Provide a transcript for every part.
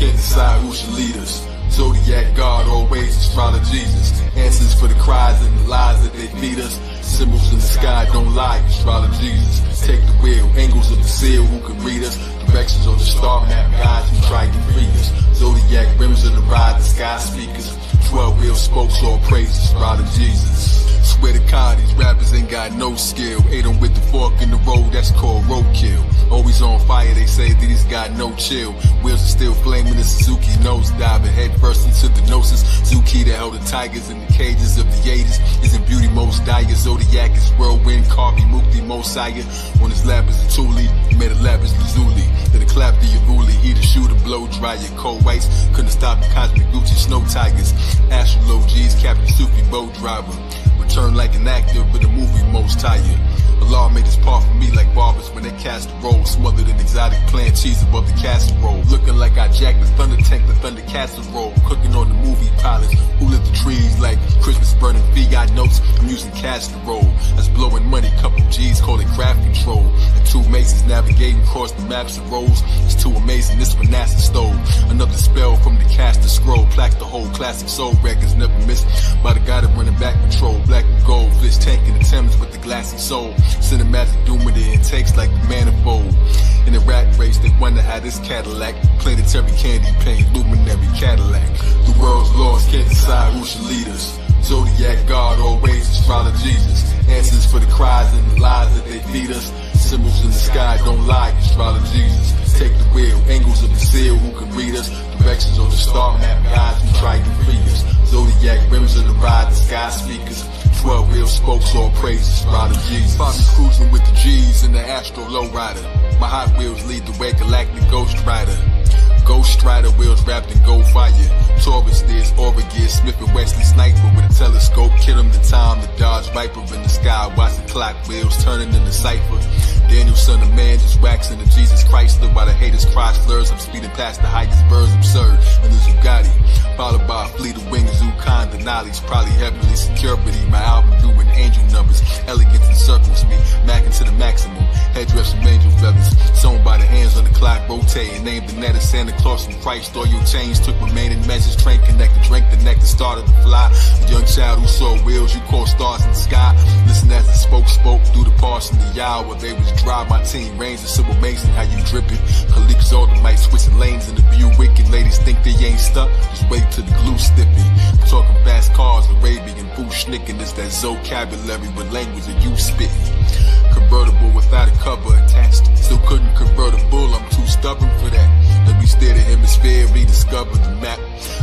can't decide who should lead us. Zodiac, God, always AstroloGesus. Answers for the cries and the lies that they feed us. Symbols in the sky don't lie, AstroloGesus. Take the wheel, angles of the seal, who can read us? Directions on the star map, guides who try to free us. Zodiac rims in the ride, the sky speakers. 12 wheel spokes, all praise AstroloGesus. Swear to God, these rappers ain't got no skill. Ate them with the fork in the road, that's called roadkill. Always on fire, they say that he's got no chill. Wheels are still flaming, the Suzuki nose diving head first into the gnosis. Zuki that held the tigers in the cages of the 80s. Is in beauty most dire. Zodiac is whirlwind, Karbi Mukti Mosiah. On his lap is a Thule, he made a lap is Lazuli. Then a clap to Yavuli, he the shooter, blow dryer. Cold whites couldn't stop the cosmic Gucci snow tigers. Astro-logic, Captain Sufi, boat driver. Return like an actor with a movie most tired. Allah made this part for me like barbers when they cast the roll. Smothered in exotic plant cheese above the casserole. Looking like I jacked the thunder tank, the thunder casserole. Cooking on the movie pilots who lit the trees like Christmas burning fiat notes. I'm using casserole. That's blowing money, couple G's, call it craft control. And two Masons navigating across the maps and roads. It's too amazing, this one NASA stole. Another spell from the caster scroll. Plaque the whole classic soul records never missed. By the guy that running back patrol. Black and gold, fish tank in the Thames with the glassy soul. Cinematic doom with the intakes like the manifold. In the rat race, they wonder how this Cadillac planetary candy paint, luminary Cadillac. The world's lost, can't decide who should lead us. Zodiac, God, always AstroloGesus. Answers for the cries and the lies that they feed us. Symbols in the sky don't lie, AstroloGesus. Take the wheel, angles of the seal, who can read us? Directions on the star map, guides who try to free us. Zodiac rims in the ride, the sky speakers. 12 wheel spokes, all praise AstroloGesus. Find me cruising with the G's in the Astro Lowrider. My Hot Wheels lead the way, Galactic Ghost Rider. Ghost Rider wheels wrapped in gold fire. Taurus steers, Aura gear, Smith and Wesley sniper with a telescope. Kill him the time, the Dodge Viper in the sky. Watch the clock wheels turning in the cipher. Daniel, son of man, just waxing the Jesus Chrysler. While the haters cry slurs, I'm speeding past the highest birds, absurd. And the Zugatti, followed by a fleet of wings, Zukan Denali's probably heavenly security. My album doing angel numbers, elegance encircles me, macking to the maximum. Headdress from angel feathers, sewn by the hands on the clock, rotating. Named the net of Santa Claus from Christ. All your chains took remaining measures. Train connected, drank the nectar, started to fly. A young child who saw wheels, you call stars in the sky. Listen as the spoke through the parts in the hour. They was dry, my team reigns. It's so amazing how you dripping. Kalik Scientific switching lanes in the Buick. And ladies think they ain't stuck, just wait till the glue stiffy. Talking fast cars, Arabian, bushnicking. It's that vocabulary with language that you spitting. Convertible without a cover attached. Still couldn't convert a bull, I'm too stubborn for that. Then we steer the hemisphere, rediscover the map.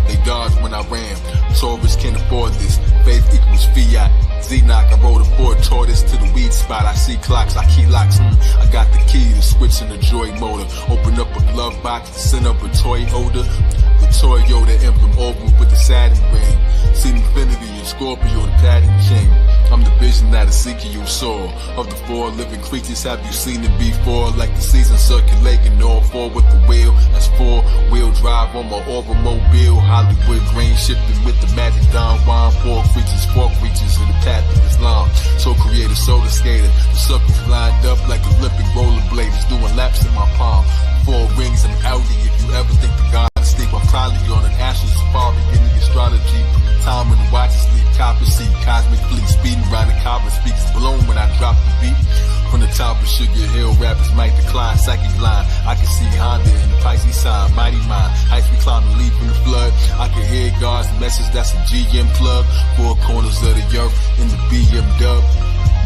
They dodged when I ran. Taurus can't afford this. Faith equals fiat. Zenock, I rode a Ford Tortoise to the weed spot. I see clocks, I key locks. I got the key to switch in the joy motor. Open up a glove box, send up a toy holder. The Toyota emblem oval with the Saturn ring. See Infinity and Scorpio, the pattern king. I'm the vision that a seeker you saw. Of the four living creatures, have you seen it before? Like the season circulating, all four with the wheel. That's 4-wheel drive on my automobile. Hollywood grain shifting with the magic Don Juan. Four creatures in the path of Islam. So creator, solar skater. The circles lined up like Olympic rollerbladers, doing laps in my palm. 4 rings and Audi. If you ever think the God sleep, I'm probably on an astral safari in the astrology. Time when the watches leave copper seat, cosmic fleet speeding around the copper speakers blown when I drop the beat. From the top of Sugar Hill, rappers might decline, psychic line. I can see Honda in the Pisces sign, mighty mind. Heights we climb the leap in the flood. I can hear God's message, that's a GM plug. 4 corners of the earth in the BM dub.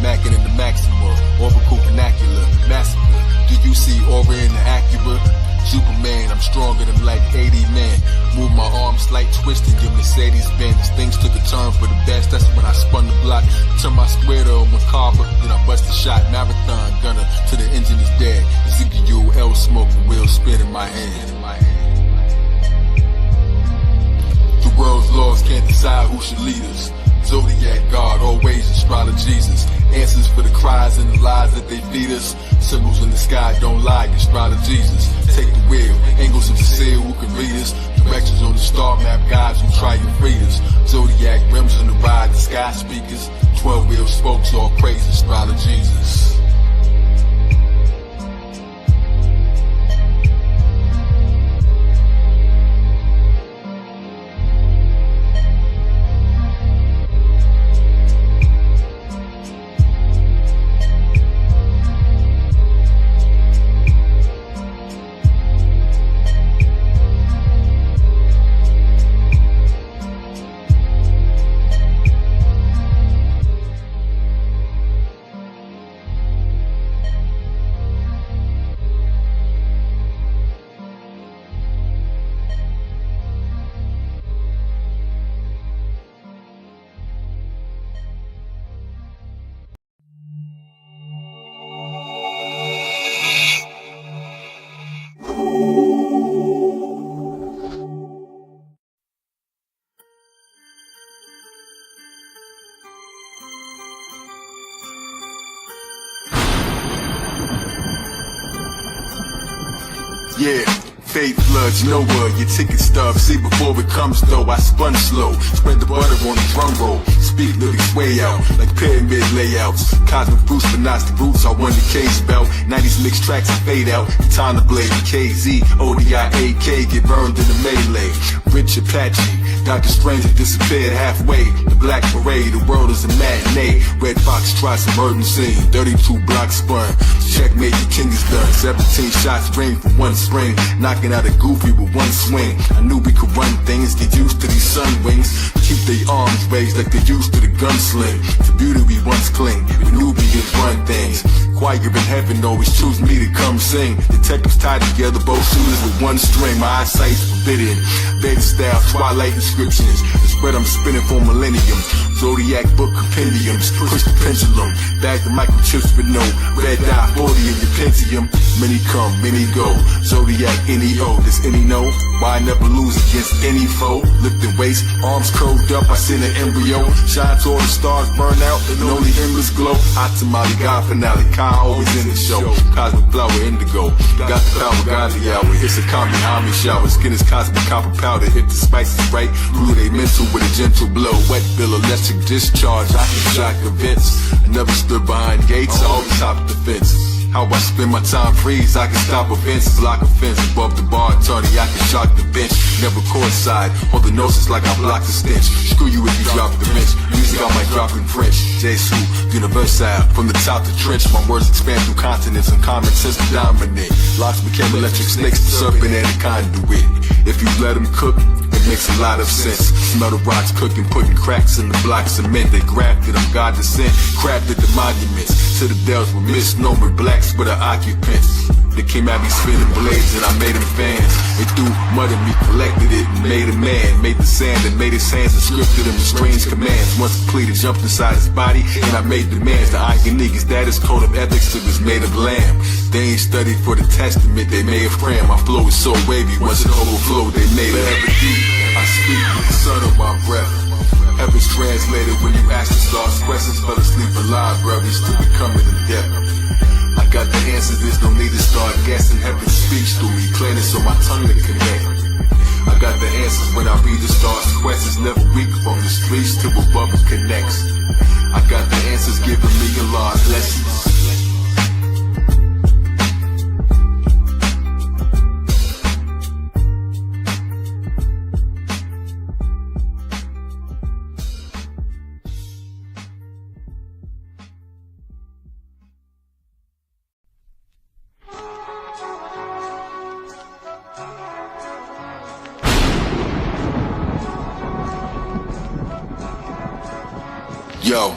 Mackin' in the Maxima, orbital vernacular, massacre. Do you see Aura in the Acura? ZuperMan, I'm stronger than like 80 men. Move my arm, slight twist in your Mercedes Benz. Things took a turn for the best, that's when I spun the block. Turn my square to a macabre, then I bust a shot. Marathon gunner, till the engine is dead. Ezekiel, L smoke, and wheel spin in my hand. The world's lost, can't decide who should lead us. Zodiac, God, always AstroloGesus. Answers for the cries and the lies that they feed us. Symbols in the sky don't lie, AstroloGesus. Take the wheel, angles of the seal, who can read us? Directions on the star map, guides who try to free us. Zodiac rims in the ride, the sky speakers. 12 wheel spokes, all praise AstroloGesus. Fate floods nowhere, your ticket stub. See before it comes though, I spun slow. Spread the butter on the drum roll. Speak lyrics way out, like pyramid layouts. Cosmic fruits, but not the roots. I won the case belt. 90s mixed tracks and fade out. Time to blade. KZ, ODIAK, get burned in the melee. Rich Apache, Dr. Strange disappeared halfway. The black parade, the world is a matinee. Red Fox tries some urban scene. 32 blocks spun. Checkmate, the king is done. 17 shots rain for one spring. Knocking out a goofy with one swing. I knew we could run things, get used to these sun wings. Keep their arms raised like they used to the gunsling. To beauty we once cling, but Nubians run things. Choir in heaven always choose me to come sing. Detectives tied together, both shooters with one string. My eyesight's forbidden. Veda style, twilight inscriptions. The spread I'm spinning for millennium. Zodiac book compendiums, push the pendulum. Back the microchips with no red dot 40 in your Pentium. Many come, many go. Zodiac, NEO, does any know why I never lose against any foe? Lifting weights, arms curved up, I send an embryo. Shine till the stars burn out and only embers glow. Hot tamale, God finale, Ka always in the show. Cosmic flower, indigo. Got the power, Gandhi hour. It's a Kami shower. Skin is cosmic copper powder. If the spice is right, glue they mental with a gentle blow. Wet bill, electric discharge. I can shock events. I never stood behind gates, I always hopped the fence. How I spend my time freeze, I can stop offenses, lock a fence above the bar, attorney, I can shock the bench. Never courtside, hold the noses like I blocked the stench. Screw you if you drop the bench, music I might drop in French. Jesus, universal, from the top to trench. My words expand through continents and common sense to dominate. Locks became electric snakes, the serpent and the conduit. If you let them cook, it makes a lot of sense. Smell the rocks cooking, putting cracks in the blocks of cement. They grafted them, God descent, crafted the monuments. To the dells with misnomer blacks with the occupants. They came at me spinning blades and I made them fans. They threw mud at me, collected it and made a man. Made the sand and made his hands and scripted him with strange commands. Once completed, jumped inside his body and I made demands. The iron niggas, that is code of ethics to his made of lamb. They ain't studied for the testament, they may have crammed. My flow is so wavy, once it overflowed, they made it ever deep. I speak with the sun of my breath. Heaven's translated when you ask the stars questions. Fell asleep in libraries to becoming in depth. I got the answers, there's no need to start guessing. Heaven speaks through me, planets on my tongue to connect. I got the answers when I read the stars' questions. Never weak from the streets to above it connects. I got the answers giving me a lot of lessons. Yo,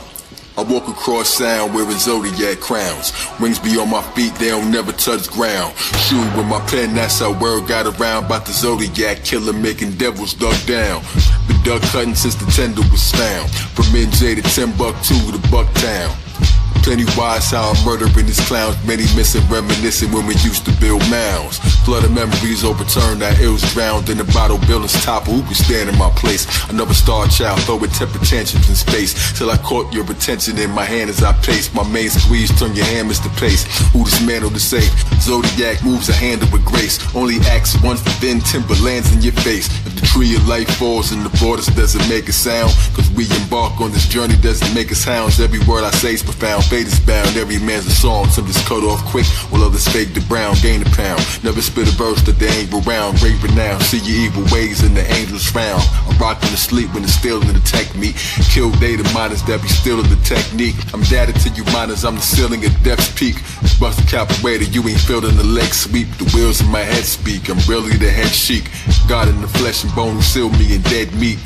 I walk across sound wearing Zodiac crowns. Rings be on my feet, they don't never touch ground. Shoot with my pen, that's how word got around. About the Zodiac killer making devils duck down. Been duck cutting since the tender was found. From NJ to Timbuktu to Bucktown. Plenty wise how I'm murdering these clowns. Many missing, reminiscing when we used to build mounds. Flood of memories overturned, our ills drowned in the bottle buildings topple. Who could stand in my place? Another star child throwing temper tantrums in space. Till I caught your attention in my hand as I pace. My main squeeze, turn your hammers to pace. Who dismantled the safe? Zodiac moves a handle with grace. Only acts once, but then timber lands in your face. If the tree of life falls and the borders doesn't make a sound, cause we embark on this journey doesn't make us hounds. Every word I say is profound. Fate is bound, every man's a song. Some just cut off quick, while others fake the brown, gain a pound. Never spit a verse that they ain't around. Great renown, see your evil ways and the angels frown. I'm rocking to sleep when it's still in the tech meet. Kill data miners that be still in the technique. I'm data to you miners, I'm the ceiling at depth's peak. Bust the capoeira, you ain't feeling the leg sweep. The wheels in my head speak, I'm really the head chic. God in the flesh and bone who seal me in dead meat.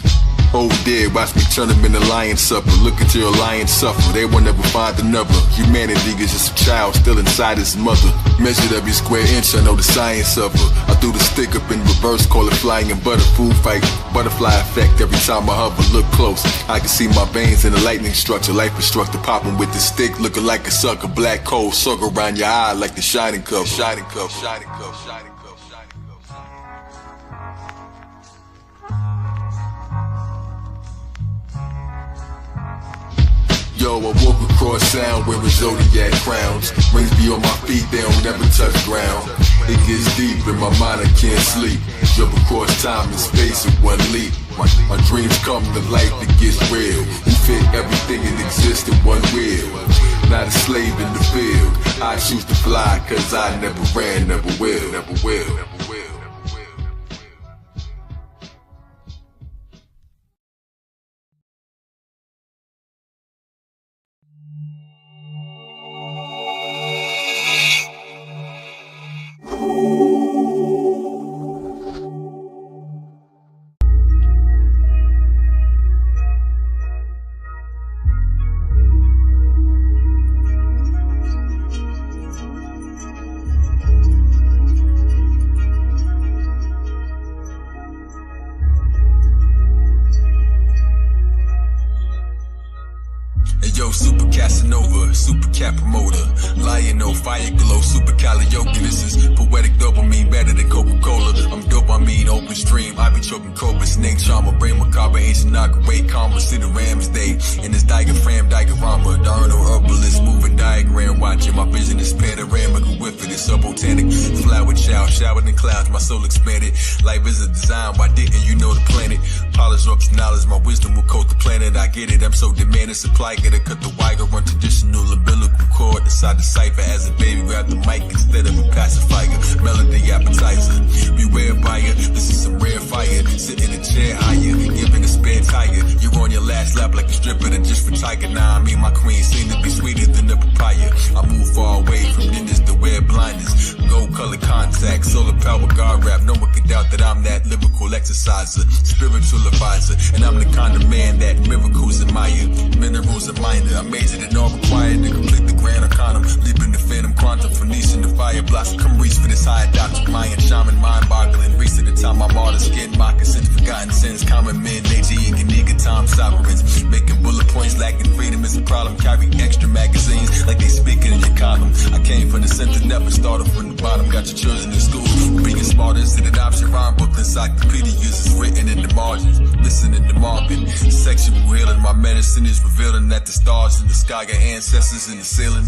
Oh dear, watch me turn them into lion supper. Look at your lion suffer, they will never find another. Humanity is just a child still inside his mother. Measured every square inch, I know the science of her. I threw the stick up in reverse, call it flying and butter food fight. Butterfly effect every time I hover, look close. I can see my veins in the lightning structure. Life instructor popping with the stick, looking like a sucker. Black coal, circle around your eye like the shining cup. Shining cup, shining cup, shining cup. Yo, I walk across sound wearing Zodiac crowns. Rings be on my feet, they don't never touch ground. It gets deep in my mind, I can't sleep. Jump across time and space in one leap. My dreams come to life, it gets real. You fit everything that exists in one wheel. Not a slave in the field. I choose to fly, cause I never ran, never will, never will, never will. Super Casanova, super cat promoter, lion, fire glow, super karaoke. This is poetic dopamine, better than Coca-Cola. I'm dopamine, open stream, I be choking cobra, snake charmer, brain macabre, ancient knockaway, karma, see the Rams day. In this diagrama, darn herbalist, moving diagram, watching my vision is panoramic, with it, it's so botanic. Flower child, showered in clouds, my soul expanded. Life is a design, why didn't you know the planet? Polish up knowledge, my wisdom will coat the planet. I get it, I'm so demanding, supply, gotta cut the wire, run traditional umbilical cord inside the cipher. As a baby, grab the mic instead of a pacifier. Melody appetizer, beware buyer. This is some rare fire. Sit in a chair higher, giving a spare tire. You're on your last lap like a stripper that just for tiger. Now I mean my queen seem to be sweeter than the papaya. I move far away from ninjas to wear blinders. Gold colored contact, solar power, God rap. No one can doubt that I'm that lyrical exerciser, spiritual advisor, and I'm the kind of man that miracles admire. Minerals are minor. I majored in all required to complete the grand arcanum. Leaping the phantom quantum, Phoenician, the fire blossom. Come reach for this higher doctrine. Mayan, shaman, mind boggling. Reach to the time I'm all the skin, mocking since forgotten sins. Common men, nature, Iniga, time sovereigns. Making bullet points, lacking freedom is a problem. Carry extra magazines like they speaking in your column. I came from the center, never started from the bottom. Got your children in school, being smarter. Sit adoption, rhyme book, encyclopedias is written in the margins. Listen in the Marvin. Sexual healing, my medicine is revealing that the stars in the sky got ancestors in the ceiling.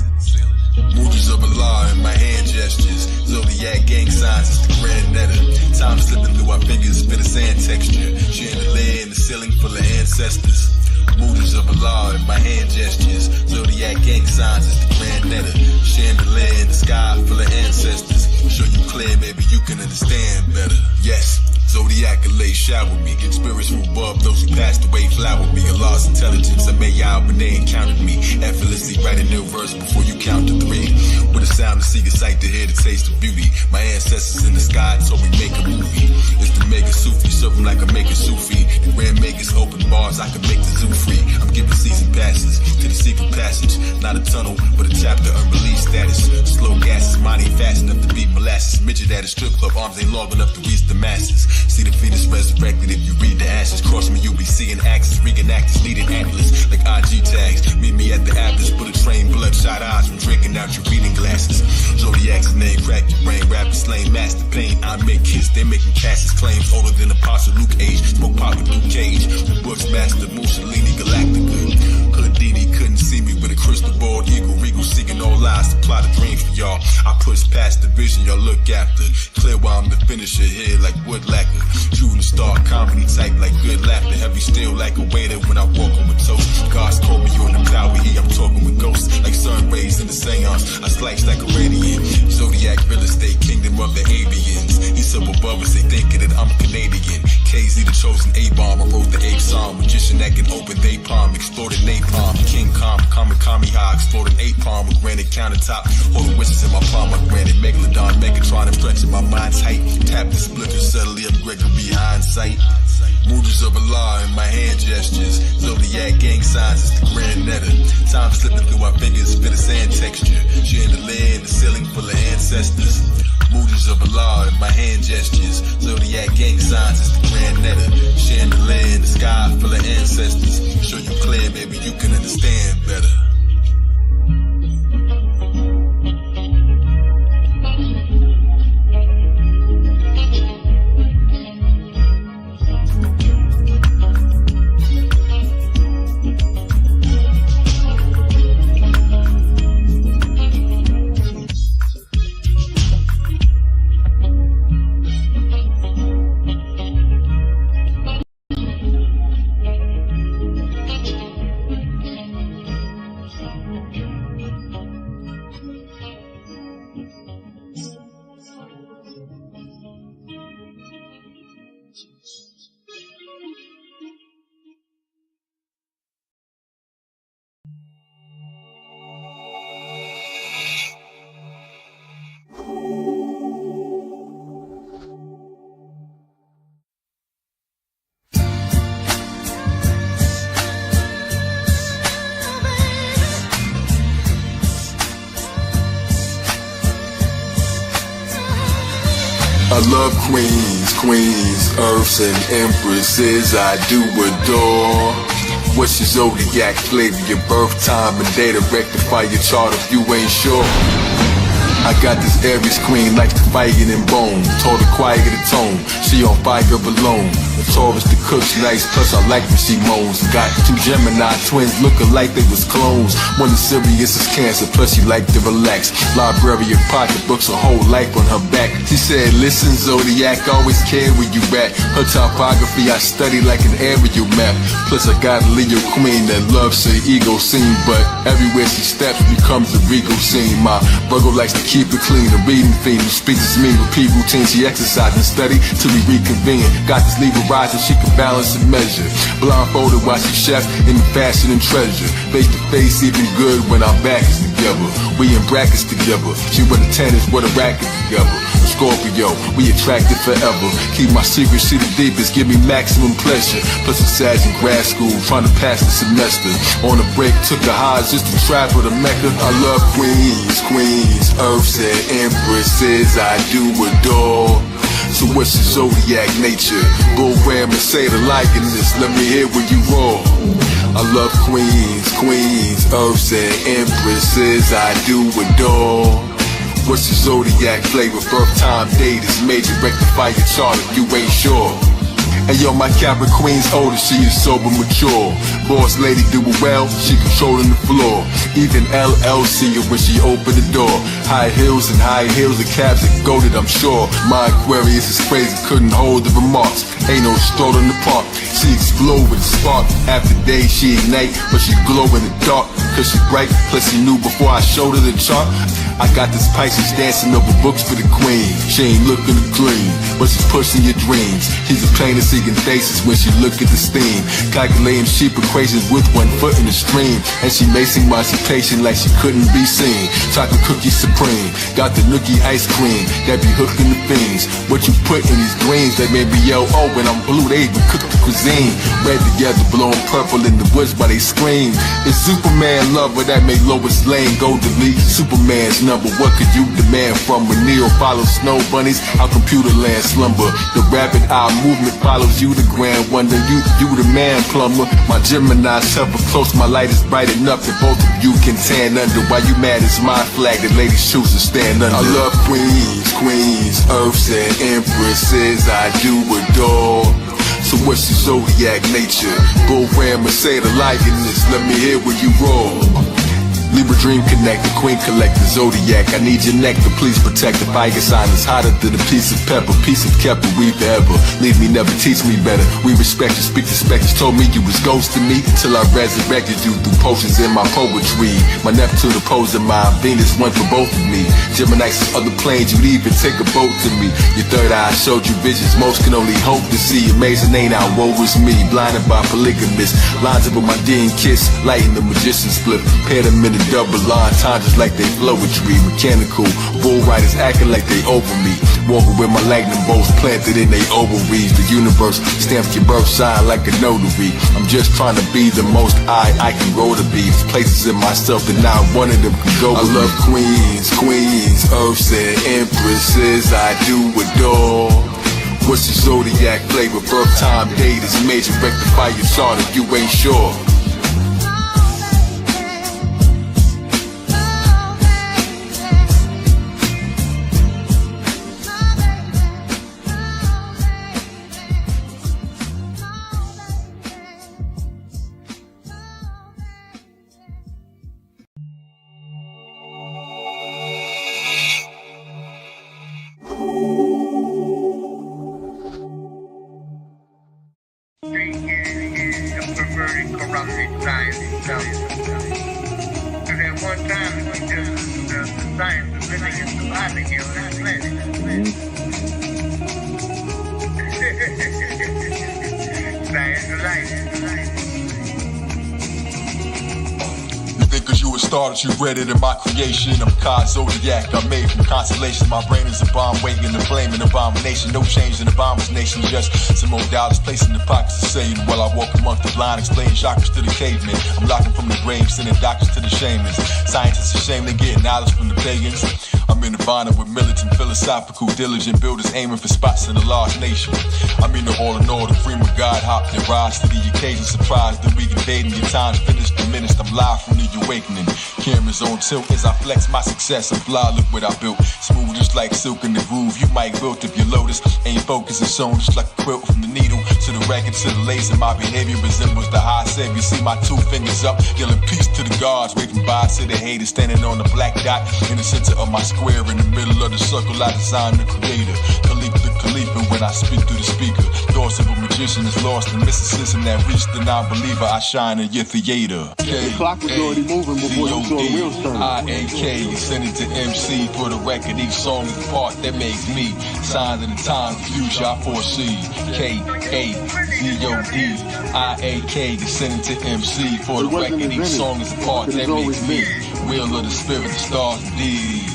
Movies of Allah in my hand gestures. Zodiac gang signs, it's the grand netta. Time slipping through our fingers, spit a sand texture. Chandelier in the ceiling full of ancestors. Movies of Allah in my hand gestures. Zodiac gang signs, it's the grand netta. Chandelier in the sky full of ancestors. Show you clear, maybe you can understand better. Yes. Zodiac lay shower me. Spirits from above, those who passed away flower me. A lost intelligence, I may out, but they encountered me. Effortlessly writing new verse before you count to three. With a sound to see, a sight to hear, the taste of beauty. My ancestors in the sky told me make a movie. It's the mega Sufi, serving like a maker Sufi. The grand makers open bars, I can make the zoo free. I'm giving season passes to the secret passage. Not a tunnel, but a chapter unreleased status. Slow gases, mine ain't fast enough to beat molasses. Midget at a strip club, arms ain't long enough to reach the masses. See the fetus resurrected if you read the ashes. Cross me, you'll be seeing axes. Reenactors needing atlas like IG tags. Meet me at the Atlas, put a train, bloodshot eyes from drinking out your reading glasses. Zodiac's name, crack your brain, rappers slain, master pain. I make hits, they making Cassius claims older than Apostle Luke age. Smoke pop with Luke Cage, the Bush master, Mussolini, Galactica. Houdini couldn't see me with a crystal ball, eagle, regal, seeking all lies to plot a dream for y'all. I push past the vision y'all look after. Clear while I'm the finisher here like wood lacquer. Shooting star comedy type like good laughter. Heavy still like a waiter when I walk on with toast. God's called me on the power here. I'm talking with ghosts like sun rays in the seance. I slice like a radiant. Zodiac real estate, kingdom of the avians. He's up above us, they thinking that I'm Canadian. KZ the chosen A-bomb. I wrote the ape song. Magician that can open they palm. Exploded napalm. King Kami high. Exploded ape palm with granite countertop. Holding wishes in my palm. I granted Megalodon, Megatron. I'm stretching my mind tight. Tap the splitter subtly. I'm Gregory hindsight. Movies of Allah in my hand gestures. Zodiac gang signs, it's the grand netta. Time slipping through our fingers, spit a sand texture. Chandelier in the ceiling full of ancestors. Movies of Allah in my hand gestures. Zodiac gang signs, it's the grand netta. Chandelier in the sky full of ancestors. Show you clear, maybe you can understand better. I love queens, earths and empresses I do adore. What's your zodiac flavor, your birth time and date to rectify your chart if you ain't sure? I got this Aries queen, likes to fight it in bone. Told her quiet the tone, she on fire alone. The Taurus, the cook's nice, plus I like when she moans. Got two Gemini twins, looking like they was clones. One is serious as cancer, plus she like to relax. Library of pocketbooks, a whole life on her back. She said, listen Zodiac, always care where you at. Her topography I study like an aerial map. Plus I got a Leo queen that loves her ego scene, but everywhere she steps becomes a regal scene. My Virgo likes to keep it clean, a reading fiend who speaks to me, repeat routine. She exercise and study till we reconvene. Got this Libra rising, she can balance and measure. Blindfolded while she chef in the fashion and treasure. Face to face, even good when our back is together. We in brackets together. She with a tennis with a racket together. A Scorpio, we attracted forever. Keep my secrets to the deepest, give me maximum pleasure. Plus a Sag in grad school, trying to pass the semester. On a break, took the highs just to travel to Mecca. I love queens, earths and empresses I do adore. So what's your zodiac nature? Bull ram and say the likeness, let me hear when you roar. I love queens, earths and empresses I do adore. What's your zodiac flavor? Birth time, date is major. Rectify your chart if you ain't sure. And yo, my Capricorn's older, she is sober, mature. Boss lady do it well, she controlling the floor. Even LL see her when she open the door. High heels, the cabs are goated, I'm sure. My Aquarius is crazy, couldn't hold the remarks. Ain't no stroll in the park, she explode with a spark. After day she ignite, but she glow in the dark. Cause she bright, plus she knew before I showed her the chart. I got this Pisces dancing over books for the queen. She ain't looking to clean, but she's pushing your dreams. She's a plain to seeing faces when she look at the steam. Calculating sheep equations with 1 foot in the stream. And she macing while she patient like she couldn't be seen. Chocolate cookie supreme, got the nookie ice cream that be hooking the fiends. What you put in these greens, they may be L.O. When I'm blue, they even cook the cuisine. Red together, blowing purple in the woods while they scream. It's ZuperMan lover that made Lois Lane go delete Superman's number. What could you demand from when Neo follows snow bunnies? Our computer land slumber. The rapid eye movement follows you, the grand wonder. You the man plumber. My Gemini's ever close, my light is bright enough that both of you can tan under. Why you mad? It's my flag that ladies choose to stand under. I love queens, earths and empresses I do adore. So what's your zodiac nature? Bull ram and say the likeness, let me hear when you roar. Libra dream connect, the queen collect the zodiac. I need your nectar, please protect. The fire sign is hotter than a piece of pepper. Piece of kept we forever. Leave me, never teach me better. We respect you, speak to specters. Told me you was ghosting me till I resurrected you through potions in my poetry. My Neptune opposing my Venus, one for both of me. Gemini's other planes, you'd even take a boat to me. Your third eye showed you visions most can only hope to see. Amazing ain't how woe was me, blinded by polygamists. Lines up with my D and kiss, lighting the magician's flip. Pair them in a double line, time just like they poetry. Mechanical, bull riders acting like they over me. Walking with my lightning bolts planted in they ovaries. The universe stamps your birth sign like a notary. I'm just trying to be the most I can grow to be. There's places in myself that not one of them can go. I love queens, earths and empresses I do adore. What's your zodiac flavor? Birth time, date is major. Rectify your chart if you ain't sure. Corrupted science itself. Because at one time it was just the science of living and surviving here on this planet. You think cause you a star that you read it in my creation? I'm Ka Zodiak, I'm made from constellation. My brain is a bomb waiting to flame an abomination. No change in the bomber's nation, just some more dollars placed in the pockets of Satan. While I walk amongst the blind, explaining chakras to the cavemen. I'm locking from the grave, sending doctors to the shamans. Scientists ashamed they getting knowledge from the pagans. I'm in Nirvana with militant, philosophical, diligent builders aiming for spots in a large nation. I'm in the all in all, the cream of God hopped and rise to the occasion. Surprised that we invading your time's finished, diminished. I'm live from the awakening. Cameras on tilt as I flex my success. I'm fly, look what I built. Smooth just like silk in the groove. You might wilt if your lotus ain't focused and sewn just like a quilt. From the needle to the record to the laser, my behavior resembles the high savior. See my 2 fingers up, yelling peace to the gods. Waving bye to the haters, standing on the black dot in the center of my square. In the middle of the circle, I designed the creator. Kalik the Khalifa when I speak through the speaker. Thoughts of a magician is lost in mysticism that reached the non-believer. I shine in your theater. The clock was already moving before you saw the wheels turn. I-A-K, send it to MC for the record. Each song is the part that makes me. Signs of the time, the future I foresee. K-A-Z-O-D, I-A-K, send it to MC for the record. Each song is the part that makes me. Wheel of the spirit, the stars indeed.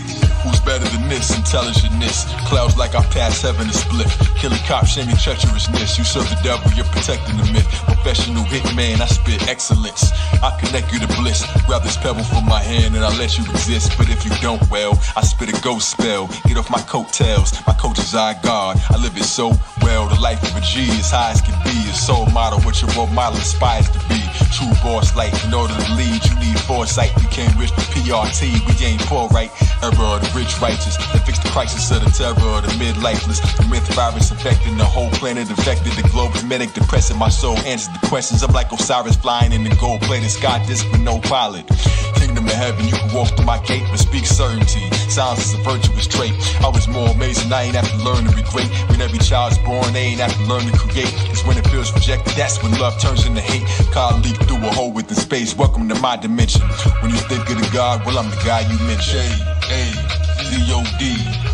Who's better than this? Intelligentness. Clouds like I pass heaven and split. Killing cops, shaming treacherousness. You serve the devil, you're protecting the myth. Professional hitman, I spit excellence. I connect you to bliss. Grab this pebble from my hand and I let you exist. But if you don't, well, I spit a ghost spell. Get off my coattails. My coach is I God. I live it so well. The life of a G as high as can be. A soul model, what your role model aspires to be. True boss life. In order to lead, you need foresight. We can't rich the PRT. We ain't poor, right? Error of the rich righteous. That fix the crisis of the terror of the mid-lifeless. The myth virus infecting the whole planet. Infected the globe with medic depressing. My soul answers the questions. I'm like Osiris flying in the gold-plated sky disc with no pilot. Kingdom of heaven, you can walk through my gate but speak certainty. Silence is a virtuous trait. I was more amazing, I ain't have to learn to be great. When every child's born, they ain't have to learn to create. It's when it feels rejected, that's when love turns into hate. God leap through a hole within space. Welcome to my dimension. When you think of the God, well, I'm the guy you mentioned. Z-O-D,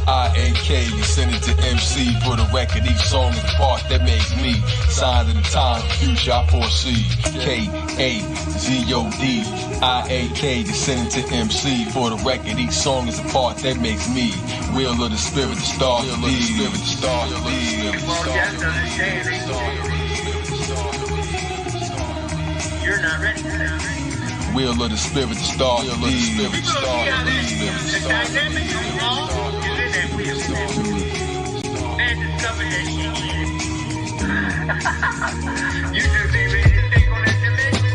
I-A-K, you send it to MC for the record. Each song is the part that makes me. Signs of the time, the future I foresee. K-A-Z-O-D, I-A-K, you send it to MC for the record. Each song is the part that makes me. Wheel of the spirit, the stars, the spirit, the stars, the spirit, the stars. You're not ready for that. Wheel of the spirit, the star, wheel of the spirit, the star, the dynamic of all is in that wheel. And discover that shit. You should be ready to take on that dimension.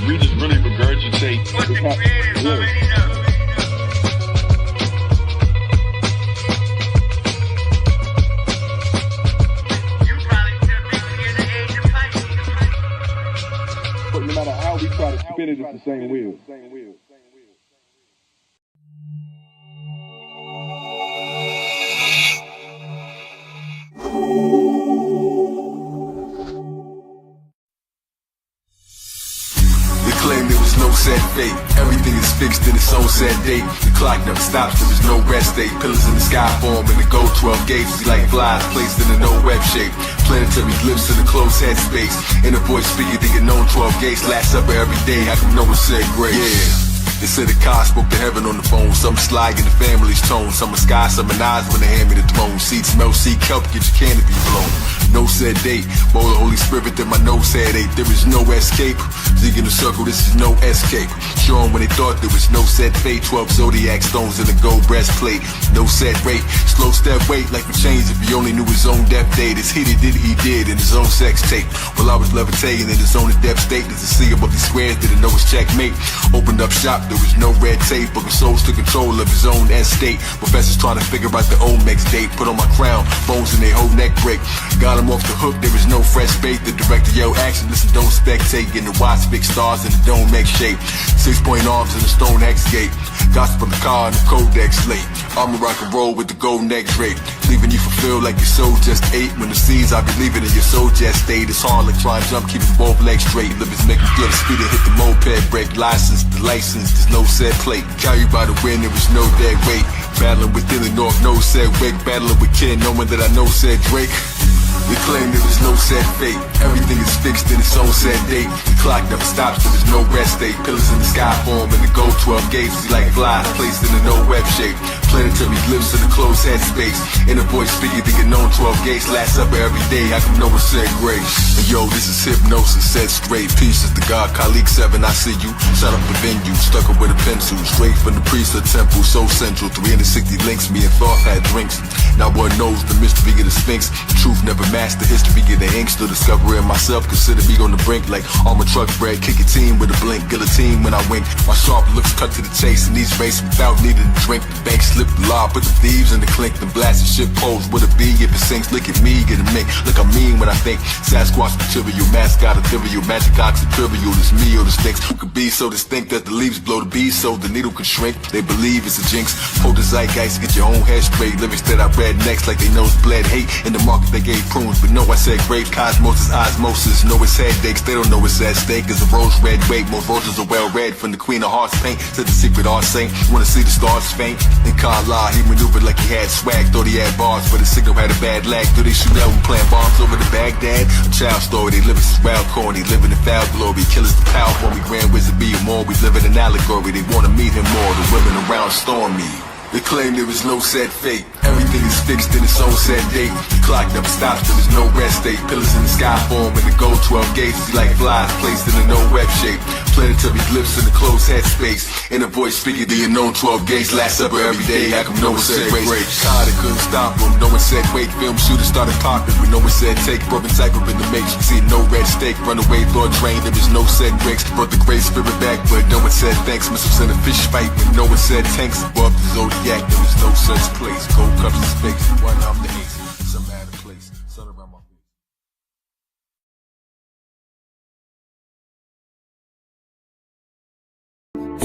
We just really regurgitate what the creators already know. But no matter how we try to spin it, it's the same wheel. They claim there was no set fate. Everything is fixed in its own set date. The clock never stops, there is no rest day. Pillars in the sky form and the gold 12 gates. We like flies placed in a no web shape. Planetary glimpse in a closed head space. In a voice speaking, thinking known 12 gates. Last supper every day, I can know it said grace. Yeah. They said the car spoke to heaven on the phone. Some slag in the family's tone. Some are sky, some are eyes when they hand me the throne. Seats smell, seek help, get your canopy blown. No said date, bowl of Holy Spirit that my nose had ate. There is no escape. Zig in the circle, this is no escape. Show them when they thought there was no set fate. 12 Zodiac stones in a gold breastplate. No set rate, slow step wait like a change. If he only knew his own death date. As he did he did in his own sex tape. While I was levitating in his own depth state. There's a sea above these squares, didn't know his checkmate. Opened up shop, there was no red tape. But souls took control of his own estate. Professors trying to figure out the Olmecs date. Put on my crown, bones in their whole neck break. Got him off the hook, there is no fresh bait. The director yelled action, listen, don't spectate. Getting the watch, big stars in the dome X shape. 6-point arms in the stone X gate. Gossip on the car and the codex slate. Armor rock and roll with the gold neck drape. Leaving you fulfilled like your soul just ate. When the seeds I be leaving in your soul just stayed. It's hard like trying to jump, keeping both legs straight. Livers make me feel the speed and hit the moped brake. License, the license, there's no set plate. Carry by the wind, there was no dead weight. Battling within the north, no said wake. Battling with Ken, knowing that I know said Drake. They claim there is no set fate. Everything is fixed in its own set date. The clock never stops, there is no rest date. Pillars in the sky form and the gold 12 gates. We like flies placed in a no web shape. Planetary glimpse in a closed head space. In a voice figure to get known 12 gates. Last supper every day, I can know what's said grace. And yo, this is hypnosis, set straight. Pieces to God, Kalik 7, I see you. Shut up the venue, stuck up with a pencil. Straight from the priesthood temple, so central. 360 links, me and thought had drinks. Now one knows the mystery of the Sphinx. The truth never master history of the ink. Still discovering myself, consider me on the brink. Like armor truck bread, kick a team with a blink. Guillotine when I wink. My sharp looks cut to the chase. In these races without needing to drink. The bank slip the law, put the thieves in the clink. The blasted ship poles with a B if it sinks. Look at me, get a mink. Look, I mean when I think. Sasquatch material, mascot ethereal. Magic ox imperial. This me or the stinks. Who could be so distinct that the leaves blow the bees so the needle could shrink. They believe it's a jinx. Hold the zeitgeist, get your own head straight. Lyrics that I read next like they nose bled. Hate in the market they gave prunes, but no, I said grape. Cosmos is osmosis. Know it's headaches, they don't know it's at stake. It's a rose red wake. Most roses are well read from the queen of hearts paint. Said the secret art saint. Wanna see the stars faint? In Kala, he maneuvered like he had swag. Thought he had bars, but his signal had a bad lag. Do they shoot out and plant bombs over to Baghdad? A child story, they live in wild corny. Living in foul glory. Killers the power when we grand wizard be more. We live in an allegory. They wanna meet him more. The women around storm me. They claim there is no set fate. Everything is fixed in its own set date. The clock never stops, there is no rest date. Pillars in the sky form and the gold 12 gates. We like flies placed in a no web shape. Planetary glimpse in a closed head space. In a voice figure, the unknown 12 gates. Last supper every day, I can know it said race. God, it couldn't stop them. No one said wait, film shooters started popping. We know it said take, broken cycle in the mix. We see no red stake, runaway thought drain. There is no set bricks. Brought the great spirit back, but no one said thanks. Missiles in a fish fight, but no one said tanks above the Zodiac. There is no such place. Gold cups and space. One I'm the ace. Some out of place. Sun around my face.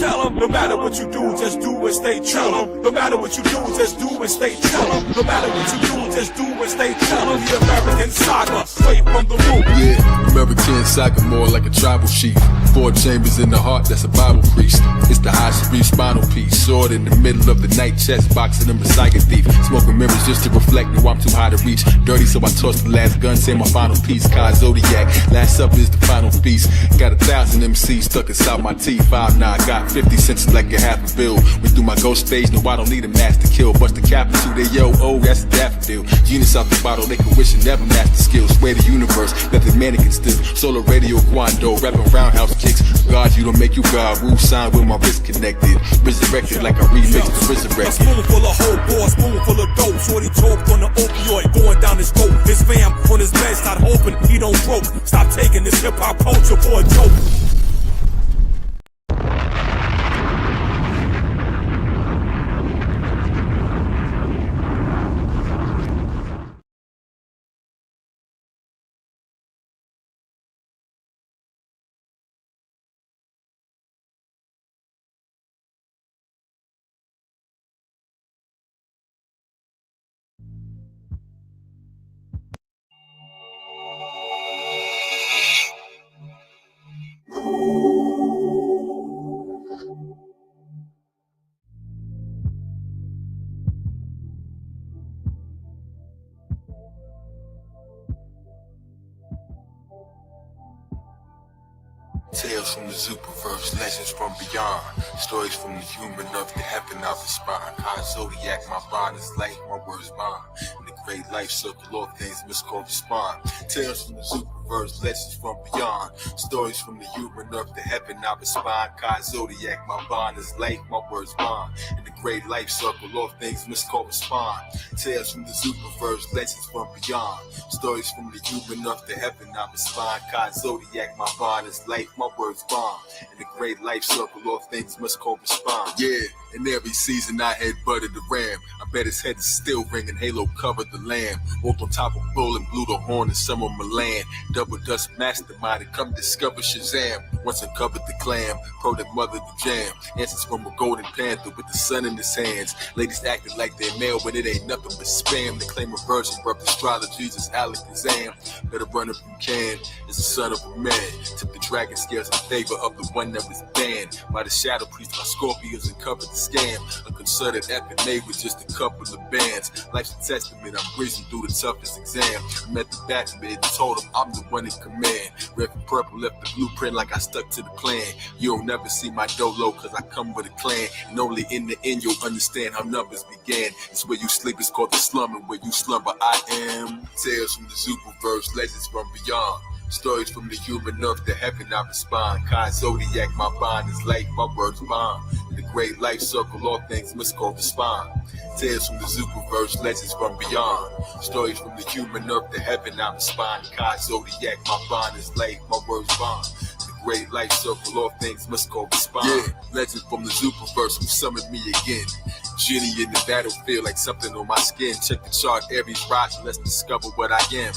Tell them, no matter what you do, just do and stay true. No matter what you do, just do and stay true. No matter what you do, just do and stay true. The American saga, straight from the root. Yeah, American saga more like a tribal chief. 4 chambers in the heart, that's a Bible priest. It's the high cerebral spinal piece. Sword in the middle of the night, chest boxing a Messiah thief. Smoking mirrors just to reflect, no I'm too high to reach. Dirty so I toss the last gun, say my final piece. Ka Zodiak, last up is the final piece. Got 1,000 MCs stuck inside my teeth. 5'9", got 50 cents like a half a bill. Went through my ghost stage, no I don't need a master kill. Bust the capital, they yo, oh that's a daffodil. Genius out the bottle, they can wish and never master skills. Sway the universe, that the mannequin still. Solar radio, Quando, rapping roundhouse kicks. God, you don't make you God. Rule sign with my wrist connected. Resurrected like a remix to resurrect. A spoonful of whole boy, spoonful of dope. Shorty choked on the opioid, going down his throat. His fam on his bed, start hoping he don't broke. Stop taking this hip hop culture for a joke. Tales from the Zuperverse, legends from beyond. Stories from the human of the heaven out the spine. Ka Zodiak, my bond is light, my words bond. In the great life circle, all things must correspond. Tales from the Zuperverse, legends from beyond. Stories from the human of the heaven out the spine. Ka Zodiak, my bond is light, my words bond. In the great life circle, all things must correspond. Tales from the Zuperverse, legends from beyond. Stories from the human of the heaven out the spine. Ka Zodiak, my bond is light, my words bond. In the great life circle, all things must correspond. Yeah, in every season I had buttered the ram. I bet his head is still ringing, halo covered the lamb. Walked on top of bull and blew the horn in summer Milan. Double dust mastermind and come discover Shazam. Once uncovered the clam, product mother the jam. Answers from a golden panther with the sun in his hands. Ladies acting like they're male, but it ain't nothing but spam. They claim a virgin birth AstroloGesus, Alakazam. Better run if you can, it's the son of a man. Tip the dragon scales in favor of the one that was banned by the shadow priest. My Scorpios and covered the scam. A concerted effort made with just a couple of bands. Life's a testament, I'm breezing through the toughest exam. I met the backman and told him I'm the one in command. Red and purple left the blueprint like I stuck to the plan. You'll never see my dolo cause I come with a clan. And only in the end you'll understand how numbers began. It's where you sleep, it's called the slum, and where you slumber I am. Tales from the Zuperverse, legends from beyond. Stories from the human earth to heaven I respond. Ka Zodiak, my bond is life, my words bond. In the great life circle, all things must correspond. Tales from the Zuperverse, legends from beyond. Stories from the human earth to heaven I respond. Ka Zodiak, my bond is life, my words bond. Great life circle, all things must correspond. Yeah, legend from the Zuperverse who summoned me again. Genie in the battlefield like something on my skin. Check the chart, Aries rising, let's discover what I am.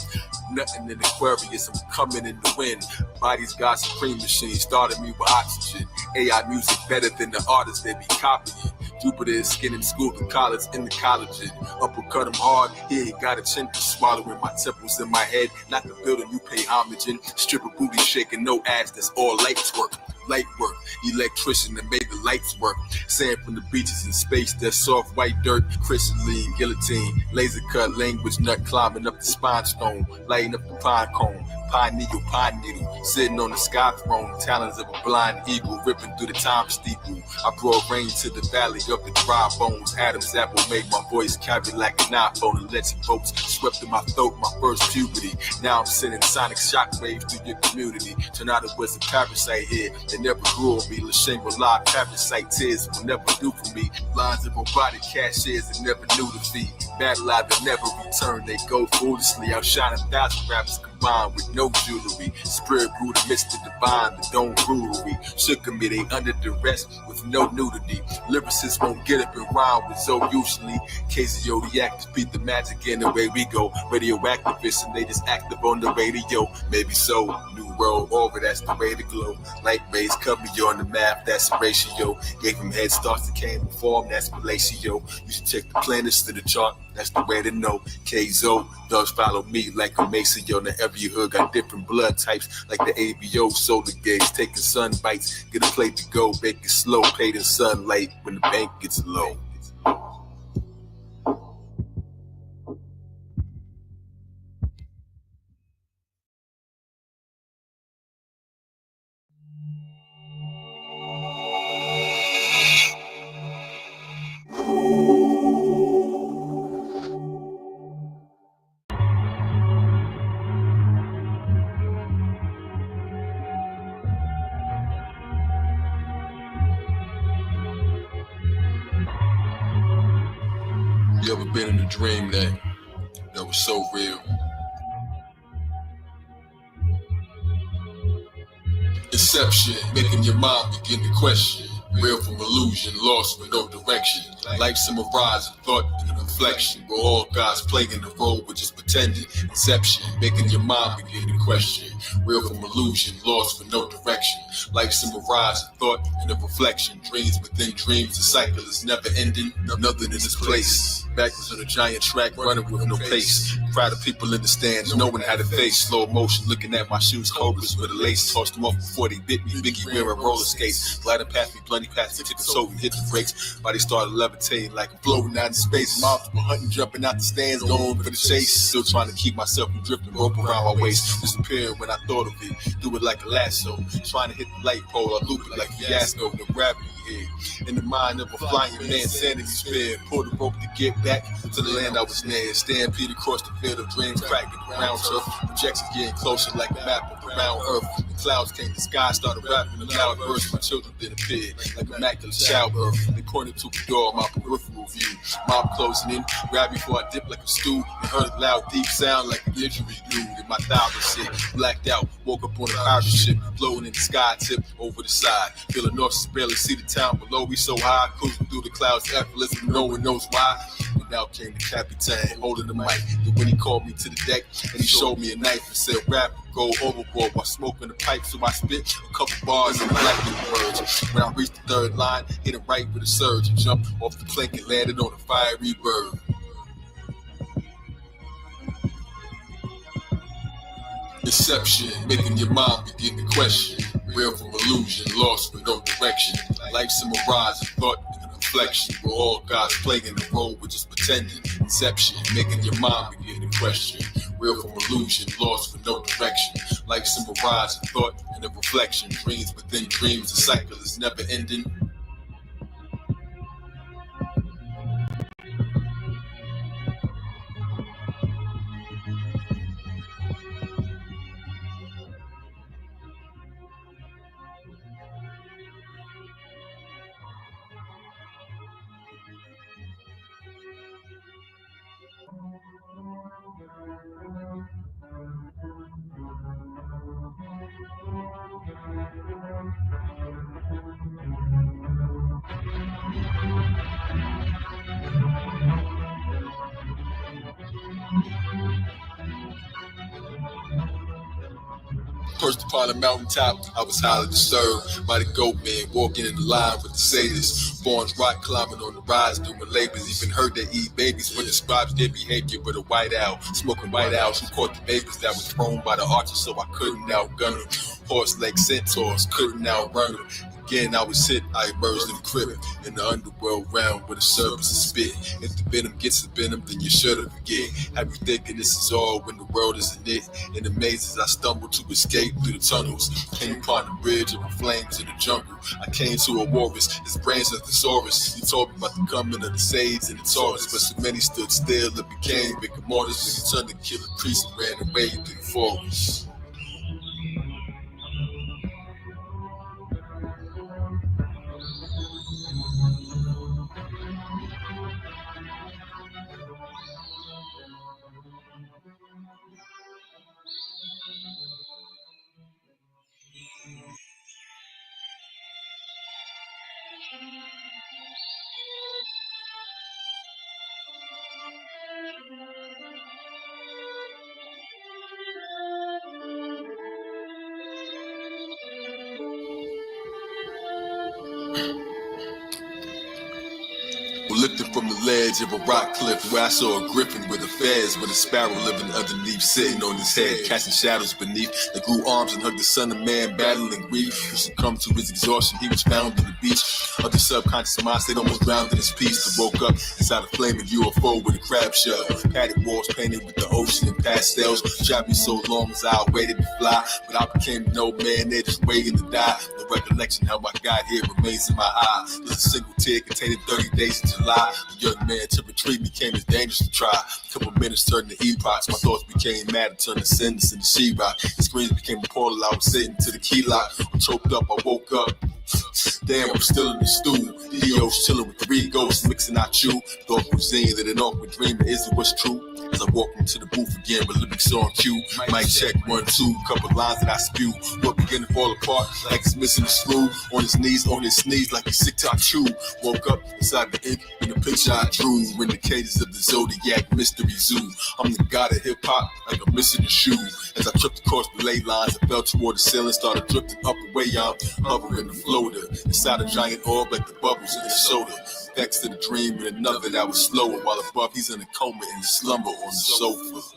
Nothing in Aquarius, I'm coming in the wind. Body's God's supreme machine, started me with oxygen. AI music better than the artists they be copying. Jupiter is skinning school to college in the college. Uppercut him hard, he ain't got a chin to swallowing my temples in my head. Not the building you pay homage in. Stripper booty shaking, no ass, that's all lights work. Light work, electrician that made the lights work. Sand from the beaches in space, that soft white dirt. Crystalline, guillotine, laser cut, language nut climbing up the spine stone. Lighting up the pine cone. Pine needle, sitting on the sky throne, talons of a blind eagle, ripping through the time steeple. I brought rain to the valley of the dry bones. Adam's apple made my voice carry like an iPhone. Electric bolts swept in my throat, my first puberty. Now I'm sending sonic shockwaves through your community. Tornado was a parasite here, they never grew on me. Shangri-La parasite tears will never do for me. Lines of robotic cashiers that never knew the fee. Battle line that never return, they go foolishly. Outshine 1,000 rappers combined with no jewelry. Spirit grew amidst the divine, the dome brewery. Shook me, they under duress with no nudity. Lyricists won't get up and rhyme with so usually. Ka Zodiak just beat the magic and away we go. Radioactivists and they just active on the radio. Maybe so, new world orbit, that's the way to glow. Light rays cover you on the map, that's a ratio. Gave them head starts that came before them, that's Palacio. You should check the planets to the chart, that's the way to know. K-Zo does follow me like a Mason, yo. Now every hood got different blood types, like the ABO solar gauge. Taking sun bites, get a plate to go, bake it slow, paid in sunlight when the bank gets low. You ever been in a dream that was so real? Inception, making your mind begin to question. Real from illusion, lost with no direction. Life's a mirage, a thought and a reflection. We're all God's playing the role, but just pretending. Inception, making your mind begin to question. Real from illusion, lost with no direction. Life's a mirage, a thought and a reflection. Dreams within dreams, the cycle is never ending. Nothing in this place. Backwards on a giant track, running with no pace. Proud of people in the stands, knowing how to face. Slow motion, looking at my shoes, hopeless with a lace. Tossed them off before they bit me. Biggie wearing roller skates. Gliding past me, bloody past me, took a soul and hit the brakes. Body started levitating like I'm floating out in space. Mobs were hunting, jumping out the stands, going for the chase. Still trying to keep myself from drifting, rope around my waist. Disappearing when I thought of it. Do it like a lasso. Trying to hit the light pole, I loop it like a fiasco. No gravity here. In the mind of a flying man, sanity sphere. Pull the rope to get back to the land I was near. Stampede across the field of dreams, cracking the ground turf. Projections getting closer like a map of the round earth. The clouds came, the sky started rapping. The loud burst, my children then appeared like immaculate childbirth. They pointed to the door of my peripheral view. Mob closing in, grabbed me before I dipped like a stew. And heard a loud, deep sound like an injury dude. In my thigh was sick, blacked out. Woke up on a pirate ship, floating in the sky, tip over the side. Feeling nauseous, barely see the town below. We so high, cruising through the clouds, effortless, but no one knows why. And now came the Capitan, holding the mic. Then when he called me to the deck, and he showed me a knife and said, rap, go overboard while smoking the pipe. So I spit a couple bars and the lightning emerged. When I reached the third line, hit it right with a surge and jumped off the plank and landed on a fiery bird. Inception, making your mind begin to question. Real from illusion, lost with no direction. Life's a mirage, a thought and a reflection. We're all gods playing the role, we're just pretending. Inception, making your mind begin to question. Real from illusion, lost for no direction. Life's a mirage, a thought and a reflection. Dreams within dreams, the cycle is never ending. Perched upon a mountaintop, I was highly disturbed by the goat man walking in the line with the satyrs. Borns rock climbing on the rise, doing labors. Even heard they eat babies when describes their behavior with a white owl. Smoking white owls who caught the babies that was thrown by the archers, so I couldn't outgun them. Horse leg centaurs couldn't outrun them. Again, I was hit, I emerged in the crib, in the underworld realm where the serpents spit. If the venom gets the venom, then you should've forget. Have you thinking this is all when the world isn't it? In the mazes I stumbled to escape through the tunnels. Came upon the bridge of the flames in the jungle. I came to a walrus, his brains a thesaurus. He told me about the coming of the sage and the Taurus, but so many stood still, it became big mortars. When he turned to kill a priest and ran away through the forest. Lifted from the ledge of a rock cliff where I saw a griffin with a fez with a sparrow living underneath, sitting on his head, casting shadows beneath. They grew arms and hugged the son of man, battling grief. He succumbed to his exhaustion, he was found on the beach. Of the subconscious mind state almost drowned in his peace. And woke up inside a flaming UFO with a crab shell. Padded walls painted with the ocean and pastels. Trapped me so long as I waited to fly, but I became an old man there just waiting to die. No recollection how I got here remains in my eye. There's a single tear containing 30 days in July. A young man to retreat became as dangerous to try. A couple minutes turned to epochs. My thoughts became mad and turned to sins into sheetrock. The screens became a portal. I was sitting to the key lock. I'm choked up, I woke up. Damn, I'm still in the stew. Leo's chilling with 3 ghosts mixing our chew. Thought cuisine that an awkward dream, is it what's true? As I walk into the booth again with lyrics on cue. Mic check 1, 2, couple lines that I spew. What begin to fall apart like it's missing a screw. On his knees like he's sick to chew. Woke up inside the ink in the picture I drew. Indicators of the Zodiac mystery zoo. I'm the god of hip hop like I'm missing a shoe. As I tripped across the ley lines, I fell toward the ceiling, started drifting up the way I'm hovering the floater. Inside a giant orb like the bubbles in the soda. Next to the dream and another that was slower, while above he's in a coma in the slumber on the sofa.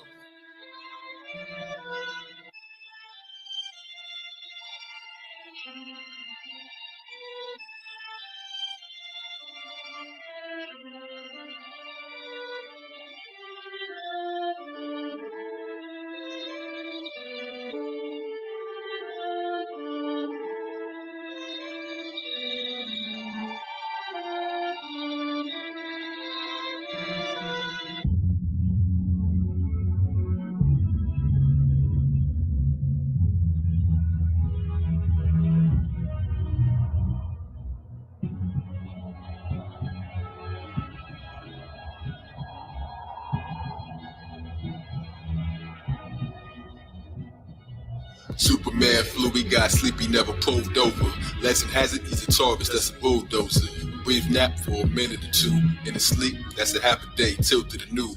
ZuperMan flew, he got sleepy, never pulled over. Legend has it, he's a Taurus, that's a bulldozer. A brief nap for a minute or two. In his sleep, that's a half a day, tilted anew.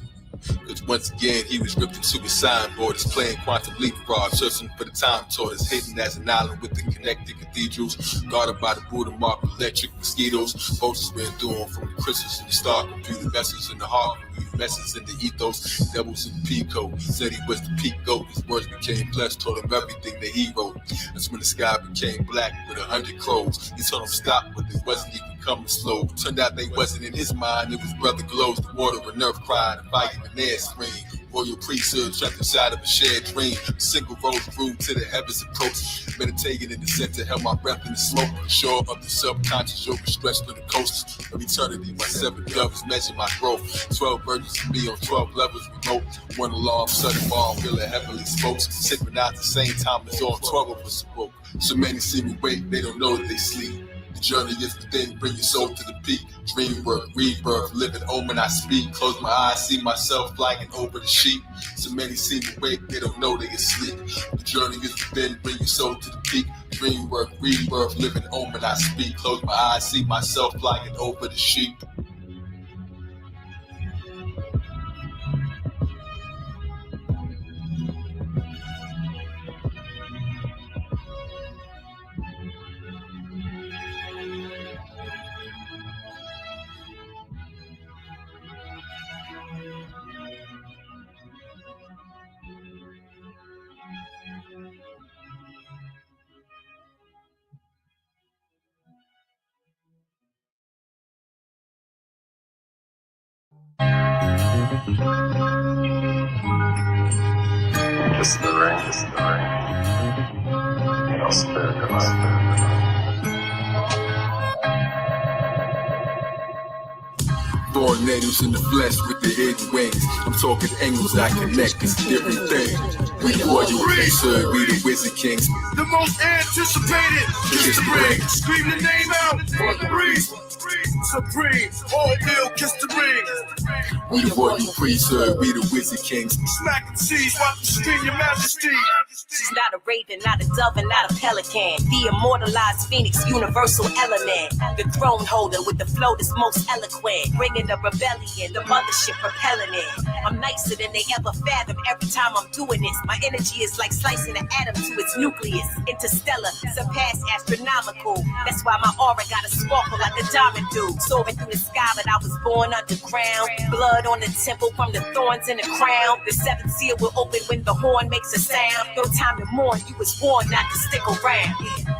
Cause once again, he was ripped into his signboard. He's playing quantum leapfrog, searching for the time tortoise. Hidden as an island with the connected cathedrals. Guarded by the Buddha mark, electric mosquitoes. Vultures ran through him from the crystals and the star computer vessels in the heart. Weave messes in the ethos, devils in the Pico. He said he was the peak goat. His words became flesh, told him everything that he wrote. That's when the sky became black with 100 crows. He told him stop, but they wasn't even coming slow. Turned out they wasn't in his mind. It was brother glows, the water and earth cried, the fire and air screamed. Royal priesthood trapped inside of a shared dream. A single rose grew to the heavens approach. Meditating in the center, held my breath in the smoke. Shore of the subconscious, overstretched through the coast of eternity. My 7 doves measure my growth. 12 virgins to me on 12 levels remote. One alarm, sudden bomb, feeling heavenly spokes. Synchronized at the same time as all 12 of us awoke. So many see me wake, they don't know that they sleep. The journey is within, bring your soul to the peak. Dream work, rebirth, living omen I speak. Close my eyes, see myself flying over the sheep. So many see me wake, they don't know they asleep. The journey is within, bring your soul to the peak. Dream work, rebirth, living omen I speak. Close my eyes, see myself flying over the sheep. It's the ring, it's the ring. No spirit divine. Born natives in the flesh with the hidden wings. I'm talking angles that connect, it's a different thing. We the royal priesthood, we the wizard kings. The most anticipated kiss the ring. Scream the name out for the breeze. Supreme, all bill, kiss the ring. We the royal priesthood, we the wizard kings. Smack and seize, watch the scream, your majesty. She's not a raven, not a dove, and not a pelican. The immortalized phoenix, universal element. The throne holder with the flow that's most eloquent. Bringing the rebellion, the mothership propelling it. I'm nicer than they ever fathomed every time I'm doing this. My energy is like slicing an atom to its nucleus. Interstellar, surpass astronomical. That's why my aura got a sparkle like a diamond do. Soaring through the sky, but I was born underground. Blood on the temple from the thorns in the crown. The 7th seal will open when the horn makes a sound. No time to mourn, you was born not to stick around.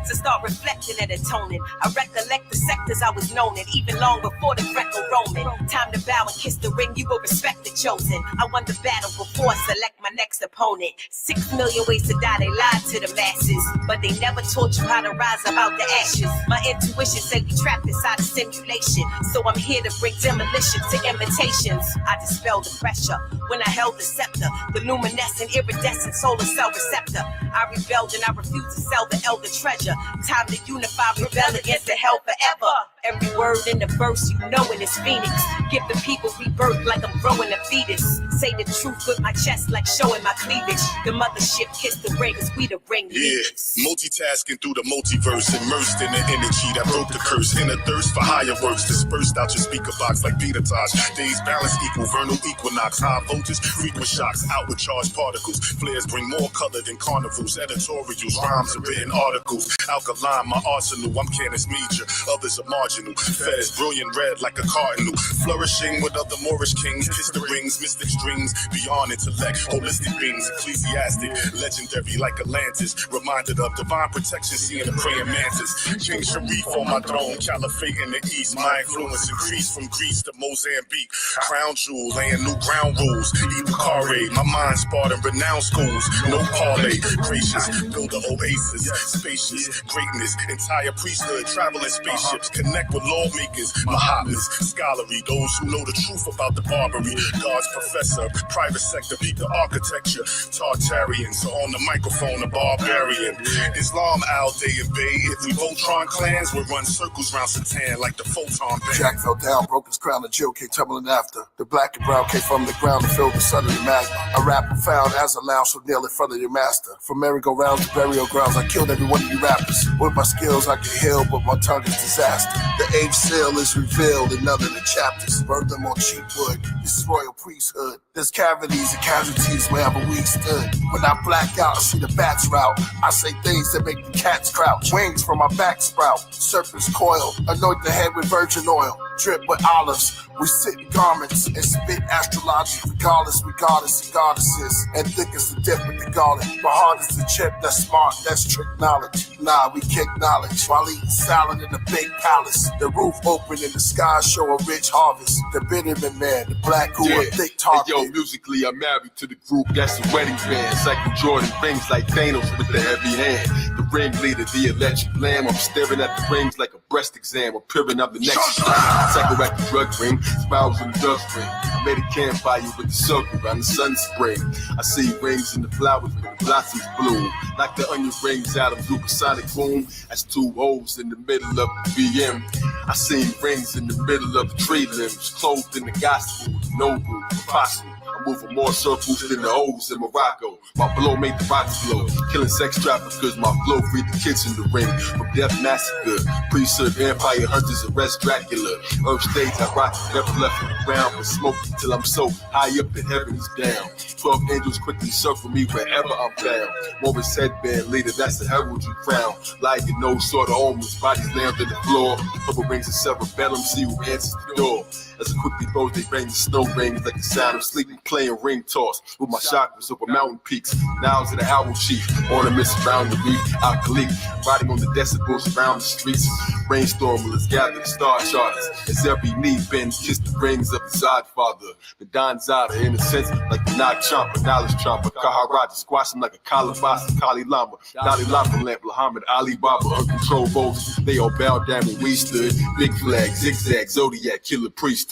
To start reflecting and atoning, I recollect the sectors I was known in, even long before the Greco-Roman. Time to bow and kiss the ring, you will respect the chosen. I won the battle before I select my next opponent. 6 million ways to die, they lied to the masses, but they never taught you how to rise about the ashes. My intuition say we trapped inside a simulation, so I'm here to bring demolition to invitations. I dispel the pressure when I held the scepter, the luminescent, iridescent solar cell receptor. I rebelled and I refused to sell the elder treasure. Time to unify, rebel against the hell forever. Every word in the verse, you know it is Phoenix. Give the people rebirth like I'm growing a fetus. Say the truth with my chest like showing my cleavage. The mothership kiss the ring, cause we the ring. Yeah, multitasking through the multiverse, immersed in the energy that broke the curse. In a thirst for higher works, dispersed out your speaker box like Peter Tosh. Days balance equal, vernal equinox, high voltage, frequent shocks, outward charged particles. Flares bring more color than carnivals, editorials, rhymes and written articles. Alkaline, my arsenal, I'm Canis Major, others are marginal. Fed as brilliant red like a cardinal, flourishing with other Moorish kings. Kiss the rings, mystic strings, beyond intellect, holistic beings, ecclesiastic, legendary like Atlantis. Reminded of divine protection, seeing the praying mantis. King Sharif on my throne, caliphate in the east. My influence increased from Greece to Mozambique. Crown jewel, laying new ground rules. Ibukare, my mind sparred in renowned schools. No parlay, gracious, build an oasis. Spacious, greatness, entire priesthood, traveling spaceships. Connect with lawmakers, Mahatmas, scholarly, those who know the truth about the Barbary. God's professor, private sector, beat the architecture. Tartarians on the microphone, a barbarian. Islam, Al-Day and Bay. If we Voltron clans, we'll run circles round Satan like the photon band. Jack fell down, broke his crown, and Jill came tumbling after. The black and brown came from the ground and filled the sun of the magma. A rap profound as a lounge so kneel in front of your master. From merry-go-rounds to burial grounds, I killed every one of you rappers. With my skills, I can heal, but my tongue is disaster. The eighth seal is revealed in none of the chapters. Burn them on cheap wood. This is royal priesthood. There's cavities and casualties wherever we stood. When I black out, I see the bats route. I say things that make the cats crouch. Wings from my back sprout. Serpents coil. Anoint the head with virgin oil. Drip with olives. We sit in garments and spit astrologic, regardless and goddesses. And thick as the dip with the garlic. My heart is the chip that's smart, that's trick knowledge. Nah, we kick knowledge while eating salad in a big palace. The roof open and the sky show a rich harvest. The Bitterman man, the black who a thick target. Hey, yo, musically, I'm married to the group that's a wedding band. Cycle Jordan rings like Thanos with the heavy hand. The ringleader, the electric lamb. I'm staring at the rings like a breast exam. Appearing up the next psychoactive drug ring. Spirals in the dust ring. I made a campfire with the circle around the sun spring. I see rings in the flowers when the blossoms bloom. Like the onion rings out of supersonic boom. That's two holes in the middle of the BM. I seen rings in the middle of the tree limbs. Clothed in the gospel, noble, apostle. I'm moving more circles than the O's in Morocco. My blow made the rocks blow. Killing sex traffickers, my flow freed the kids in the ring. From death massacre, priesthood, vampire hunters, arrest Dracula. Earth stage, I rock, never left the ground. But smoke till I'm so high up that heaven's down. 12 angels quickly circle me wherever I'm bound. Morris headband leader, that's the heraldry crown. Like no sort of omens, bodies lay under the floor. Purple rings and cerebellum, see who answers the door. As I quickly throw, they bang the snow rings like the sound of sleeping, playing ring toss with my chakras over mountain peaks. Now to the owl chief, ornaments around the reef. Kalik, riding on the decibels around the streets. Brainstormers gather the star charters. As every knee bends, kiss the rings of the Zodfather. The Don Zada, in a sense, like the Knock Chomper, Knowledge Chomper, Kaharaja, squash him like a Kalabasa, Kali Lama, Dalai Lama lamp, Muhammad, Ali Baba, uncontrolled votes. They all bowed down when we stood. Big flag, zigzag, Zodiac, killer priesthood.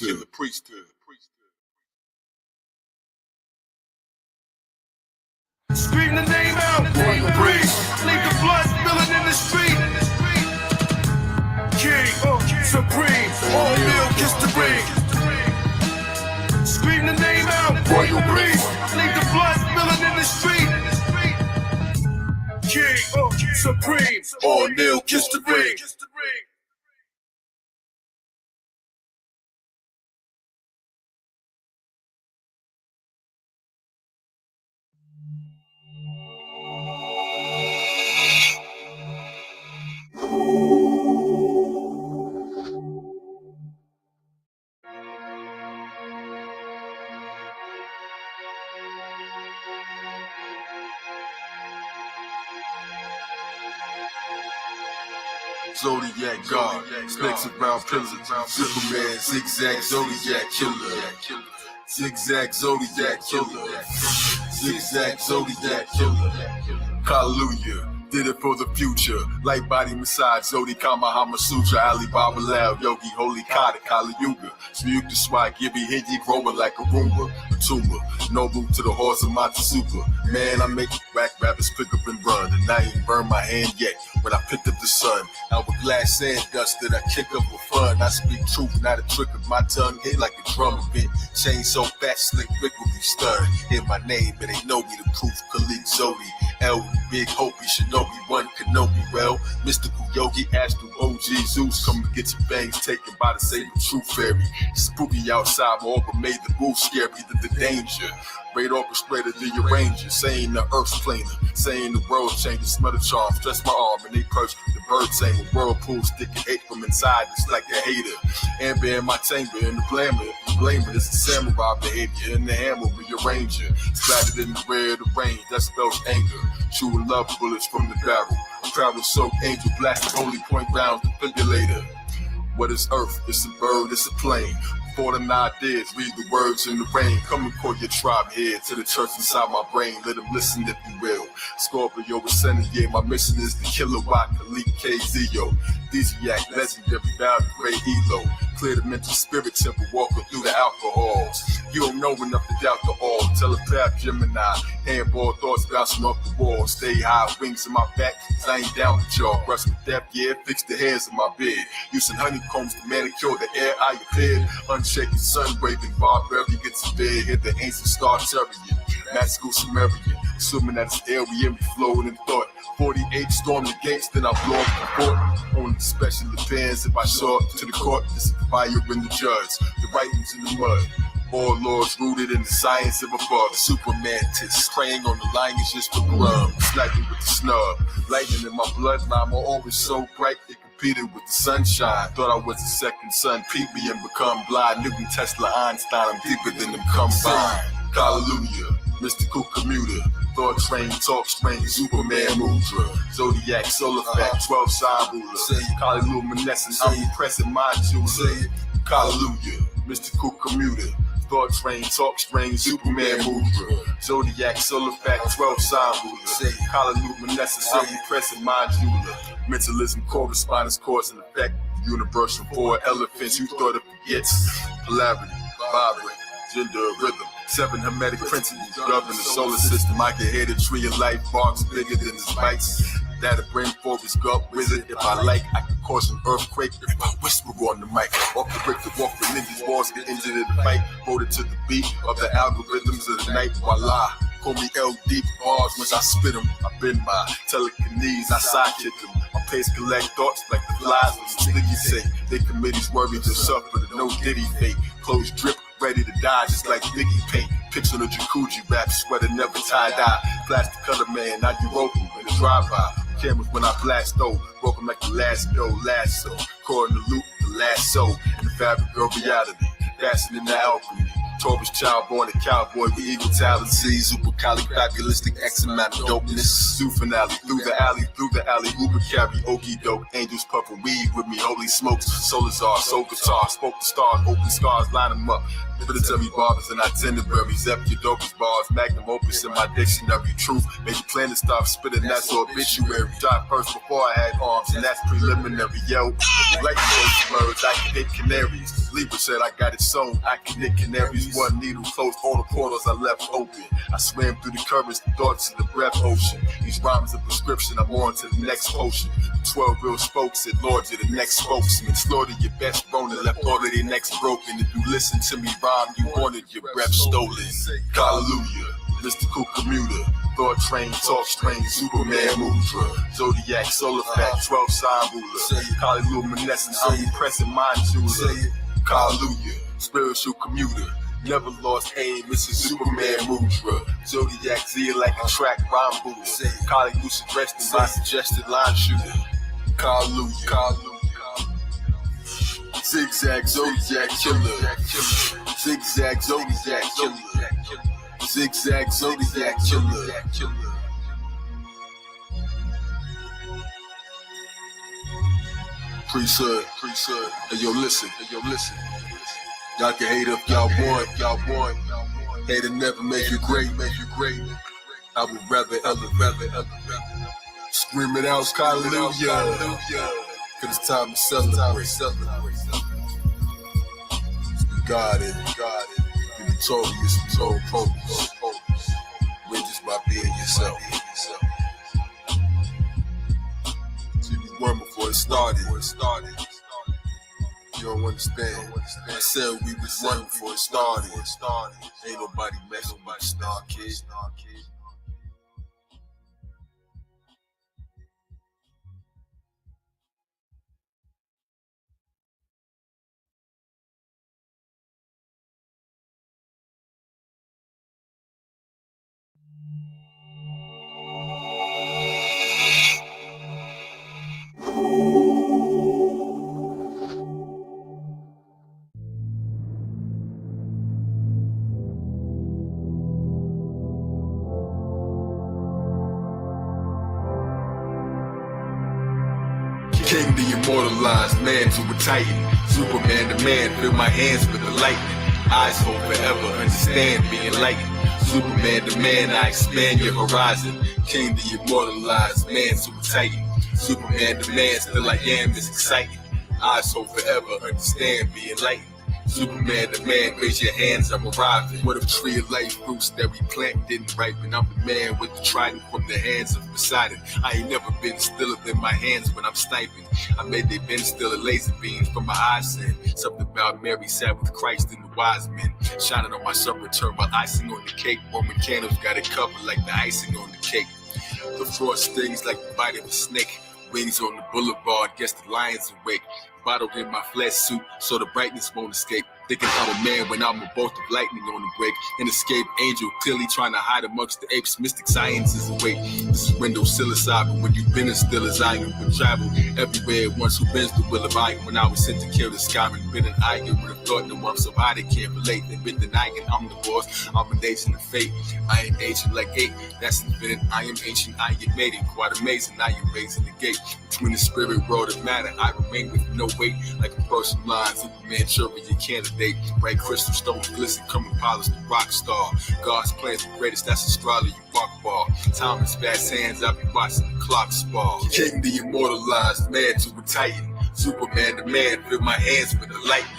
Scream the name out, royal priest. Leave the blood spilling in the street. King, supreme, all male, kiss the ring. Scream the name out, royal priest. Leave the blood spilling in the street. King, supreme, all male, kiss the ring. Zodiac God, snakes around pillars, ZuperMan, zigzag Zodiac killer, zigzag Zodiac killer, zigzag Zodiac killer. Hallelujah. Did it for the future. Light body massage, Zodi Kamahama Sutra, Alibaba Lao, Yogi, Holy Kata, Kali Yuga. Smug the swag, Gibby, Hiji, growing like a Roomba, a tumor. No room to the horse of Mata Super. Man, I make whack rappers pick up and run. And I ain't burned my hand yet when I picked up the sun. Hourglass sand dust that I kick up with fun. I speak truth, not a trick of my tongue. Hit like a drum bit. Chain so fat, slick Rick will be stunned. Hear my name, but they know me the proof. Kalik Zodi, L, Big Hopi, Shinobi, One Kenobi, well, mystical yogi, astro-logic, come and get your bangs taken by the same truth fairy. Spooky outside, my aura made the roof scary than the danger. Great orchestrator, the arranger, saying the earth's planar, saying the world changes, smell the charm, stretch my arm, and they perch the bird saying with whirlpool, sticking hate from inside, it's like a hater. Amber in my chamber, in the blamer, it's the samurai behavior, in the hammer, rearranger, splattered in the red, the rain, that spells anger, true love bullets from the barrel, travel soaked angel, blasted holy point rounds, defibrillator. What is earth? It's a bird, it's a plane. Thought and ideas, read the words in the rain. Come and call your tribe here to the church inside my brain. Let them listen if you will. Scorpio, ascending, yeah, my mission is the kilowatt, Kalik KZO. Zodiac, legendary value, great elo. Clear the mental spirit temple, walking through the alcohols. You don't know enough to doubt the all. Telepath, Gemini, handball thoughts bouncing off the wall. Stay high, wings in my back, I ain't down with y'all. Brush with death, yeah, fix the hairs in my beard. Using honeycombs to manicure the air I appeared. Unshaken sun waving, barbarian gets in bed. Hit the ancient star chariot, magical Sumerian. Assuming that it's air we in, flowing in thought. 48 storm the gates, then I blow up the court. Only special depends if I show up to the court. This is the fire in the judge, the writings in the mud. All laws rooted in the science of above. Superman tits praying on the lions just for grub. Sniping with the snub. Lightning in my bloodline, my aura is so bright they can repeated with the sunshine. Thought I was the second son, peep me and become blind. Newton, Tesla, Einstein, I'm deeper than them combined. Hallelujah, mystical commuter. Thought train, talk strain, ZuperMan mudra. Zodiac, solar fact, 12 sign ruler. Kalik luminescence, omnipresent mind jeweler. Hallelujah, mystical commuter. Thought train, talk strain, ZuperMan mudra. Zodiac, solar fact, 12 sign ruler. Kalik luminescence, omnipresent mind jeweler. Mentalism, correspondence, cause and effect. Universal four elephants, you thought it forgets. Polarity, vibrant, gender, rhythm. 7 hermetic principles govern the solar system. I can hear the tree of life barks bigger than its bites. That'll bring forth his gut wizard. If I like, I can cause an earthquake if I whisper on the mic. Off the brick to walk the ninjas, walls get injured in the fight. Voted to the beat of the algorithms of the night. Voila, call me LD bars once I spit them. I bend my telekinesis, I sidekick them. My pace collect thoughts like the flies on the sticky say. They committees worry to suffer the no diddy fate. Clothes drip, ready to die just like Vicky paint. Picture the jacuzzi wrap, sweater never tie-dye. Plastic color man, I do rope in the drive-by. Cameras when I blast though, broken like the last lasso. Caught in the loop, the lasso, and the fabric of reality. Dancing in the alchemy. Taurus child born a cowboy with eagle talent. See, super califragilistic X amount of dopeness. Zoo finale, through the alley, Uber carry, okie doke. Angels puffin' weed with me, holy smokes. Solar czar, soul guitar, spoke the stars, open scars, line them up. Military barbers and itineraries, your dopest bars, magnum opus in my dictionary. Truth, made the planet stop spitting, that's obituary. Died first before I had arms, and that's preliminary. Yo, like those birds, I can hit canaries. Libra said I got it sewn, I can hit canaries. One needle closed all the portals I left open. I swam through the currents, the thoughts of the breath ocean. These rhymes a prescription, I'm on to the next potion. 12 real spokes said, Lord, you're the next spokesman. Slaughtered your best bone and left all of their necks broken. If you listen to me rhyme, you wanted your breath stolen. Hallelujah, mystical commuter. Thought train, talk strain, ZuperMan mudra. Zodiac, solar fact, 12 sign ruler. Kalik luminescence, omnipresent mind jeweler. Hallelujah, spiritual commuter. Never lost aim, this is ZuperMan mudra. Zodiac Z like a track rhyme booter. Kalik lucid resting, my suggested line shooter. Hallelujah. Zigzag Zodiac killer. Zigzag Zodiac killer. Zigzag Zodiac killer. Priesthood. Hey yo, listen. Y'all can hate if y'all want. Hate never make you great. I would rather elevate. Scream it out, hallelujah. Cause it's time to celebrate. God it. You're notorious, so potent. Win just by being yourself. So you won before it started. You don't understand. I said we was running before it started. Ain't nobody messing with my star kid. King the immortalized man to a titan. ZuperMan the man, fill my hands with the lightning. Eyes hold forever, understand, be enlightened. ZuperMan the man, I expand your horizon. King the immortalized man to a titan. ZuperMan the man, still I am is exciting. Eyes hold forever, understand, be enlightened. ZuperMan the man, raise your hands, I'm arriving. What if tree of life fruits that we plant didn't ripen? I'm the man with the trident from the hands of Poseidon. I ain't never been stiller than my hands when I'm sniping. I made they been still a laser beam from my eyes in. Something about Mary sat with Christ and the wise men. Shining on my supper turn while icing on the cake. Roman candles got it covered like the icing on the cake. The frost stings like the bite of a snake. Wings on the boulevard, guess the lions awake. Bottled in my flesh suit, so the brightness won't escape. Thinking I'm a man when I'm a bolt of lightning on the break. An escaped angel, clearly trying to hide amongst the apes. Mystic science is awake. This is window psilocybin. When you've been as still as I am, would travel everywhere at once. Who bends the will of I? When I was sent to kill the skyman, been an I would have thought no one so high they can't relate. They've been denying I'm the boss. I'm a nation of fate. I am ancient like 8. That's infinite. I am ancient. I am made it. Quite amazing. I am raising the gate between the spirit world and matter. I remain with no weight, like a person line. Superman, jury, your candidate. Bright crystal stones glisten, come and polish the rock star. God's plan's the greatest. That's astrology. Rock bar. Time is fast hands. I be watching the clock spar. King, the immortalized man to a titan. Superman, the man, fill my hands with the lightning.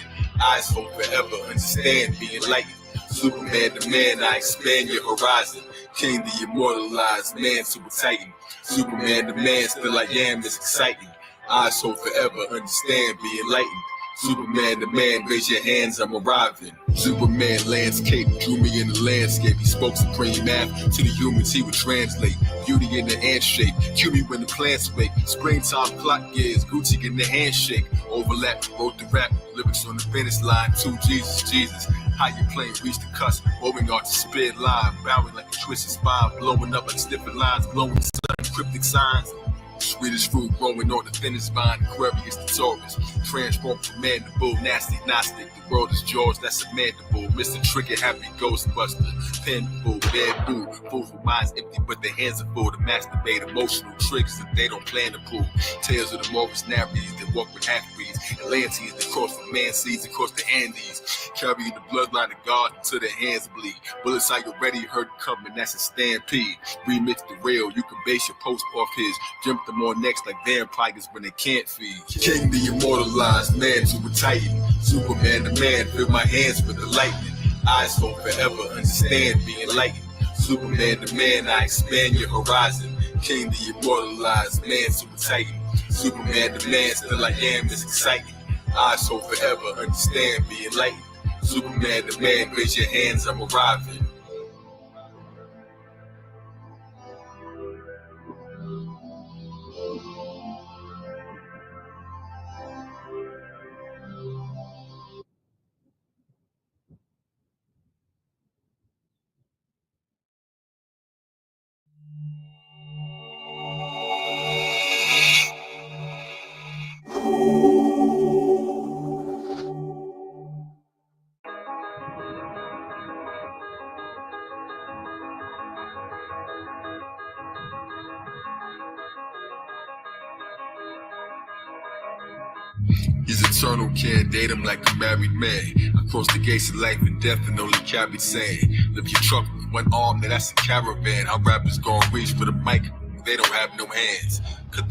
Eyes hope forever, understand, be enlightened. Superman, the man, I expand your horizon. King, the immortalized man to a titan. Superman, the man, still I am, is exciting. Eyes hope forever, understand, be enlightened. Superman, the man, raise your hands, I'm arriving. Superman landscape, drew me in the landscape. He spoke supreme math to the humans, he would translate. Beauty in the ant shape, cue me when the plants wake. Springtime clock gears, Gucci in the handshake. Overlap, wrote the rap, lyrics on the finish line. 2 Jesus. How you playing, reach the cusp, rolling off the spit line. Bowing like a twisted spine, blowing up like sniffing lines. Glowing sun, cryptic signs. Swedish fruit growing on the thinnest vine, Aquarius the Taurus. Transformed from mandible, nasty Gnostic. The world is George, that's a mandible. Mr. Trigger, happy Ghostbuster. Pinball, bamboo, fools with minds empty, but their hands are full to masturbate. Emotional triggers that they don't plan to pull. Tales of the Morris Narries that walk with half-breeds. Atlanteans that cross the man seas across the Andes. Carrying the bloodline of God until their hands bleed. Bullets I already heard coming, that's a stampede. Remix the rail, you can base your post off his. Jump them on next like vampires when they can't feed. King, the immortalized man to a titan. Superman, the man, fill my hands with the lightning. Eyes hope forever, understand, be enlightened. Superman, the man, I expand your horizon. King, the immortalized man to a titan. Superman, the man, still I am, is exciting. Eyes hope forever, understand, be enlightened. Superman, the man, raise your hands, I'm arriving. He's eternal, can't date him like a married man. I cross the gates of life and death and only carry sand. Lift your truck with one arm, now that's a caravan. How rappers gon' reach for the mic, they don't have no hands. Cut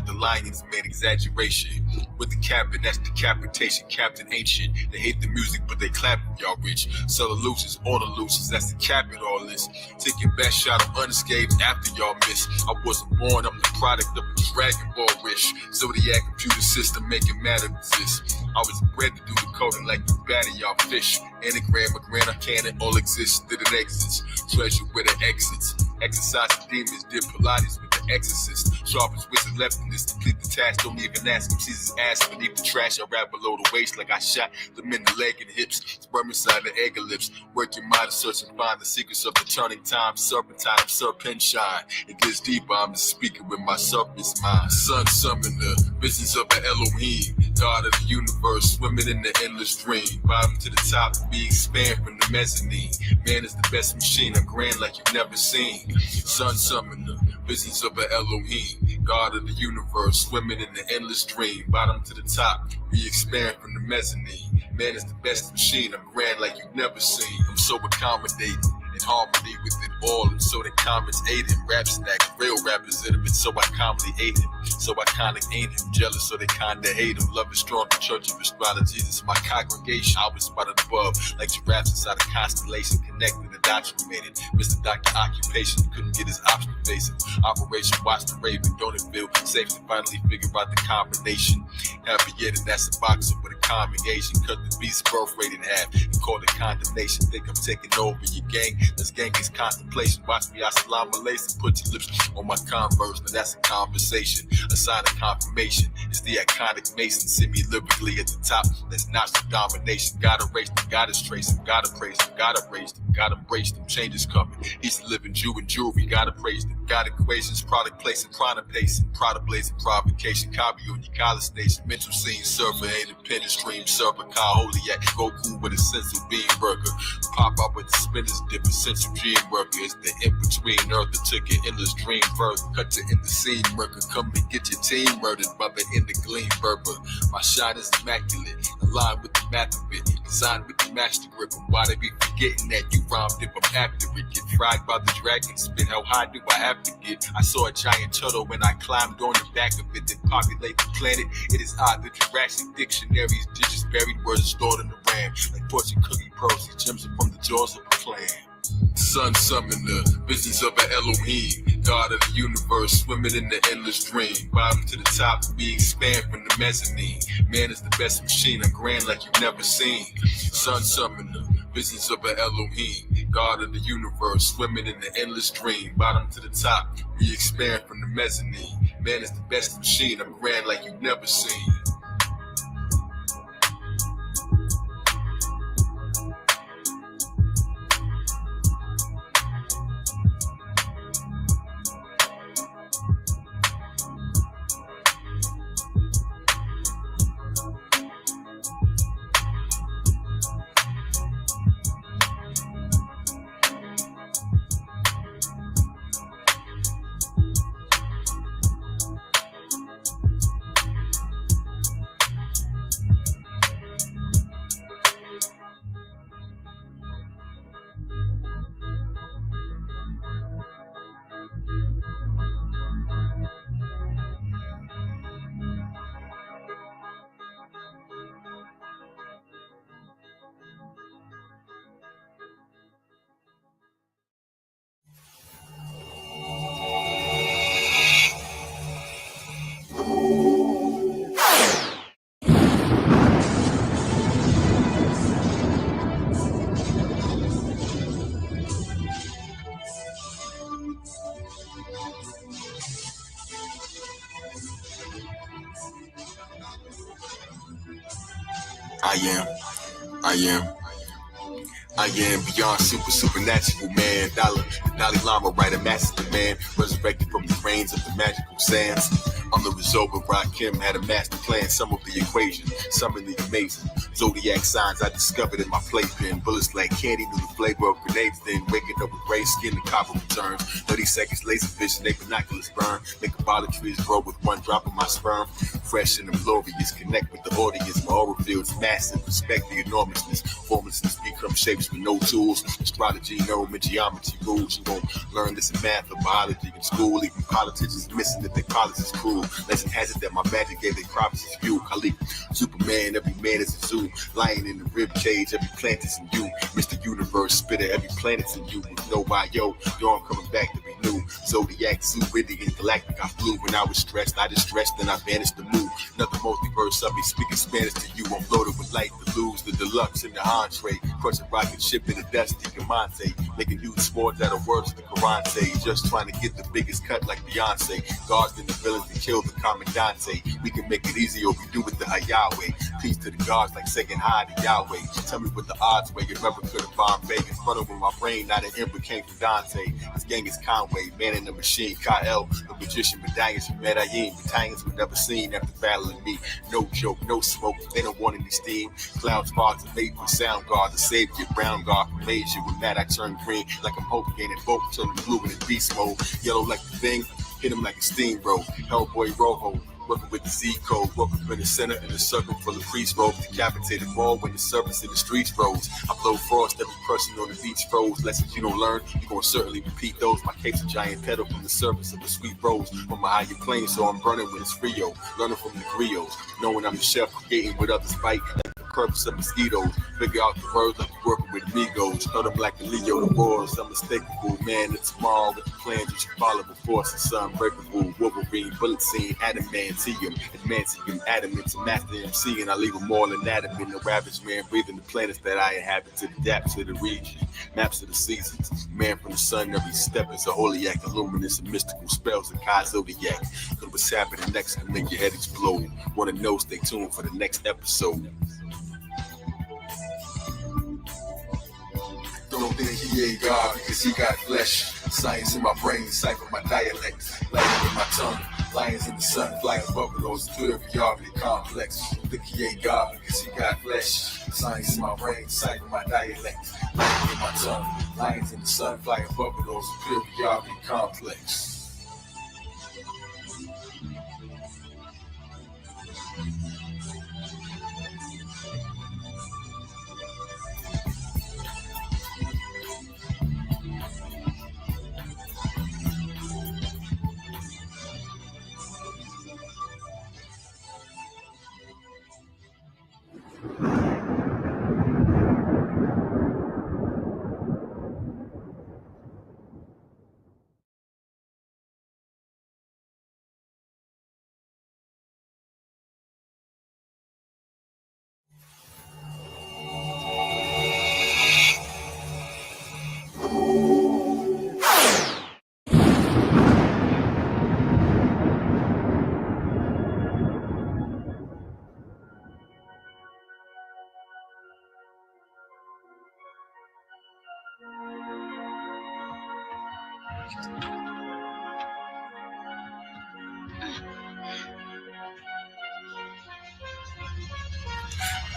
the lions, made exaggeration. With the cabin, that's decapitation, Captain Ancient. They hate the music, but they clap if y'all rich. Solutions, all the looses, that's the cap in all this. Take your best shot of unscathed after y'all miss. I wasn't born, I'm the product of a Dragon Ball wish. Zodiac computer system making matter exist. I was bred to do the coding like you batter y'all fish. Anagram, a grammar canon, all exists, did it exits. Treasure with it exits. Exercise the demons, did Pilates with the exorcist. Sharpest wizard left in this, complete the task. Don't even ask him, sees his ass beneath the trash. I rap below the waist like I shot them in the leg and hips. Sperm inside the egg lips. Work your mind to search and find the secrets of the turning time. Serpentine, serpent shine. It gets deeper, I'm the speaker with my serpent's mind. Sun summoner, visions of an Elohim. God of the universe, swimming in the endless dream. Bottom to the top, we expand from the mezzanine. Man is the best machine, I'm grand like you've never seen. Sun summoner, visions of an Elohim. God of the universe, swimming in the endless dream. Bottom to the top, we expand from the mezzanine. Man is the best machine, I'm grand like you've never seen. I'm so accommodating, in harmony with it all, and so the comments ate him. Rap stack, real rappers that have been so I calmly ate him. So iconic ain't him, jealous so they kinda hate him. Love is strong, the Church of AstroloGesus, my congregation. I was spotted above, like giraffes inside a constellation, connected and indoctrinated. Mr. Dr. Occupation, couldn't get his option facing. Operation Watch the Raven, don't it feel safe to finally figure out the combination? Happy yet, and that's a boxer with a congregation, cut the beast's birth rate in half and call it condemnation. Think I'm taking over your gang? This gang is contemplation. Watch me, assalamu alaikum, put your lips on my converse. Now that's a conversation, a sign of confirmation. It's the iconic Mason, send me lyrically at the top. That's not the domination. Gotta race them, gotta trace them, gotta praise them, gotta raise them, gotta embrace them. Change is coming. He's the living Jew and jewelry, gotta praise them. Got equations, product placing, product pacing, product blazing, provocation, copy on your college station, mental scene, server, independent stream, server, Ka Zodiak, Goku with a sense of being burger. Pop up with the spinners, dip, essential dream worker. It's the in-between earth that took an endless dream birth. Cut to in the scene, murder. Come and get your team murdered by the end of gleam berber. My shot is immaculate, aligned with the math of it, designed with the master grip. And why they be forgetting that you rhymed if I'm after it? Get fried by the dragon spit, how high do I have to get? I saw a giant turtle when I climbed on the back of it, then populate the planet. It is odd that Jurassic dictionaries, digits buried, words stored in the RAM. Like fortune cookie pearls, these gems are from the jaws of a clan. Sun summoner, visions of an Elohim, God of the universe, swimming in the endless dream. Bottom to the top, we expand from the mezzanine. Man is the best machine, I'm grand like you've never seen. Sun summoner, visions of an Elohim, God of the universe, swimming in the endless dream. Bottom to the top, we expand from the mezzanine. Man is the best machine, I'm grand like you've never seen. I am beyond supernatural man. Dalai Lama, right, a master man, resurrected from the grains of the magical sands. I'm the result of Rakim had a master plan, some of the equation, some of the amazing zodiac signs I discovered in my playpen. Bullets like candy, knew the flavor of grenades. Then waking up with gray skin, the copper returns. 30 seconds, laser vision, they binoculars burn. Make a bottle trees grow with one drop of my sperm. Fresh and glorious, connect with the audience. My aura field's massive, respect the enormousness. Formlessness become shapes with no tools. Astrology, no geometry rules. You won't learn this in math or biology in school. Even politicians missing that their policy is cruel. Lesson has it that my magic gave their prophecies fuel. Kalik, ZuperMan, every man is a zoo. Lying in the rib cage, every plant is in you. Mr. Universe, spitter, every planet's in you. With no why, yo, I'm coming back to be new. Zodiac, Zuridian, galactic, I flew. When I was stressed, I distressed, then I vanished to move. Another multiverse, I'll be speaking Spanish to you. I'm loaded with light, the lose, the deluxe, and the entree. Crushing rocket ship in the dusty Commante. Making huge sports out of words the Quran say. Just trying to get the biggest cut like Beyonce. Guards and the villains to kill the commandante. We can make it easy or we do it the Yahweh. Peace to the gods like saying hi to Yahweh. Tell me what the odds were. If ever could have Bombay in front of my brain, not an ember came from Dante. This gang is Conway, man in the machine. Kyle, the magician, medallions from Medellin. Battalions were never seen after battling me. No joke, no smoke. They don't want any steam. Clouds, fogs, and made for sound guard. The savior, brown guard from Asia. With that I turn green like I'm hoping gaining both. Turning blue in the beast mode. Yellow like the thing. Hit him like a steamroll. Hellboy Rojo. Working with the Z code, working in the center in a circle full of priest robes, decapitated ball when the surface in the streets froze. I blow frost, every person on the beach froze. Lessons you don't learn, you gon' certainly repeat those. My cape's a giant petal from the surface of the sweet rose. From a higher plane, so I'm burning when it's Rio. Learning from the griots, knowing I'm the chef, creating what others bite. purpose of mosquitoes. Figure out the words like you're working with amigos. Know them like a Leo, the wars, unmistakable. Man, it's tomorrow with the plans you should follow before it's unbreakable. Wolverine, bullet scene, adamantium, adamantium, adamant to master MC, and I leave them all anatomy. The ravage man breathing the planets that I inhabit to the depths of the region. Maps of the seasons. Man from the sun, every step is a holy act, luminous and mystical spells of Ka Zodiak. Know what's happening next can make your head explode. Wanna know? Stay tuned for the next episode. Don't think he ain't God because he got flesh. Science in my brain, cipher my dialect. Light in my tongue, lions in the sun, flying buffaloes, clear reality complex. Don't think he ain't God because he got flesh. Science in my brain, cipher my dialect. Light in my tongue, lions in the sun, flying buffaloes, clear reality complex.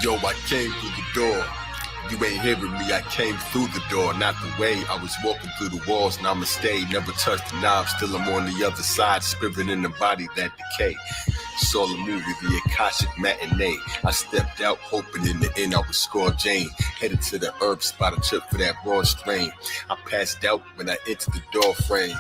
Yo, I came through the door. You ain't hearing me, I came through the door, not the way. I was walking through the walls, and I'ma stay. Never touched the knob, still I'm on the other side. Spirit in the body that decay. Saw the movie, the Akashic Matinee. I stepped out, hoping in the end I would score Jane. Headed to the herb spot, a trip for that raw strain. I passed out when I entered the door frame.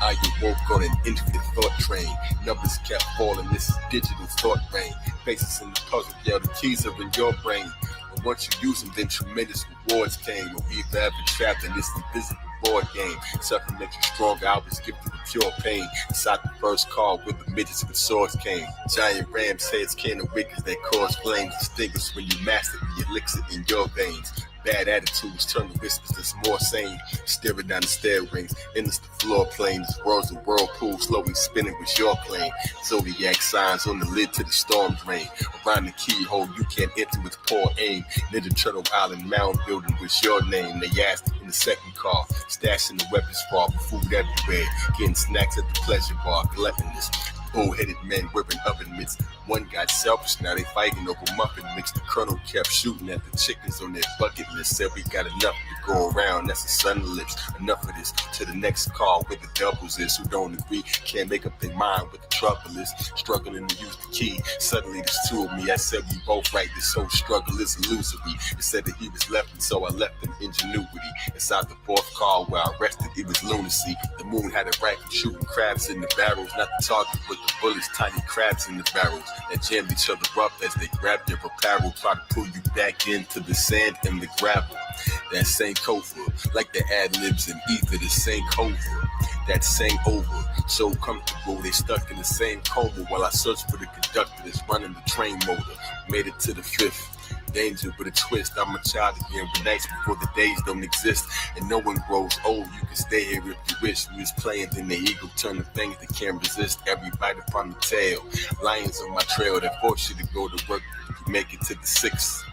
I awoke on an infinite thought train. Numbers kept falling, this is digital thought rain. Faces in the puzzle, yeah, the keys are in your brain. But once you use them, then tremendous rewards came. When we've ever trapped in this invisible board game. Something makes you stronger, I was gifted with pure pain. Inside the first car where the midgets with swords came. Giant ram's heads can awaken that cause flames. Distinguish when you master the elixir in your veins. Bad attitudes turn to whispers that's more sane. Staring down the stair rings, endless the floor planes. Worlds of whirlpool slowly spinning with your plane. Zodiac signs on the lid to the storm drain. Around the keyhole you can't enter with poor aim. Ninja Turtle Island mound building with your name. They asked in the second car, stashing the weapons far, food everywhere. Getting snacks at the pleasure bar, gluttonous. Bull-headed men wearing oven mitts. One got selfish, now they fighting over muffin mix. The colonel kept shooting at the chickens on their bucket list. Said we got enough to go around, that's the sun lips. Enough of this, to the next call where the doubles is. Who don't agree, can't make up their mind what the trouble is. Struggling to use the key, suddenly there's two of me. I said we both right, this whole struggle is illusory. It said that he was left, and so I left him ingenuity. Inside the fourth call where I rested, it was lunacy. The moon had a rifle shooting crabs in the barrels, not the target but the bullets, tiny crabs in the barrels that jammed each other up as they grabbed their apparel, try to pull you back into the sand and the gravel. That same cover, like the ad-libs in ether, the same cover, that same over, so comfortable they stuck in the same coma while I searched for the conductor that's running the train motor. Made it to the fifth. Danger with a twist, I'm a child again, but nights before the days don't exist, and no one grows old. You can stay here if you wish. We was playing, then the eagle turned the things that can't resist. Every bite upon the tail, lions on my trail that force you to go to work. You make it to the sixth.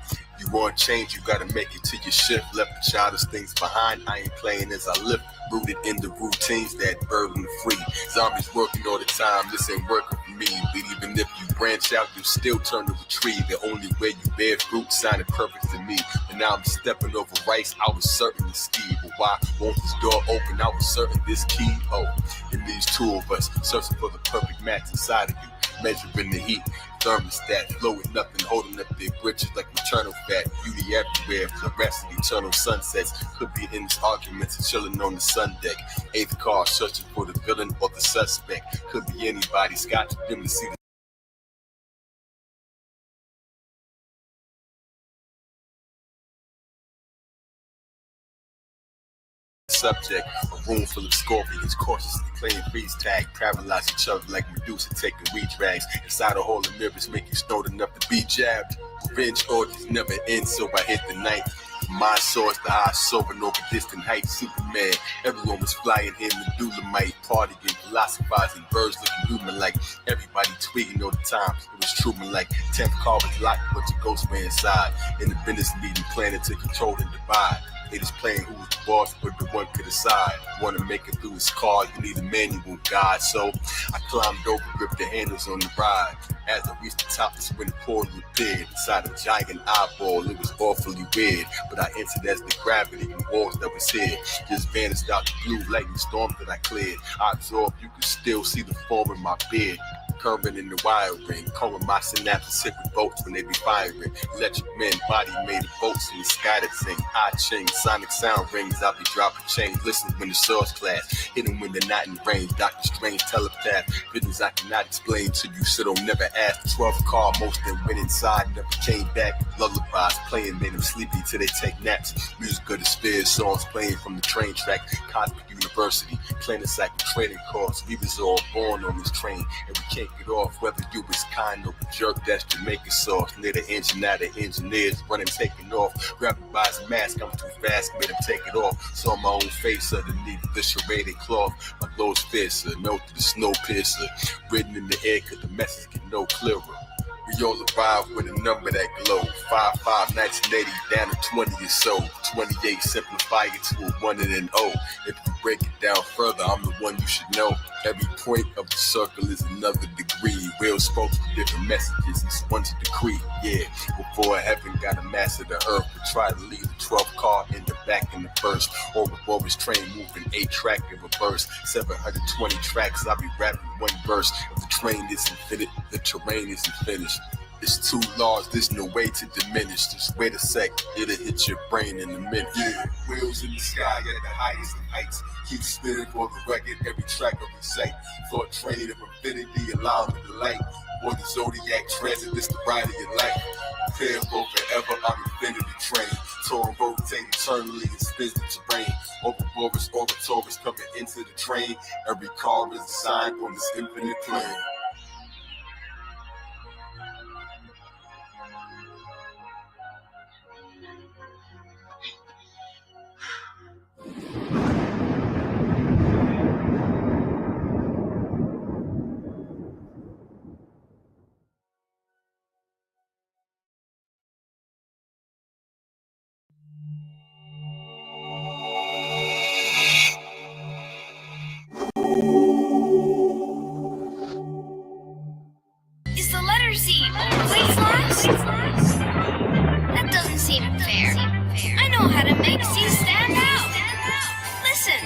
You want change, you gotta make it to your shift. Left the childish things behind, I ain't playing as I live. Rooted in the routines that burden free. Zombies working all the time, this ain't working for me. But even if you branch out, you still turn to a tree. The only way you bear fruit sounded perfect to me. But now I'm stepping over rice, I was certain to ski. But why won't this door open? I was certain this key. Oh, and these two of us searching for the perfect match inside of you. Measuring the heat, thermostat, flowing nothing, holding up their britches like maternal fat. Beauty everywhere, fluorescent, eternal sunsets. Could be in these arguments and chilling on the sun deck. Eighth car, searching for the villain or the suspect. Could be anybody, scotch them to see the subject. A room full of scorpions cautiously playing freeze tag, paralyze each other like Medusa taking weed drags. Inside a hall of mirrors, make you snort enough to be jabbed. Revenge orders never end, so I hit the night. My source, the eye soaring over distant heights. Superman, everyone was flying in Medulla might partying, philosophizing, birds looking human like everybody tweeting all the time. It was Truman like 10th car was locked, but your ghost man inside. Independence needing planet to control and divide. It is playing who was the boss, but the one could decide. Want to make it through his car, you need a manual guide. So I climbed over, gripped the handles on the ride. As I reached the top, that's when the portal appeared. Inside a giant eyeball, it was awfully weird. But I entered as the gravity and walls that was here just vanished out the blue lightning storm that I cleared. I absorbed, you could still see the form in my beard. Curving in the wiring, combing my synapses hit with bolts when they be firing. Electric men, body made of bolts in the sky that sing. I ching, sonic sound rings, I'll be dropping chains. Listen when the source class, hidden when they're not in range. Doctor Strange telepath, visions I cannot explain to you, so don't never ask. The 12th car, most that went inside, never came back. Lullabies playing made them sleepy till they take naps. Music of the spheres, songs playing from the train track. Cosmic University, playing a cycle trading course. We was all born on this train, and we can't get off whether you was kind or a jerk. That's Jamaican sauce. Near the engine, now the engineers running, taking off. Grabbing by his mask, I'm too fast, made him take it off. Saw my own face underneath the serrated cloth. My low's fiercer, melted the snow piercer. Written in the air, cause the message get no clearer. We all arrived with a number that glow. 5-5, 1980, down to 20 or so. 28, simplify it to a 1 and an O. If you break it down further, I'm the one you should know. Every point of the circle is another degree. Real spokes for different messages, each one's a decree. Yeah, before heaven got a master the earth to try to lead the 12th car in the back in the first. Or before his train moving 8-track in reverse. 720 tracks, I'll be rapping one verse. If the train isn't fitted, the terrain isn't finished. It's too large, there's no way to diminish. Just wait a sec, it'll hit your brain in a minute. Yeah, wheels in the sky at the highest of heights. Keep spinning for the record, every track of the sight. For a train of infinity, allow me to light. Or the Zodiac transit, this the ride of your life. Prepare for forever, I'm infinity train. Torn, rotate eternally, and spins the terrain. Overboris, orbitors coming into the train. Every car is a sign on this infinite plane. Is the letter Z always last? That doesn't seem fair. I know how to make Z stand out. Listen.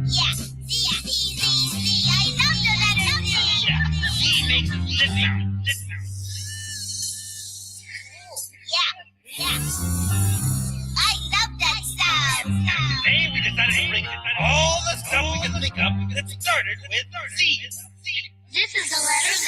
Yeah, Z. I love the letter Z. Yeah, Z makes it listen. Yeah. I love that sound. Today we decided to bring all the stuff we can think of that started with Z. This is the letter Z.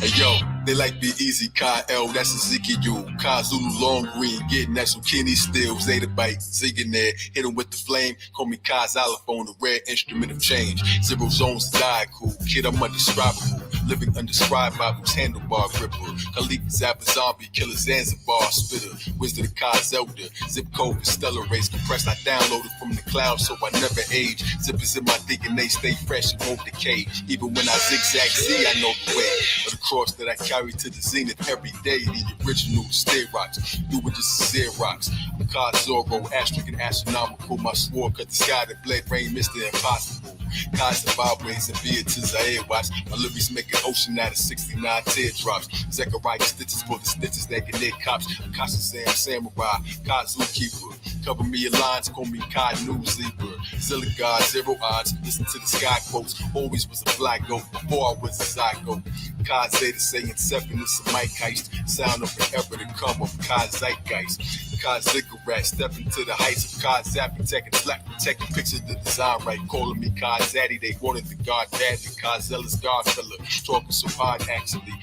Hey yo, they like Be Easy, Ka L, that's Ezekiel. Ka Zulu, long green, getting that some Kenny still. Zeta bite, zigging there, hit him with the flame. Call me Ka Xylophone, the rare instrument of change. Zero zones die, cool. Kid, I'm undescribable. Living undescribed by who's handlebar gripper. Kalik Zappa zombie, killer Zanzibar spitter. Wisdom of Ka Zelda, zip code for stellar race. Compressed, I downloaded from the cloud so I never age. Zippers in my DNA, stay fresh and won't decay. Even when I zigzag Z, I know the way. Of the cross that I carry to the zenith every day. The original stair rocks, you were just Xerox. Ka Zorro, asterisk and astronomical. My sword cut the sky that bled rain, Mr. Impossible. Ka Zimbabwe's and Via to Zaire watch. My lyrics make an ocean out of 69 teardrops. Zechariah stitches for the stitches that can hit cops. Akasha Sam Samurai, Ka Zookeeper. Cover me your lines, call me Ka New Zebra. Zilla God, zero odds. Listen to the sky quotes. Always was a black goat before I was a zygote. Ka Zeta saying 7 is a mic heist. Sound of forever to come of Ka Zeitgeist. Ka Ziggurat, stepping to the heights of Ka Zapping, taking slap, protecting pictures the design right. Calling me Ka Zaddy, they wanted the God Dad, the Ka Zealous God fella. Talking so hard actually.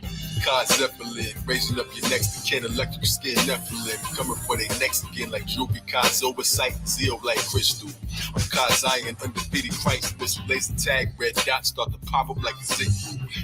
Ka Zeppelin, raising up your next to kin, electric skin Nephilim, coming for their necks again like jewelry, Ka's oversight, zeal like crystal. I'm Ka Zion, undefeated Christ, whistle, laser tag, red dots start to pop up like a zinc.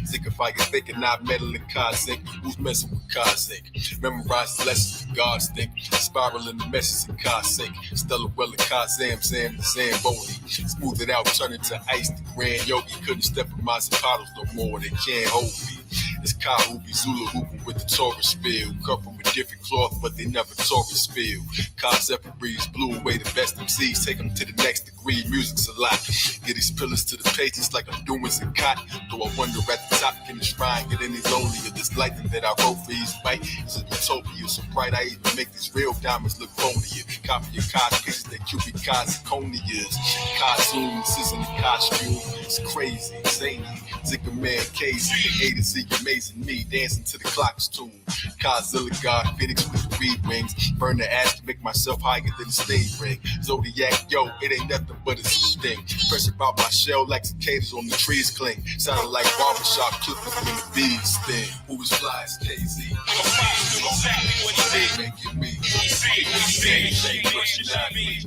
Zinkify your thinking, not metal in Ka Zink. Who's messing with Ka Zink? Memorize the lessons of God's think, spiraling the message in Ka Zink. Stellar well of Ka Zam, Zam, the Zamboni. Smooth it out, turn it to ice, the grand yogi. Couldn't step in my zapatos no more, they can't hold me. It's Ka Hoopy, Zulu hooping with the Taurus spill. Cut from a different cloth, but they never Taurus spill. Ka separates, blew away the best MCs, take them to the next degree. Music's a lot. Get these pillars to the pages like I'm doing some cot. Though I wonder at the top, can the shrine get any lonelier? This lightning that I wrote for each bite is a utopia. So bright I even make these real diamonds look phonier. Copy your Ka pieces that cubic Ka zirconias. Ka zoom, this isn't a costume. It's crazy, zany. ZuperMan, KZ, A to Z, amazing me, dancing to the clock's tune. Ka Zodiak, Phoenix with the reed wings, burn the ash to make myself higher than the stain ring. Zodiac, yo, it ain't nothing but a sting. Press about my shell like cicadas on the trees cling. Sounded like barbershop clippers when the bees sting. Who is fly as KZ? Exactly what he did. Making me. He said what he said. What you not me.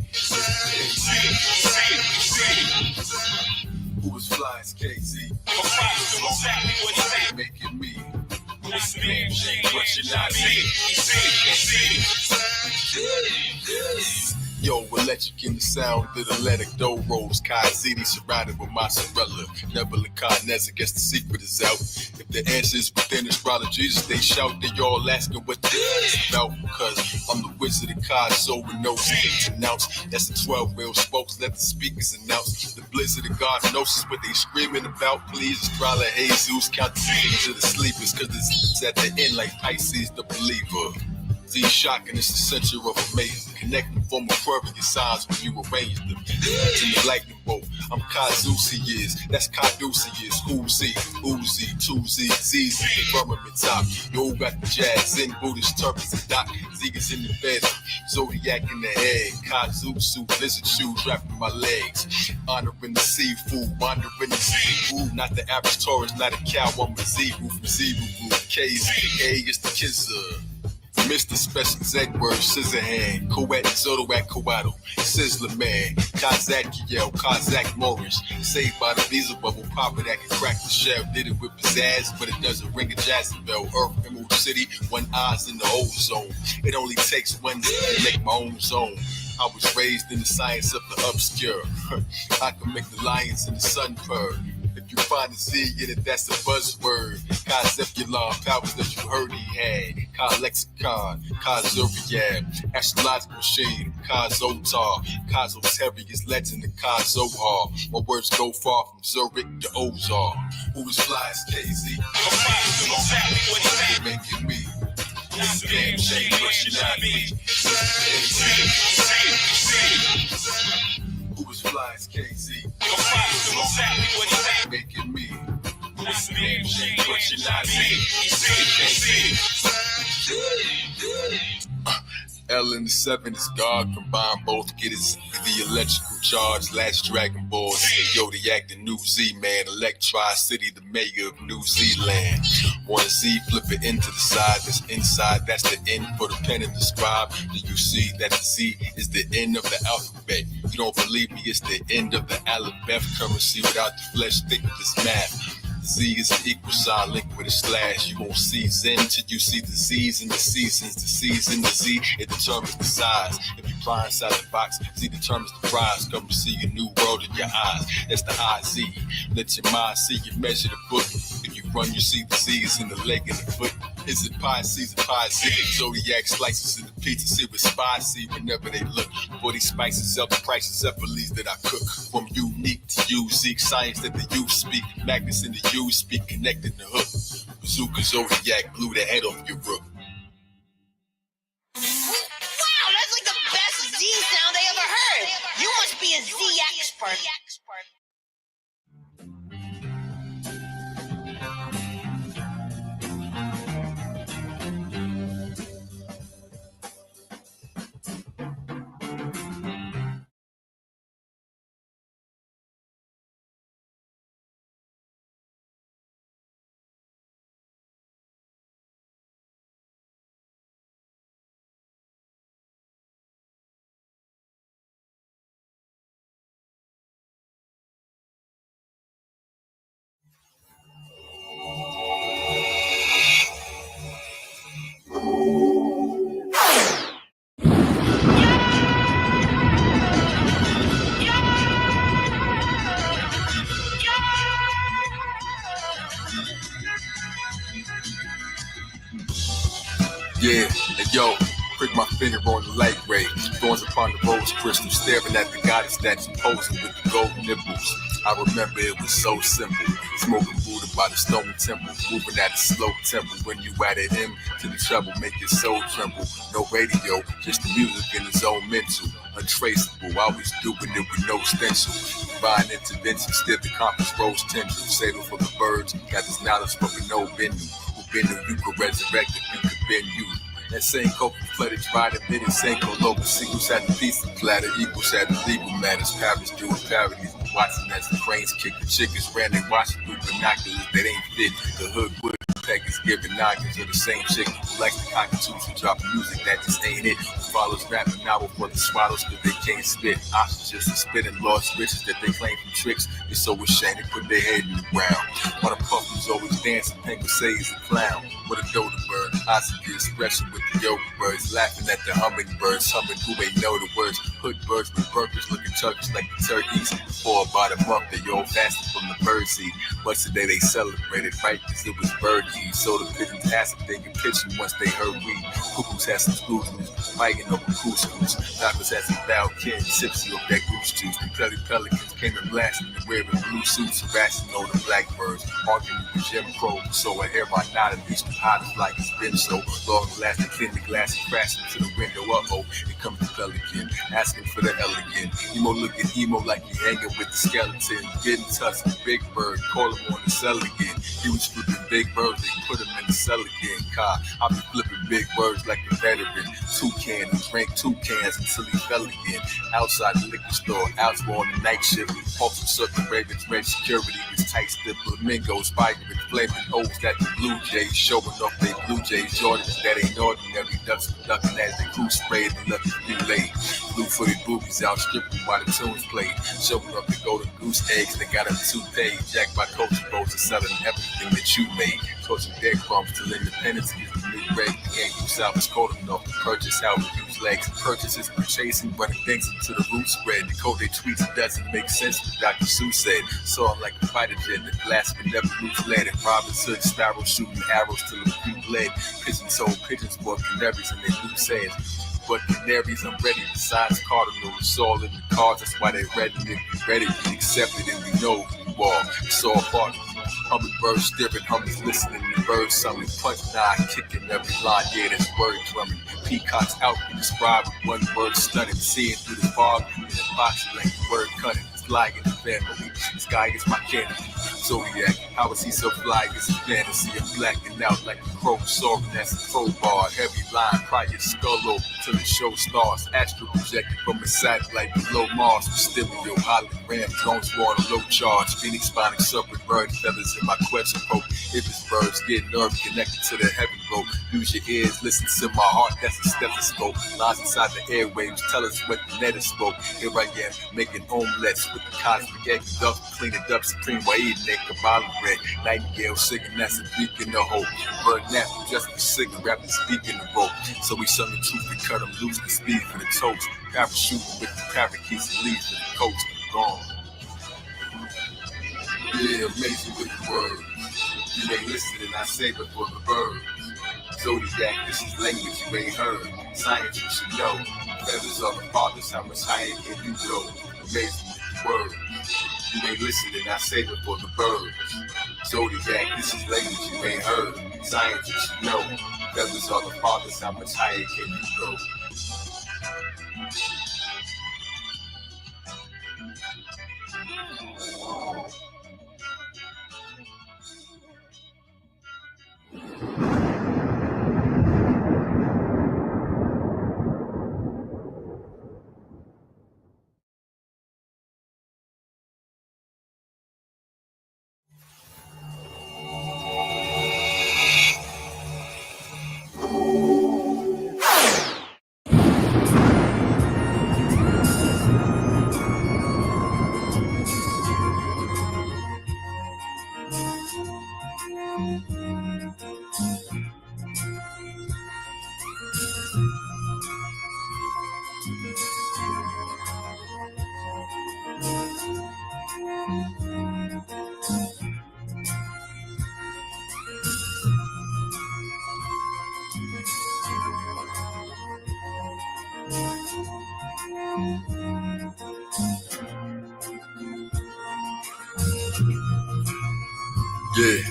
Who is fly as KZ? Exactly what he said. Making me. What's the name? What you not me. Yo, electric in the sound of the electric dough rolls. Ka Zidi surrounded with mozzarella. Never the Neza guess the secret is out. If the answer is within AstroloGesus, they shout, they all asking what this is about. Because I'm the wizard of Ka, so with no secrets announced. That's the 12 real spokes, let the speakers announce. The blizzard of God knows what they screaming about. Please, AstroloGesus, count the seconds of the sleepers. Because the Z is at the end like Pisces, the believer. Z shocking, it's the center of amazing. Connecting from Aquarius signs when you arrange them. In the lightning bolt, I'm Ka Zodiak, that's Ka Zodiak. Uzi, Uzi, 2Z, ZZ, firmament top. Yo got the jazz, Zen Buddhist turpins and doc. Ziggas in the bed, Zodiac in the head. Ka suit, lizard shoes wrapped in my legs. Honoring the seafood, wandering the seafood. Not the average tourist, not a cow, I'm a zebra from Zebra Group. KZ, A is the kisser. Mr. Special Z word, Scissorhand, Coet, Zodiac, Coato, Sizzler Man, Kazakiel, Kazak Morris, saved by the Visa bubble, popper that can crack the shell, did it with pizzazz, but it doesn't ring a jazzy bell. Earth, Emerald City, one eyes in the ozone. It only takes one to make my own zone. I was raised in the science of the obscure. I can make the lions in the sun purr. If you find the Z in it, that's a buzzword. Ka Zepulon, powers that you heard he had. Ka Lexicon, Ka Zodiac, astrological machine, Ka Zotar, Ka Zoterius, legend, and Ka Zohar. My words go far from Zurich to Ozar. Who is fly as KZ? Exactly what he said. Making me. What's the name? What you not me. Who is fly as KZ? Exactly what he said. Making me. What's the name? What you not me. L in the 7 is God, combine both, get his the electrical charge, last Dragon Ball, Zodiac, the new Z-Man, Electri City, the mayor of New Zealand. Want to Z, flip it into the side, that's inside, that's the end for the pen and the scribe. Do you see that the Z is the end of the alphabet? You don't believe me, it's the end of the alphabet. Currency without the flesh, think of this math. Z is an equal sign linked with a slash. You won't see Zen till you see the Z's and the seasons. The C's and the Z, it determines the size. If you fly inside the box, Z determines the prize. Come to see a new world in your eyes. That's the I-Z. Let your mind see you measure the book. If you run, you see the Z's in the leg and the foot. Is it pie season, pie Z? Zodiac slices in the pizza, see with spicy whenever they look. 40 spices up, the prices up, beliefs that I cook. From unique to unique, science that the youth speak. Magnets in the U speak, connected the hook. Bazooka Zodiac blew the head off your rook. Wow, that's like the best Z sound I ever heard. You must be a Z expert. Yeah, and yo, prick my finger on the light ray. Thorns upon the rose crystal, staring at the goddess statue posing with the gold nipples. I remember it was so simple. Smoking Buddha by the stone temple, moving at a slow tempo. When you added him to the treble, make your soul tremble. No radio, just the music in his own mental. Untraceable, always doing it with no stencil. Divine intervention, still the compass rose tendril. Saving for the birds, got this knowledge from an old Bennu. Who Bennu, you could resurrect if you could bend you. That same coke flooded, tried to bid it, Sanko local sequels had the piece of platter, equals had the legal matters, Paris doing parodies, watching as the cranes kick, the chickens ran, they watching through binoculars that ain't fit, the hood wood peggers giving noggins of the same chicken who like the cockatoos who drop music that just ain't it, who follows rapping novel for the swallows cause they can't spit, ostriches and spitting lost riches that they claim from tricks, they so ashamed they put their head in the ground, while the puffins always dancing, penguin say he's a clown, with a dodo bird, oxygen expression with the yoga birds, laughing at the hummingbirds, humming who ain't know the words, hood birds with burgers looking turkeys like the turkeys, for about a month they all fasted from the bird seed, but today they celebrated right cause it was bird eve, so the pigeons asked if they could pitch them once they heard weed, cuckoos had some screws, fighting over couscous, knockers had some foul kin, tipsy of that goose juice, the pelicans came and blasting and wearing blue suits, harassing all the blackbirds, arguing with Jim Crow, so I hear my nod at least hottest like it's been so long lasting, clean the glass and crashing to the window, uh-oh, here comes the pelican, asking for the elegant, emo looking emo like he hanging with the skeleton, getting touched with Big Bird, call him on the cell again, he was flipping big birds, they put him in the cell again, I be flipping big birds like a veteran, toucan, he drank 2 cans until he fell again, outside the liquor store, out on the night shift, pulse from certain ravens, red security, was tight stiff flamingos, fighting with flaming O's that the Blue Jays showing off they Blue Jays, Jordans that ain't ordinary, ducks ducking as they crew sprayed and left the late. Blue-footed boobies out stripping while the tunes played, showing up the golden goose eggs that got them 2 paid, jacked by culture boats and selling everything that you made, torching dead crumbs till independence is the new break, the gang himself is cold enough to purchase how we use legs, purchases purchasing, running things into the root spread, the code they tweets it doesn't make sense, what Dr. Seuss said, saw him like a fighter jet, the blast but never lose lead, and Robin's Hood sparrows shooting arrows till the few bled, pigeons told pigeons bought canaries and they loose heads, but canaries I'm ready, the signs cardinal, it's all in the cards, that's why they ready, and if you ready, you accept it and we know who you are, it's all part of you. Hummingbirds steering, hummers listening to birds summing, punch nine, kicking every line, yeah, that's word drumming. Peacocks out can describe with one word stunning, seeing through the fog in the box like the word cutting. Fly in the family, the sky is my canopy. Zodiac, how is he so fly? It's a fantasy. I'm blacking out like a crow, soaring as a crowbar. Heavy line, pry your skull open till the show starts. Astro projected from a satellite below Mars. Stereo, hologram, drones war on a low charge. Phoenix, bionic serpent, bird feathers in my question rope. If it's birds, get nerve connected to the heaven rope. Use your ears, listen to my heart, that's a stethoscope. Lines inside the airwaves, tell us what the net is spoke. Here I am, making omelettes with the cosmic egg duck, clean it up, supreme while eating egg, Kabbalah bread. Nightingale singing, that's a beacon of hope. Bird nap, just a cigarette, and speaking the rope. So we sung the truth and cut them loose, the speed for the toast. Parachuting with the parakeets and leaves for the coast. Gone. Yeah, amazing with the words. You ain't listening, I say before the birds. Zodiac, this is language you ain't heard. Science you should know. Feathers are the fathers, how much higher can you go? Amazing with the words. You ain't listening, I say before the birds. Zodiac, this is language you ain't heard. Science you should know. Feathers are the fathers, how much higher can you go? Yeah.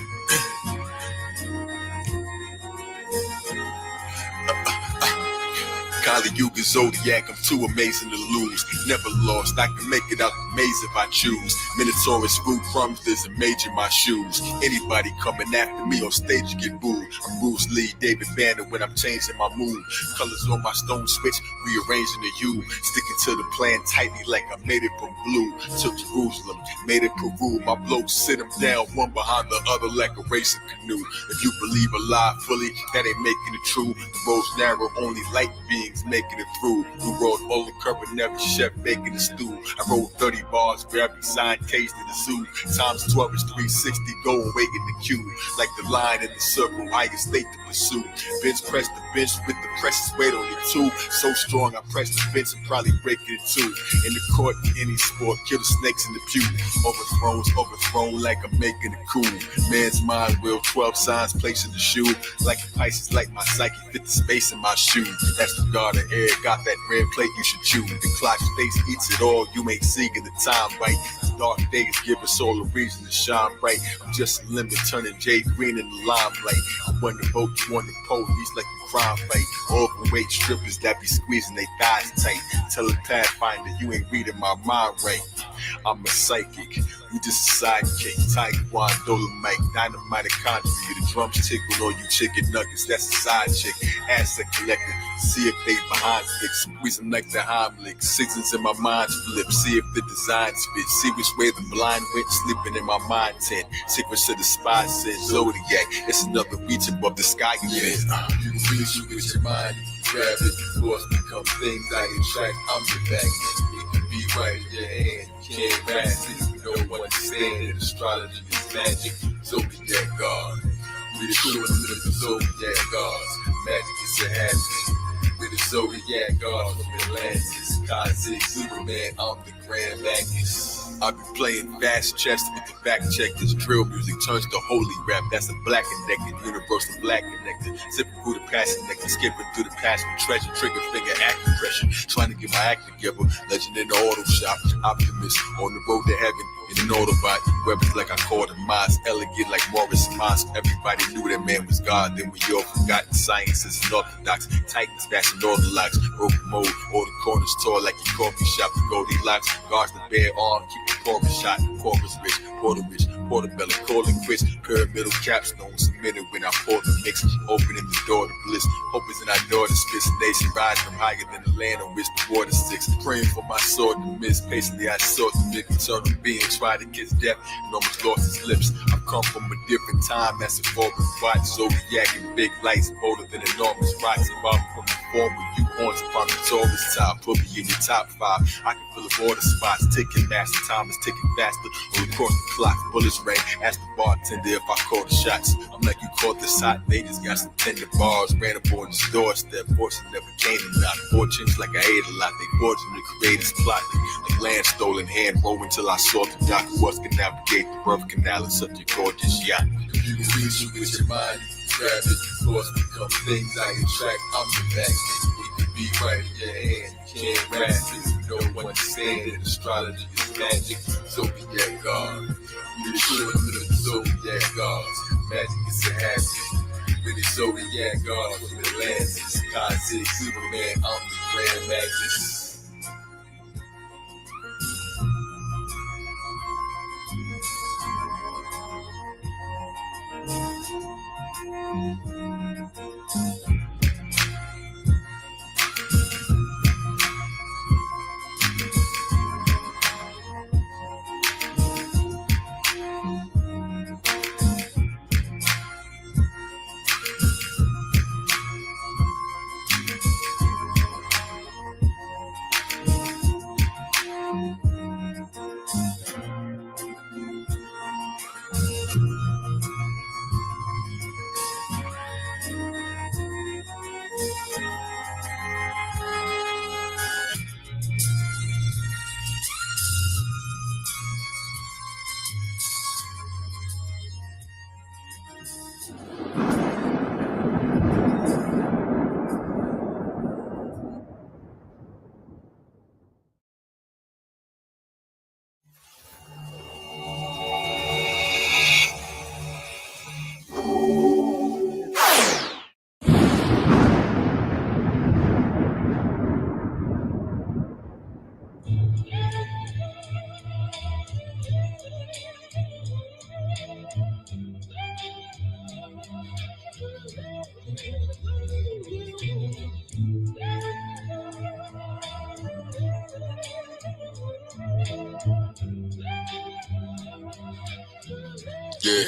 Kalik Zodiak, I'm too amazing to lose. Never lost, I can make it out the maze if I choose. Minotaurus, food crumbs, there's a mage in my shoes. Anybody coming after me on stage get booed. I'm Bruce Lee, David Banner when I'm changing my mood. Colors on my stone switch, rearranging the hue. Sticking to the plan tightly like I made it from blue. Took Jerusalem, made it Peru. My blokes sit them down, one behind the other like a racing canoe. If you believe a lie fully, that ain't making it true. The road's narrow, only light beings making it through. New road, all the curb and every chef making a stew. I wrote 30 bars for every sign, tasted the zoo. Times 12 is 360, go and wait in the queue. Like the line in the circle, highest state to pursue. Bench press the bench with the presses, weight only two. So strong, I press the bench and probably break it in two. In the court, any sport, kill the snakes in the pew. Overthrown like I'm making it cool. Man's mind will, 12 signs placing the shoe. Like a Pisces, like my psyche, fit the space in my shoe. That's the God of air, got that red plate you should chew. The clock's face eats it all, you ain't seeing the time right. The dark days give us all a reason to shine bright. I'm just a limit, turning Jay Green in the limelight. I won the vote, you won the police like a crime fight. Overweight strippers that be squeezing they thighs tight. Tell a pathfinder you ain't reading my mind right. I'm a psychic, you just a sidekick. Taekwondo, Dolomite, dynamite conjure. The drums tickle on you chicken nuggets, that's a side chick. Asset collector, see if they behind sticks. Squeeze them like the Heimlich. Sixes in my mind flip, see if the designs fit. See which way the blind went, sleeping in my mind tent. Secrets of the spy said Zodiac, it's another reach above the sky you in. You can reach you with your mind, grab it, force become things I attract. I'm the back, it can be right in your hand. Can't grasp it, you don't understand it. Astrology is magic, Zodiac God. We the true and Zodiac gods. Magic is a habit. We the Zodiac God from Atlantis. Ka Zodiak, ZuperMan, I'm the Grand Magus. I be playing fast chess with the fact checkers. Drill music turns to holy rap. That's a black connected, universal black connected. Zipping through the past connected, skipping through the past with treasure. Trigger finger acupressure. Trying to get my act together. Legend in the auto shop. Optimist on the road to heaven. In an Autobot, weapons like I called him Maz, elegant like Morris Mosque. Everybody knew that man was God, then we all forgot the sciences and orthodox. Titans bashing all the locks, broken mode, all the corners tall like your coffee shop. The Goldilocks, guards the bare arm, keep the corpus shot. Corpus rich, portobello, calling grits, pyramidal capstone cemented when I pour the mix. Opening the door to bliss, hope is in our door to spit. Nation rise from higher than the land on which the water sticks. Praying for my sword to miss, patiently I sought the big eternal being. Try to kiss death and almost lost his lips. I've come from a different time, that's a foreign watch. Zodiac and big lights, bolder than enormous rocks. Evolving from the form with you horns upon the Taurus top. Put me in your top 5. I can feel the border spots ticking. Master time is ticking faster. All across the clock, bullets rain. Ask the bartender if I call the shots. I'm like, you caught this hot. They just got some tender bars. Ran up on this doorstep. Fortune never came to knock. Fortunes like I ate a lot. They fortune to create this plot. Like land stolen, hand rolling till I saw the dock. Who else can navigate the birth canal in such a gorgeous yacht? You can reach you with your mind, grab it, thoughts become things I attract. I'm the magnet, it can be right in your hand. You can't grasp it, you don't understand it. Astrology is magic, Zodiac God. We the true and the Zodiac gods. Magic is a habit. We the Zodiac God from Atlantis. Ka Zodiak, ZuperMan, I'm the Grand Magus. Yeah.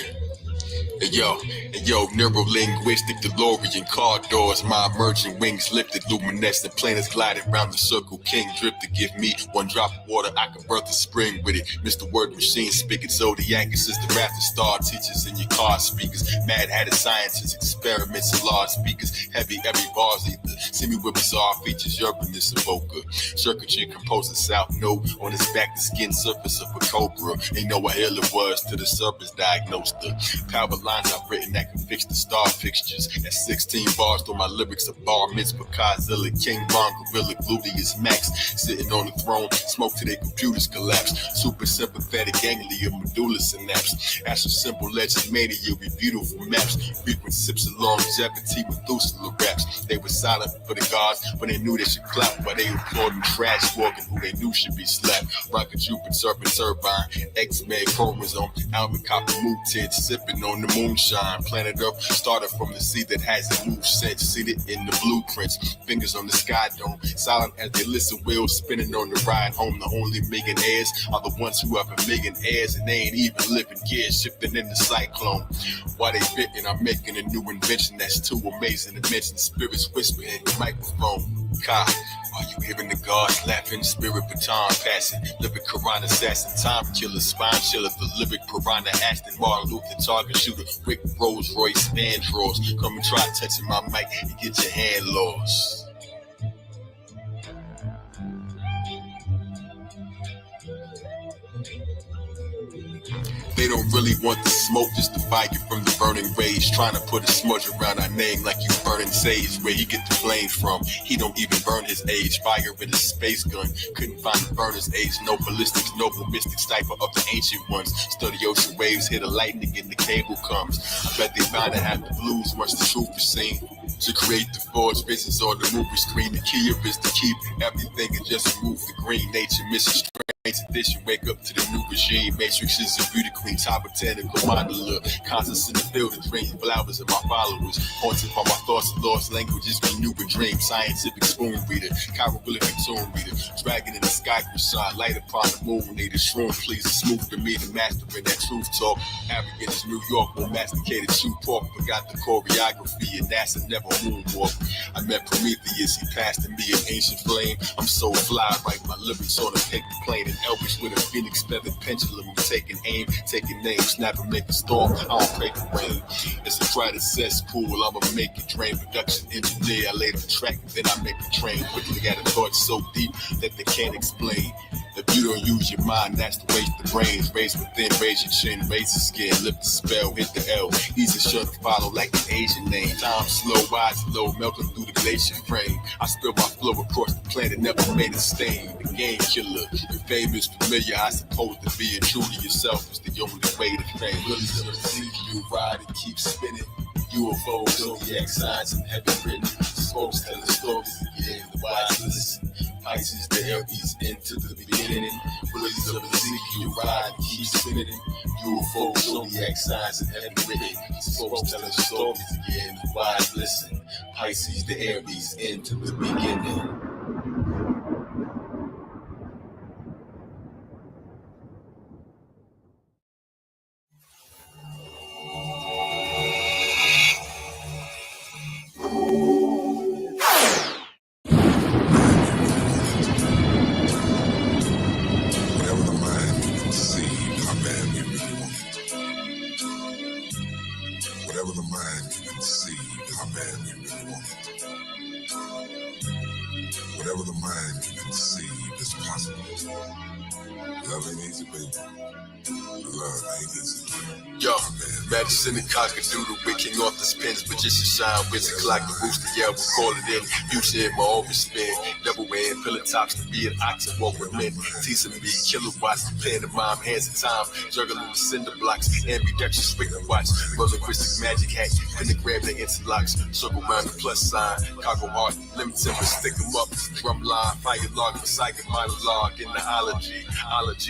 Hey yo, neuro-linguistic DeLorean car doors, my emerging wings lifted, luminescent planets gliding round the circle, king drifted, give me one drop of water, I can birth a spring with it, Mr. Word Machine, speaking Zodiac, is the rapper star, teachers in your car speakers, mad hatted scientists, experiments and large speakers, heavy every bars either, see me with bizarre features, urbanist evoker, circuitry composer, south node, on his back the skin surface of a cobra, ain't know what hell it was till the surface diagnosed the power lines I've written that can fix the star fixtures. At 16 bars, through my lyrics of bar mitzvah, Ka Zodiak, King Von, Gorilla, Gluteus Max, sitting on the throne, smoke till their computers collapse. Super sympathetic ganglia, medulla synapse. Astro simple legend mania with beautiful maps. Frequent sips of longevity, Methuselah raps. They were silent for the gods, but they knew they should clap while they applauding trash walking who they knew should be slapped. Rocket Jupiter, serpent turbine, X-Men chromosome, almond copper mutant, sipping on the moonshine. Planet Earth started from the sea that hasn't moved since. Seated in the blueprints, fingers on the sky dome, silent as they listen, wheels spinning on the ride home. The only millionaires are the ones who have a million heirs, and they ain't even living gears, shifting in the cyclone. While they bitten, I'm making a new invention that's too amazing to mention. Spirits whisper in the microphone. Ka, are you hearing the gods laughing? Spirit baton passing, living Quran assassin, time killer, spine chiller, the lyric piranha, Aston Martin Luther, target shooter, Rick Rolls Royce, Andros. Come and try touching my mic and get your hand lost. They don't really want the smoke, just the fire from the burning rage. Trying to put a smudge around our name like you burning sage. Where he get the flame from? He don't even burn his age. Fire in his space gun, couldn't find the burner's age. No ballistics, noble mystic cipher of the ancient ones. Study ocean waves, hear the lightning and the cable comes. I bet they bound to have the blues once the truth is seen. To create the forged visions on the movie screen. The key up is to keep everything and just remove the green. Nature mission edition, wake up to the new regime. Matrix is a beauty queen, top botanical mandala. Constance in the building, dream flowers of my followers. Haunted by my thoughts and lost languages, renewing dreams. Scientific spoon reader, hieroglyphic tomb reader. Dragon in the sky shine, light upon the moon. Need a shroom, please, smooth to me, the master in that truth talk. Arrogant as New York, will masticate a chew pork. Forgot the choreography, and NASA never moonwalk. I met Prometheus, he passed to me an ancient flame. I'm so fly, write my lyrics on a paper plane. Elvish with a phoenix feathered pendulum, taking aim, taking name, snap and make a storm. I don't pray for rain. It's a crowded cesspool. I'ma make it drain. Production engineer. I lay the track, then I make the train. Quickly got a thought so deep that they can't explain. If you don't use your mind, that's to waste the brains. Raise within, raise your chin, raise the skin, lift the spell, hit the L. Easy sure to follow like an Asian name. Time slow, wise low, melting through the glacier frame. I spill my flow across the planet, never made a stain. The game killer, the fame is familiar. I suppose that being true to yourself is the only way to fame. Really never see you ride and keep spinning. UFOs, zodiac signs, and heaven written. Smokes telling stories again. The wise listen. Pisces, the Aries, into the beginning. Willies of Ezekiel, ride and keep spinning. UFOs, zodiac signs, and heaven written. Smokes telling stories again. The wise listen. Pisces, the Aries, into the beginning. Whatever the mind can conceive is possible. Love ain't easy, baby. Love ain't easy. Yo, medicine and cock-a-doodle, wicking off the spins, magician shine, wizard clock, the rooster yell, we'll call it in. Future in my overspin, double wearing pillar tops to be an ox and walk with men. Teasing me, kilowatts, pantomime, hands in time, juggling the cinder blocks, ambidextrous written watch, linguistic magic hack, pentagram the interlocks, circle around the plus sign, cargo heart, limb timber, stick 'em up, drum line, fire log, psychic monologue, in the ology,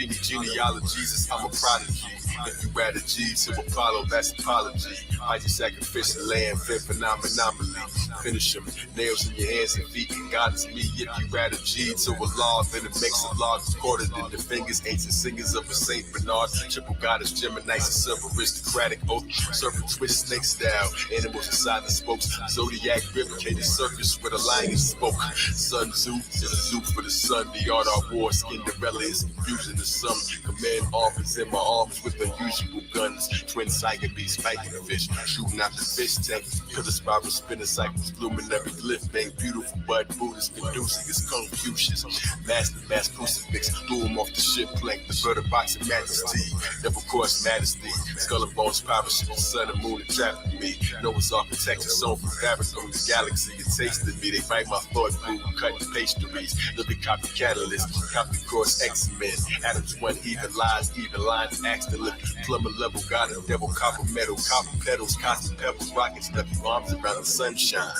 genealogy, Jesus, I'm a prophet. prodigy. If you add a G to Apollo, that's apology. I just sacrificial lamb, fit phenomenally. Finish him, nails in your hands and feet, and God is me. If you add a G to a law, then it makes a law quarter than the fingers. Ancient singers of a Saint Bernard, triple goddess, Gemini, silver aristocratic oath, serpent twist, snake style, animals inside the spokes, Zodiac, replicated circus where the lion spoke. Sun Tzu to the zoo for the sun, the art of war, Cinderella is confusion to some. Command arms in my arms with unusual guns, twin tiger beasts fighting fish, shooting out the fish tank, pillar spiral spinning cycles, luminary glyph bank, beautiful bud Buddhist conducive is Confucius, mass crucifix, threw him off the ship plank, the bird of boxing majesty, double cross majesty, skull and bones parachute, the sun and moon entrapping me, Noah's architecture sewn from fabric on the galaxy, it tasted me, they bite my thought food, cutting pastries, living copy catalyst, copy cross X-Men, atoms one even lies, even lines, axe to live, plumber level, God and devil, copper metal, copper petals, cosmic pebbles, rockets, stuffy arms around the sunshine.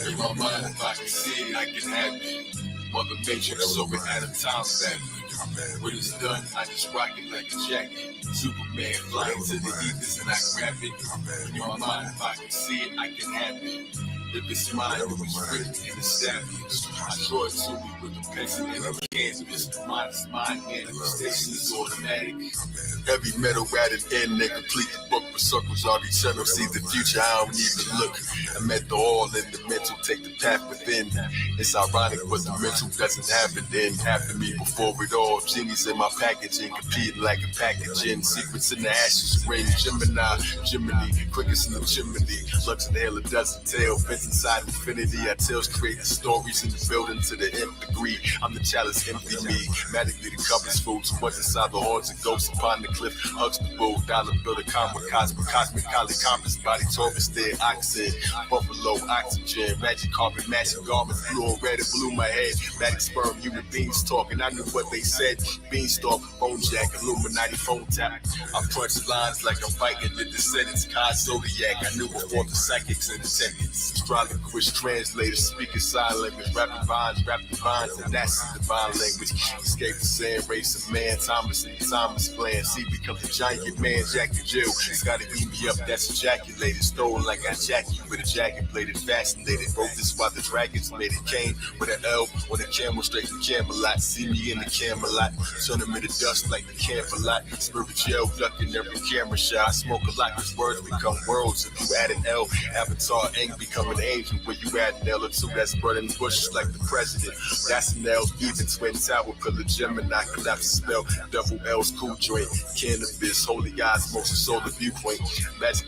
In my mind, if I can see it, I can have it. Mother Matrix over atom time family. When it's done, I just rock it like a jacket. ZuperMan flying to the ethers and I grab it. In my mind, if I can see it, I can have it. If it's mine, it was written and established. I draw it to me with a pencil and a canvas. Mine is mine, manifestation is automatic. Every metal at an end, they complete the book with circles all eternal. See the future, I don't even look. I met the all in the mental, take the path within. It's ironic, but the mental doesn't have it then. After me, before it all, genies in my packaging, competing like a packaging. Secrets in the ashes, ring, Gemini, quickest in the chimney. Lux and hell, a dozen tale, fence inside infinity. I tells creating stories in the building to the nth degree. I'm the chalice, empty me. Magically, the cup is full. So what's inside the horns and ghosts upon the cliff? Hugs the bull, dollar bill, a comma, cosmic, Kalik compass, body Taurus, there, oxen, buffalo, oxygen, magic carpet, matching garments, blue and red, it blew my head. Magic sperm, human beings talking. I knew what they said. Beanstalk, phone jack, Illuminati phone tap. I punch lines like I'm fighting the descendants. Ka Zodiak, I knew before the psychics in attendance. Astrological translators, speaking sign language, rapping vines, and that's the divine language. Escape the sand, race of man, Thomas and Thomas plan. See, becomes a giant man, Jack and Jill. It's gotta eat me up, that's ejaculated. Stolen like I Jackie with a jacket bladed, fascinated. Wrote this while the dragons made it. Came with an L on the camel straight from Camelot. See me in the Camelot, turn them into dust like the Camelot. Spiritual ducking every camera shot. I smoke a lot, cause words become worlds. If you add an L, avatar ain't become an angel. When you add an L or two, that's burning bushes like the president. That's an L, even twin tower, pillar Gemini, collapse spell. Double L's, cool joint, cannabis, holy eyes, most solar viewpoint.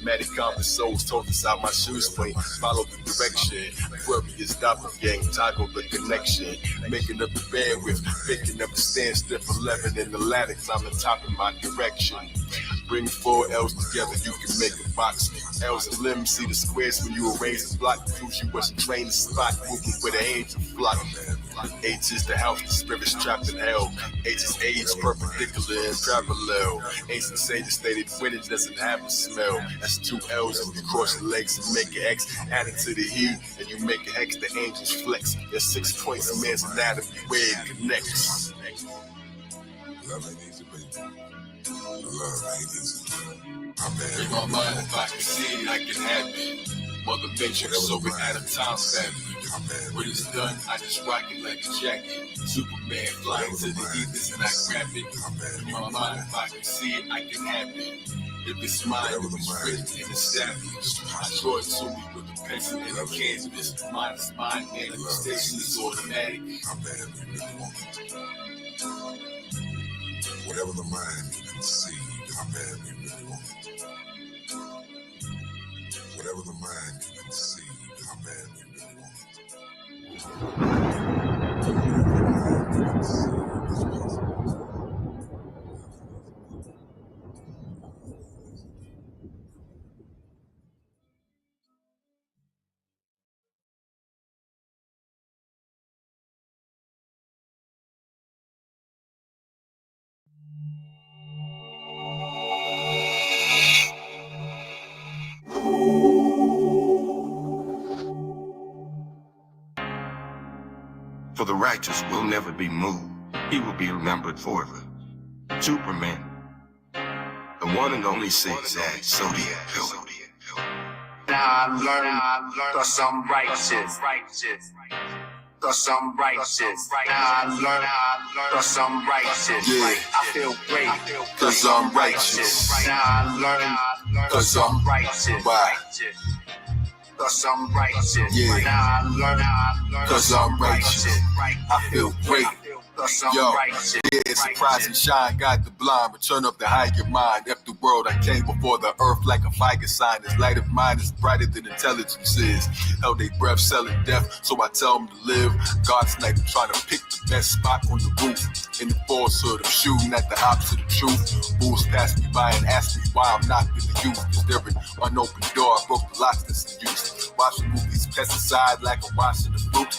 Magic compass souls, told us how my shoes point. Follow the direction, Aquarius, doppelgang, toggle the connection. Making up the bandwidth, picking up the stand, step 11 in the ladder, climb the top in my direction. Bring 4 L's together, you can make a box. L's and limbs, see the squares when you arrange the block. Proves you wasn't trained to spot, moving with an angel flock. H is the house, the spirit's trapped in hell. H is age, perpendicular and parallel. Ancient sages stated winning doesn't have a smell. That's 2 L's if you cross the legs and make an X. Add it to the heat and you make a hex, the angels flex. There's 6 points in man's anatomy where it connects. In my mind, if I can see it, I can have it. Mother Matrix over atom time family. When it's done, I just rock it like a jacket. ZuperMan flying to the ethers and I grab it. In my mind, if I can see it, I can have it. If it's mine, it was written and established. I draw it to me with a pencil and a canvas. Mine is mine, manifestation is automatic. Whatever the mind can conceive, how bad we really want it. Whatever the mind can conceive, how bad we really want it. For the righteous will never be moved. he will be remembered forever. ZuperMan, the one and only zigzag Zodiac killer. Now I learned cause I'm righteous. Cause I'm righteous. Now I learned cause I'm righteous. Yeah. I feel great Cause I'm righteous. Now I learned Cause I'm righteous. Why? Cause I'm righteous. Yeah. Now I learned Cause I'm righteous. I feel great. Yo, yeah, surprising shine, got the blind, return up the higher mind. F the world, I came before the earth like a fire sign. This light of mine is brighter than intelligence is. Held they breath, selling death, so I tell them to live. God's night, I'm trying to pick the best spot on the roof. In the falsehood, I'm shooting at the opposite of truth. Fools pass me by and ask me why I'm not with the youth. Is there an unopened door? I broke the locks that's in use. Watching movies, pesticide like I'm washing the fruit.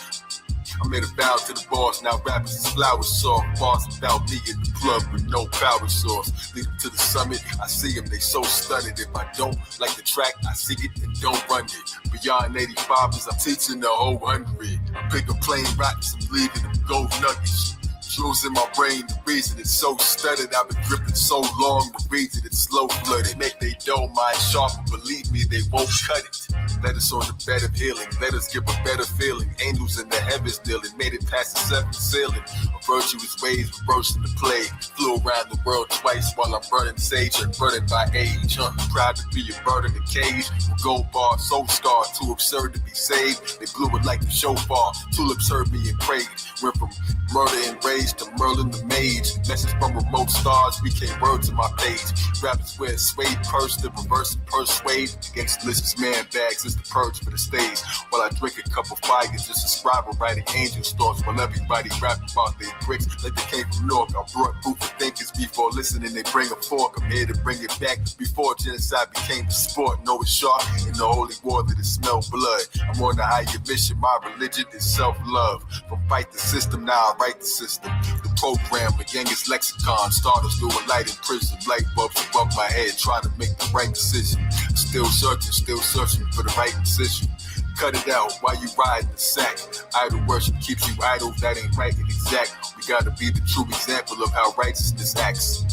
I made a vow to the boss, now rappers is flower soft. Bars about me in the club with no power source. Lead them to the summit, I see them, they so stunned. If I don't like the track, I see it and don't run it. Beyond 85 is I'm teaching the whole 100. I pick a plain rocks, I'm leaving them gold nuggets. Jewels in my brain, the reason it's so studded. I've been dripping so long, the reason it's slow flooded. Make they dull mind sharp, believe me, they won't cut it. Let us on the bed of healing, let us give a better feeling. Angels in the heavens dealing, made it past the seventh ceiling. A virtuous ways, reversing the plague. Flew around the world twice while I'm burning sage and burning by age. Proud to be a bird in a cage. With gold bar, soul scar, too absurd to be saved. They blew it like a shofar, tulips heard me and prayed. Went from murder and rage to Merlin the mage. Message from remote stars became words on my page. Rappers wear suede purse to reverse and persuade. Against delicious man bags, it's the purge for the stage. While I drink a cup of fire, just a scribe writing angel's thoughts. While everybody rapping about their bricks like they came from North. I brought proof of thinkers before listening, they bring a fork. I'm here to bring it back before genocide became a sport. Know it's sharp in the holy war that it smell blood. I'm on a higher mission, my religion is self-love. From fight the system, now I write the system. The program, the youngest lexicon. Starters through a light in prison. Light bulbs above my head, trying to make the right decision. Still searching for the right decision. Cut it out while you ride the sack. Idle worship keeps you idle, that ain't right and exact. We gotta be the true example of how righteousness acts.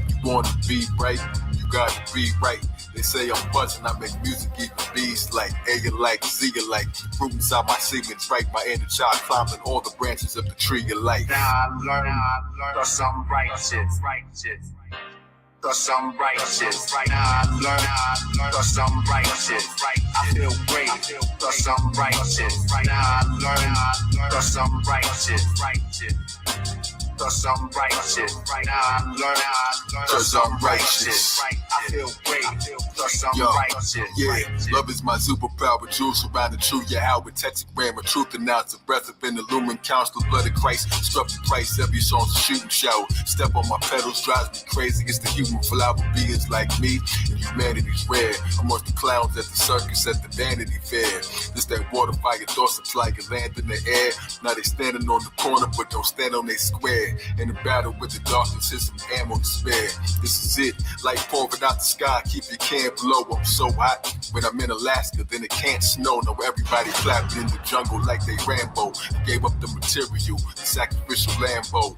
You wanna be right, you gotta be right. They say I'm buzzing, I make music even bees like A-alike, Z-alike. Fruit inside my sequence, right? My inner child climbing all the branches of the tree of life. Now I learned cause I'm righteous. Cause I'm righteous. Now I learned cause I'm righteous. I feel great cause I'm righteous. Now I learned cause I'm righteous. Cause I'm righteous. Now I learned cause I'm righteous. I feel great cause I'm righteous. Yeah, love is my superpower. Jewels surrounding true, yeah, how with tetragram of truth announce a breath of an illumined counsel, the blood of Christ. Struck the price, every song's a shooting shower. Step on my pedals, drives me crazy. It's the human flower beings like me, and humanity's rare. Amongst the clowns at the circus, at the Vanity Fair. This that water fire thoughts supply can land in the air. Now they standing on the corner, but don't stand on their square. In the battle with the darkness, here's some ammo to spare. This is it, light pouring out the sky, keep your can below. I'm so hot when I'm in Alaska, then it can't snow. No, everybody clapping in the jungle like they Rambo. Gave up the material, the sacrificial Lambo.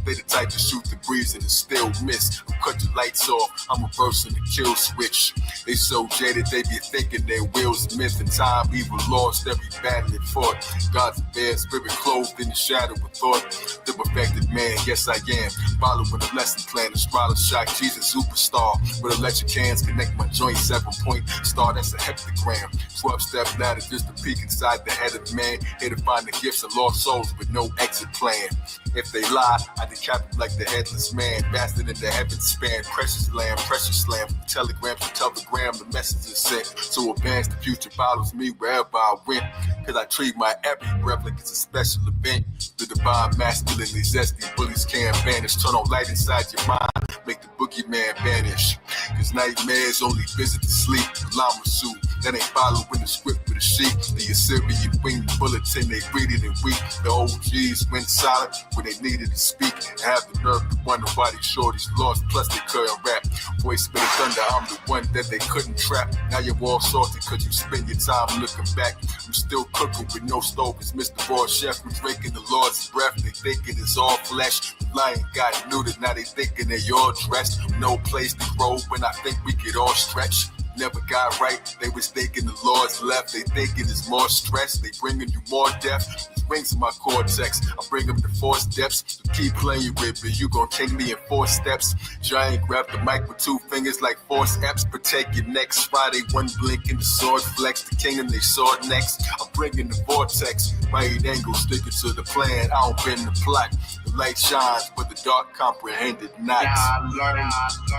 They the type to shoot the breeze and it still miss. I'm cut the lights off, I'm reversing the kill switch. They so jaded, they be thinking their will's myth. In time, evil lost every battle it fought. God's a bad spirit clothed in the shadow of thought. The perfected man, yes I am. Following the lesson plan, AstroloGesus, Jesus superstar. With electric hands, connect my joint 7-point star, that's a heptagram. 12-step ladder, just a peek inside the head of man. Here to find the gifts of lost souls with no exit plan. If they lie, I decap them like the headless man. Faster than the heavens span. Precious lamb, precious lamb. From telegram to telegram, the message is sent. So advance the future follows me wherever I went. Cause I treat my every breath like it's a special event. The divine masculinely zesty bullies can't vanish. Turn on light inside your mind, make the boogeyman vanish. Cause nightmares only visit the sleep. Llama suit, that ain't following the script for the sheep. The Assyrian winged bulletin, they breathe it and weep. The OGs went silent when they needed to speak. And have the nerve to wonder why these shorties lost, plus they couldn't rap. Voice spinning thunder, I'm the one that they couldn't trap. Now you're all salty cause you spend your time looking back. I'm still cooking with no stove, it's Mr. Raw Chef who's drinking the Lord's breath. They thinking it's all flesh. The lion got neutered, now they thinking they all dressed. No place to grow when I think we could all stretch. Never got right, they was thinking the Lord's left. They thinking it's more stress, they bringing you more death. Rings in my cortex, I bring them to 4 steps. So keep playing with me, you gon' take me in 4 steps. Giant grab the mic with 2 fingers like forceps. Protect your next Friday, 1 blink and the sword flex. The king and they sword next. I'm bringing the vortex, right angle, sticking to the plan. I don't bend the plot. The light shines, but the dark comprehended not. Now I learned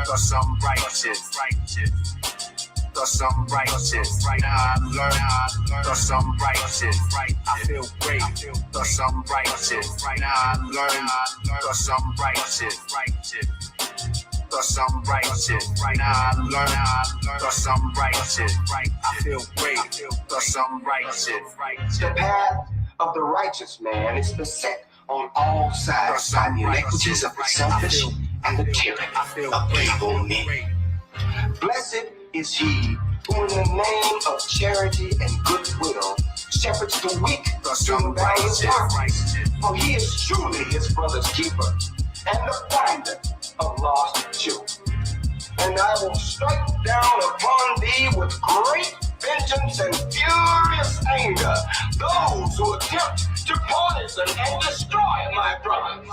cause I'm righteous. Cause I'm righteous. Now I learned cause I'm righteous. I feel great cause I'm righteous. Now I learned cause I'm righteous. Cause I'm righteous. Now I learned cause I'm righteous. I feel great cause I'm righteous. The path of the righteous man is beset on all sides by the iniquities of the selfish and the tyranny of evil men. Blessed is he who in the name of charity and goodwill shepherds the weak through various works. For he is truly his brother's keeper and the finder of lost children. And I will strike down upon thee with great vengeance and furious anger those who attempt to poison and destroy my brothers.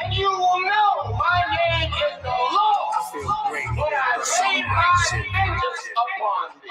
And you will know my name is the Lord. I feel great when I rain my vengeance upon thee.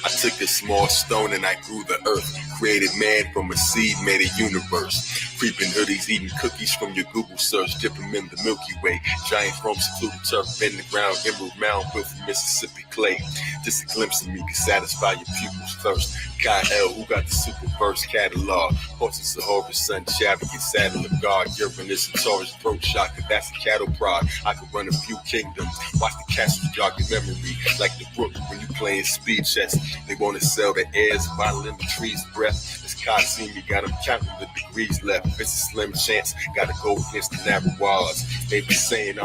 I took a small stone and I grew the earth. Created man from a seed, made a universe. Creeping hoodies, eating cookies from your Google search. Dip them in the Milky Way. Giant from secluded turf, in the ground. Emerald mound built from Mississippi clay. Just a glimpse of me can satisfy your pupils' thirst. Kyle, who got the super verse catalog? Horses of Horus, son, chariot, saddle of God. Uranus and Taurus, throat shocker, that's a cattle prod. I could run a few kingdoms. Watch the castles jog your memory. Like the brook when you playing speed chess. They want to sell the heirs, violin the tree's breath. This Ka Zodiak got them counting the degrees left. It's a slim chance, gotta go against the narrow odds. They be saying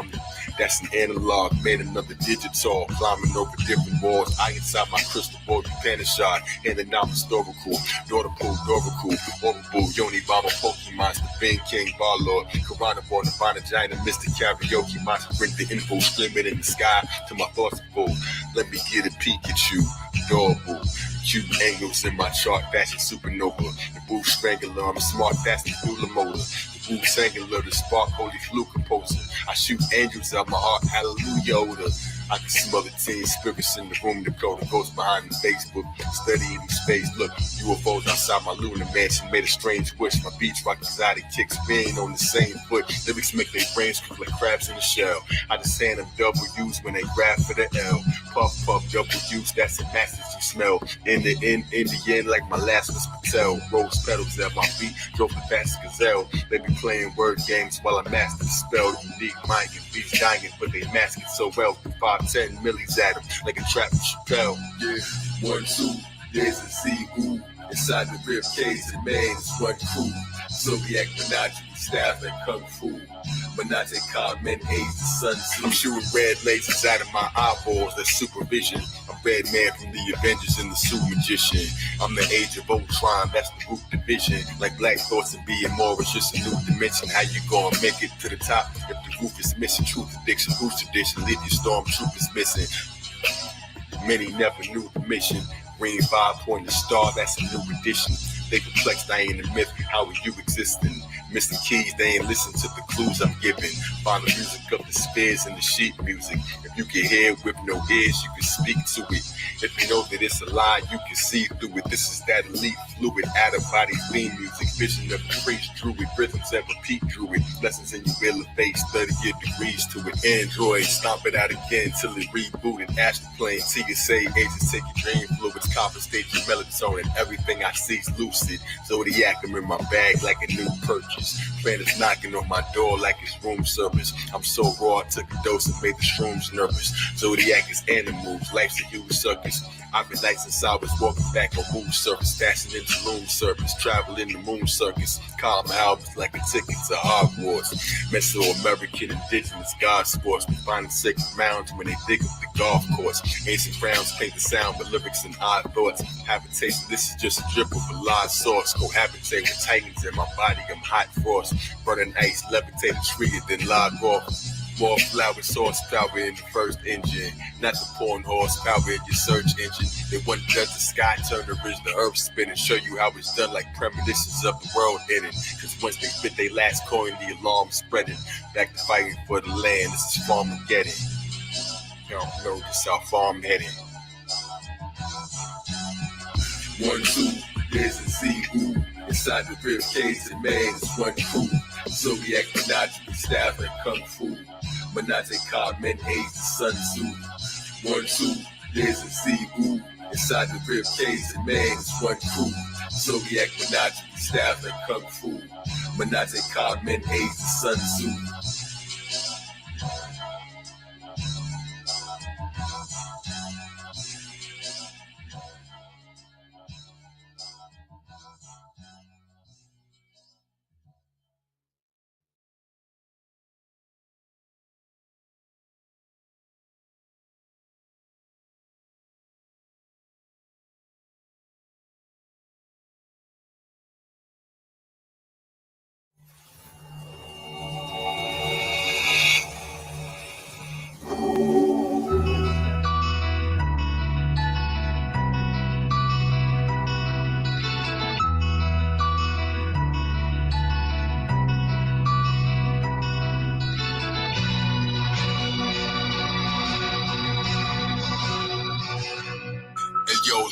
that's an analog, made another digital, climbing over different walls. I inside my crystal ball, you panishard, handing out historical. Daughter pool, horrible, Yoni Baba, Pokemon, the Ben King, Barlord, Karana born, Nirvana, Giant, Mr. Karaoke, monster, bring the info, screaming in the sky to my thoughts full. Let me get a peek at you, adorable. Cute angles in my chart, fashion supernova. The boo strangler, I'm a smart, fast and cooler motor. The boo singular, the spark, holy flute composer. I shoot angels out my heart, hallelujah odor. I can smell the teen spirits in the room, the ghost behind the Facebook, studying space. Look, UFOs outside my lunar mansion, made a strange wish. My beach rock exotic kicks being on the same foot. Lyrics make their brains cook like crabs in a shell. I just hand them W's when they grab for the L. Puff, puff, W's, that's a message you smell. In the end, like my last was Patel. Rose petals at my feet, drove the fast gazelle. They be playing word games while I master the spell. The unique mind can be dying, but they mask it so well. 5-10 millies at them, like a trap Chappelle. Yeah, 1, 2, there's a Z-Ooh. Inside the rib cage, the man is one crew. Zodiac menagerie, styles like Kung Fu. Menage comment, age the sun. I'm shooting red lasers out of my eyeballs, that's supervision. I'm Red Man from the Avengers and the Suit Magician. I'm the age of Ultron, that's the root division. Like Black Thoughts and being more, it's just a new dimension. How you gonna make it to the top if the roof is missing? Truth addiction, who's tradition? Leave your stormtroopers missing. Many never knew the mission. Green 5-pointed star, that's a new edition. They perplexed, I ain't a myth. How are you existing? Missing keys, they ain't listen to the clues I'm giving. Find the music of the spears and the sheet music. If you can hear it with no ears, you can speak to it. If you know that it's a lie, you can see through it. This is that elite fluid, out-of-body theme music. Vision of the priest, druid, rhythms that repeat druid. Lessons in your will of face, 30-year degrees to it. Android, stomp it out again till it rebooted. Astral plane, TSA, agents take your dream fluids, compensate your melatonin. Everything I see's lucid. Zodiac, I'm in my bag like a new purchase. Planets knocking on my door like it's room service. I'm so raw, I took a dose and made the shrooms nervous. Zodiac is animals, life's a huge circus. I've been nights and hours walking back on moon surface, dashing into room service, traveling the moon circus. Calm albums like a ticket to Hogwarts. Mesoamerican indigenous god sports. We find the sacred mounds when they dig up the golf course. Ancient crowns paint the sound with lyrics and odd thoughts. Habitation, this is just a drip of a large source. Cohabitate with titans in my body, I'm hot frost. Burning ice, levitating tree, then log off. More flowers, horsepower in the first engine. Not the porn horsepower in your search engine. They want to judge the sky, turn the ridge, the earth spinning. Show you how it's done like premonitions of the world ending. Cause once they spit their last coin, the alarm spreading. Back to fighting for the land, this is Farmageddon. You don't know just how far I'm heading. 1, 2, there's a Z-Ooh. Inside the rib cage, the man is one crew. Zodiac, menagerie, staff, and kung fu. Menage Ka, men, age, the Sun Tzu. 1, 2, there's a Z-Ooh. Inside the rib cage, the man is one crew. Zodiac, menagerie, staff, and kung fu. Menage Ka, men, age, the Sun Tzu.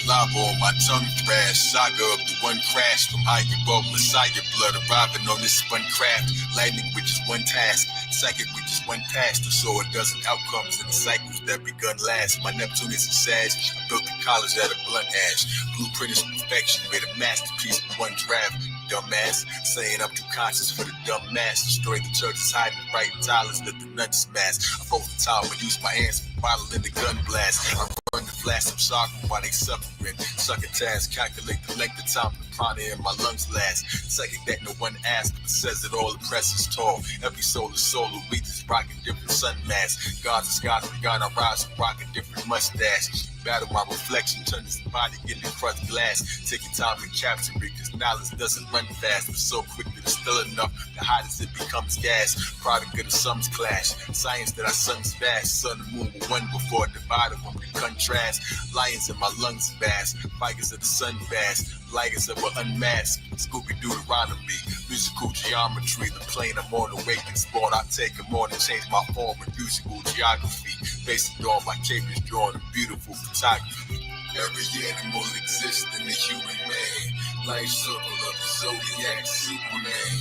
Lava on my tongue thrash, saga of the one crash from higher above Messiah blood arriving on this spun craft. Lightning with just one task, psychic with just one task. To sow a dozen outcomes in the cycles that begun last. My Neptune is a sage, I built the college out of blunt ash. Blueprint is perfection, made a masterpiece with one draft. Dumbass, saying I'm too conscious for the dumb mass. Destroy the churches, hiding bright talents, let the nuts smash. I fold the tower and use my hands for bottle in the gun blast. I run the flash of suffering while they suffering. Suck a task, calculate the length of time the prana in my lungs last. Psychic that no one asks, but says it all, the press is tall. Every soul is solar, we just rocking different sun masks. Gods is gods, we got our rise, rocking different mustache. Battle my reflection, turn this body into crushed glass. Take your time and capture me, cause knowledge doesn't run fast. But so quick that it's still enough to hide as it becomes gas. Product of the sun's clash, science that our sun's vast. Sun and moon were one before divided when we contrast. Lions in my lungs vast, fighters of the sun vast. Lighters that were unmasked, Scooby-Doo Deuteronomy, musical geometry, the plane I'm on awakened spawn. I take them on and change my form in musical geography, based on my cables drawn in beautiful photography. Every animal exists in the human man, life circle of the Zodiac, Superman,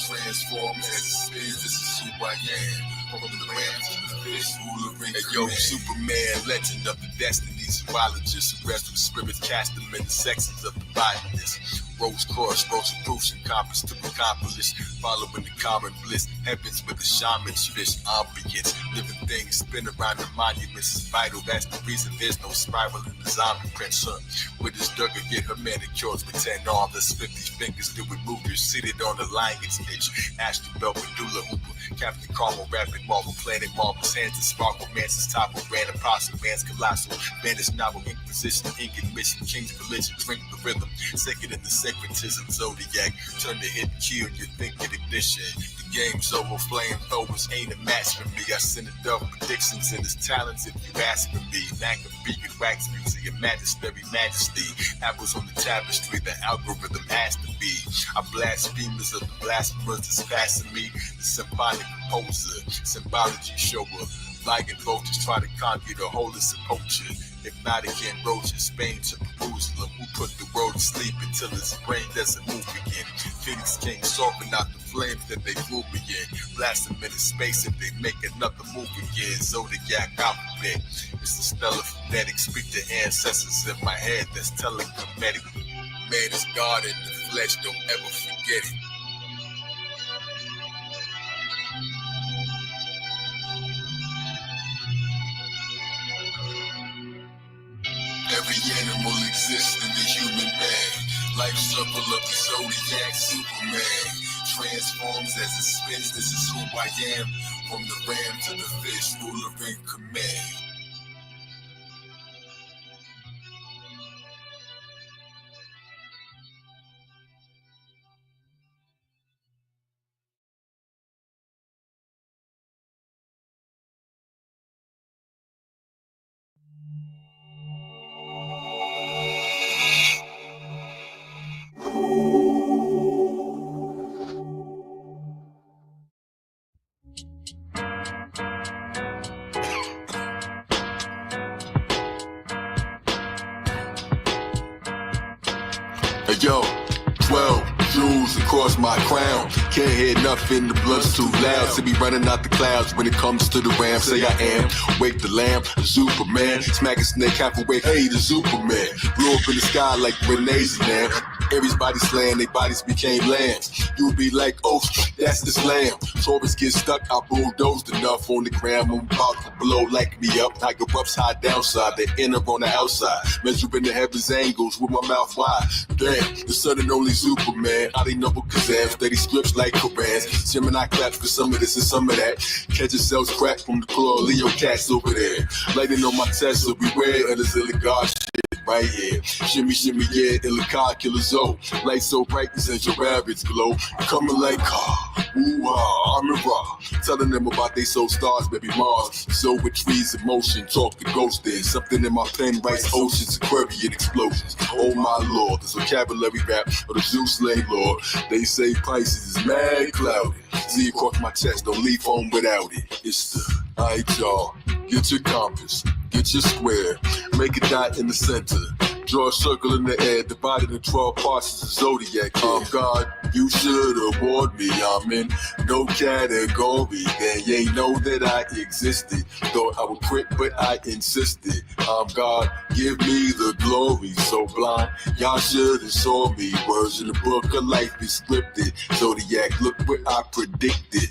transform as a spirit, this is who I am. From the ram to the fish, ruler ring. Hey yo, Superman, legend of the destiny, zoologist, who rest with spirits, cast them in the sections of the botanist. Rose cross, Rosicrucian compass to accomplish, following the common bliss, heavens with the shaman's fish, ambience, living things spin around the monuments is vital, that's the reason there's no spiral in the zombie prince, with his Durga get her manicures with 10 arms, that's 50 fingers doing movers, seated on the lion's niche, astral belt medulla hooper, Captain Carmel, rapid marble, planet marbles, hands and sparkle, man's topple, ran apostle, man's colossal, Spanish novel, inquisition, ink and mission, king's religion, drink the rhythm, second in the Sacredism, Zodiac. Turn the hit, kill, you think it ignition. The game's over, flamethrowers ain't a match for me. I send it up predictions and his talents if you asking me. Knack of beacon, wax music, your majesty. Apples on the tapestry, the algorithm has to be. I blasphemers of the blasphemers that's passing me. The symphonic composer, symbology shower. Like and vultures try to conquer the whole of culture. Hypnotic and roaches, Spain to Jerusalem. Who put the world to sleep until his brain doesn't move again? Phoenix King sorting out the flames that they flew in. Blast them into space if they make another move again. Zodiac alphabet. It's the stellar phonetic. Speak to ancestors in my head that's telekinetic. Man is God in the flesh, don't ever forget it. Every animal exists in the human man. Life circle of the Zodiac, Superman. Transforms as it spins, this is who I am. From the ram to the fish, ruler in command. Yo, 12 jewels across my crown. Can't hear nothing, the blood's too loud. See me running out the clouds when it comes to the ram. Say I am, wake the lamb, ZuperMan. Smack a snake halfway, hey, the ZuperMan. Blew up in the sky like grenades now. Everybody slaying, their bodies became lambs. You'll be like, oh, that's the slam. Taurus get stuck, I bulldozed enough on the ground. I'm about to blow like me up. Tiger ups high downside, the inner on the outside. Measuring the heavens angles with my mouth wide. Damn, the son and only Superman. I didn't know Kazam, steady scripts like Korans. Gemini claps for some of this and some of that. Catch yourselves crack from the claw, Leo cats over there. Lighting on my Tesla, beware of this illegal shit right here. Shimmy, shimmy, yeah, illegal killer zone. Light so bright, you send your rabbits glow. Coming like, ooh-ah, I'm in raw. Telling them about they soul stars, baby Mars. So with trees in motion, talk to ghosts there. Something in my pen writes oceans, Aquarian explosions. Oh my lord, this vocabulary rap of the Zeus slave lord. They say Pisces is mad cloudy. Z across my chest, don't leave home without it. It's the, alright y'all, get your compass, get your square, make a dot in the center. Draw a circle in the air, divided in 12 parts of the Zodiac. God, you should have warned me. I'm in no category. Then you ain't know that I existed. Thought I would quit, but I insisted. God, give me the glory. So blind, y'all should have saw me. Words in the book of life be scripted. Zodiac, look what I predicted.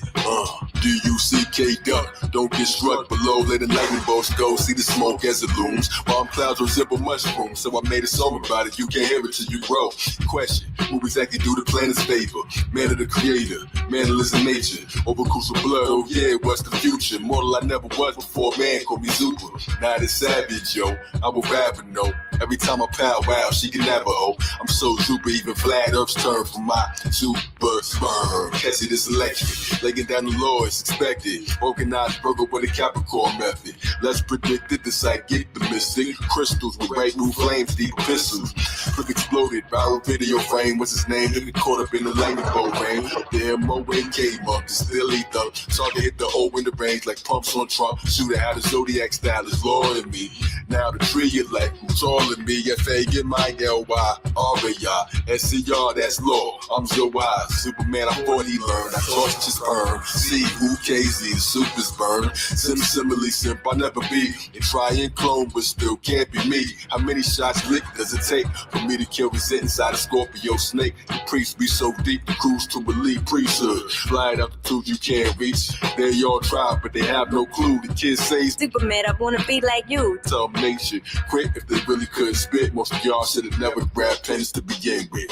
D-U-C-K duck. Don't get struck below. Let the lightning bolts go. See the smoke as it looms. Bomb clouds resemble mushrooms. So I made a song about it. You can't hear it till you grow. Question, who exactly do the planet's favor? Man of the creator, mannerless in nature. Over crucial blood, oh yeah, what's the future? Mortal I never was before, man called me Zuper. Now it's savage, yo, I will rather know. Every time I pow wow, she can never oh. I'm so Zuper, even flat earth's turn for my super sperm. Catch it, it's electric. Laying down the law, it's expected. Organized burger with a Capricorn method. Less predicted, the psychic, the mystic. Crystals with bright new flames, deep epistles. Quick exploded, viral video frame. What's his name? Nigga caught up in the lightning bolt rain. The MOAK monk, still lethal. Target hit the O in the range like pumps on Trump. Shooter how the Zodiac style is law in me. Now the tree you like, who's all in me? FAMILY, RAI, SCR, that's law. I'm so wise. Superman, I thought he learned. I torched his sperm. See who KZ, the super's burn. Simile simp, I never be. And try and clone, but still can't be me. How many shots lick does it take for me to kill the set inside a Scorpio snake? The priests be so deep, the cruise to elite priesthood. Flying altitudes you can't reach. They all try, but they have no clue. The kids say, Superman, I wanna be like you. Tell me nature. Quit if they really couldn't spit. Most of y'all should have never grabbed pens to begin with.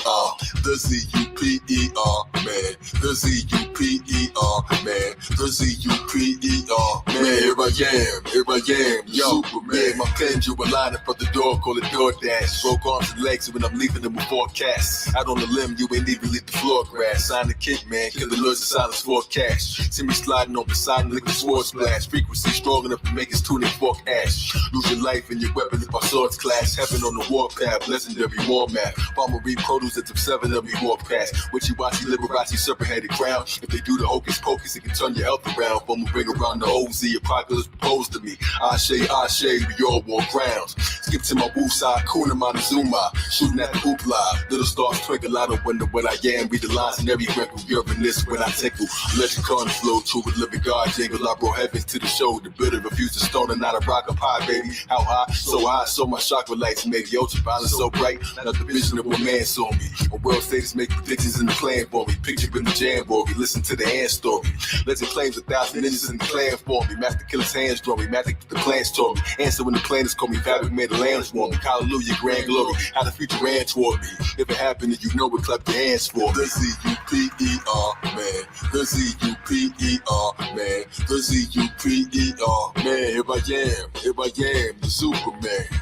The Z-U-P-E-R, man. The Z-U-P-E-R, man. The Z-U-P-E-R, man. Here I am, yo, Zuperman. My pens, you were lining for the door, call it DoorDash. Broke arms and legs when I'm leaving them with forecast. Out on the limb, you ain't even leave the floor grass. Sign the kick, man, kill the lures of silence for cash. See me sliding on beside liquid sword splash. Frequency strong enough to make his tunic fork ash. Lose your life and your weapon if our swords clash. Heaven on the warpath, legendary war map. Farmer read produce that took 7 of me walk past. Witchy-watchy, Liberace, serpent-headed crown. If they do the hocus pocus, it can turn your health around. Bumble ring around the OZ, apocalypse proposed to me. Ashe, we all walk grounds. Skip to my woo side, Kuna Montezuma. Shooting at the hoopla. Little stars twinkle, I don't wonder what I am. Read the lines in every wrinkle, Uranus when I tickle. Legend con flow, true with living God jingle. I brought heavens to the show. The builder refused to stone and not a rock of pie, baby. How high? So my chakra lights made the ultraviolet so bright. Not the vision of what man saw me. A world status make predictions in the plan for me. Picture in the jamboree, listen to the hand story. Legend claims 1,000 ninjas in the clan for me. Master killer's hands draw me. Magic the plans taught me. Answer when the planets call me. Fabric made the lambs for me. Hallelujah, grand glory. How the future ran toward me. If it happened, then you know what, clap your hands for me. The Z-U-P-E-R, man. The Z-U-P-E-R, man. The Z-U-P-E-R, man. Here I am, the Zuperman.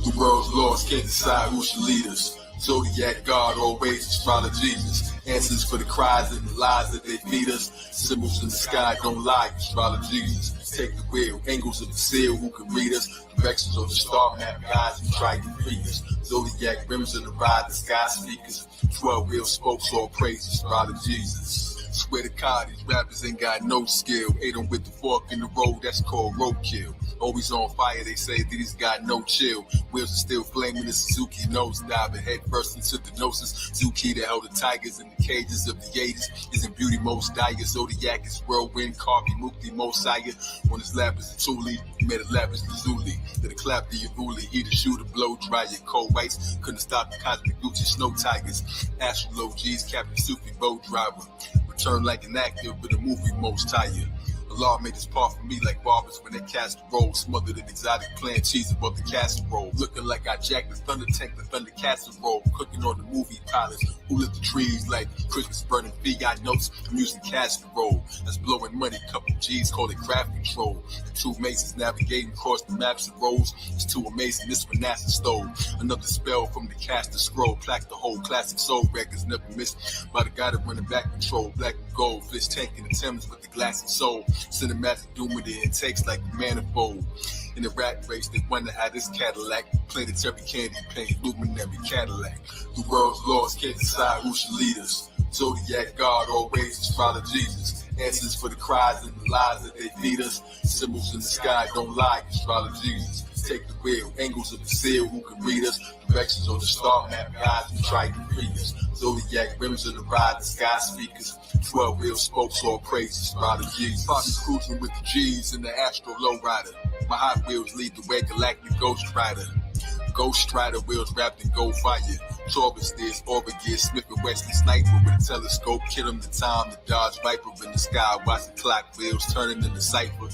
The world's lost, can't decide who should lead us. Zodiac, God, always AstroloGesus. Answers for the cries and the lies that they feed us. Symbols in the sky don't lie, AstroloGesus. Take the wheel, angles of the seal, who can read us? Directions of the star map, guys who try to free us. Zodiac rims in the ride, the sky speakers. 12 wheel spokes, all praise AstroloGesus. Swear to God, these rappers ain't got no skill. Ate them with the fork in the road, that's called roadkill. Always on fire, they say that he's got no chill. Wheels are still flaming, the Suzuki nose diving head first into the gnosis. Zuki that held the tigers in the cages of the 80s. Isn't beauty most dire? Zodiac is whirlwind, Karki, Mukti, Mosiah. On his lap is a Thule, he made a lap is Lazuli. Then a clap the Yavuli, he the shooter, blow dry your cold whites. Couldn't stop the cosmic Gucci snow tigers. Astrologies, Captain Sufi, boat driver. Return like an actor, but a movie most tired. Allah made this part for me like barbers when they cast the roll. Smothered in exotic plant cheese above the casserole. Looking like I jacked the thunder tank, the thunder casserole. Cooking on the movie pilots who lit the trees like Christmas burning fiat notes. I'm using casserole. That's blowing money, couple G's, call it craft control. The two masons navigating across the maps and roads. It's too amazing, this one NASA stole. Another spell from the caster scroll. Plaque the whole classic soul records never missed. By the guy that running back control. Black and gold, fish tanking the Thames with the glassy soul. Cinematic doom with the intakes like the manifold. In the rat race, they wonder how this Cadillac, planetary candy paint, luminary Cadillac. The world's lost, can't decide who should lead us. Zodiac, God, always AstroloGesus. Answers for the cries and the lies that they feed us. Symbols in the sky don't lie, AstroloGesus. Take the wheel, angles of the seal, who can read us? Directions on the star map, guys who try to free us. Zodiac rims in the ride, the sky speakers. 12 wheel spokes, all praise AstroloGesus. Poppy cruising with the G's in the Astro Lowrider. My Hot Wheels lead the way, Galactic Ghost Rider. Ghost Rider wheels wrapped in gold fire. Taurus steers, Orbit gear, Smith and Wesson sniper with a telescope. Kid him the time, the Dodge Viper in the sky. Watch the clock wheels turning in the cipher.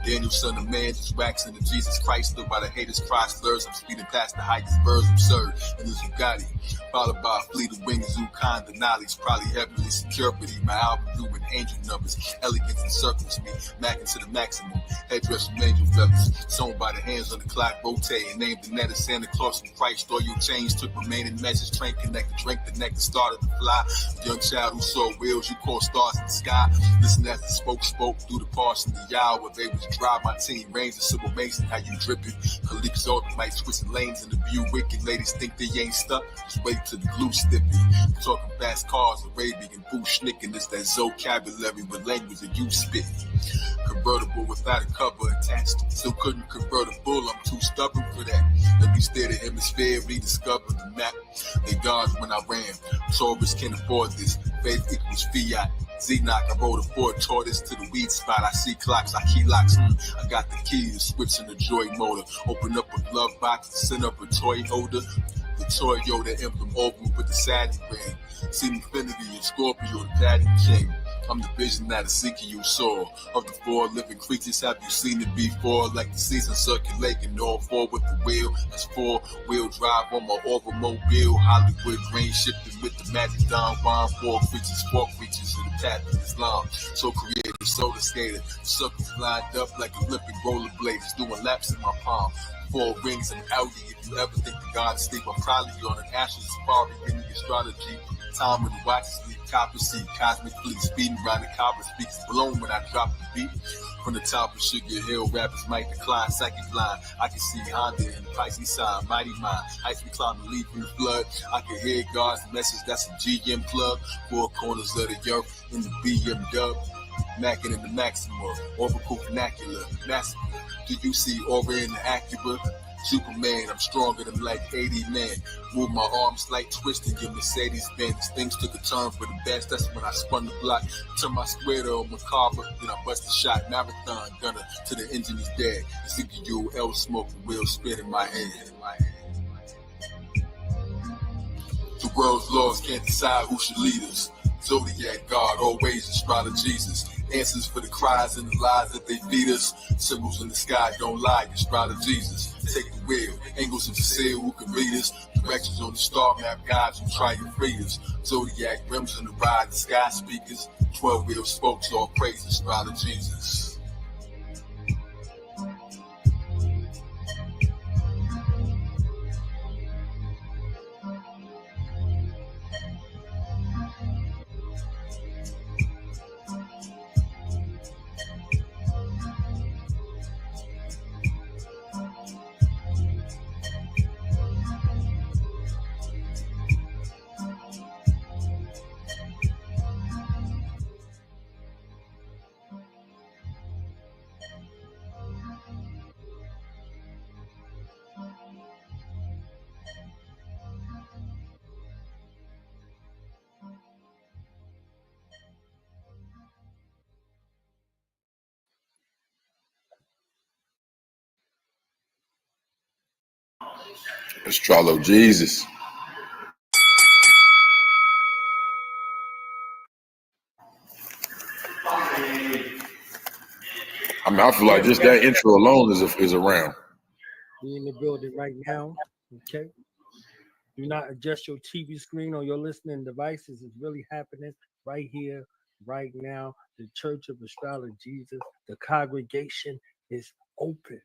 Daniel, son of man, just waxing the Jesus Christ. By the haters' cry slurs, I'm speeding past the highest birds absurd in the Bugatti. Followed by a fleet of wings, Zukan, Denali's probably heavily security. My album blue with angel numbers. Elegance encircles me, macking to the maximum. Headdress from angel feathers. Sewn by the hands on the clock, rotating. Named the net of Santa Claus from Christ. All your chains took remaining message. Train connected, drank the nectar, started to fly. A young child who saw wheels, you call stars in the sky. Listen as the spoke through the parts in the hour. Where they was drive my team, reigns of civil mason, how you dripping. Kalik Scientific might twisting lanes in the view wicked. Ladies think they ain't stuck, just wait till the glue stiffy. Talking fast cars, Arabian, bushnicking, it's that vocabulary with language that you spit. Convertible without a cover attached. Still couldn't convert a bull, I'm too stubborn for that. Let me stare the hemisphere, rediscover the map. They gods when I ran. Taurus can't afford this. Faith equals fiat. Z-Knock, I rode a Ford tortoise to the weed spot. I see clocks, I key locks. I got the key to switch in the joy motor. Open up a glove box, send up a toy holder. The Toyota emblem open with the satin ring. See Infinity and Scorpio, the Daddy King. I'm the vision that is seeking you saw. Of the four living creatures, have you seen it before? Like the season circulating, all four with the wheel. That's four-wheel drive on my automobile. Hollywood grain shifting with the magic Don Juan. Four creatures in the path of Islam. So creative, solar skater. Circles lined up like Olympic rollerbladers, doing laps in my palm. 4 rings and Audi. If you ever think the God is asleep, I'm probably on an astral safari in the astrology. Time when the watches sleep, copper seat, cosmic fleet, speeding around the copper speaks, blown when I drop the beat. From the top of Sugar Hill, rappers might decline, psychic blind. I can see Honda and Pisces sign, mighty mind. Heights we climb the leap from the flood. I can hear God's message, that's a GM plug. 4 corners of the earth in the BM dub. Mackin' in the Maxima, orbital vernacular, massive. Do you see aura in the Acura? ZuperMan, I'm stronger than like 80 men. Move my arms like twisting your Mercedes Benz. Things took a turn for the best. That's when I spun the block. Turn my square to a macabre. Then I bust a shot. Marathon gunner to the engine is dead. CPU L smoke and wheel spin in my head. The world's laws can't decide who should lead us. Zodiac, God, always AstroloGesus. Answers for the cries and the lies that they feed us. Symbols in the sky don't lie, AstroloGesus. Take the wheel, angles of the sail who can read us. Directions on the star map, guides who try to free us. Zodiac rims in the ride, the sky speakers. 12-wheel spokes, all praise AstroloGesus. AstroloGesus. I mean, I feel like just that intro alone is around. We in the building right now. Okay. Do not adjust your TV screen or your listening devices. It's really happening right here, right now. The Church of AstroloGesus, the congregation is open.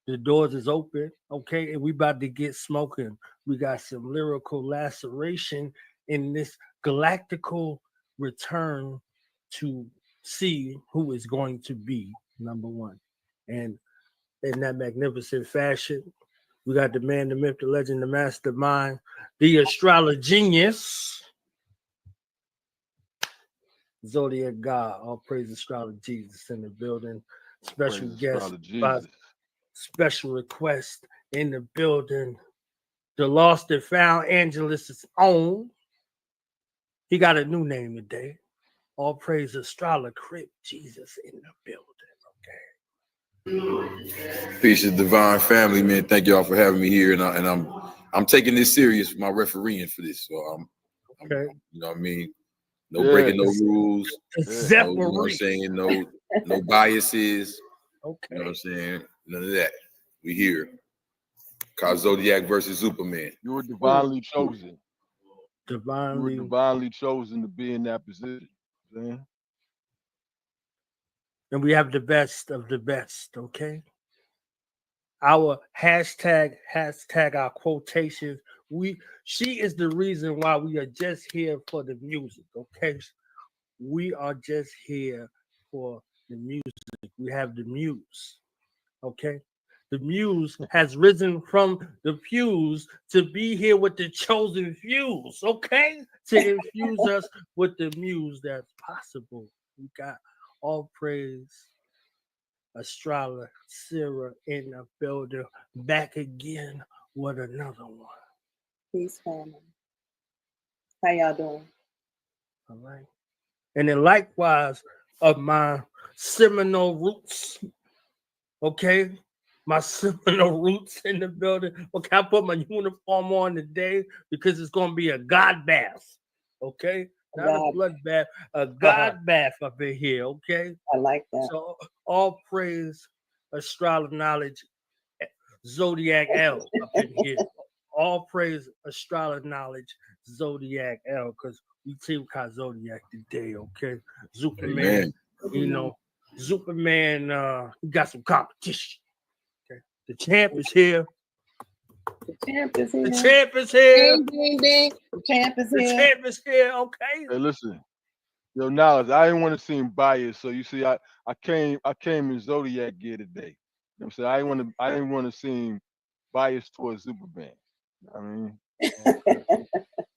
The doors is open, okay, and we about to get smoking. We got some lyrical laceration in this galactical return to see who is going to be number one. And in that magnificent fashion, we got the man, the myth, the legend, the mastermind, the astrologenius, Zodiac God, all praise AstroloGesus in the building. Special guest, special request in the building. The lost and found Angelus's own. He got a new name today. All praise AstroloGesus in the building. Peace to divine family, man. Thank y'all for having me here, and I'm taking this serious for my refereeing for this. So I'm you know what I mean. No breaking no rules. No, you know what I'm saying? No biases. Okay. You know what I'm saying? None of that. We here. Ka Zodiak versus ZuperMan. You were divinely chosen. You were divinely chosen to be in that position. Man. And we have the best of the best, okay? Our hashtag, our quotations. She is the reason why we are just here for the music, okay? We are just here for The music. We have the muse. Okay. The muse has risen from the pews to be here with the chosen fews, okay? To infuse us with the muse that's possible. We got all praise, astrologer Sarah in the building, back again with another one. Peace, family. How y'all doing? All right. And then likewise of my Seminole roots, okay? My Seminole roots in the building. Okay, I put my uniform on today because it's going to be a God bath, okay? Not a blood bath, a God bath up in here, okay? I like that. So all praise, astrology knowledge, Zodiac L up in here. All praise, astrology knowledge, Zodiac L, because we team Ka Zodiak today, okay? ZuperMan, you know, ZuperMan, he got some competition. Okay, the champ is here. The champ is here. The champ is here. Ding, ding, ding. The champ is here. The champ is here, okay? Hey, listen. Yo, Knowledge, I didn't want to seem biased, so you see, I came in Zodiac gear today. You know what I'm saying? I didn't want to seem biased towards Superman. I mean,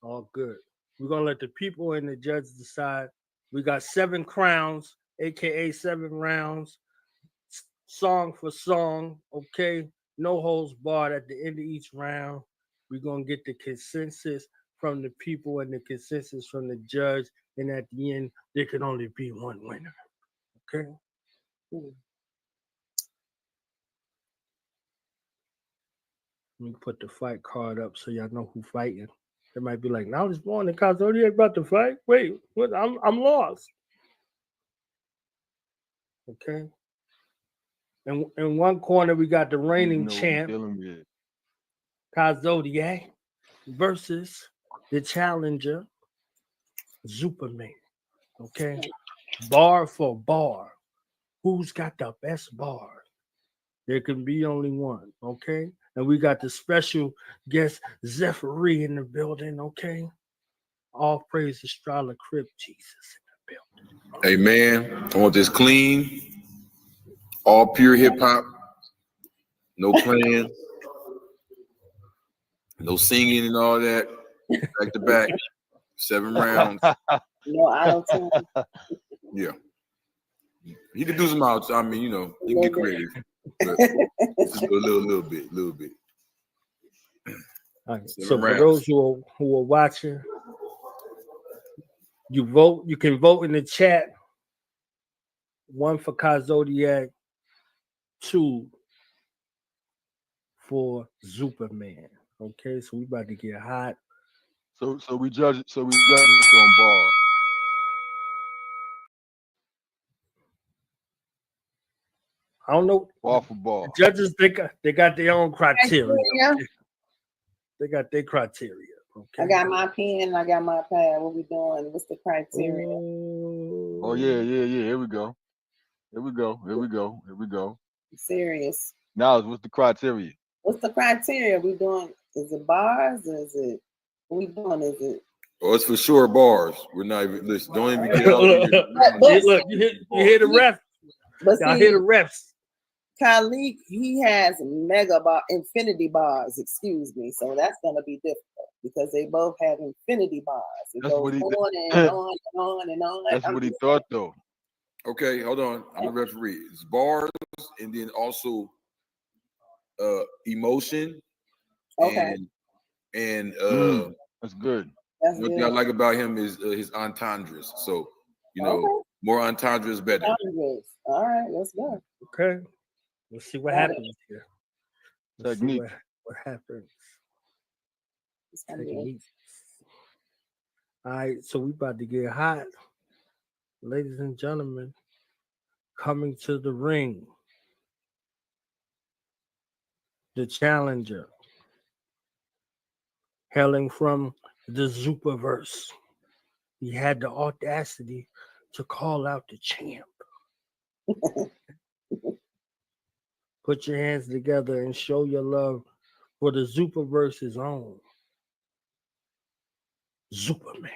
all good. We're gonna let the people and the judge decide. We got 7 crowns, aka 7 rounds, song for song. Okay, no holds barred at the end of each round. We're gonna get the consensus from the people and the consensus from the judge, and at the end, there can only be one winner. Okay. Let me put the fight card up so y'all know who fighting. They might be like, now this morning, Ka Zodiak about to fight. Wait, what? I'm lost. Okay. And in one corner, we got the reigning champ, Ka Zodiak, versus the challenger, ZuperMan. Okay. Bar for bar. Who's got the best bar? There can be only one. Okay. And we got the special guest, Zephyri, in the building, okay? All praise astrologer Jesus in the building. Hey, man, I want this clean, all pure hip-hop, no playing, no singing and all that, back to back, 7 rounds. No auto-tune. Yeah. You can do some out. I mean, you know, you can get creative. But just a little bit. All right. So for those who are watching, you vote. You can vote in the chat. 1 for Ka Zodiak, 2 for ZuperMan. Okay, so we about to get hot. So we judge it on bar. I don't know. Bar for bar. The judges, they got their own criteria. They got their criteria. Okay. I got my pen. I got my pad. What we doing? What's the criteria? Oh yeah. Here we go. I'm serious. Now, what's the criteria? What's the criteria? We doing? Is it bars? Is it? What we doing? Is it? Oh, it's for sure bars. We're not even listen. Don't even get out here. Look, you hear the refs. Y'all hear the refs. Kalik, he has infinity bars, excuse me. So that's gonna be difficult because they both have infinity bars. It goes on and on and on and on. That's what he thought though. Okay, hold on. I'm a referee. It's bars and then also emotion. Okay. And that's good. One thing I like about him is his entendres. So, you know, more entendres better. All right, let's go. Okay. Let's see what happens here. Technique. What happens? Technique. All right, so we about to get hot. Ladies and gentlemen, coming to the ring, the challenger, hailing from the Zuperverse. He had the audacity to call out the champ. Put your hands together and show your love for the Zuperverse's own ZuperMan.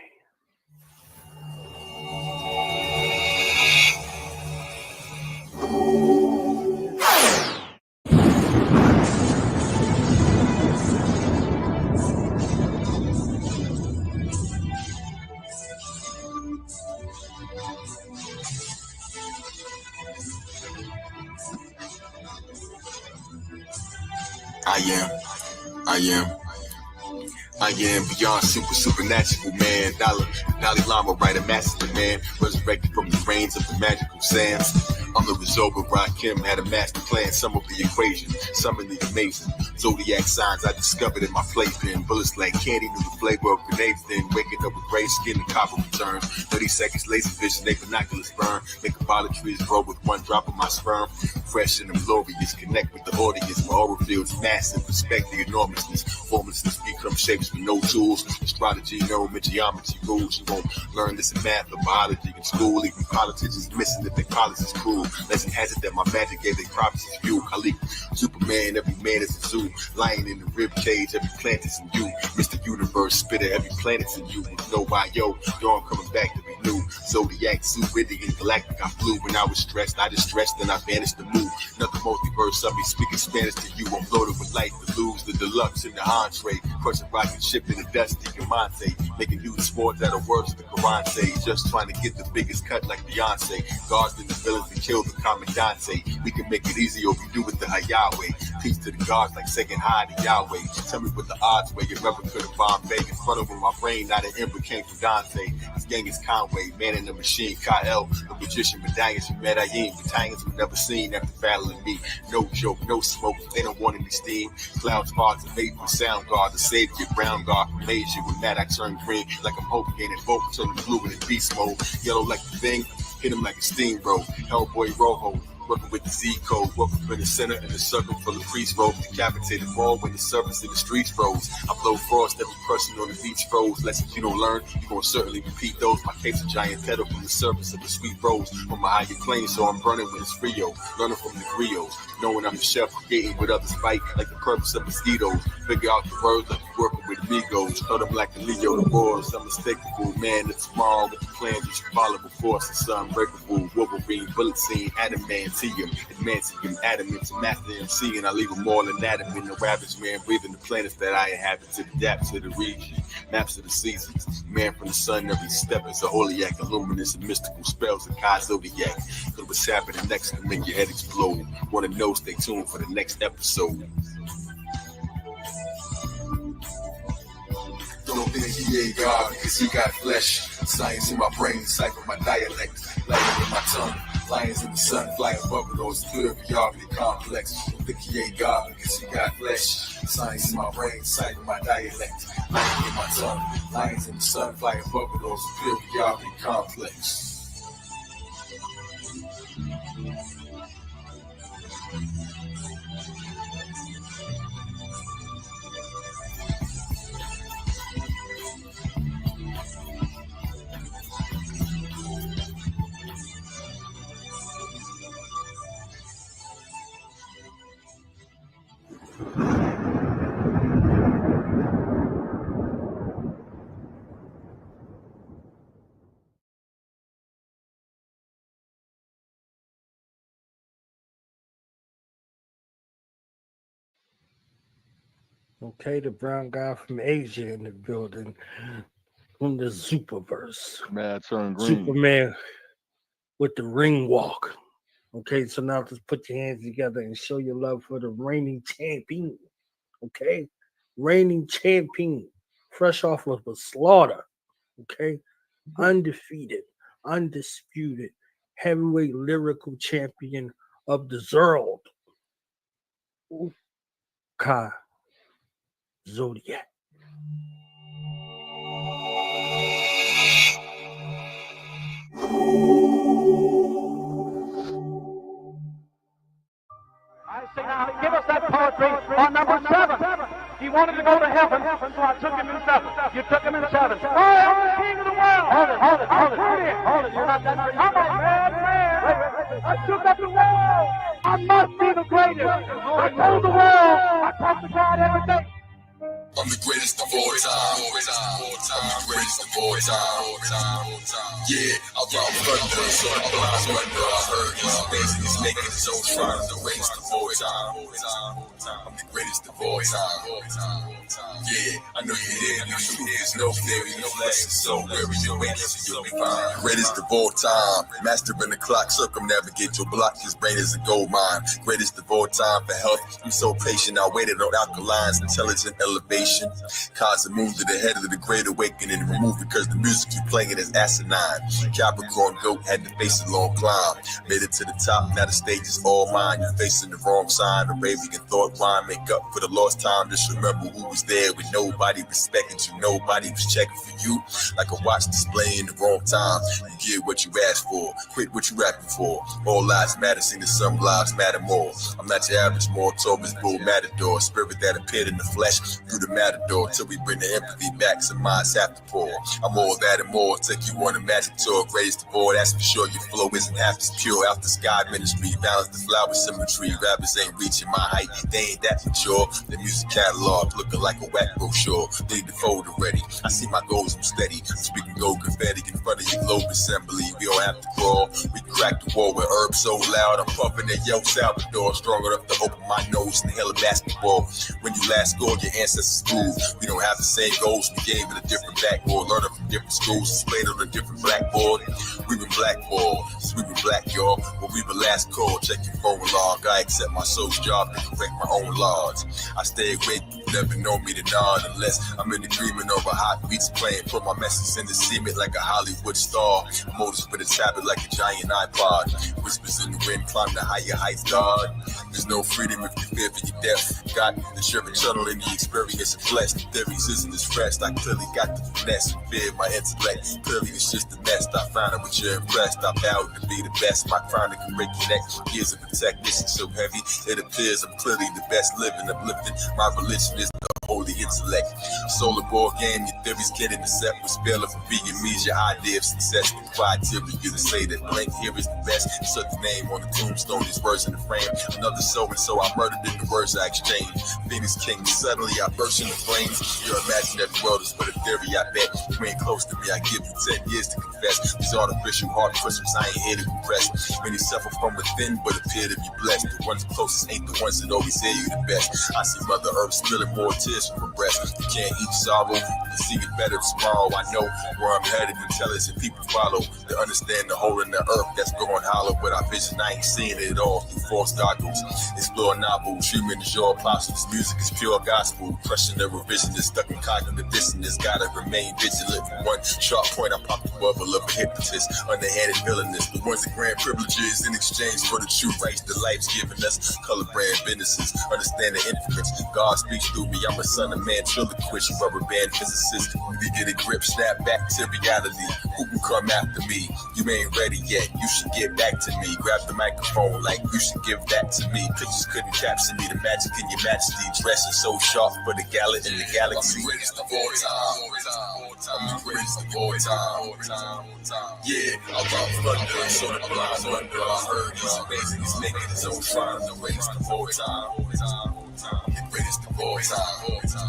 I am beyond supernatural, man. Dalai Lama, right, a masculine man, resurrected from the reigns of the magical sands. I'm the result of Rakim had a master plan, some of the equation, some of the amazing zodiac signs I discovered in my playpen. Bullets like candy, knew the flavor of grenades, then waking up with gray skin and copper return. 30 seconds, laser vision, they binoculars burn. Make a bottle trees grow with one drop of my sperm. Fresh and glorious, connect with the audience. My aura feels massive, respect the enormousness. Formlessness become shapes with no tools. Astrology, no geometry rules. You won't learn this in math or biology in school. Even politics is missing if their college is cool. Lesson has it that my magic gave their prophecies fuel. Kalik, ZuperMan, every man is a zoo. Lying in the rib cage, every plant is in you. Mr. Universe, spitter, every planet's in you. No why, yo, dawn coming back to be new. Zodiac, Zuper, galactic, I flew when I was stressed. I distressed, then I vanished to move. Another multiverse of me speaking Spanish to you. I'm loaded with light to lose, the deluxe in the entree. Crushing rocket ship in the dusty Diamante. Making new sports that are worse than Quran say. Just trying to get the biggest cut like Beyonce. Guards and the villains to kill the commandante. We can make it easy or we do it the Yahweh. Peace to the gods like saying hi to Yahweh. Tell me what the odds were. Your rubber could have bombed in front of my brain. Not an ember came from Dante. His gang is Conway, man in the machine. Kyle, the magician, medallions from Medellin. Battalions we've never seen after battling me. No joke, no smoke. They don't want any steam. Clouds, fogs, and vapor. Sound guard, the savior. Brown guard from Asia. With that I turn green like I'm hoping. And both turn blue in beast mode. Yellow like the thing. Hit him like a steamroll. Hellboy Rojo. Working with the Z code, working in the center in the circle full of priest robes, decapitated ball when the surface in the streets froze. I blow frost, every person on the beach froze. Lessons you don't learn, you gonna certainly repeat those. My cape's a giant petal from the surface of the sweet rose. On my higher plane, so I'm burning when it's Rio. Learning from the griots, knowing I'm the chef, creating with others fight, like the purpose of mosquitoes. Figure out the words like you're working with amigos. Cut them like the Leo, the boys, unmistakable. Man, it's tomorrow with the plans you should follow before it's unbreakable. Wolverine, bullet scene, adamant. Advancing adamant to master MC, and I leave them all inanimate. The ravage man breathing the planets that I inhabit to adapt to the region. Maps of the seasons, man from the sun, every step is a holiac, luminous and mystical spells of Ka Zodiak. Cause what's happening next can make your head explode. Wanna know? Stay tuned for the next episode. Don't think he ain't God because he got flesh. Science in my brain, cipher my dialect. Light in my tongue. Lions in the sun, fly above those good reality complex. Don't think he ain't God because he got flesh. Science in my brain, cipher my dialect. Light in my tongue. Lions in the sun, fly above those good reality complex. Okay, the brown guy from Asia in the building, from the Zuperverse. Man, turn green. ZuperMan with the ring walk. Okay, so now just put your hands together and show your love for the reigning champion. Okay, reigning champion, fresh off of a slaughter. Okay, undefeated, undisputed, heavyweight lyrical champion of the world, Ka Zodiak. I say now, give us that poetry on number 7. He wanted to go to heaven, so I took him in 7. You took him in 7. Oh, I'm the king of the world. Hold it. You're not that great. I'm a bad man. I took up the world. I must be the greatest. I told the world. I talk to God every day. I'm the greatest of all time. I'm the greatest of all time. Yeah, I rock thunder, so I blind thunder. I heard he's amazing, he's making his own shrine. I'm the greatest of all time. I'm the greatest of all time. Yeah, I know you hear me. There's no theory, no lesson. So wherever you wake, you'll be fine. Greatest of all time. Mastering the clock, circumnavigate your block. His brain is a gold mine. Greatest of all time for health. I'm so patient. I waited on alkalines, intelligent elevation. Cause a move to the head of the great awakening. Remove because the music you playing is asinine. Capricorn goat had to face a long climb. Made it to the top. Now the stage is all mine. You're facing the wrong sign. Arabian thought rhyme. Make up for the lost time. Just remember who was there when nobody respected you. Nobody was checking for you. Like a watch display in the wrong time. You get what you asked for. Quit what you rapping for. All lives matter. Sing that some lives matter more. I'm not your average mortal. This bull matador. Spirit that appeared in the flesh through the matador. Till we bring the empathy back. Some minds have to pour. I'm all that and more. Take you on a magic tour. Raise the board. That's for sure. Your flow isn't half as pure. Out the sky ministry. Balance the flower symmetry. Rappers ain't reaching my height. They ain't that mature. The music catalog looking like a whack brochure. Need to fold already. I see my goals, I'm steady. Speaking gold confetti in front of your globe assembly. We don't have to crawl. We crack the wall with herbs so loud. I'm puffing at Yo Salvador. Strong enough to open my nose and hell of basketball. When you last scored, your ancestors moved. We don't have the same goals. We gave it a different backboard. Learning from different schools. Displayed on a different blackboard. We been blackballed. We been black, y'all. When we were last called, check your phone log. I accept my soul's job to correct my own laws. I stay awake, you never know me to nod unless I'm in agreement over hot beats playing. Put my message in the cement like a Hollywood star. Moses with a tablet like a giant iPod. Whispers in the wind, climb the higher heights, God. There's no freedom if you fear for your death. Got the Sherman shuttle in the experience of flesh. The theories isn't as fresh. I clearly got the finesse. Fear my intellect. Clearly it's just the best. I found it, but you're impressed. I vowed to be the best. My crown that can break your neck. Years of protectness is so heavy. It appears I'm clearly the best living, uplifting. My religion is the holy intellect. Solar ball game, your theories get intercept with spell of vegan means your idea of success with criteria to say that blank here is the best. Insert the name on the tombstone, these words in the frame. Another so and so I murdered in the words I exchanged. Phoenix King, suddenly I burst in the flames. Your imaginary world is but a theory, I bet. You ain't close to me, I give you 10 years to confess. These artificial hard Christmas, I ain't here to impress. Many suffer from within but appear to be blessed. The ones closest ain't the ones that always hear you the best. I see Mother Earth spilling more tears from her breast. You can't eat sorrow, you can see it better tomorrow. I know where I'm headed, intelligent people follow to understand the hole in the earth that's going hollow. But I vision, I ain't seeing it all through false goggles. Explore novels, treatment is your apostles. Music is pure gospel, crushing the revisionist, stuck in cognitive dissonance. Gotta remain vigilant. From one sharp point, I pop the bubble of a hypnotist, underhanded villainous. The ones that grant privileges in exchange for the true rights that life's giving us. Color brand businesses, understand the influence. God speaks through me, I'm a son of ventriloquist, rubber band physicist. We get a grip, snap back to reality. Who can come after me? You ain't ready yet, you should get back to me. Grab the microphone like you should give that to me. Pictures couldn't capture me, the magic in your majesty. Dressing so sharp for the galley in the galaxy. I'm the greatest of all time. I'm the greatest of all time. Yeah, I rock thunder, so the blind wonder. I heard he's amazing, he's making his own shrine. I'm the greatest of all time. I'm the greatest of all time.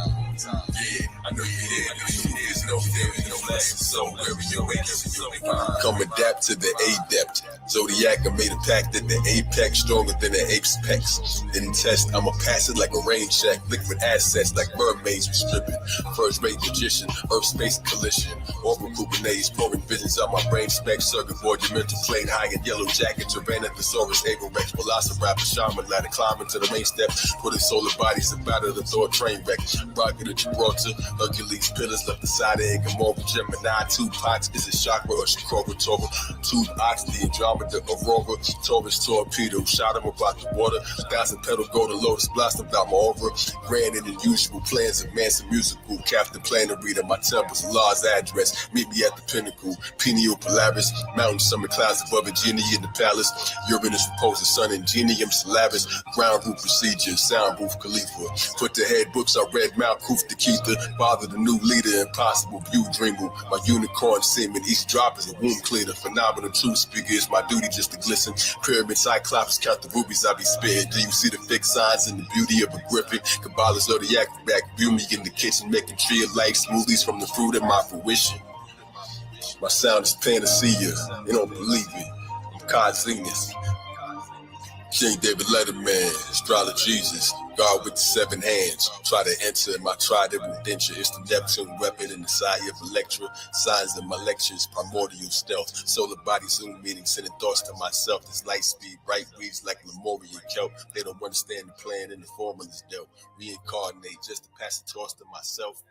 Yeah, I know you hear me. There's no theory, no lesson. So wherever you're waking, you'll be fine. Come adapt to the adept. Zodiac, I made a pact that the apex stronger than the ape's pecs. Then test, I'ma pass it like a rain check. Liquid assets like mermaids we stripping. First rate magician, earth space collision. Oracle grenades, pouring visions on my brain specs. Circuit board, your mental plane high in yellow jacket. Tyrannosaurus, Averex, Velociraptor, Shaman ladder, climbing to the main step. Putting solar bodies about the Thor train wreck. Rocket of Gibraltar, Hercules pillars left beside it. Gamora, Gemini, Tupac, is it chakra or Shakora, Torah? Tube ox, the Andromeda, Aurora, Taurus, torpedo, shot him about the water. 1,000 pedal golden lotus, blast about my aura. Grand and unusual plans of Manson musical. Captain Planet reader, my temple's Law's address. Meet me at the pinnacle. Pineal Polaris, mountain summer clouds above a genie in the palace. Uranus reposing sun, ingenium Solaris. Ground root procedure, sound booth Khalifa. Put the head books I read, Mount Koof the Keitha. Father the new leader, impossible. impossible view dreamable. My unicorn semen, each drop is a womb cleaner. Phenomenal truth speaker, it's my duty just to glisten. Pyramid cyclops, count the rubies I be spitting. Do you see the fixed signs and the beauty of a griffin? Kabbalah Zodiac back, view me in the kitchen, making tree of life smoothies from the fruit of my fruition. My sound is panacea, they don't believe it. I'm Ka Zodiak, King David Letterman, AstroloGesus, God with the 7 hands. Try to enter my trident denture. It's the Neptune weapon in the side of Electra. Signs in my lectures, primordial stealth. Solar body Zoom meeting, sending thoughts to myself. This light speed, bright weeds like Lemurian kelp. They don't understand the plan and the formulas dealt. Reincarnate just to pass the torch to myself.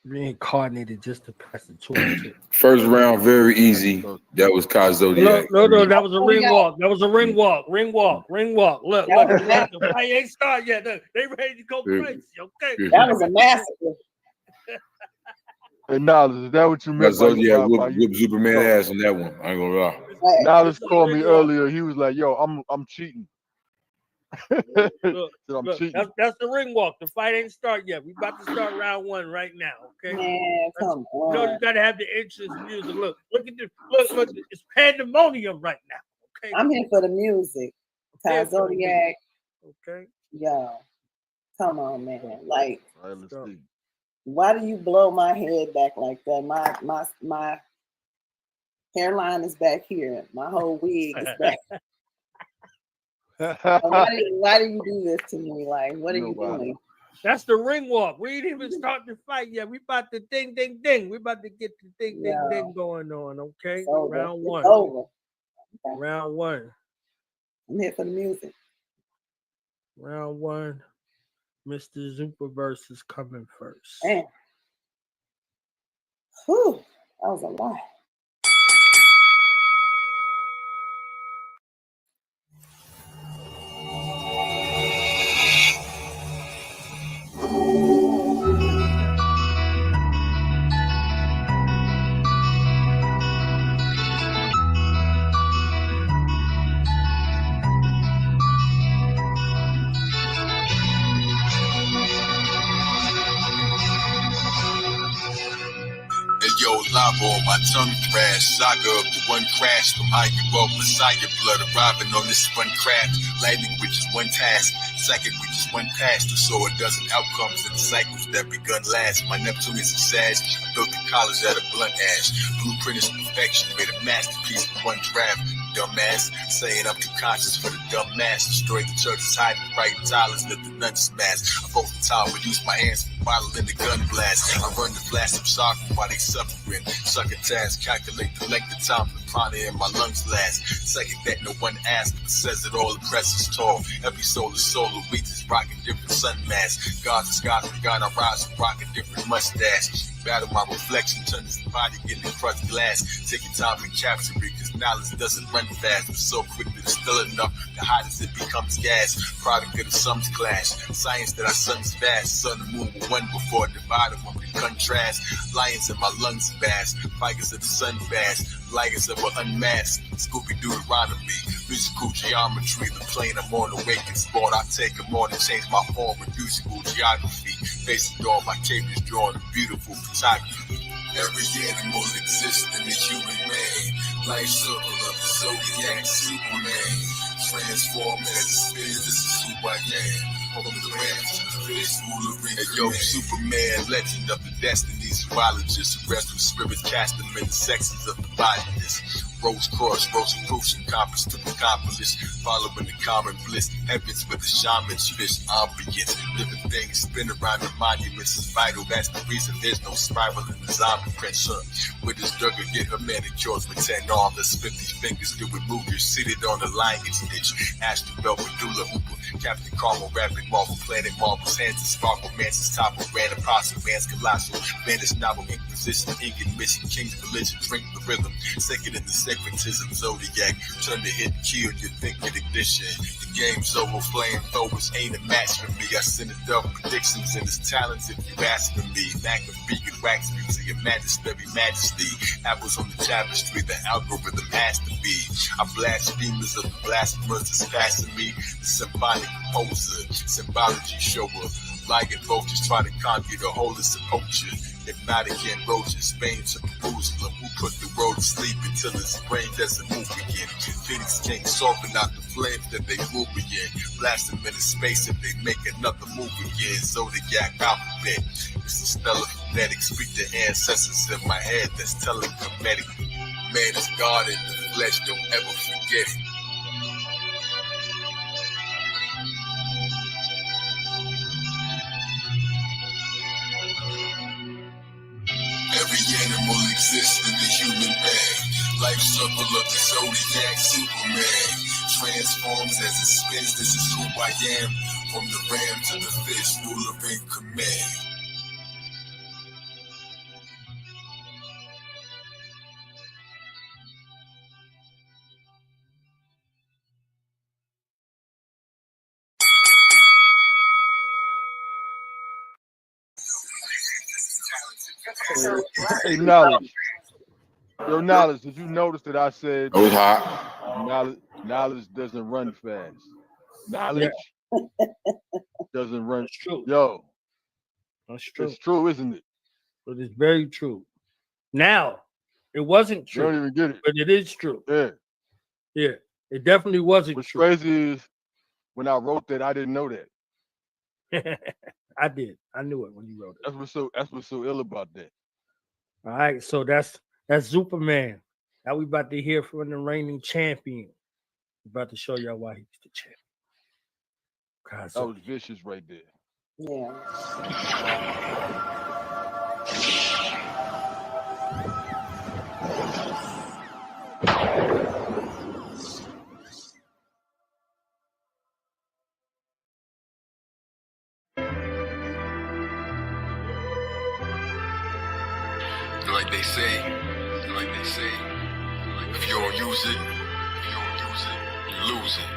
Reincarnated just to pass the torch. First round, very easy. That was Ka Zodiak. No, that was a ring walk. That was a ring walk. Ring walk. Look, the fight ain't started yet. Look, they ready to go crazy. Okay, that was a massacre. And now, is that what you meant? Zodiac whoop ZuperMan ass on that one. I ain't gonna lie. Now, this called me earlier. He was like, "Yo, I'm cheating." Look, that's the ring walk. The fight ain't started yet. We about to start round 1 right now. Okay. Man, come on. You know you gotta have the interest in music. Look at this. Look, it's pandemonium right now. Okay. I'm here for the music. Ka Zodiak. Okay. Yo, come on, man. Like, all right, let's see. Why do you blow my head back like that? My hairline is back here. My whole wig is back. Why do you do this to me? Like, what are you doing? That's the ring walk. We ain't even started the fight yet. We about to ding, ding, ding. We about to get the ding, ding, ding going on. Okay, round 1. Over. Okay. Round 1. I'm here for the music. Round 1. Mr. Zuperverse is coming first. Man. Whew, that was a lot. Lava on my tongue thrash, saga of the one crash from high above Messiah blood arriving on this one craft. Lightning which is one task, second which is one pass to soar a dozen outcomes in the cycles that begun last. My Neptune is a sag, I built the college out of blunt ash. Blueprint is perfection, made a masterpiece with one draft. Dumbass, saying I'm too conscious for the dumb mass. Destroyed the church's hiding bright dollars, let the nuns smash. I broke the tower, use my hands for bottle in the gun blast. I run the blast of shock while they suffering. Suck a task, calculate the length of time the prana in my lungs last. Second that no one asked, but says it all, the crest is tall. Every soul is solar, we just rocking different sun masks. God's a God, from God I rise, rocking different mustache. Battle my reflection, turn this body into crushed glass. Take your time and capture it, cause knowledge doesn't run fast. But so quick that it's still enough to hide as it becomes gas. Product of the sums clash. Science that our sun's vast. Sun and moon were one before divided when we contrast. Lions in my lungs vast. Fighters of the sun fast. Ligers of an unmasked. Scooby-Deuteronomy. Musical geometry. The plane I'm on awakened spawn. I take them on and change my form with musical geography. Facing all my cables drawn a beautiful photography. Every animal exists in the human man. Life circle of the Zodiac Superman. Transform as a spirit, this is who I am. From the rams to the fish, hey, yo, Superman, legend of the destiny, zoologist, arrest with spirits, cast them in the sections of the bodiness. Rose cross, Rosicrucian, compass to accomplish, following the common bliss, heavens with the shaman's fish, ambience, living things spin around the monuments is vital, that's the reason there's no spiral in the zombie prince, with his drugger get her manicures with 10 arms, 50 fingers to remove you, seated on the lion's niche, astro belt, medulla hooper, Captain Carmel, rapid Marvel, planet Marvel's hands and sparkle, man's top of ran apostle, man's colossal, man is novel, ink position, ink and mission, king's religion, drink the rhythm. Second in the syncretism, Zodiac. Turn the hit, kill, you think with ignition. The game's over, flamethrowers ain't a match for me. I send it double predictions and it's talents if you ask for me. Knack of beacon, wax music, your majesty. Apples on the tapestry, the algorithm has to be. I blasphemers of the blasphemers that's passing me. The symphonic composer, symbology shower. Lion vultures try to conquer the whole of culture. Hypnotic and roaches, Spain to Jerusalem. Who put the world to sleep until its brain doesn't move again? Phoenix King soften out the flames that they move again. Blast them into space if they make another move again. Zodiac alphabet. It's the stellar phonetic. Speak the ancestors in my head that's telling comedic. Man is God in the flesh, don't ever forget it. Every animal exists in the human man. Life circle of the Zodiac, Superman. Transforms as it spins, this is who I am. From the ram to the fish, ruler in command. Hey, Knowledge. Yo, Knowledge, did you notice that I said Oh, it's hot. knowledge doesn't run fast? Knowledge doesn't run. That's true. Yo, that's true. It's true, isn't it? But it's very true. Now, it wasn't true. You don't even get it. But it is true. Yeah. Yeah. It definitely wasn't What's true. crazy is when I wrote that, I didn't know that. I did. I knew it when you wrote it. That's what's so ill about that. All right, so that's ZuperMan. Now we about to hear from the reigning champion. We're about to show y'all why he's the champion. Ka That was vicious right there. Yeah. Like they say, if you don't use it, you lose it.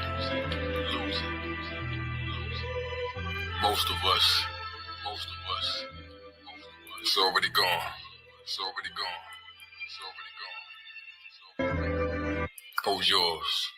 Most of us, it's already gone. Hold yours.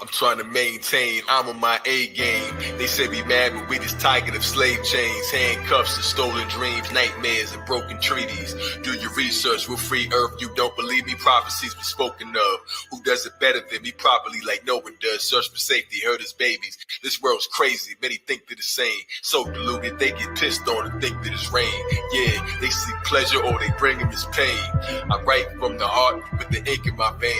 I'm trying to maintain, I'm on my A game. They say we mad, but we just tired of slave chains, handcuffs and stolen dreams, nightmares and broken treaties. Do your research, we'll free earth. You don't believe me, prophecies be spoken of. Who does it better than me? Properly like no one does. Search for safety, hurt his babies. This world's crazy, many think they're the same. So deluded, they get pissed on and think that it's rain. Yeah, they seek pleasure or they bring him his pain. I write from the heart with the ink in my veins.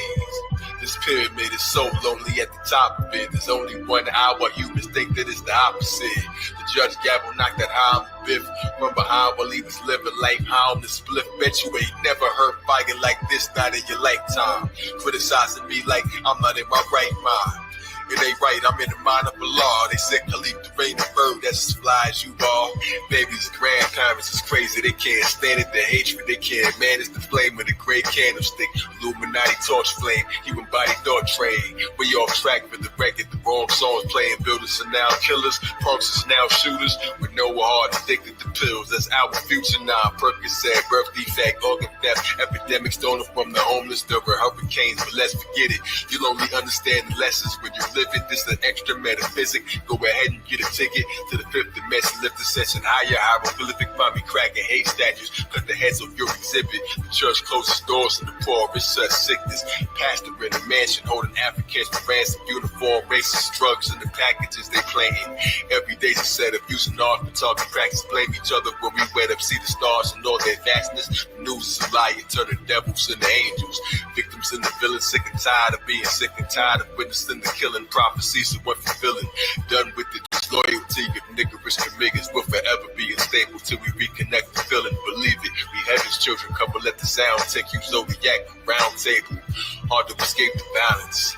This pyramid is so lonely at the top of it. There's only 1 hour, humans think that it's the opposite. The judge gavel knocked that high on the biff. From behind while he was living life high on the spliff. Bet you ain't never heard fire like this, not in your lifetime. Criticizing me like I'm not in my right mind. It ain't right, I'm in the mind of Allah. They said Kalik the rain of bird, that's as fly as you are. Babies, grandparents is crazy, they can't stand it. The hatred they can't manage the flame of the great candlestick. Illuminati torch flame, human body thought trade. We off track for the record, the wrong songs playing. Builders are now killers, punks is now shooters. With no heart, addicted to pills, that's our future now. Percocet, birth defect, organ theft, epidemics stolen from the homeless. There were hurricanes, but let's forget it. You'll only understand the lessons when you live it. This is an extra metaphysic. Go ahead and get a ticket to the 5th dimension. Lift the session higher. Hieroglyphic, find me cracking hate statues. Cut the heads off your exhibit. The church closes doors to the poor. It's such sickness. Pastor in a mansion holding Africans for ransom. Uniform, racist drugs in the packages they planting. Every day's a setup. Using art for target practice. Blame each other when we wet up. See the stars and all their vastness. The news is a lie. Turning devils into angels. Victims and the villains. Sick and tired of being sick and tired of witnessing the killing. Prophecies of what fulfilling. Done with the disloyalty of niggerish committers. Will forever be unstable till we reconnect the feeling. Believe it, we heaven's children. Come and let the sound take you Zodiac round table. Hard to escape the balance.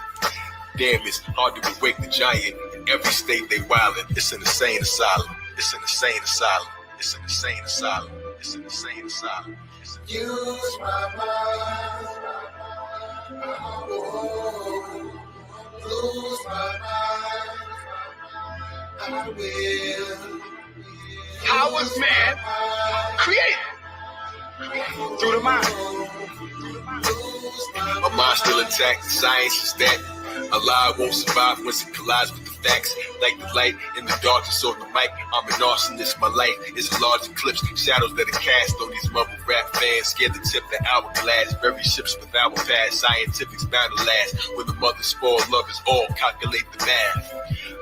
Damn, it's hard to awake the giant. In every state they wildin'. It's an insane asylum. It's an insane asylum. It's an insane asylum. It's an insane asylum. Use my mind. Lose my mind. I will. How was man created? Through the mind. My mind's still intact. Science is that a lie won't survive once it collides with the facts. Like the light in the darkness on the mic, I'm an arsonist. My life is a large eclipse. Shadows that are cast on these mumble rap fans. Scared to tip the hourglass. Very ships with our past. Scientific's bound to last. When the mother spoiled love is all, calculate the math.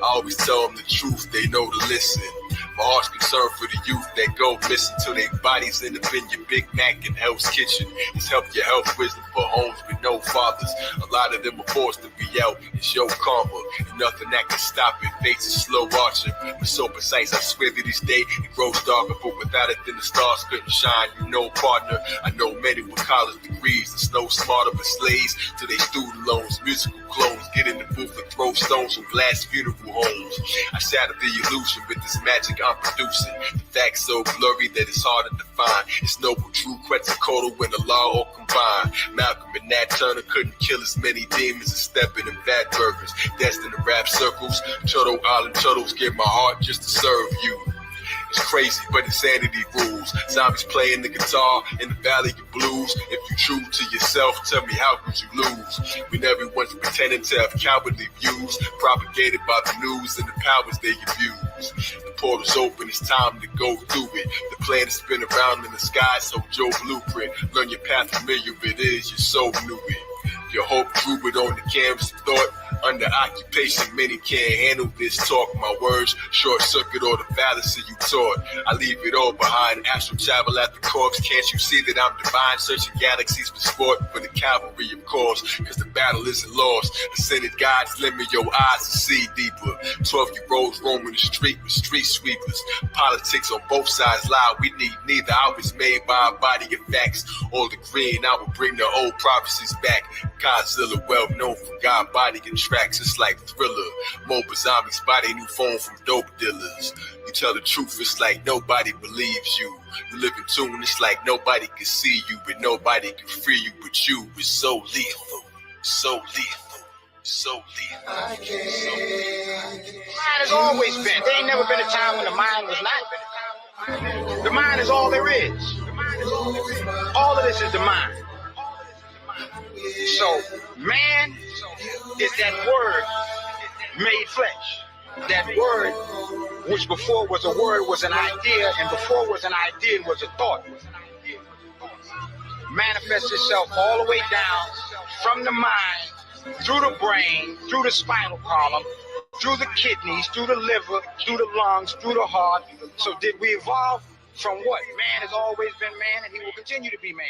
I always tell them the truth, they know to listen. My heart's concerned for the youth that go missing till their bodies end up in your Big Mac and Hell's Kitchen. It's help your health wisdom for homes with no fathers. A lot of them are forced to be out. It's your karma, and nothing that can stop it. Fates is slow marching, but so precise. I swear that each day it grows darker, but without it, then the stars couldn't shine. You know, partner, I know many with college degrees. It's no smarter but slaves to their student loans, musical clones. Get in the booth and throw stones from glass funeral homes. I shatter the illusion with this magic I'm producing. The facts so blurry that it's hard to define. It's noble, true, Quetzalcoatl when the law all combined. Malcolm and Nat Turner couldn't kill as many demons as stepping in fat burgers. Destined to rap circles, Turtle Island turtles give my heart just to serve you. It's crazy, but insanity rules. Zombies playing the guitar in the valley of blues. If you true to yourself, tell me how could you lose? We never once pretending to have cowardly views, propagated by the news and the powers they abuse. The portal's open, it's time to go through it. The planets spin around in the sky, so Joe blueprint. Learn your path, familiar it is, your soul knew it. Your hope drew it on the canvas of thought. Under occupation, many can't handle this talk. My words short circuit all the fallacy you taught. I leave it all behind. Astral travel at the corpse. Can't you see that I'm divine? Searching galaxies for sport for the cavalry, of course. Cause the battle isn't lost. Ascended gods limit your eyes to see deeper. 12-year-olds roaming the street with street sweepers. Politics on both sides lie. We need neither. I was made by a body of facts. All agree, and I will bring the old prophecies back. Godzilla, well known for God body and tracks. It's like Thriller. Mobile zombies body new phone from dope dealers. You tell the truth, it's like nobody believes you. You live in tune, it's like nobody can see you, but nobody can free you. But you is so lethal, so lethal, so lethal. Mind has always been. There ain't never been a time when the mind was not. The mind is all there is. All of this is the mind. So, man is that word made flesh. That word, which before was a word, was an idea, and before was an idea, was a thought. Manifests itself all the way down from the mind, through the brain, through the spinal column, through the kidneys, through the liver, through the lungs, through the heart. So did we evolve from what? Man has always been man, and he will continue to be man.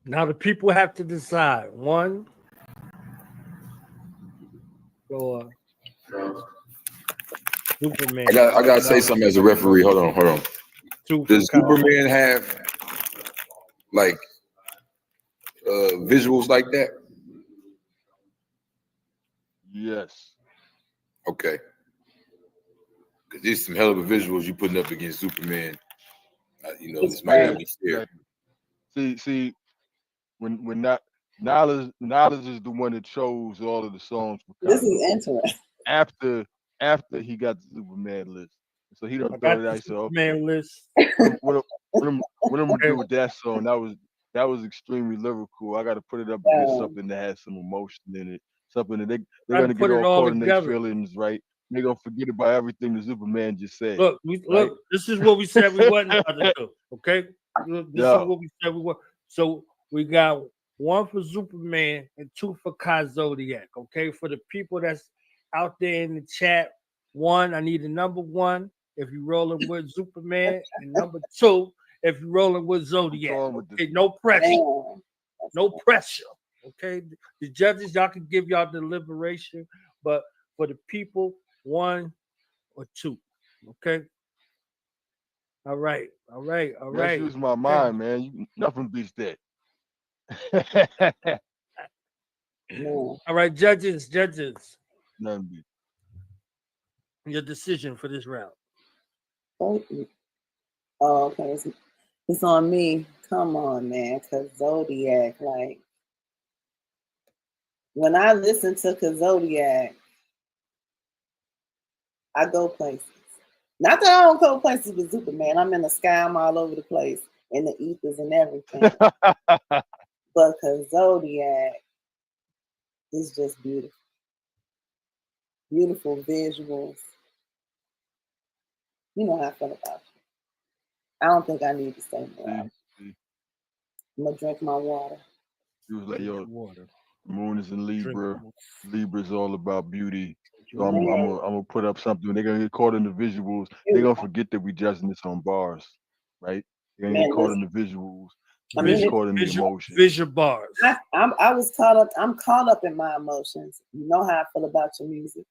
Now the people have to decide. One, or ZuperMan. I gotta say something as a referee. Hold on. Does ZuperMan have like visuals like that? Yes. Okay. Because there's some hell of a visuals you putting up against ZuperMan. This might not be fair. See, when knowledge is the one that chose all of the songs. This is interesting. After he got the ZuperMan list, so he don't throw it out. So ZuperMan list. What I'm gonna do with that song? That was extremely lyrical. I got to put it up against something that has some emotion in it. Something that they're gonna get all caught in their feelings, right? They're gonna forget about everything the ZuperMan just said. Look, this is what we said we wasn't gonna do. Okay, this is what we said we were. So we got one for ZuperMan and two for Ka Zodiak. Okay, for the people that's out there in the chat, one, I need a number one if you're rolling with ZuperMan, and number two if you're rolling with Zodiac. Okay, no pressure. No pressure. Okay. The judges, y'all can give y'all deliberation, but for the people, 1 or 2. Okay. All right. Let's use my mind, man. Nothing beats that. All right, judges. Nothing beats. Your decision for this round. Oh, okay. It's on me. Come on, man. Ka Zodiak, like when I listen to Ka Zodiak, I go places. Not that I don't go places with ZuperMan. I'm in the sky. I'm all over the place in the ethers and everything. But Ka Zodiak is just beautiful. Beautiful visuals. You know how I feel about you. I don't think I need to say more. I'm gonna drink my water. You was like, yo, Moon is in Libra. Libra is all about beauty. So I'm gonna put up something. They're gonna get caught in the visuals. They're gonna forget that we judging this on bars, right? They're gonna get caught in the visuals. Get caught in the emotions. Visual bars. I was caught up. I'm caught up in my emotions. You know how I feel about your music.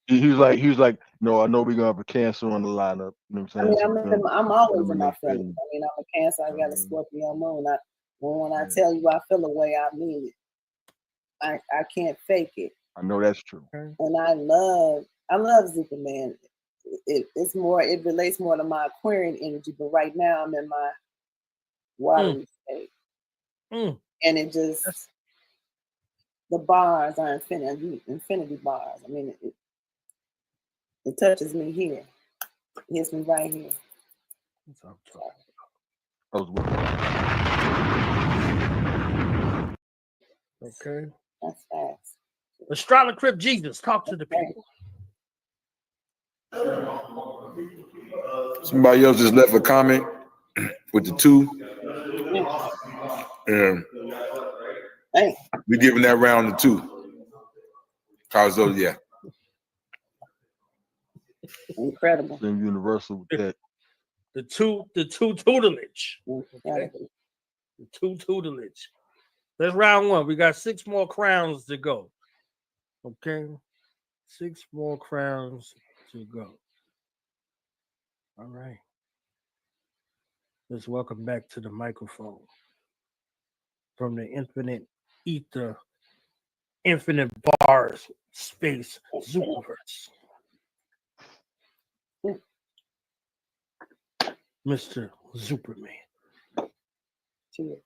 He was like, no, I know we're gonna have a Cancer on the lineup. You know what I'm saying? I'm always in my feelings. I mean, I'm a Cancer. I got a Scorpio moon. When I tell you I feel a way, I mean it. I can't fake it. I know that's true. And I love ZuperMan. It relates more to my Aquarian energy, but right now I'm in my watery state. And it just, the bars are infinity bars. I mean, it touches me here. It hits me right here. Okay. That's facts. AstroloGesus, talk to the people. Somebody else just left a comment with the 2. We're giving that round the 2. Ka Zodiak. Incredible. Same universal with that. The two tutelage. Okay. The 2 tutelage. That's round 1. We got 6 more crowns to go. Okay. 6 more crowns to go. All right. Let's welcome back to the microphone from the infinite ether, infinite bars, space, Zuperverse. Mr. ZuperMan. Cheers.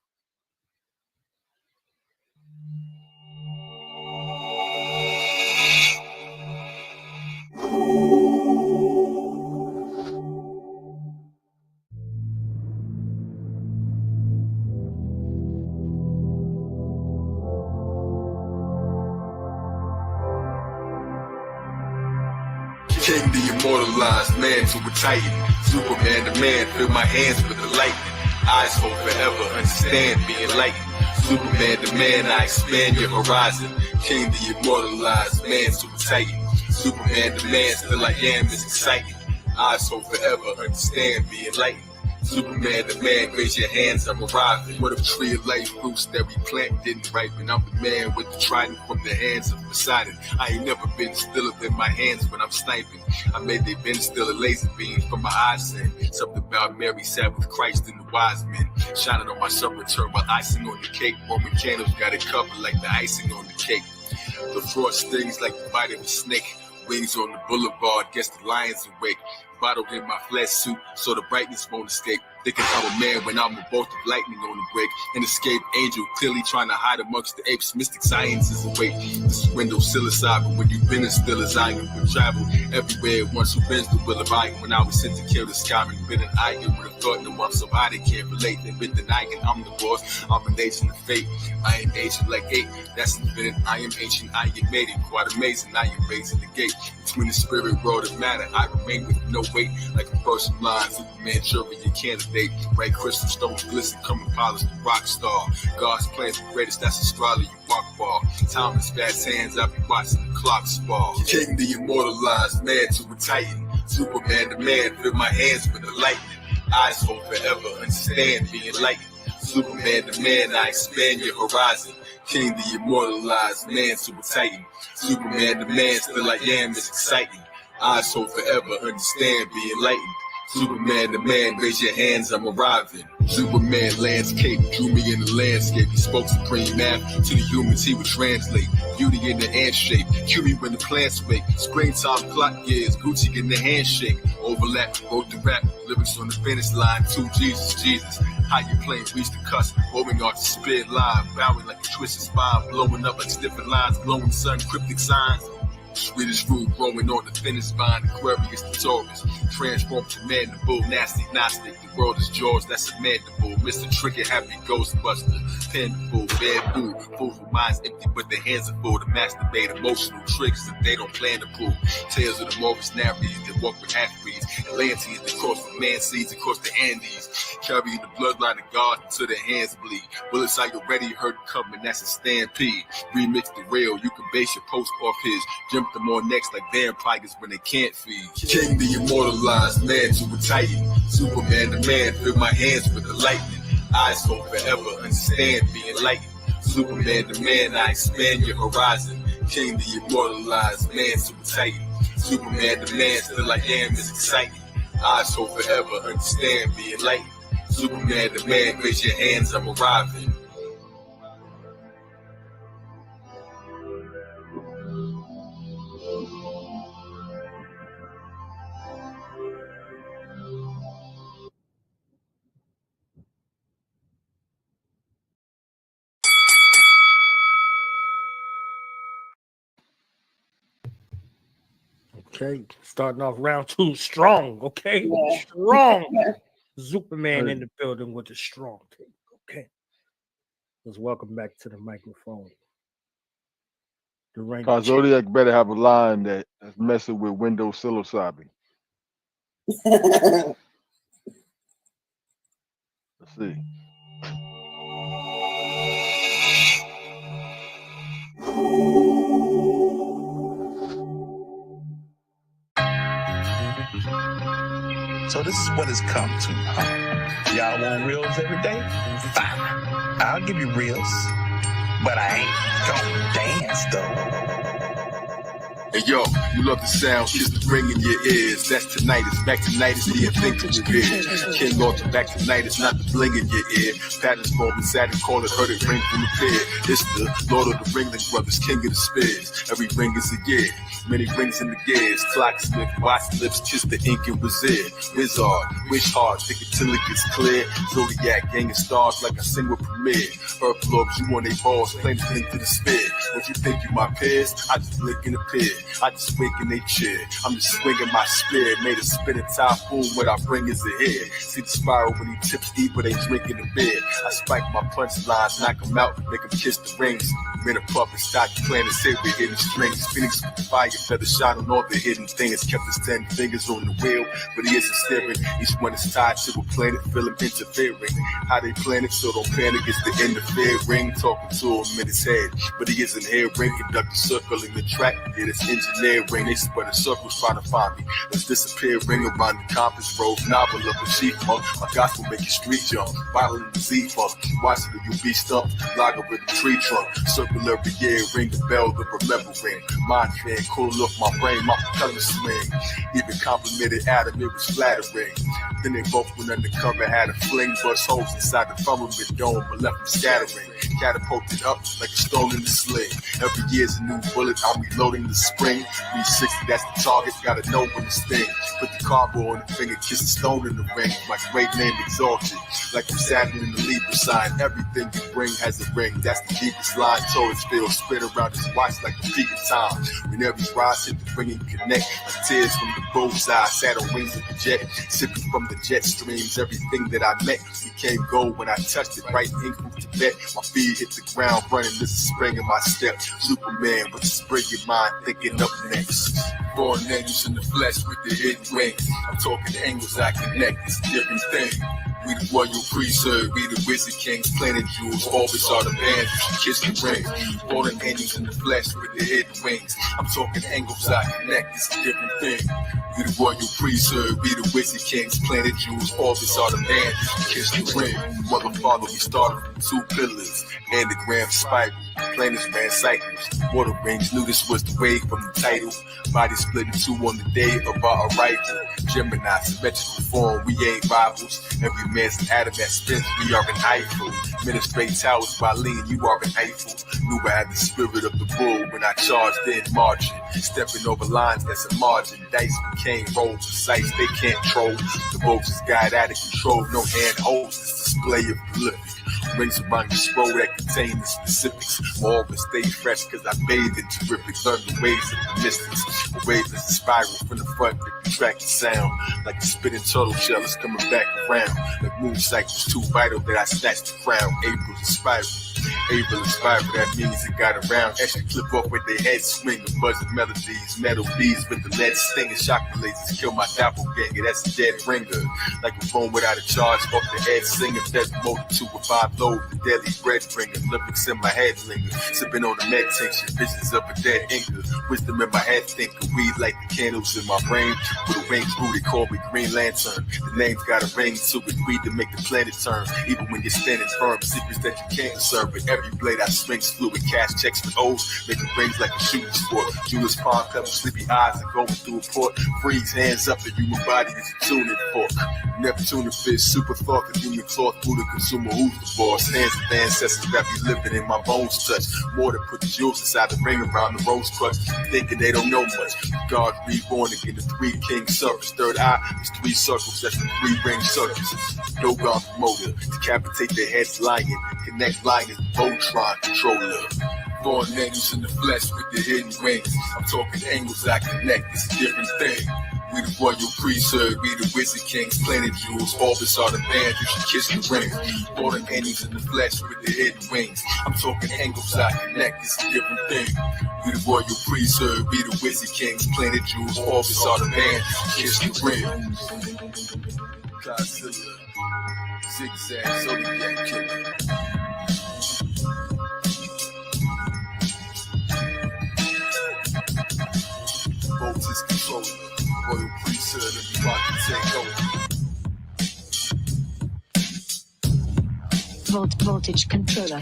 King, the immortalized man to a titan. Superman, the man, fill my hands with the lightning. Eyes hope forever, understand, be enlightened. Superman, the man, I expand your horizon. King, the immortalized man to a titan. Superman, the man, still I am is exciting. Eyes hope forever, understand, be enlightened. Superman, the man, raise your hands, I'm arriving. What if tree of life roots that we plant didn't ripen? I'm the man with the trident from the hands of Poseidon. I ain't never been stiller than my hands when I'm sniping. I made they been still a laser beam from my eyes in. Something about Mary sat with Christ and the wise men. Shining on my supporter while icing on the cake. Roman candles got it covered like the icing on the cake. The frost stings like the bite of a snake. Wings on the boulevard, guess the lions awake. Bottled in my flesh suit, so the brightness won't escape. Thinking I'm a man when I'm a bolt of lightning on the break. An escaped angel, clearly trying to hide amongst the apes. Mystic science is awake. This window psilocybin when you've been as still as I am. We travel everywhere once who bends the will of iron. When I was sent to kill the skyman, been an iron with a thought in the month. Somebody can't relate. They've been denying I'm the boss. I'm an agent of fate. I am ancient like 8. That's infinite. I am ancient. I am made it. Quite amazing. I am raising the gate. Between the spirit world and matter, I remain with no weight. Like a Persian line, Superman, jury, and candidate. Right crystal stones glisten, come and polish the rock star. God's plan's the greatest, that's astrology, rock ball. Time is fast hands, I be watching the clock spar. King, the immortalized man to a titan. Superman, the man, fill my hands with the lightning. Eyes hope forever, understand, be enlightened. Superman the man, I expand your horizon. King the immortalized man, super titan. Superman the man, still I am, is exciting. Eyes hold forever, understand, be enlightened. Superman the man, raise your hands, I'm arriving. Superman landscape, drew me in the landscape. He spoke supreme math to the humans, he would translate. Beauty in the ant shape, cue me when the plants wake. Springtime clock years, Gucci in the handshake. Overlap, wrote the rap, lyrics on the finish line. To Jesus, Jesus. How you playing, reach the cusp, bowing off the spear line. Bowing like a twisted spine, blowing up like sniffing lines. Glowing sun, cryptic signs. Swedish root growing on the thinnest vine, Aquarius the Taurus. Transformed to mandible, nasty Gnostic. The world is George, that's a mandible. Mr. Tricky, happy Ghostbuster. Pinball, bamboo. Fools with minds empty, but their hands are full to masturbate. Emotional tricks that they don't plan to pull. Tales of the Morris narrated that walk with half-breeds. Atlanteans that cross the man seas across the Andes. Carrying the bloodline of God until their hands bleed. Bullets I already heard coming, that's a stampede. Remix the rail, you can base your post off his. Jump them on next like vampires when they can't feed. King the immortalized man, super titan. Superman the man, fill my hands with the lightning. Eyes hold forever, understand, be enlightened. Superman the man, I expand your horizon. King the immortalized man, super titan. Superman the man, still I am, is exciting. Eyes hold forever, understand, be enlightened. Superman the man, raise your hands, I'm arriving. Okay, starting off round 2 strong. Okay, strong. ZuperMan in the building with the strong take. Okay, let's welcome back to the microphone. Ka Zodiak better have a line that's messing with Windows psilocybe. Let's see. So this is what it's come to, huh? Y'all want reels every day? Fine. I'll give you reels. But I ain't gonna dance, though. Hey yo, you love the sound, kiss the ring in your ears. That's tinnitus, back tonight is the unthinkable beer. King Arthur, back tonight is not the bling in your ear. Patterns forming, Saturn call it, heard it ring from the bed. It's the Lord of the Ringling Brothers, king of the spears. Every ring is a year, many rings in the gears. Clocksmith, watch lips, kiss the ink and wizard. Wizard, wish hard, think it till it gets clear. Zodiac, gang of stars like a single premiere. Earth lobes, you want a balls, claim to link to the sphere. What you think you my peers? I just blink and appear. I just wake in they chair. I'm just swinging my spear. Made a spinning typhoon. What I bring is a head. See the spiral when he tips deep, but ain't drinking the beer. I spike my punchlines, knock them out, make them kiss the rings. Made a puppet stock, playing to say we're hitting strings. Phoenix with fire, feather shine on all the hidden things. Kept his 10 fingers on the wheel, but he isn't steering. Each one is tied to a planet, feel him interfering. How they plan it, so don't panic, it's the interfering. Talking to him in his head, but he isn't here. Ring conduct a circle in the track, it is engineering. They spread in circles trying to find me. Let's disappear, ring around the compass, road, novel of a sheep monk. My gospel make you street jump, bottle in the Z-funk. Watching the UB stump, logarithm tree trunk. Circle every year, ring the bell, the remembering. Mind fan, cool off my brain, my color swing. Even complimented Adam, it was flattering. Then they both went undercover, had a fling, bust holes inside the firmament dome, but left them scattering. Catapulted up like a stone in the sling. Every year's a new bullet, I'm reloading the spring. 360, that's the target, gotta know when it's sting. Put the cardboard on the finger, kiss the stone in the ring. My great name exalted, like I'm Saturn in the Libra sign. Everything you bring has a ring, that's the deepest line. Taurus field, spin around his watch like a peak of time. Whenever he rise, hit the ring and connect. Like tears from the bullseye, Saturn wings of the jet. Sipping from the jet streams, everything that I met became gold when I touched it. Right ink from Tibet, my feet hit the ground running. This is spring in my step. Superman with the spring in mind, thinking up next. Born angels in the flesh with the hidden wings. I'm talking the angles I connect, it's a different thing. We the royal priesthood, we the wizard kings, planet jewels, orbits are the bands, kiss the ring. All the angels in the flesh with the hidden wings. I'm talking angles I connect, it's a different thing. We the royal priesthood, we the wizard kings, planet jewels, orbits are the bands, kiss the ring. Mother father, we started from 2 pillars, anagram spiral, planets ran cycles. Water rings knew this was the wave from the title. Body split in 2 on the day of our arrival. Gemini, symmetrical form, we ain't rivals. Every man's an atom that spins, we are an Eiffel. Ministrate towers by lean, you are an Eiffel. Knew I had the spirit of the bull when I charged in marching. Stepping over lines, that's a margin. Dice became roll precise, they can't troll. The ropes is guide out of control, no hand holds this display of prolific. Rings around the scroll that contain the specifics. More of it stay fresh cause I bathe in terrific. Learn the ways of the mystics. A wave is a spiral from the front that contract the sound. Like the spinning turtle shell is coming back around. Like moon cycles too vital that I snatched the crown. April's a spiral. April is spiral, that means it got around. Extra clip up with their heads swinging. Buzzing melodies, metal bees with the lead stinging. Shock lasers kill my doppelganger, that's a dead ringer. Like a phone without a charge, off the head singing. Death motor 2 or 5 load, the deadly bread bringer. Lyrics in my head linger, sipping on the med tincture. Visions of a dead inker, wisdom in my head thinker. Weed like the candles in my brain. With a wings rooted, call me Green Lantern. The name's got a ring to it, weed to make the planet turn. Even when you're standing firm, secrets that you can't discern. With every blade I swing, fluid cash checks with O's, making rings like a shooting sport. Judas palm cover, sleepy eyes and going through a port. Freeze hands up, the human body is a tuning fork. Neptune fish, super thought, the human cloth, Buddha consumer, who's the boss? Hands of ancestors that be living in my bones touch. More than put the jewels inside the ring around the rose crutch. Thinking they don't know much. God reborn again, the 3 king circles. Third eye is 3 circles, that's the 3 ring circles. No God promoter, decapitate their heads lying. Connect lions, Voltron controller. Born angels in the flesh with the hidden wings. I'm talking angles I connect, it's a different thing. We the royal priesthood, we the wizard kings, planet jewels, orbits are the band, you should kiss the ring. Born angels in the flesh with the hidden wings. I'm talking angles I connect, it's a different thing. We the royal priesthood, we the wizard kings, planet jewels, orbits are the band, you should kiss the ring. Ka Zodiak, zigzag, Zodiac killer. Voltage controller, royal priesthood, and we rock and take over. Voltage controller.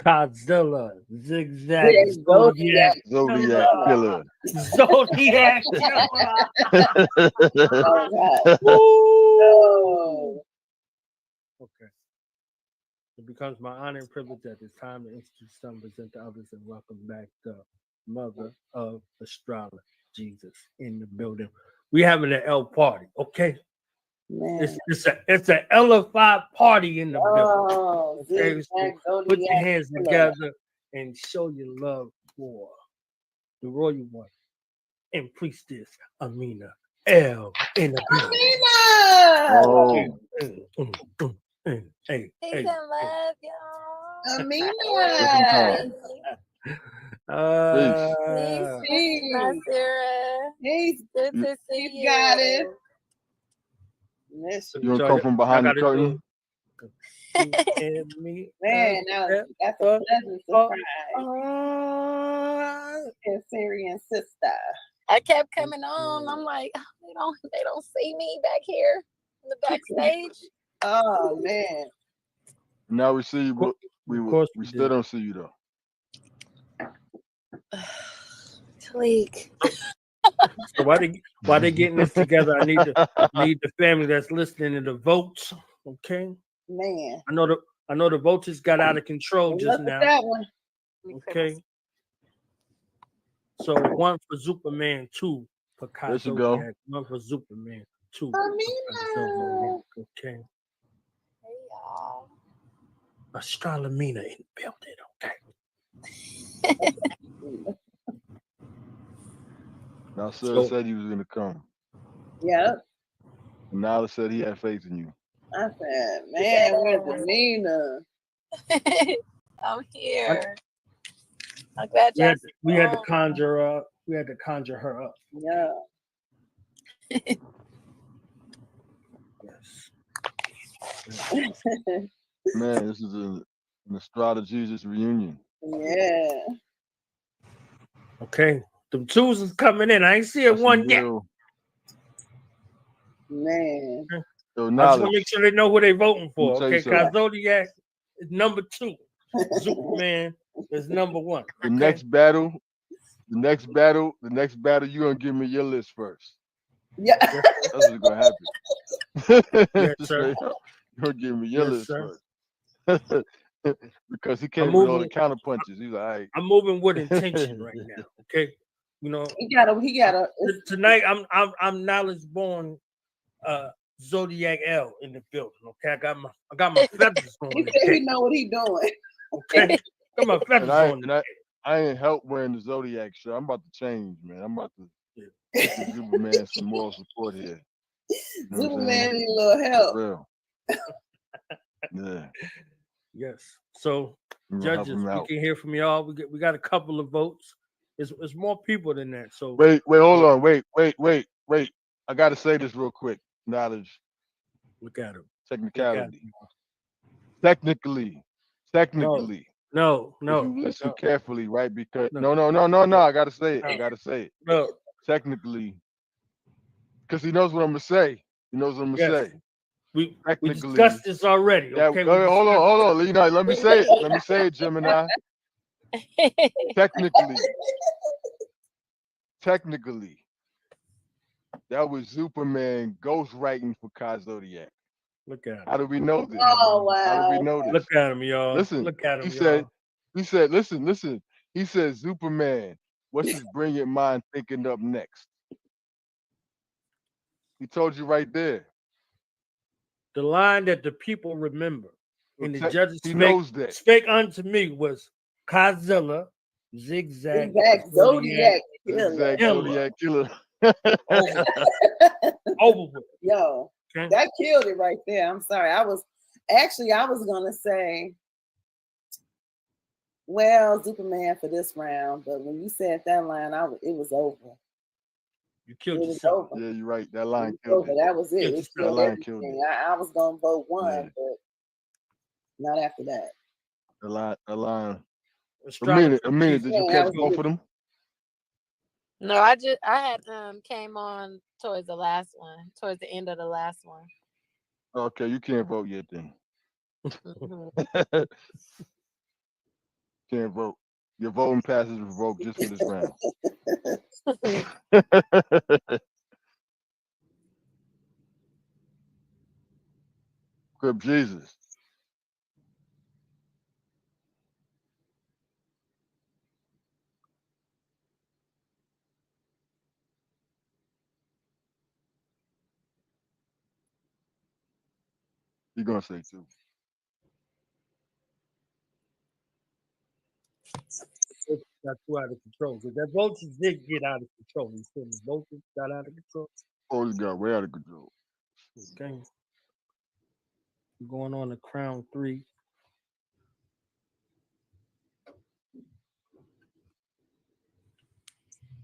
Godzilla, zigzag, Zodiac Zodiac killer. Zodiac Oh, Okay. It becomes my honor and privilege at this time to introduce some, present to others, and welcome back the mother of AstroloGesus in the building. We having an L party, okay? man. It's an L5 party in the building. Oh, Okay, zigzag, so put your Zodiac hands killer. together and show your love for the royal one and priestess Amina L in the building. Amina! Hey, Peace and love, y'all. Amina! Peace, Nasira. Hey, Good to see you. got it. Listen. You want to come from behind the curtain? Man, that's a pleasant surprise. Cancerian sister. I kept coming on. I'm like, oh, they don't see me back here in the backstage. Oh man. Now we see you, but we still don't see you though. Kalik. So while they getting this together, I need the family that's listening to the votes. Okay. Man. I know the votes just got out of control just now. That one. Okay. So 1 for ZuperMan, 2 for Ka Zodiak, 1 for ZuperMan, 2 for Zodiac. Okay. Hey y'all. Astrolomina in the building, okay. Now, sir said he was gonna come. Yep. And Nala said he had faith in you. I said, man, where's the Nina? I'm here. I'm glad we had to conjure up. We had to conjure her up. Yeah. Man, this is an AstroloGesus reunion. Yeah. Okay. The twos is coming in. I ain't see it one yet. Man. So I just want to make sure they know who they voting for. Okay. Ka something. Zodiak is number 2. ZuperMan is number 1. The next battle, you're gonna give me your list first. Yeah. That's what's gonna happen. Yes, sir. You're gonna give me your list sir. first. Because he came with all the counter punches. He's like, all right. I'm moving with intention right now. Okay. You know, he gotta tonight I'm knowledge born Zodiac L in the building. Okay. I got my feathers on. He said he know what he doing. Okay. Got my feathers on. I ain't help wearing the Zodiac shirt. I'm about to change, man. I'm about to give ZuperMan some moral support here. You know ZuperMan need a little help. For real. Yeah. Yes. So judges, we can hear from y'all. We got a couple of votes. It's more people than that. So wait, hold on. Wait. I gotta say this real quick. Knowledge. Look at him. Technicality. Technically. No. If you listen carefully, right? Because no. I gotta say it. No. Technically, because he knows what I'm gonna say. Say. We discussed this already. Okay. Hold on. You know, let me say it, Gemini. Technically, that was ZuperMan ghostwriting for Ka Zodiak. Look at him. How do we know this? Oh wow. How do we know this? Look at him, y'all. Listen. Look at him, He said, listen. He said, ZuperMan, what's his brilliant mind thinking up next? He told you right there. The line that the people remember and the judges spake unto me was Kazilla, zigzag Zodiac killer. Over with. Yo, that killed it right there. I'm sorry. I was gonna say, well, ZuperMan for this round, but when you said that line, it was over. You killed yourself. Yeah, you're right. That line killed it. That was it. It killed line everything. killed it. I was gonna vote one, but not after that. The line. A minute. Did you catch both of them? No, I had came on towards the end of the last one. Okay, you can't vote yet then. Can't vote. Your voting pass is revoked just for this round. Crib Jesus. You're gonna say too. Got too out of control. Because that voltage did get out of control. You said the voltage got out of control. Oh, it got way out of control. Okay. Going on to Crown 3.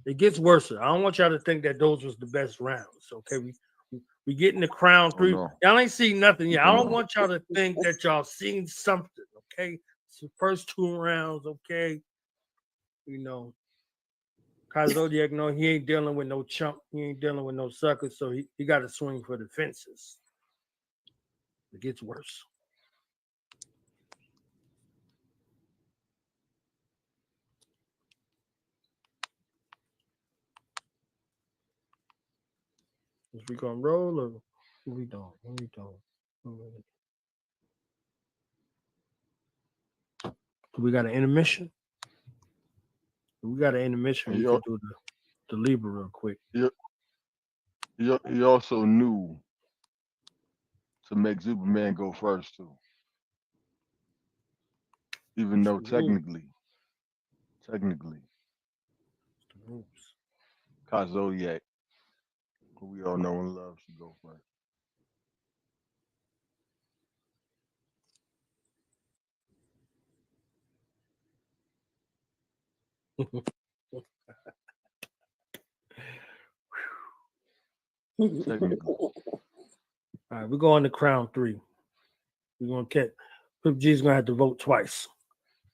It gets worse. I don't want y'all to think that those was the best rounds. Okay, we getting the Crown 3. Oh, no. Y'all ain't seen nothing yet. I don't want y'all to think that y'all seen something. Okay, it's the first 2 rounds. Okay, you know, Ka Zodiak, no, he ain't dealing with no chump. He ain't dealing with no sucker. So he got to swing for the fences. It gets worse. Is we gonna roll or what we doing? What we doing? We got an intermission. We got an intermission. We can do the Libra real quick. He also knew to make ZuperMan go first too. Even though technically. Ka Zodiak, who we all know and love, should go first. All right, we're going to Crown 3. We're gonna catch. Crip G's gonna have to vote twice.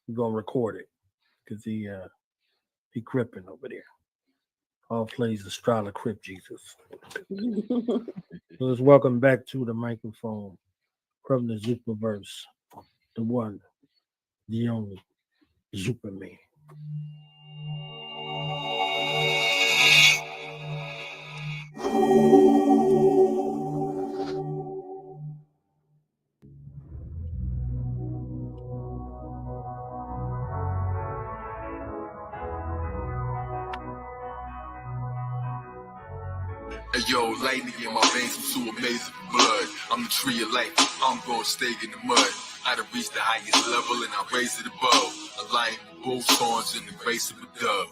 We're gonna record it because he cripping over there. All plays astrological Crip Jesus. So let's welcome back to the microphone from the Zuperverse, the one, the only ZuperMan. Hey yo, lightning in my veins, I'm too amazing for blood. I'm the tree of life, I'm gonna stay in the mud. I done reached the highest level and I raise it above. A lion with bull horns and the grace of a dove.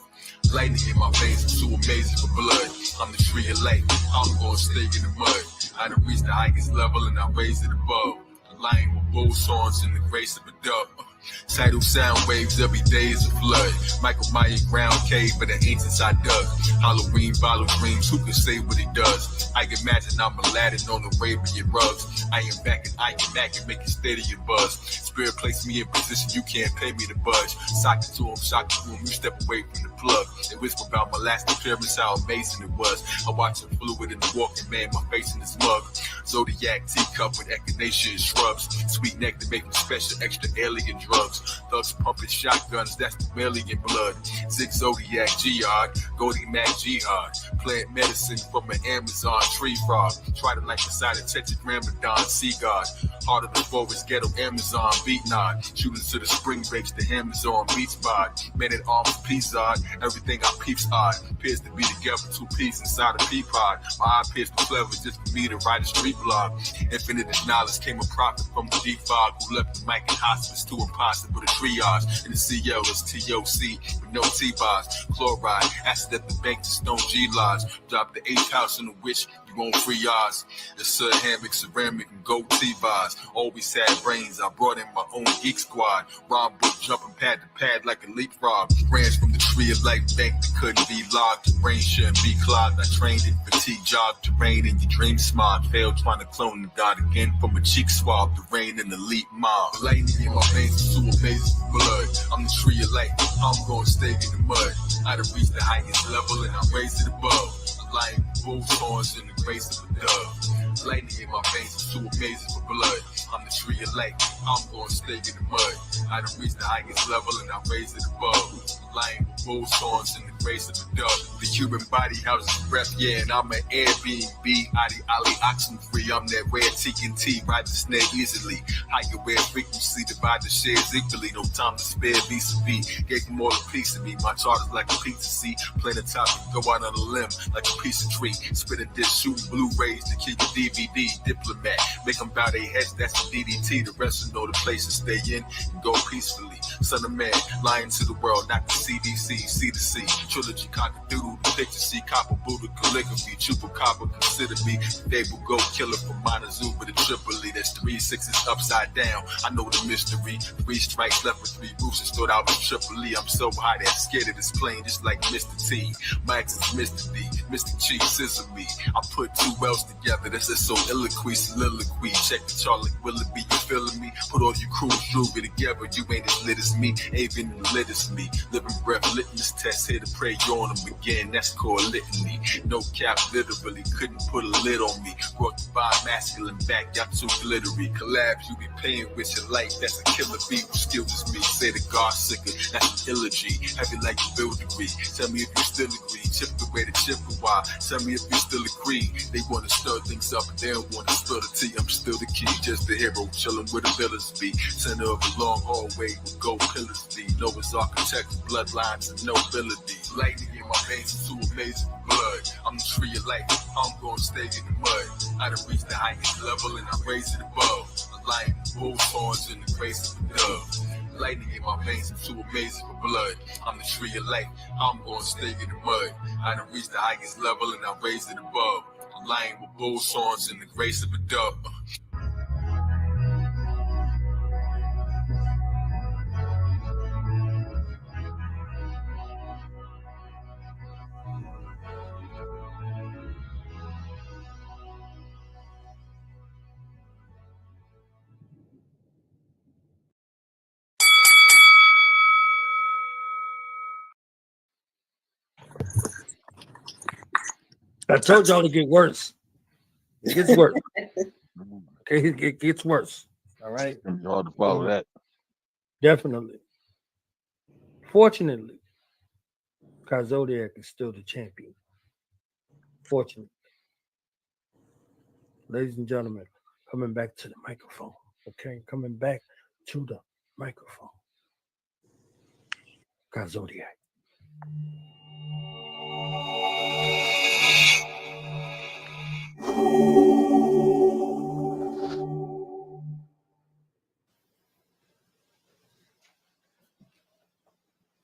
Lightning in my veins, I'm too amazing for blood. I'm the tree of life, I'm gonna stay in the mud. I done reached the highest level and I raise it above. A lion with bull horns and the grace of a dove. Tidal sound waves every day is a flood. Michael Myers ground cave for the ancients I dug. Halloween follow dreams, who can say what he does? I imagine I'm Aladdin on Arabian rugs. I am back and make it steady and buzz. Spirit placed me in position, you can't pay me to budge. Sock it to him, shock it to him, you step away from the plug. They whisper about my last appearance, how amazing it was. I watch him fluid in the walking man, my face in his mug. Zodiac teacup with echinacea and shrubs. Sweet nectar make me special, extra alien drugs. Thugs pumping shotguns, that's the mammalian blood. Zig Zodiac Jihad, Goldie Mac Jihad. Plant medicine from an Amazon tree frog. Try to like the side of Tetragrammaton, sea god. Heart of the forest, ghetto Amazon beat nod. Shooting to the spring breaks, the hammers on beach bod. Men at arms, peace odd. Everything I peeps odd. Appears to be together, two pieces inside a pea pod. My eye appears too clever just for me to write a street blog. Infinite knowledge came a prophet from the deep fog who left the mic in hospice to impossible to triage. In the CL is TOC with no T-bars. Chloride, acid at the bank to stone G-lodge. Drop the H house in the witch, you won't free odds. It's a hammock, ceramic, and gold T-bars. Always had brains, I brought in my own geek squad. Ron book jumping pad to pad like a leapfrog. Branch from the tree of life bank that couldn't be logged. The brain shouldn't be clogged. I trained in fatigue, jogged terrain in your dream smog. Failed trying to clone the god again from a cheek swab. The rain and elite mob. Lightning in my veins is too amazing for blood. I'm the tree of life, I'm gonna stay in the mud. I done reached the highest level and I raised it above. A lion with bull horns and the grace of a dove. Lightning in my veins is too amazing for blood. I'm the tree of life, I'm gonna stay in the mud. I done reached the highest level and I raised it above. A lion with bull horns and the grace of a dove. The human body houses breath, yeah, and I'm an Airbnb. Ali oxygen free, I'm that rare TNT, ride the snare easily. Higher rare frequency, divide the shares equally. No time to spare, vis-a-vis. Gave them all a piece of me. My chart is like a pizza, see. Plain the topic, go out on a limb like a piece of tree. Spit a dish, shooting Blu-rays to kill your DVD. Diplomat, make them bow their heads, that's the DDT. The rest will know the place to stay in and go peacefully. Son of man, lying to the world, not the CDC, C2C. Trilogy, cock-a-doodle, the picture, see, copper, Buddha, calligraphy. Chupacabra, consider me the Dable Go killer from Montezuma to Tripoli. That's 3 6s upside down. I know the mystery. 3 strikes left with 3 roosters stood out in Tripoli. I'm so high that I'm scared of this plane, just like Mr. T. Max is Mr. D, Mr. Chief, scissor me. I put 2 L's together, that's a soliloquy, soliloquy. Check the chart like Willoughby, you feeling me? Put all your crews jewelry together, you ain't as lit as me, ain't been as lit as me. Living breath, litmus test, here to pray on them again, that's called litany. No cap, literally, couldn't put a lid on me. Brought the vibe masculine back, y'all too glittery. Collabs, you be paying with your life, that's a killer beat. Who skilled as me, say the God sicker, that's an eulogy. Heavy like the buildery, tell me if you still agree. Chip the way to chip a while, tell me if you still agree. They want to stir things up, and they don't want to spill the tea. I'm still the key, just the hero, chilling with the villains be. Center of a long hallway with gold pillars be. Noah's architect, bloodlines and nobility. Lightning in my veins is too amazing for blood. I'm the tree of life, I'm gonna stay in the mud. I done reached the highest level and I raised it above. A lion with bull horns and the grace of a dove. Lightning in my veins, I'm too amazing for blood. I'm the tree of life, I'm gonna stay in the mud. I done reached the highest level and I raised it above. I'm lying with bull songs and the grace of a dove. I told y'all to get worse. It gets worse. Okay, it gets worse. All right. It's gonna be hard to follow that. Definitely. Fortunately, Ka Zodiak is still the champion. Fortunately. Ladies and gentlemen, coming back to the microphone. Okay, coming back to the microphone. Ka Zodiak.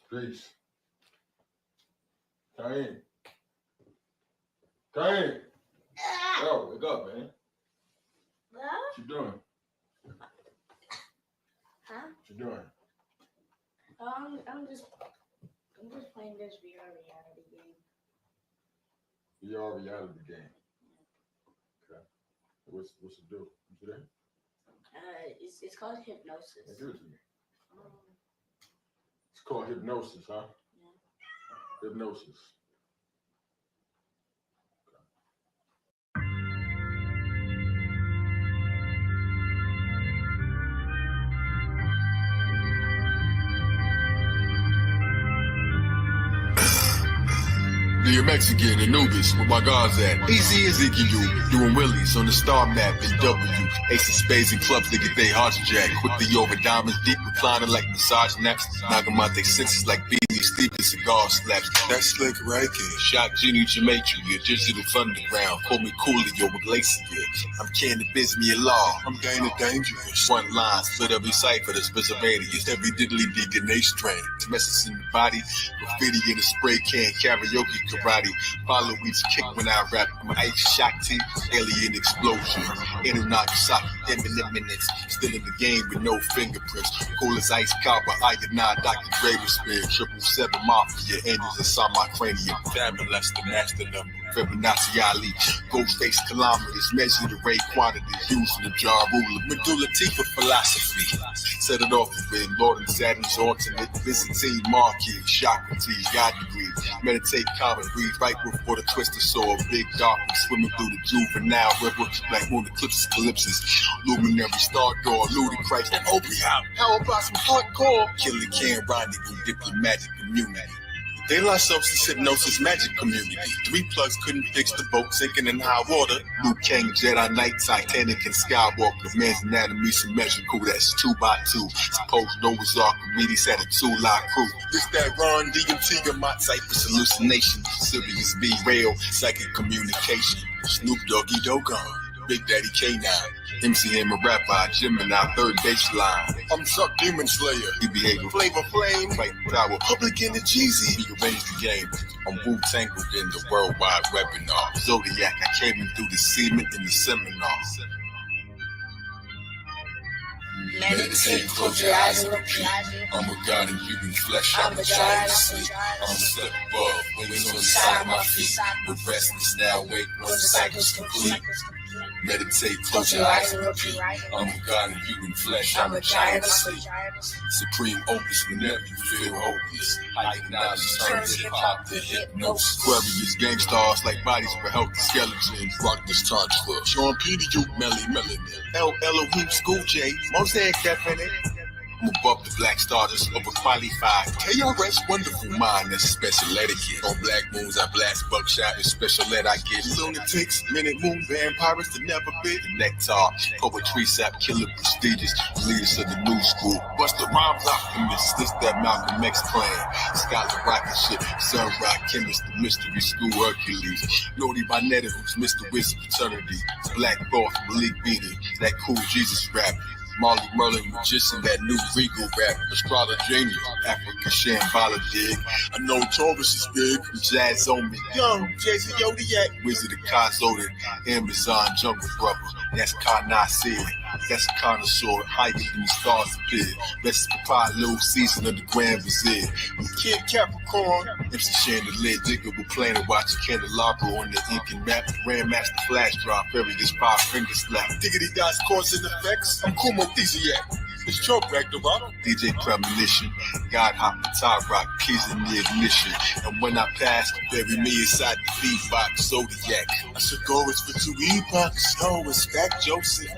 Peace. Diane. Diane. Yo, wake up, man. What you doing? Huh? What you doing? I'm just playing this VR reality game. VR reality game. Okay. What's it do? Today? It's called hypnosis. Yeah, give it to me. It's called hypnosis, huh? Yeah. Hypnosis. The Mexican, Anubis, where my guards at. Easy as Ikiu, doing willies on the star map in W. Ace of spades and clubs, they get their hearts jacked. Quickly over diamonds, deep reclining like massage naps. Knock them out their senses like Beanie Stevens cigar slaps. That's slick right there. Shock Genie Jamaica, your digital underground. Call me Coolio with Glacier. I'm cannabis me a law. I'm kinda dangerous. One line, split every cipher that's Visavadius. Every diddly DNA strain. Messes in the body, graffiti in a spray can, karaoke karate. Follow each kick when I rap. I'm an ice shock team, alien explosion. Nagasaki, eminence. Still in the game with no fingerprints. Cool as ice copper, iodine, Dr. Draper spin. 777 Mafia, angels inside my cranium. Fabulous, the master number. Fibonacci Ali, ghost face kilometers, measure the rate quantity, using the jar ruler. Medulla Tifa philosophy. Set it off with Lord and Saturn's alternate. Byzantine marquee, Socrates, God degree. Meditate, common, breathe right before the twisted sword. Big darkness, swimming through the juvenile river. Black moon eclipses, calypsis. Luminary, star door, ludicrous, and opium. How about some hardcore? Killer can rendezvous, diplomatic community. They lost substance hypnosis magic community. 3 plugs couldn't fix the boat sinking in high water. Luke King, Jedi Knight, Titanic, and Skywalker. Man's anatomy symmetrical, that's 2x2. Supposed Noah's Ark, Medes had a 2-lot crew. This that Ron DMT, your Mott Cypress hallucination. Sirius B, rail, psychic communication. Snoop Doggy Dogon. Big Daddy K9, MC Hammer Rapper, Gemini, third baseline. I'm Chuck Demon Slayer, he behavior Flavor Flame, right power, public in the Jeezy. We arranged the game, I'm Wu-Tangled in the worldwide webinar. Zodiac, I came in through the semen in the seminar. Meditate, close your eyes and repeat. I'm a god in human flesh, I'm a giant asleep. I'm a step above, wings on the side of my feet. With restless now awake, once the cycle's complete. Meditate, close your eyes and repeat. I'm a god in human flesh, I'm a giant asleep. Supreme opus whenever you feel hopeless. I acknowledge turns hip-hop to hypnosis. Aquarius, gang stars like bodies for healthy skeletons. Rock this tarantula. Sean Petey, Duke, Melly, Melanin. El Elohim, School J, Mosaic Definite. I'm above the black stars, overqualified. KRS, wonderful mind, that's special etiquette. On black moons, I blast buckshot, with special ed I get. Lunatics, minute moon, vampires that never bit. Nectar, poetry, sap, killer, prestigious. Leaders of the new school. Bust the rhymes optimist, this that Malcolm X plan. Scholar rocket shit, sun rock chemist, the mystery school Hercules. Naughty by Nettles, Mr. Wizard fraternity. Black Thought, Malik Beater, that cool Jesus rap. Marley Merlin magician, that new regal rap, astrology, Africa Shambhala dig. I know Taurus is big, jazz on me. Young Ka Zodiak, Wizard of Ka Zodiak, Amazon jungle brother. That's Ka Zodiak. That's a connoisseur, higher than the stars appear. Best pie, little season of the Grand Vizier. I'm Kid Capricorn, MC Chandelier, digger with planet watching candelabra on the ink and map. Grandmaster flash drop, various 5 finger slap. Diggity dots, cause and effects. I'm Kumothesiac. It's Trump back to bottom. DJ Premonition, God hop the top rock, keys in the ignition. And when I pass, bury me inside the beatbox, Zodiac. I should go is for 2 epochs. No respect, Joseph.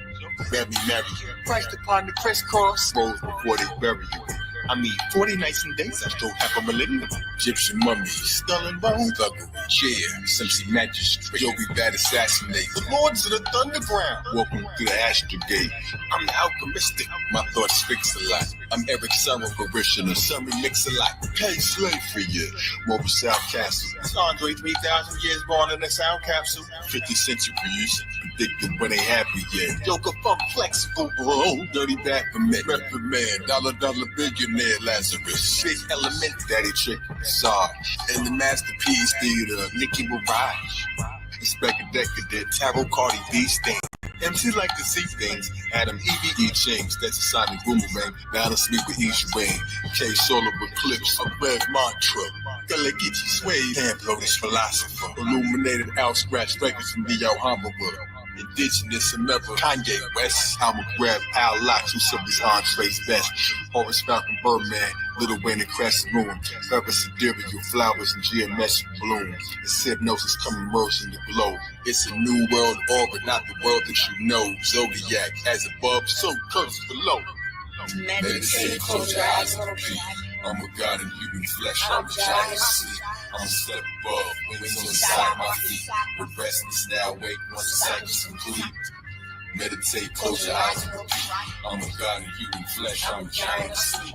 Bury Mary, Christ upon the crisscross. Rolls before they bury you. I mean, 40 nights and days, I still have a millennium. Egyptian mummies, skull and bone, thuggery, chair, Simpson magistrate, Joby bad assassinate. The lords of the thunderground, welcome to the astrogate. I'm the alchemist, my thoughts fix a lot. I'm Eric Summer parishioner, Summer mix a lot. Pay slave for you, Mobile South Castle. It's Andre 3,000 years born in a sound capsule. 50 centuries, predicted when they happy yet. Yoga funk flexible, bro. Dirty back for me, reprimand, dollar billionaire Lazarus. Big element, daddy trick, Saw. In the masterpiece theater, Nicki Mirage. Inspector Decadent, Tarot Cardi B stain. MC like to see things. Adam EVE James, that's a sonic boomerang. Balance me with each wing. K solar eclipse, a red mantra. Kalik Scientific, hand bloaters philosopher. Illuminated out scratch records from the Alhambra. Indigenous America, Kanye West. I'ma grab Al Locks, who some these entrees best. Horace Falcon Birdman, Little Wayne and Crescent Moon. Versatility, flowers and geometric bloom. It's hypnosis coming merged in the glow. It's a new world orbit, not the world that you know. Zodiac, as above, so curse below. Meditate, close your eyes and repeat. I'm a god in human flesh, I'm a giant seed. I'm a step above, wings on the side of my feet. With restless now, wake once the cycle's complete. Meditate, close your eyes and repeat. I'm a god in human flesh, I'm a giant seed.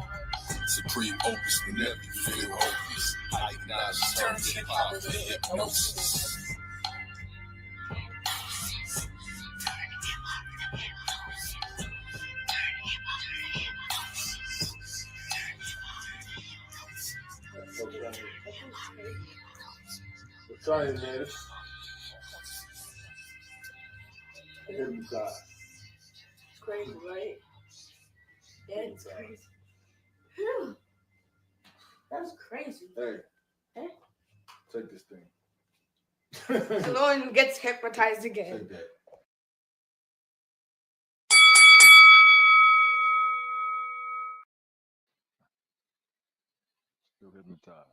Supreme opus whenever you feel hopeless. I acknowledge the terms hip hop and hypnosis. Sorry, man. Hypnotized. Crazy, right? That's crazy. Phew. That's crazy. Hey, Eh? take this thing. So no one gets hypnotized again. Take that. Still hypnotized.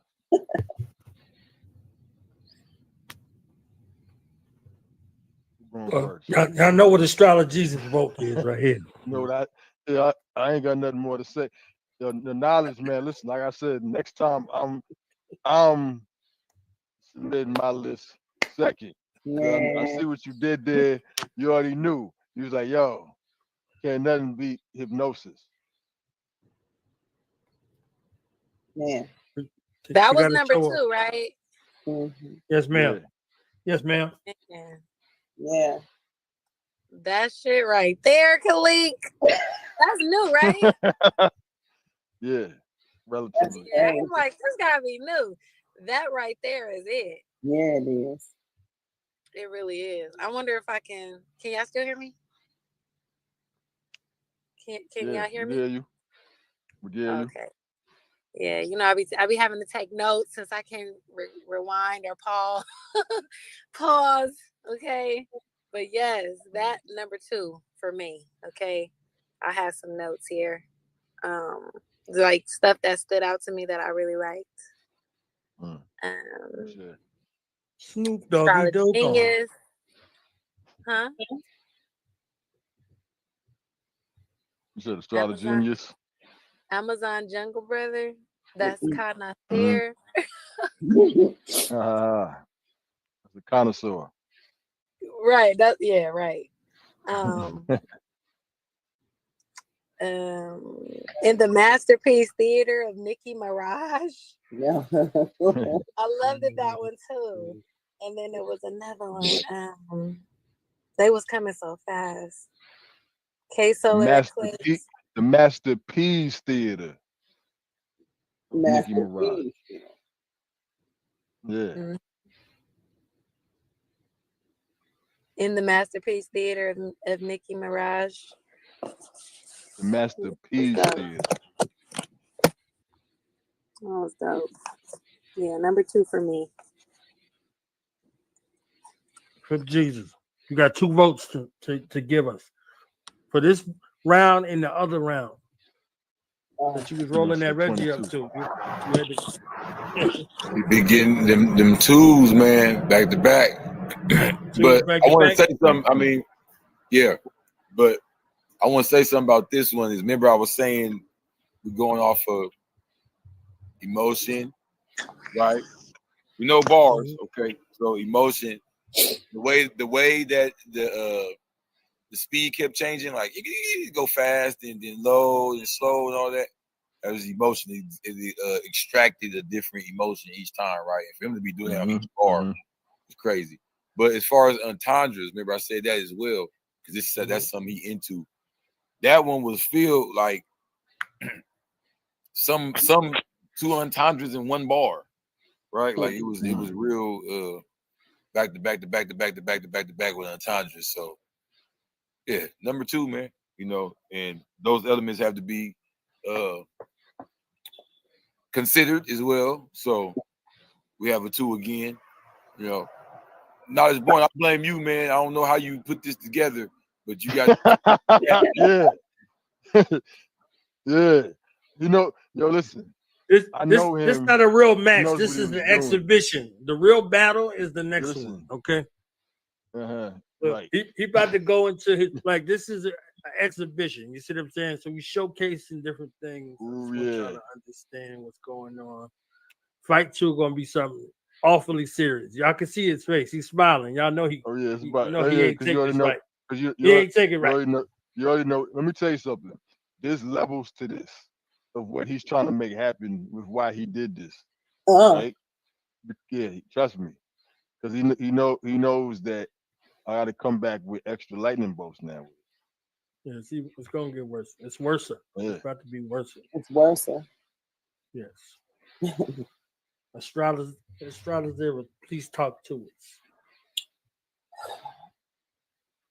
I know what AstroloGesus vote is right here. No, that yeah, I ain't got nothing more to say. The knowledge, man. Listen, like I said, next time I'm submitting my list second. I see what you did there. You already knew. You was like, yo, can't nothing beat hypnosis. Man. That was number 2, right? Mm-hmm. Yes, ma'am. Yeah. Yes, ma'am. Yeah. That shit right there, Kalik. That's new, right? Yeah, relatively. Yeah, I'm like, this gotta be new. That right there is it. Yeah, it is. It really is. I wonder if I can y'all still hear me? Can y'all hear me? We hear you. We hear you. Okay. Yeah, you know, I be having to take notes since I can't rewind or pause. Okay. But yes, that number 2 for me. Okay. I have some notes here. Like stuff that stood out to me that I really liked. Sure. Snoop Doggy Dogg. Huh? You said AstroloGesus. Amazon Jungle Brother. That's Ka Zodiak. That's a connoisseur. Right. Right. In the Masterpiece Theater of Nicki Minaj. Yeah. I loved that one too. And then there was another one. They was coming so fast. K solar eclipse. The Masterpiece Theater. Nicki Master Minaj. P. Yeah. In the Masterpiece Theater of Nicki Minaj. The Masterpiece Theater. Oh, it's dope. Yeah, number 2 for me. For Jesus. You got 2 votes to give us. For this round and the other round. That you was rolling that Reggie up to. You be getting them twos, man, back to back. But I want to say something. I mean, yeah, but I want to say something about this one. Is remember I was saying we're going off of emotion, right? We know bars, okay? So emotion, the way that the speed kept changing, like you go fast and then low and slow and all that. That was emotion. It extracted a different emotion each time, right? And for him to be doing that on each bar, it's crazy. But as far as entendres, remember I said that as well, because that's something he into. That one was feel like some 2 entendres in one bar, right? Like it was real back to back with entendres. So yeah, number 2, man. You know, and those elements have to be considered as well. So we have a 2 again. You know, not as born. I blame you, man. I don't know how you put this together, but you got yeah. Yeah. You know, listen. This him. This not a real match. Knows This what he is was an doing. exhibition. The real battle is the next one. Okay. Right. He about to go into his this is an exhibition. You see what I'm saying? So we showcasing different things. I just want y'all to understand what's going on. Fight 2 gonna be something awfully serious. Y'all can see his face. He's smiling. Y'all know he. It's he ain't taking this right. You He ain't taking it right. You already know. Let me tell you something. There's levels to this of what he's trying to make happen with why he did this. Right? Yeah, trust me, because he knows that I got to come back with extra lightning bolts now. Yeah, see, it's gonna get worse. It's worse. Yeah. It's about to be worse. It's worse. Yes. Astrologer, please talk to us.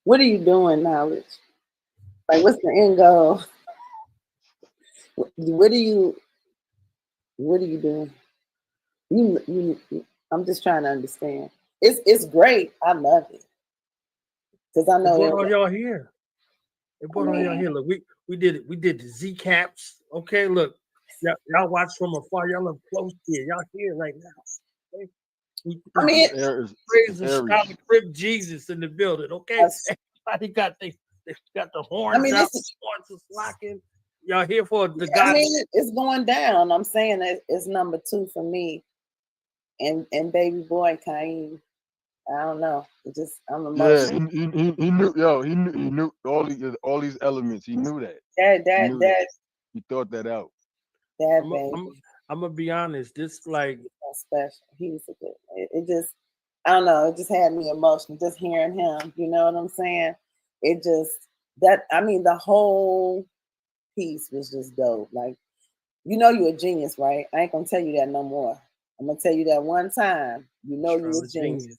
What are you doing, Knowledge? Like, what's the end goal? What are you doing? You I'm just trying to understand. It's great. I love it. Because I know it brought all y'all here. It brought all y'all here. Look, we did it. We did the Z caps. Okay, look. Y'all watch from afar. Y'all look close here. Y'all here right now. Okay? I mean, praise the crib Jesus in the building. Okay, everybody got they got the horns out. The horns is locking. Y'all here for the God? I mean, it's going down. I'm saying it's number 2 for me, and baby boy Cain. I don't know. It just I'm emotional. Yeah, he knew. Yo, he knew all these elements. He knew that. He thought that out. I'm gonna be honest. This like special. He's a good. It just I don't know. It just had me emotional just hearing him. You know what I'm saying? It just the whole piece was just dope. Like, you know, you're a genius, right? I ain't gonna tell you that no more. I'm gonna tell you that one time. You know you're a genius.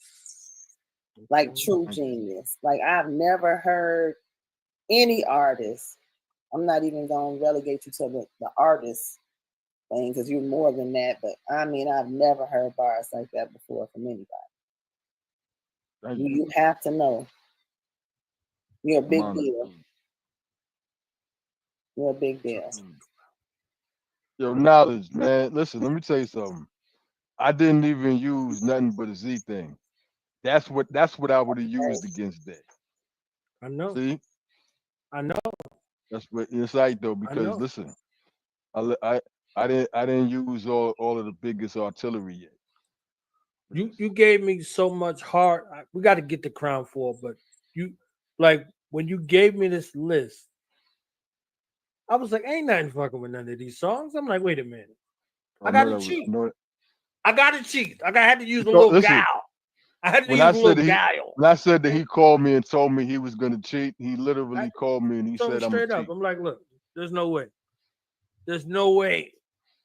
Like true genius. Like I've never heard any artist. I'm not even gonna relegate you to the artist thing because you're more than that. But I mean, I've never heard bars like that before from anybody. You have to know. You're a big deal. You're a big deal. Yo, Knowledge, man. Listen, let me tell you something. I didn't even use nothing but a Z thing. That's what I would have used against that. I know. See? I know. That's what it's like though, because listen, I didn't use all of the biggest artillery yet. You gave me so much heart. We got to get the crown for, but you like when you gave me this list, I was like, ain't nothing fucking with none of these songs. I'm like, wait a minute. I got to cheat. I got to cheat. I had to use a little gal. I had to when I use a little said guile. when I said that he called me and told me he was going to cheat, he literally called me and he Told him said, "I'm going straight to up. cheat." I'm like, look, there's no way. There's no way.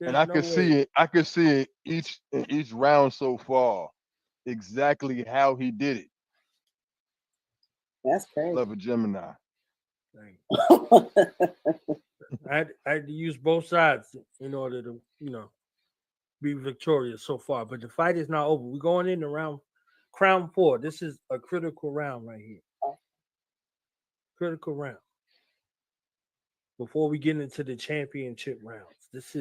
And I could see it. I could see it in each round so far exactly how he did it. That's crazy. Love a Gemini. I had to use both sides in order to, be victorious so far. But the fight is not over. We're going into round 4. This is a critical round right here. Critical round. Before we get into the championship rounds, this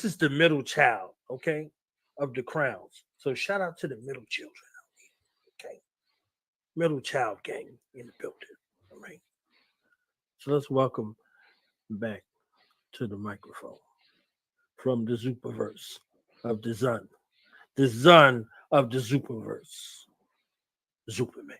is the middle child, okay, of the crowns. So shout out to the middle children out here, okay? Middle child gang in the building, all right? So let's welcome back to the microphone from the Zuperverse of the Zun of the Zuperverse, ZuperMan.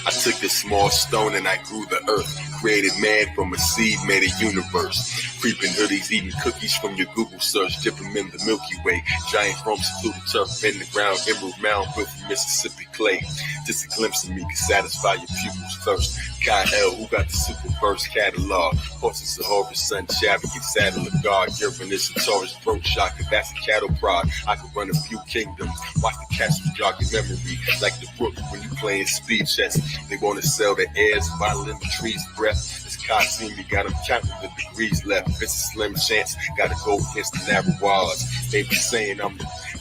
I took a small stone and I grew the earth. Created man from a seed, made a universe. Creeping hoodies, eating cookies from your Google search. Dip them in the Milky Way. Giant rumps through the turf in the ground. Emerald mound built from Mississippi clay. Just a glimpse of me can satisfy your pupils' thirst. Kyle, who got the super verse catalog? Horses of Horus, Sun, Chariot, Saddle of God, Uranus, and Taurus, throat shocker. That's a cattle prod. I could run a few kingdoms. Watch the castles jog your memory. Like the brook when you playing speed chess. They want to sell the airs, bottling the tree's breath. This Ka Zodiak got them counting the degrees left. It's a slim chance, gotta go against the narrow odds. They be saying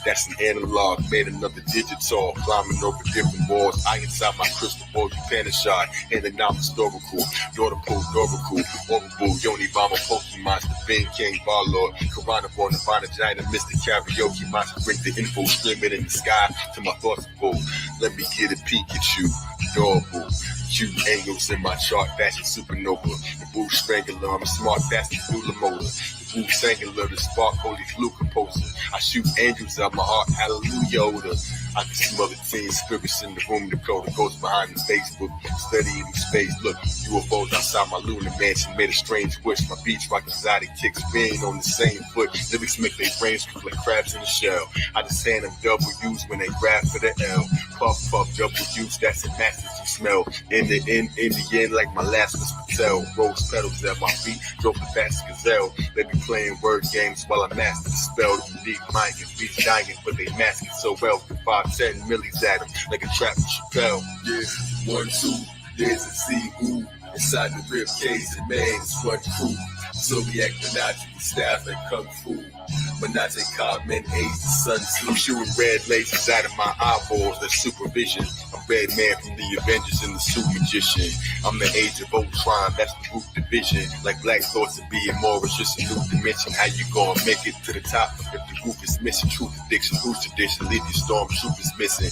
that's an analog, made another digital, climbing over different walls. I inside my crystal ball, you Panashard, and an historical. Dorable, Orable, Yoni Bama, Pokemon, the Ben King, Barlord, Karana born, Nirvana, Giant, Mr. Karaoke, monster, bring the info, streaming in the sky to my thoughts full. Let me get a peek at you, adorable. Cute angles in my chart, fashion supernova. The Boo Strangler, I'm a smart bastard, ruler motor. The Boo Strangler, the spark, holy flu composer. I shoot angels out my heart, hallelujah. Odor. I can smell the teen spirits in the room. The ghost behind the Facebook, studying space. Look, UFOs outside my lunar mansion made a strange wish. My beach rock exotic kicks being on the same foot. Lyrics make their brains cook like crabs in a shell. I just hand them W's when they grab for the L. Puff, W's, that's a master's you smell. In the end, like my last was Patel. Rose petals at my feet, drove the fast gazelle. They be playing word games while I master the spell. The deep mind can be giant, but they mask it so well. 5-10 millies at them, like a trap in Chappelle. Yeah, 1, 2, there's a C-U. Inside the rib cage, and man, it's one crew. Zodiac Menage, staff and Kung Fu. Menage called men age the sun. I'm shooting red lasers out of my eyeballs, that's supervision. I'm Red Man from the Avengers and the Super Magician. I'm the Age of Ultron, that's the group division. Like black thoughts and being more, it's just a new dimension. How you gonna make it to the top if the group is missing? Truth addiction, who's tradition? Leave your stormtroopers missing.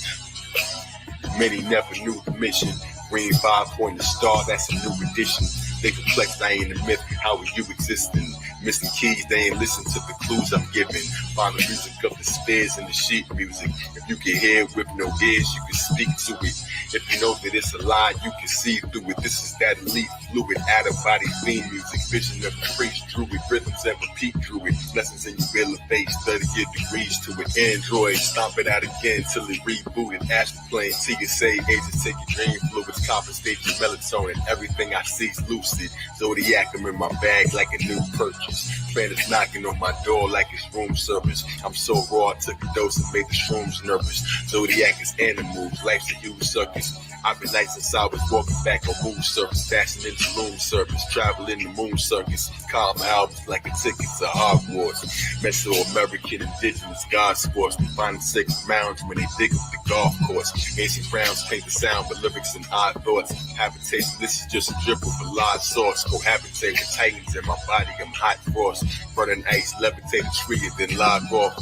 Many never knew the mission. Green 5-pointer star, that's a new edition. They complex, I ain't a myth. How are you existing? Missing keys, they ain't listen to the clues I'm giving. Find the music of the spears and the sheet music. If you can hear with no ears, you can speak to it. If you know that it's a lie, you can see through it. This is that elite fluid, out of body theme music. Vision of the priest, druid, rhythms that repeat druid. Lessons in your real face, 30-year degrees to it. Android, stomp it out again till it rebooted. Astral plane, TSA, agents take your dream fluids, compensate your melatonin. Everything I see's lucid. Zodiac, I'm in my bag like a new purchase. Planets knocking on my door like it's room service. I'm so raw, I took a dose and made the shrooms nervous. Zodiac is animals, life's a huge circus. I've been nice since I was walking back on moon surface, fashion into loom service, travel in the moon circus. Calm albums like a ticket to Hogwarts. Mesoamerican indigenous god sports. We find the sacred mounds when they dig up the golf course. Ancient crowns paint the sound with lyrics and odd thoughts. Habitation, this is just a drip of a large source. Cohabitate with titans in my body, I'm hot frost. Running ice, levitate a tree and then log off.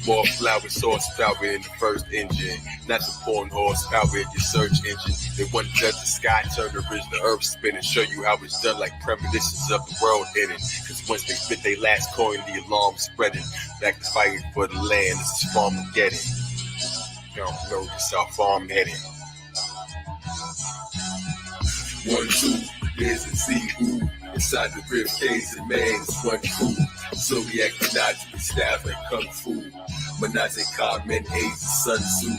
More flowers, horsepower in the first engine. Not supporting horsepower in your search engine. They want to judge the sky, turn the ridge, the earth spinning. Show you how it's done like premonitions of the world ending. Cause once they fit their last coin, the alarm spreading. Back to fighting for the land, this is Farmageddon. You don't know this how far I'm heading. 1, 2, there's a Z who inside the rib cage and man is one true. Zodiac menage staff like Kung Fu. Menage Ka men aids Sun Tzu.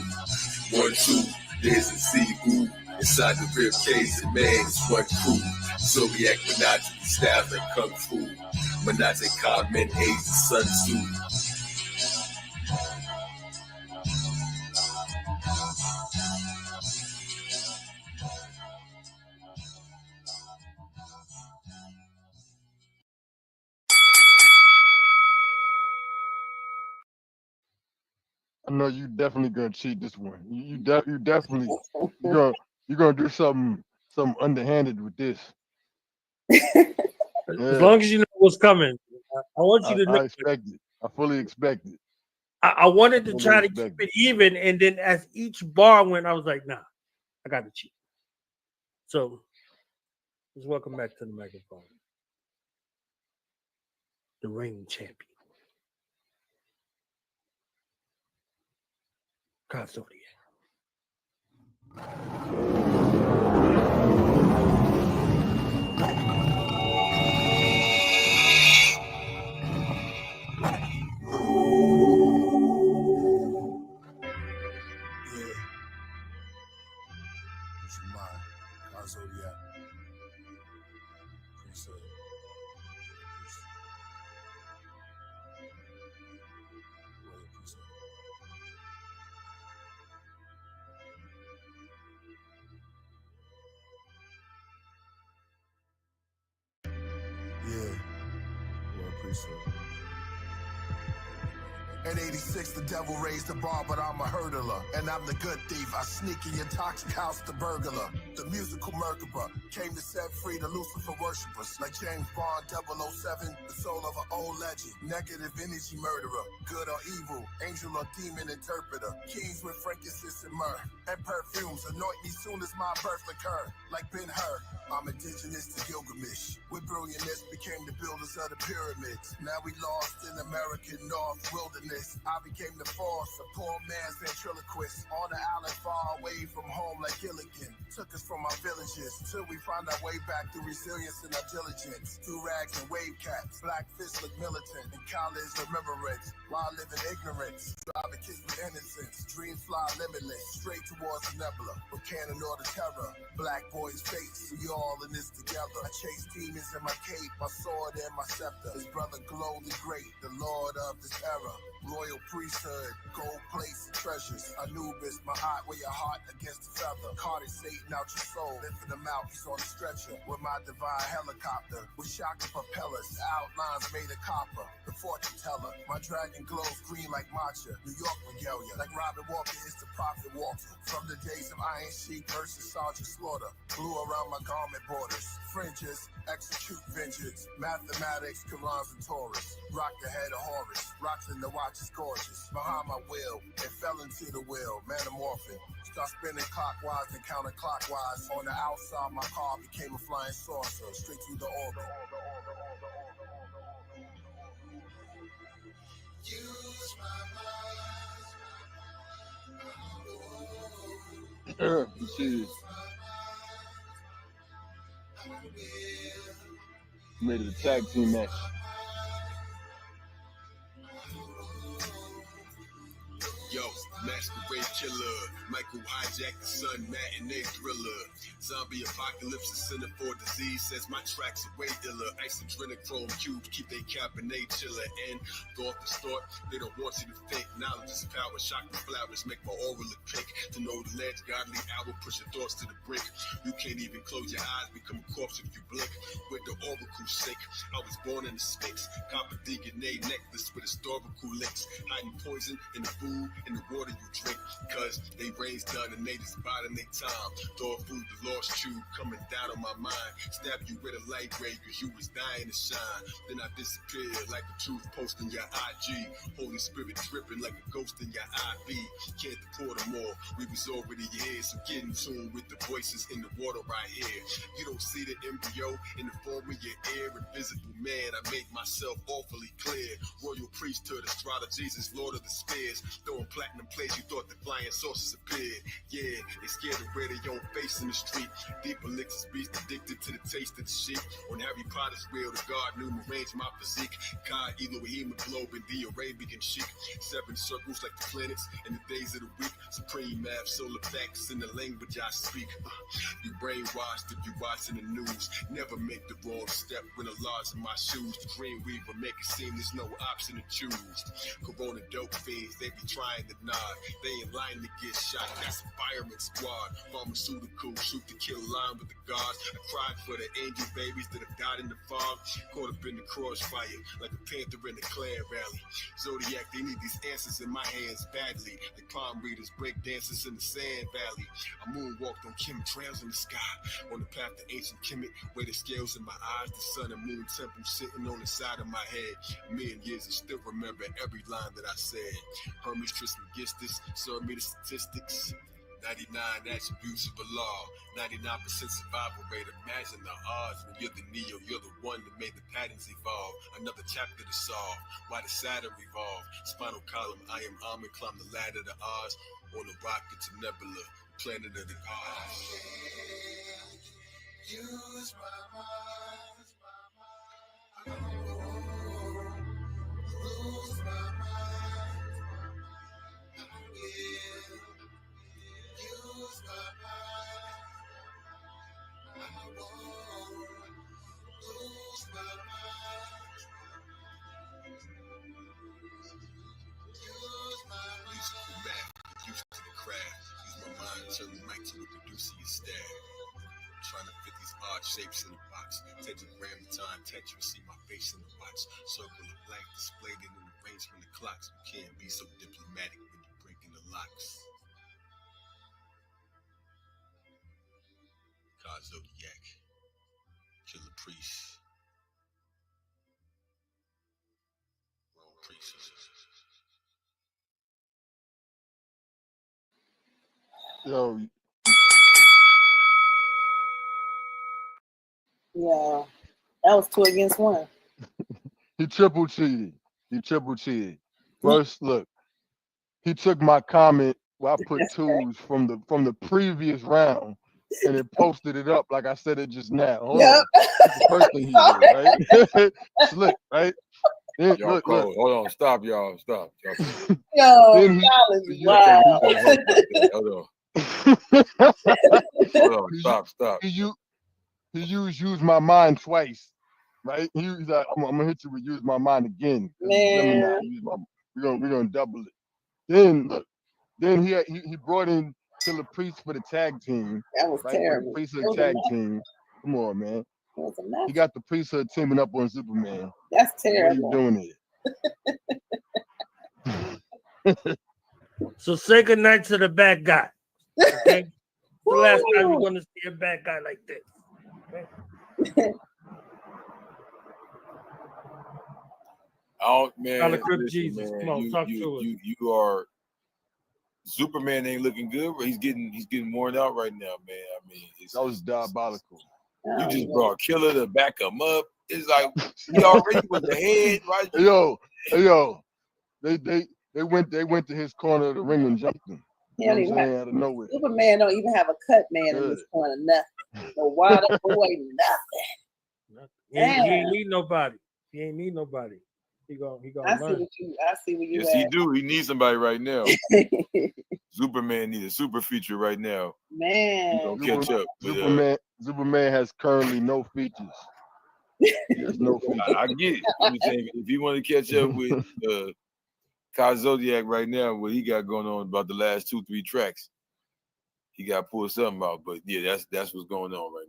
1, 2, there's a Z who inside the rib cage and man is one true. Zodiac menage staff like Kung Fu. Menage Ka men aids Sun Tzu. I know you definitely gonna cheat this one. You definitely you're gonna do something underhanded with this. As long as you know what's coming, I want you to know. I expect it. I fully expect it. I wanted to try to keep it even, and then as each bar went, I was like, nah, I got to cheat. So let's welcome back to the microphone the reigning champion, Ka Zodiak. Ka Zodiak. Yeah. Well, appreciate it. At 86, the devil raised the bar, but I'm a hurdler. And I'm the good thief. I sneak in your toxic house, the burglar. The musical Merkaba came to set free the Lucifer worshippers. Like James Bond 007, the soul of an old legend. Negative energy murderer. Good or evil, angel or demon interpreter. Kings with frankincense and myrrh. And perfumes anoint me soon as my birth occur. Like Ben-Hur, I'm indigenous to Gilgamesh. With brilliance became the builders of the pyramids. Now we lost in American North wilderness. I became the force, a poor man's ventriloquist. On the island far away from home like Gilligan. Took us from our villages till we find our way back through resilience and our diligence. Through rags and wave caps, black fists look militant. And college remembrance, while living ignorance. Driving kids with innocence, dreams fly limitless. Straight towards the nebula, with cannon or the terror. Black boys face, we all in this together. I chase demons in my cape, my sword and my scepter. His brother Glow the Great, the lord of this era. Royal priesthood, gold plates and treasures. Anubis, my eye, wear your heart against the feather. Carted Satan out your soul, lifting him out, he's on the stretcher. With my divine helicopter, with shocking propellers, outlines made of copper. The fortune teller, my dragon glows green like matcha. New York regalia, like Robin Walker is the prophet Walter. From the days of Iron Sheik versus Sergeant Slaughter, blue around my garment borders. Fringes, execute vengeance. Mathematics, Qurans and Taurus. Rock the head of Horus, rocks in the watch is gorgeous. Behind my will, it fell into the wheel, metamorphing. Start spinning clockwise and counterclockwise. On the outside, my car became a flying saucer, straight through the orbit. Use Yeah, she made it a tag team match. Yo, masquerade killer, Michael hijack the sun, matinee thriller. Zombie apocalypse, a center for disease, says my tracks are way iller. Ice adrenochrome cubes keep they cabernet chiller. And thought the start, they don't want you to think. Knowledge is power, shock the flowers, make my aura look pink. To know the ledge, godly hour, push your thoughts to the brink. You can't even close your eyes, become a corpse if you blink. With the oracle sink, I was born in the Sphinx. Copper DNA necklace with historical links. Hiding poison in the food, in the water water you drink, cause they raised done and they just biding their time. Thought food the lost truth coming down on my mind. Stab you with a light ray cause you was dying to shine. Then I disappeared like the truth posting your IG. Holy Spirit dripping like a ghost in your IV. Can't deport them all, we was already here. So get in tune with the voices in the water right here. You don't see the embryo in the form of your ear. Invisible man, I make myself awfully clear. Royal priesthood, AstroloGesus, Lord of the Spears. Throwing platinum plates, you thought the flying saucers appeared. Yeah, they scared to wear their own face in the street. Deep elixirs, beast addicted to the taste of the sheep. On Harry Potter's wheel, the God knew me range my physique. Ka Elohim, hemoglobin, the Arabian chic. 7 circles like the planets in the days of the week. Supreme math, solar facts in the language I speak. You brainwashed if you watching the news. Never make the wrong step when the laws in my shoes. The Green Reaper make it seem there's no option to choose. Corona dope fiends, they be trying to nod. They in line to get shot, that's a fireman squad. Pharmaceutical, shoot to kill line with the gods. I cried for the angel babies that have died in the fog. Caught up in the crossfire, like a panther in a Klan rally. Zodiac, they need these answers in my hands badly. Like palm readers, break dancers in the sand valley. I moonwalked on chemtrails in the sky. On the path to ancient Kemet, where the scales in my eyes, the sun and moon temple sitting on the side of my head. A million years and still remember every line that I said. Hermes Trismegistus served me the statistics. 99 attributes of Allah, 99% survival rate. Imagine the odds when you're the Neo, you're the one that made the patterns evolve. Another chapter to solve. Why did Saturn revolve? Spinal column, I am Amen, climb the ladder to Oz. On a rocket to Nebula, planet of the gods. Use my mind. Lose my mind. Use my mind. I won't lose my mind. Use my mind. Used to the math, used to the craft. Use my mind, turn the mic to a producer your staff. Trying to fit these odd shapes in the box. Tetragram time, Tetris, see my face in the watch. Circle of blank displayed in an arrangement of clocks. You can't be so diplomatic when you're breaking the locks. Ka Zodiak, Killer Priest, Wrong Priest. Yo, Yeah, that was 2 against 1. he triple cheated. First, look, he took my comment where I put twos from the previous round and then posted it up like I said it just now. Hold on. That's the first thing he did, right? Slick, right? Then, Y'all look. Hold on, stop, y'all. Stop. Yo, Then y'all is wild. Hold on, stop. He used my mind twice, right? He's like, I'm gonna hit you with use my mind again. Man. We're gonna double it. Then look, then he brought in Killer Priest for the tag team. That was terrible. The priesthood tag team. Come on, man. He got the priesthood teaming up on ZuperMan. That's terrible. What are you doing here? So say goodnight to the bad guy. Okay? The last time you're gonna see a bad guy like this. Okay? Oh man, listen, Jesus. man, Come on, talk to us. You are ZuperMan ain't looking good, but he's getting worn out right now, man. I mean, that was diabolical. You just brought Killer to back him up. It's like he already with the head, right? Yo, they went to his corner of the ring and jumped him. He don't even out of nowhere. ZuperMan don't even have a cut man in this corner, nothing. No water boy, nothing. He ain't need nobody. He ain't need nobody. He gonna I learn. see what you Yes, he do. He needs somebody right now. ZuperMan needs a super feature right now. Man, he gonna catch up. ZuperMan has currently no features. There's no features. I get it. I'm just saying, if you want to catch up with Ka Zodiak right now, what he got going on about the last 2-3 tracks, he got to pull something out. But yeah, that's what's going on right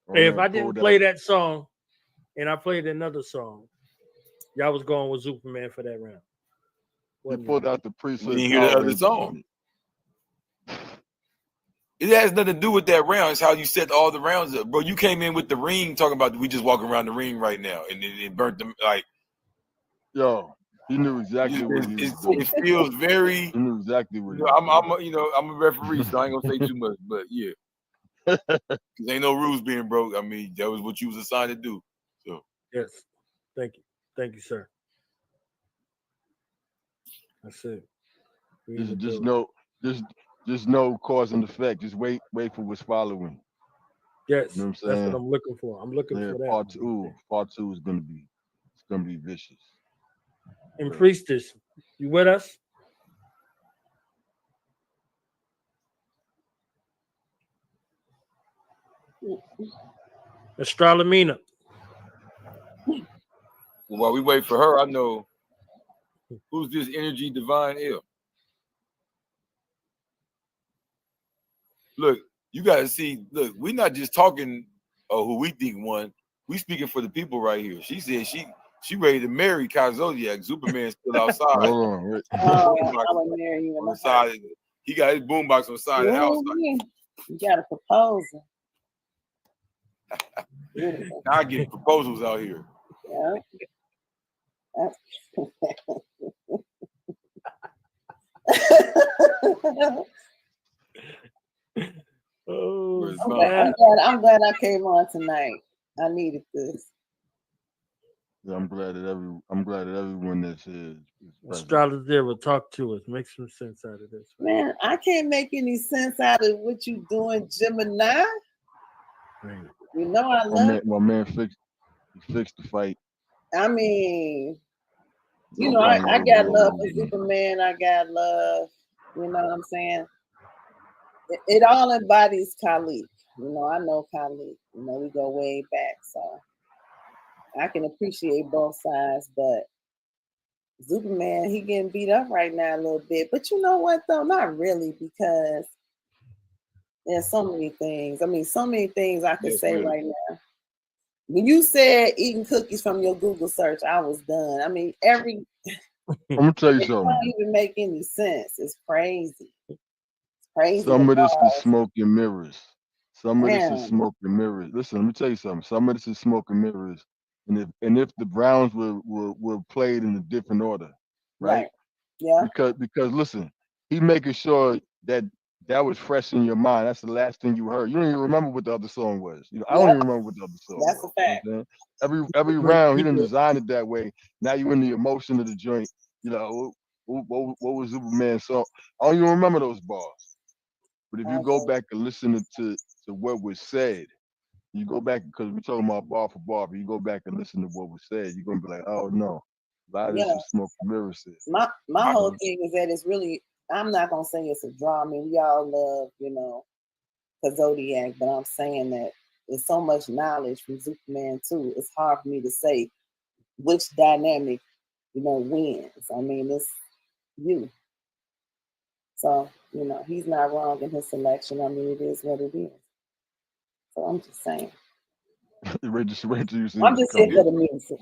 now. Hey, if I didn't play that song and I played another song, y'all was going with ZuperMan for that round. wasn't pulled it? out the We priesthood didn't hear the Power other Rangers song. on it. It has nothing to do with that round. It's how you set all the rounds up, bro. You came in with the ring talking about we just walking around the ring right now, and it burnt them like. Yo, he knew exactly what he was doing. It feels very. He knew exactly what he You was know, doing. I'm a referee, so I ain't gonna say too much, but yeah, because ain't no rules being broke. I mean, that was what you was assigned to do. So Yes. Thank you, sir. That's it. Just no cause and effect. Just wait for what's following. Yes, You know what I'm that's saying? what I'm looking for. I'm looking for that. Part two is gonna be vicious. And Priestess, you with us? Astrolomina. well, while we wait for her, I know who's this energy divine ill. Look, you guys see. Look, we're not just talking who we think won. We speaking for the people right here. She said she ready to marry Ka Zodiak. ZuperMan's still outside. Hold on, wait. I would marry you in on the the side. He got his boombox on the side of the house. You got a proposal. I get proposals out here. Yeah. Oh, I'm glad I came on tonight. I needed this. Yeah, I'm glad that everyone that's here is present. Astrologer will talk to us. Make some sense out of this. Man, I can't make any sense out of what you doing, Gemini. Right. You know I love my man fixed the fight. I mean, you know, I got love for ZuperMan. I got love, you know what I'm saying? It all embodies Kalik. You know, I know Kalik. You know, we go way back, so I can appreciate both sides, but ZuperMan, he getting beat up right now a little bit. But you know what though? Not really, because there's so many things. I mean, so many things I could say right now. When you said eating cookies from your Google search, I was done. I mean, I'm gonna tell you it something. don't even make any sense. It's crazy. It's crazy. Some of this is smoke and mirrors. Some of this Man. is smoke and mirrors. Listen, let me tell you something. Some of this is smoke and mirrors. And if the Browns were played in a different order, right? Yeah. Because listen, he making sure that was fresh in your mind. That's the last thing you heard. You don't even remember what the other song was. You know, I don't even remember what the other song That's was. a fact. You know what I'm saying? Every round, he didn't design it that way. Now you in the emotion of the joint. You know, what was ZuperMan song? I don't even remember those bars. But if you go back and listen to what was said, you go back, because we're talking about bar for bar, but you go back and listen to what was said, you're gonna be like, oh no, a lot of this is smoke and mirrors. My whole thing is that it's really, I'm not gonna say it's a drama. I mean, we all love, you know, Ka Zodiak, but I'm saying that there's so much knowledge from ZuperMan too. It's hard for me to say which dynamic, you know, wins. I mean, it's you. So, you know, he's not wrong in his selection. I mean, it is what it is. So I'm just saying. Wait till you see. I'm just here for the music.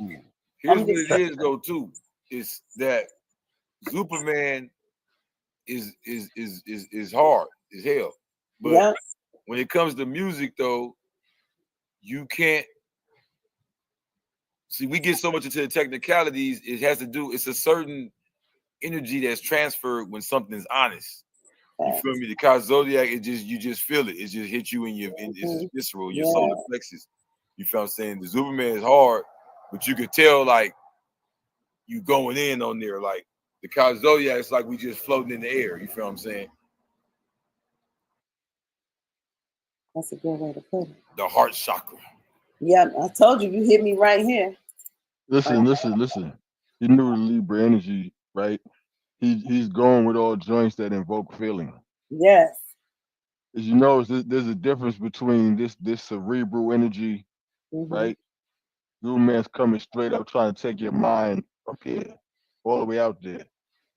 Here's what it is though too. Is that ZuperMan is hard as hell. But when it comes to music though, you can't see, we get so much into the technicalities, it has to do, it's a certain energy that's transferred when something's honest. You feel me? The Ka Zodiac, you just feel it. It just hits you it's just visceral, your solar plexus. You feel what I'm saying? The ZuperMan is hard, but you could tell like you going in on there. Like the Ka Zodiac, it's like we just floating in the air. You feel what I'm saying? That's a good way to put it. The heart chakra. Yeah, I told you, you hit me right here. Listen. You knew the Libra energy, right? He's going with all joints that invoke feeling. Yes. As you know, there's a difference between this cerebral energy, right? ZuperMan's coming straight up, trying to take your mind up here, all the way out there,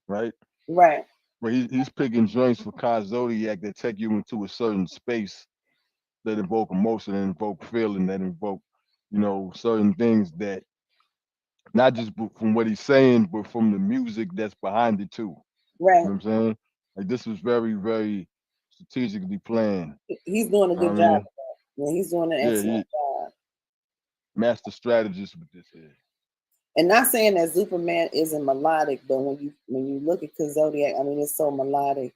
right? Right. But he's picking joints for Ka Zodiac that take you into a certain space that invoke emotion, that invoke feeling, that invoke, you know, certain things that not just from what he's saying, but from the music that's behind it too. Right. You know what I'm saying? Like this was very, very strategically planned. He's doing a good job. Yeah, he's doing an excellent job. Master strategist with this here. And not saying that ZuperMan isn't melodic, but when you look at Ka Zodiak, I mean, it's so melodic,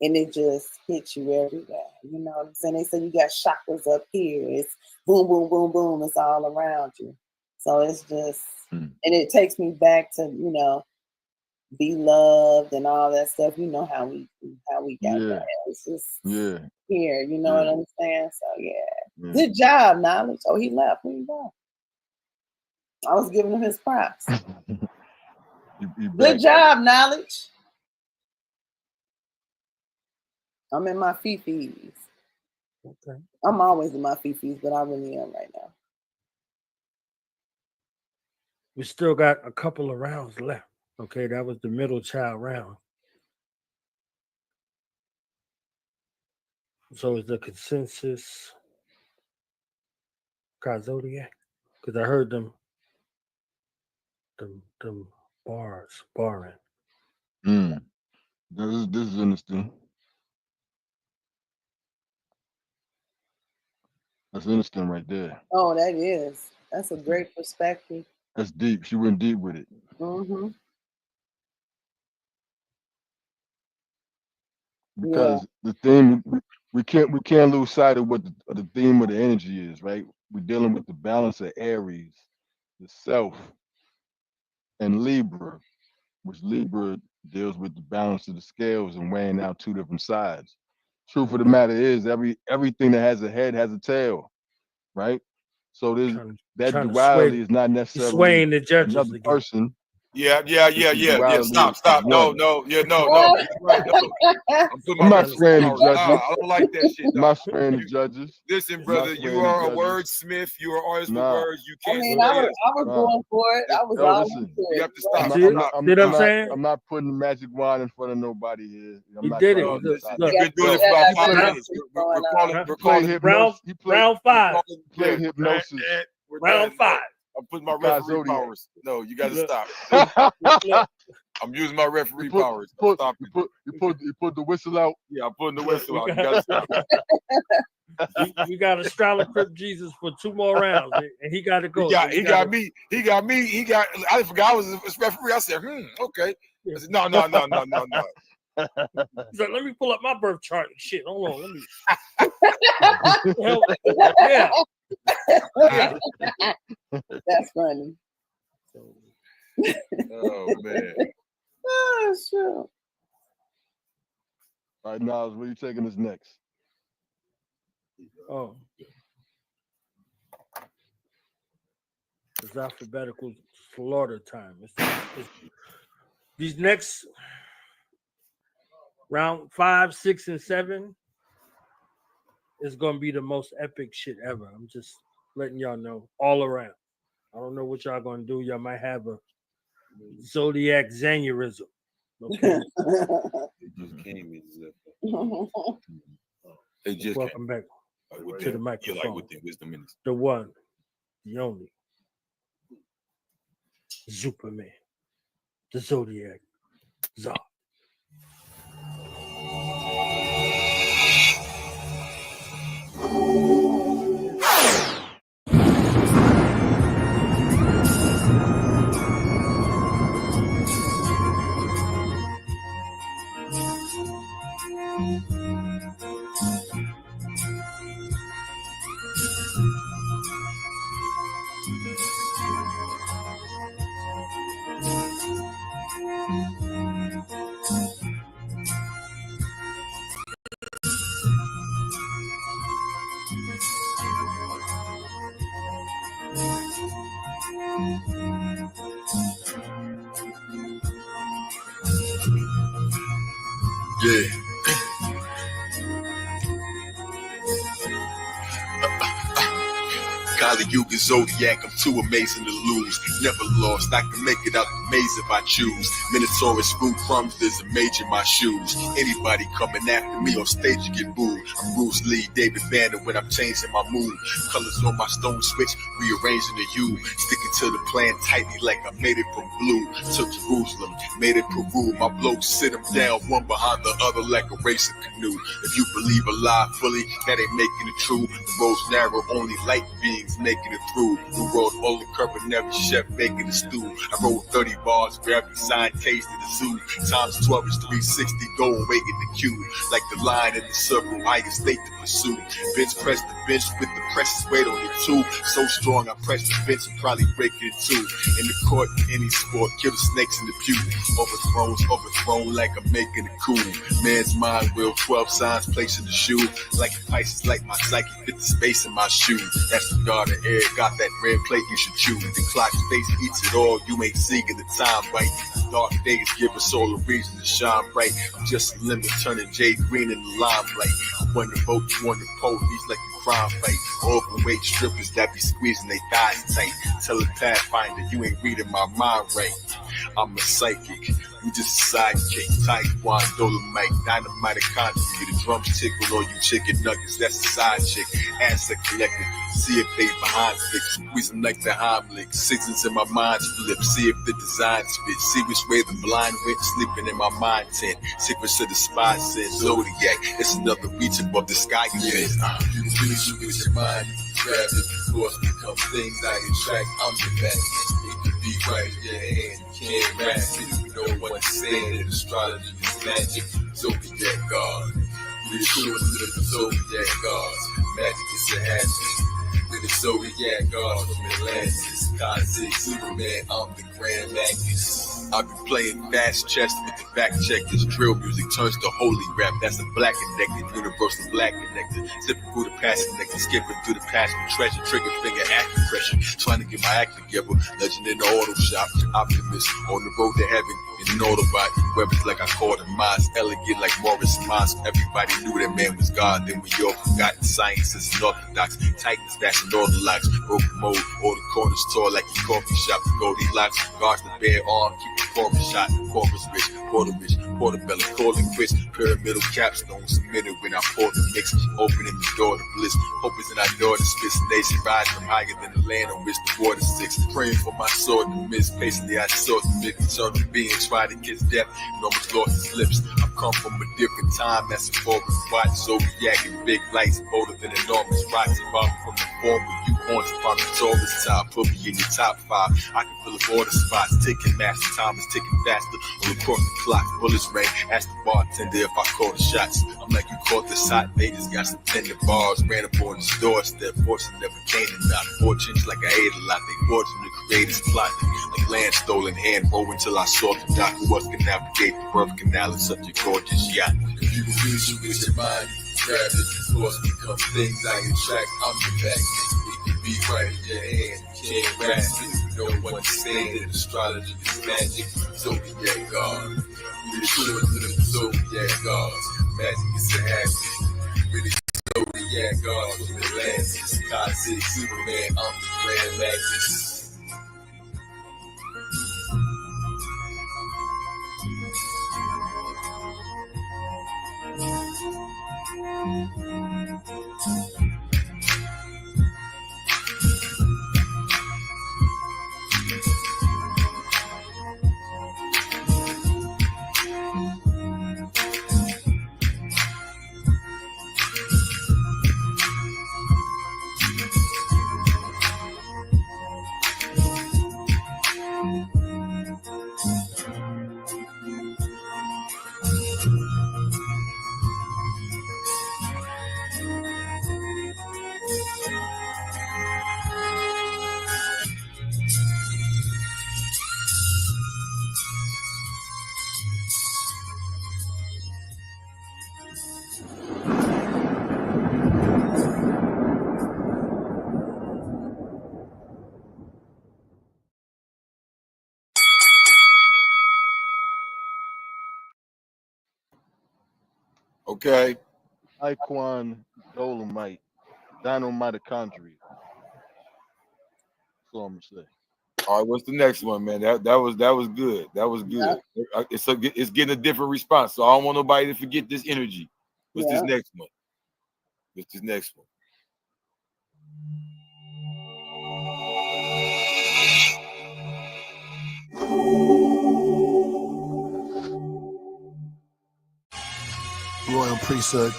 and it just hits you everywhere. You know what I'm saying? They say you got chakras up here. It's boom, boom, boom, boom. It's all around you. So it's just, and it takes me back to, you know, be loved and all that stuff. You know how we got that. It's just here. You know what I'm saying? So good job, Knowledge. Oh, he left. Where you go? I was giving him his props. Good job, Knowledge. I'm in my fifis. Okay. I'm always in my fifis, but I really am right now. We still got a couple of rounds left. Okay, that was the middle child round. So is the consensus Ka Zodiak? Because I heard them bars barring. This is interesting. That's interesting right there. Oh, that is. That's a great perspective. That's deep. She went deep with it. Mm-hmm. Because the theme, we can't lose sight of what the theme of the energy is, right? We're dealing with the balance of Aries, the self, and Libra, which Libra deals with the balance of the scales and weighing out two different sides. Truth of the matter is, everything that has a head has a tail, right? So that duality is not necessarily swaying the judges another again. person. Yeah. Stop. No. I'm not swaying the judges. I don't like that shit. I'm not swaying the judges. Listen, brother, you are a wordsmith. You are artist with words. You can't. I was going for it. I was all into it. You have to stop. See what I'm saying? I'm not putting magic wand in front of nobody here. He did it. You've been doing it for about 5 minutes. We're calling round 5. Played hypnosis. Round 5. I'm putting my referee powers. No, you got to stop. I'm using my referee powers. Stop it. You put the whistle out. Yeah, I'm putting the whistle out. You got to stop. You got AstroloGesus for 2 more rounds, and he got to go. He got me. I forgot I was a referee. I said, okay. I said, no. He's like, let me pull up my birth chart and shit. Hold on, let me. Yeah. That's funny. Oh man. Oh sure. All right, Nas, where you taking us next? Oh. It's alphabetical slaughter time. It's these next round 5, 6, and 7 is going to be the most epic shit ever. I'm just letting y'all know all around. I don't know what y'all going to do. Y'all might have a Zodiac Xanurism. Okay. It just came in. It just welcome back to the microphone. You're like with the wisdom minister. The one, the only, ZuperMan, the Zodiac Czar. Yeah. Kalik Zodiac, I'm too amazing to lose. lose. Never lost, I can make it out the maze if I choose. Minotaurus, food crumbs, there's a mage in my shoes. Anybody coming after me on stage, you get booed. I'm Bruce Lee, David Banner when I'm changing my mood. Colors on my stone switch, rearranging the hue. Sticking to the plan tightly like I made it from blue. Took Jerusalem, made it Peru. My blokes sit them down one behind the other like a racing canoe. If you believe a lie fully, that ain't making it true. The road's narrow, only light beings making it through. The road all the curve and every chef making a stew. I wrote 30 bars for every sign case to the zoo. Times 12 is 360, go and wait in the queue. Like the line in the circle, I get state to pursue. Bench press the bench with the precious weight on it too. So strong, I press the bench and probably break it in two. In the court, any sport, kill the snakes in the pew. Overthrown like I'm making a coup. Man's mind will 12 signs placing the shoe. Like the Pisces, like my psyche fit the space in my shoe. That's the God of air, got that red plate you should chew. The clock's face eats it all, you ain't seeing the time right. Dark days give us all a reason to shine bright. I'm just a limit, turning jade green in the limelight. I won the vote, you won the police like a crime fight. Overweight strippers that be squeezing they thighs tight. Tell a pathfinder you ain't reading my mind right. I'm a psychic, you just a sidekick. Taekwondo, Dolomite, dynamite economy. The drums tickle or you chicken nuggets, that's a side chick. Asset collector, see if they behind fix. Squeeze them like the Heimlich. Sixes in my mind flip, see if the designs fit. See which way the blind went, sleeping in my mind tent. Secrets of the spy said Zodiac. It's another reach above the sky. Yeah, you can finish it with your mind. Grab it, thoughts become things I attract. I'm the best. It can be right in your hand. You can't grasp it. You know what I'm saying. Astrology is magic. Zodiac God. We're sure to the Zodiac gods. Magic is a hazard. With the Zodiac gods from Atlantis. Ka Zodiak, ZuperMan, I'm the Grand Magus. I've been playing fast chess with the fact check. This drill music turns to holy rap. That's a black connected, universal black connected. Zipping through the past connected, skipping through the past with treasure. Trigger finger acupressure. Trying to get my act together. Legend in the auto shop. Optimist on the road to heaven. In an Autobot. Weapons like I called him Maz. Elegant like Morris Maz. Everybody knew that man was God. Then we all forgot sciences and orthodox. Titans bashing all the locks. Broken mode. All the corners tall like a coffee shop. The Goldilocks. Guards the bare arm. Keep Corpus shot, corpus rich, portobello, calling quits, pyramidal capstone submitted when I pour the mix, opening the door to bliss, hope is in our door to spit, nation rise from higher than the land on which the water sticks, praying for my sword to miss, patiently I sought to make eternal being, try to kiss death, and almost lost his lips. I've come from a different time, that's a forward watch, Zodiac and big lights, bolder than enormous rocks, evolving from the form where you want to find the Taurus top, put me in your top 5, I can feel the border spots, ticking master time is ticking faster, all across the clock, bullets rain, ask the bartender if I call the shots, I'm like you caught this hot, they just got some tender bars, ran up on the doorstep, fortune never came to knock, fortunes like I ate a lot, they fortune the creators plotting, like land stolen, hand roll until I saw the doc, who else can navigate the birth canal in such a gorgeous yacht. If you refuse to with your mind, grab it, thoughts become things I attract, I'm the best. It can be right in your hand, you can't grasp it. You know what I'm saying, astrology is magic. Zodiac God, we're sure to the Zodiac gods. Magic is a habit. With the Zodiac gods from Atlantis. Ka Zodiak, ZuperMan, I'm the Grand Magus. Okay. Iquan Dolomite, Dino Mitochondria. That's all I'm gonna say. All right, what's the next one, man? That was good. That was good. Yeah. It's getting a different response. So I don't want nobody to forget this energy. What's this next one? What's this next one? Royal priesthood.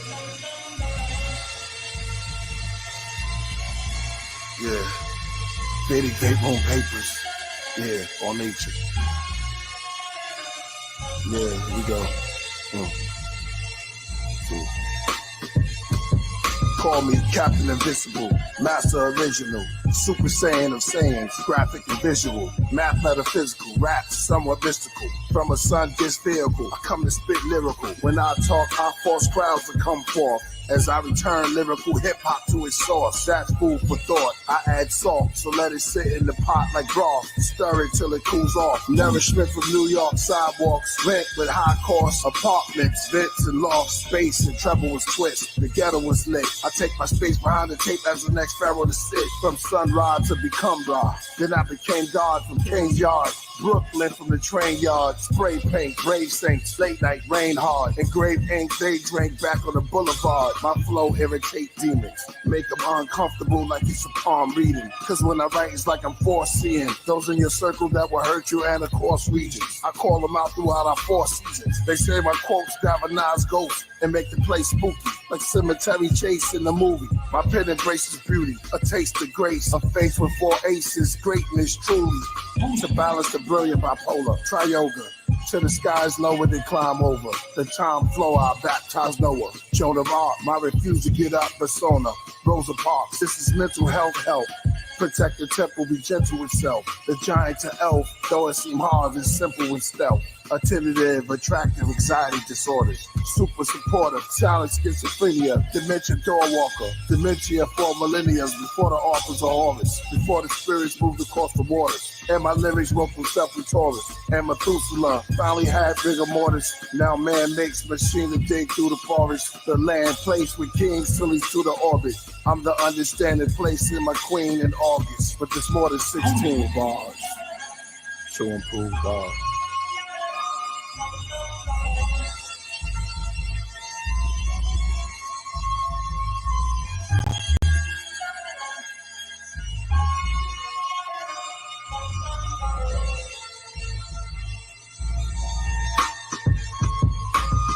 Yeah. Vedic Gate Room Papers. Yeah, all nature. Yeah, here we go. Call me Captain Invisible, Master Original, Super Saiyan of Saiyans, graphic and visual, math metaphysical, rap somewhat mystical. From a sun gets vehicle, I come to spit lyrical. When I talk, I force crowds to come forth. As I return lyrical hip-hop to its source, that's food for thought. I add salt, so let it sit in the pot like broth. Stir it till it cools off. Nourishment from New York sidewalks, rent with high cost apartments, vents and lofts, space and treble was twist. The ghetto was lit. I take my space behind the tape as the next pharaoh to sit. From sunrise to become Ra. Then I became God from King's Yard. Brooklyn from the train yard, spray paint, brave saints, late night, rain hard, engraved ink, they drink back on the boulevard. My flow irritate demons, make them uncomfortable like it's a palm reading. Cause when I write, it's like I'm foreseeing those in your circle that will hurt you and of course regions. I call them out throughout our 4 seasons. They say my quotes galvanize ghosts and make the place spooky, like cemetery chase in the movie. My pen embraces beauty, a taste of grace, a face with 4 aces, greatness truly. To balance the brilliant bipolar, try yoga. To the skies lower than climb over. The time flow, I baptize Noah. Joan of Arc, my refuse to get up persona. Rosa Parks, this is mental health help. Protect the temple, be gentle with self. The giant to elf, though it seem hard, it's simple with stealth. Attentive, attractive, anxiety disorders. Super supportive, silent schizophrenia. Dementia door walker. Dementia for millennia before the authors are Horus. Before the spirits moved across the waters. And my lyrics wrote from Taurus. And Methuselah finally had rigor mortis. Now man makes machine to dig through the forest. The land placed with kings till he's to the orbit. I'm the understanding place in my queen in August. But there's more than 16 bars to improve God.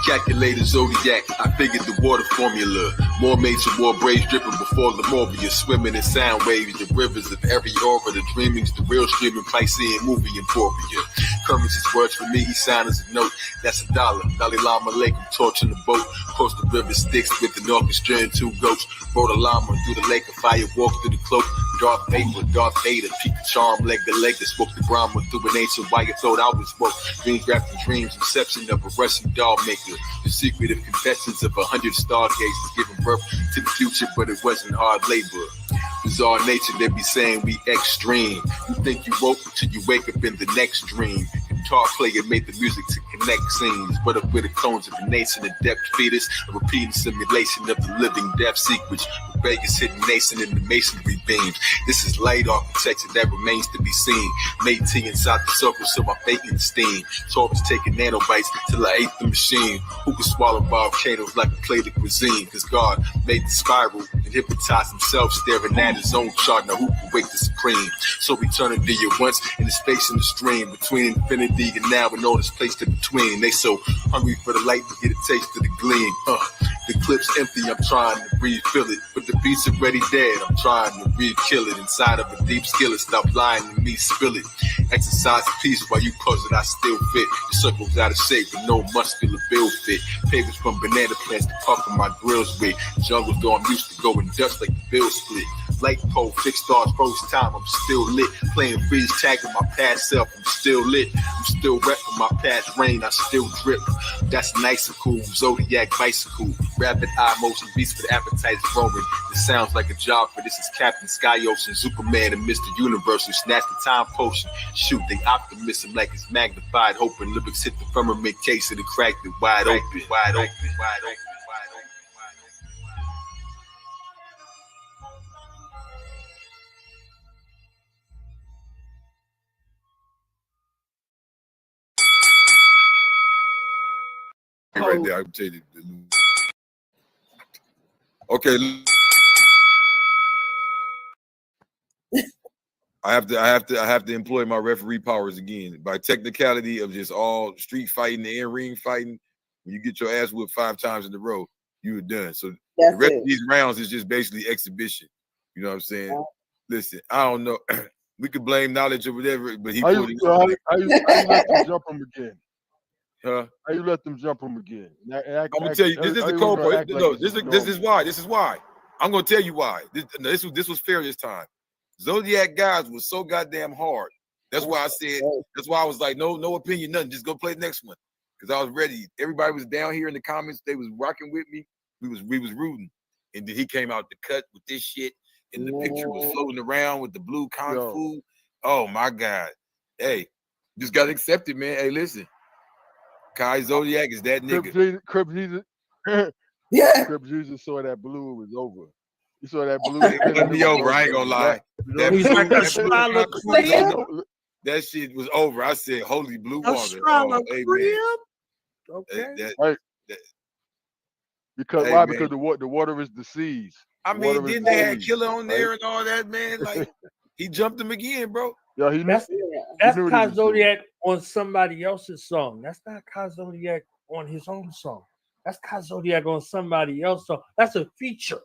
Calculated Zodiac, I figured the water formula. More maids and more braids dripping before Lemuria. Swimming in sound waves, the rivers of every aura. The dreamings, the real streaming, Piscean movie Emporia. Currency's words for me, each sign is a note. That's $1. Dalai Lama Lake, I'm torching the boat. Cross the river Styx with an orchestra and 2 goats. Rode a llama through the lake of fire, walk through the cloak. Darth Vader, peak the charm, leg to leg, that spoke the Brahma through an ancient wire, thought I was woke. Dreams wrapped in dreams, inception of a Russian doll maker. The secretive confessions of 100 stargazers, giving birth to the future, but it wasn't hard labor. Bizarre nature, they be saying we extreme. You think you woke till you wake up in the next dream. Guitar player made the music to connect scenes, but up with the tones of a nation, a depth fetus, a repeating simulation of the living death sequence. Vegas hidden nation in the masonry beams. This is light architecture that remains to be seen. Made tea inside the circle, so I fake in steam. Taurus taking nanobites till I ate the machine. Who can swallow volcanoes like a plate of cuisine? Cause God made the spiral and hypnotized himself, staring at his own chart. Now who can wake the supreme? So eternity at once in the space in the stream between infinity and now and all this place in between. They so hungry for the light to get a taste of the gleam. The clip's empty, I'm trying to refill it, but the beat's already dead, I'm trying to re-kill it. Inside of a deep skillet, stop lying to me, spill it. Exercise peace while you puzzle, I still fit. The circle's out of shape with no muscular build fit. Papers from banana plants to puffin' my grills with. Jungles though I'm used to going dust like the bill split. Light pole, fixed stars, froze time, I'm still lit. Playing freeze tag with my past self, I'm still lit. I'm still repping my past rain, I still drip. That's nice and cool, Zodiac bicycle. Rapid eye motion beats for the appetites roaming. This sounds like a job for this is Captain Sky Ocean, Superman and Mr. Universe who snatched the time potion. Shoot, they optimism like it's magnified, hoping lyrics hit the firmament case and it cracked it wide open, wide open, wide open. right there. I can tell you. Okay. I have to employ my referee powers again. By technicality of just all street fighting and ring fighting, when you get your ass whipped 5 times in a row, you were done. So the rest of these rounds is just basically exhibition. You know what I'm saying? Yeah. Listen, I don't know. We could blame knowledge or whatever, but how you let them jump him again? Huh? How you let them jump him again? I'm gonna tell you. This is the cold part. No, this is why. This is why. I'm gonna tell you why. This was fair this time. Zodiac guys was so goddamn hard. That's why I said. That's why I was like, no opinion, nothing. Just go play the next one, because I was ready. Everybody was down here in the comments. They was rocking with me. We was rooting, and then he came out the cut with this shit, and the picture was floating around with the blue kung fu. Oh my God! Hey, just gotta accept it, man. Hey, listen, Ka Zodiac is that nigga. Crip Jesus saw that blue, it was over. You saw that blue. Let me over. I ain't gonna lie. That shit was over. I said, "Holy blue water." Okay. Because why? Because the water is the seas. I mean, didn't they have Killer on there and all that, man? Like he jumped him again, bro. Yeah, that's Ka Zodiac on somebody else's song. That's not Ka Zodiac on his own song. That's Ka Zodiac on somebody else's song. That's a feature.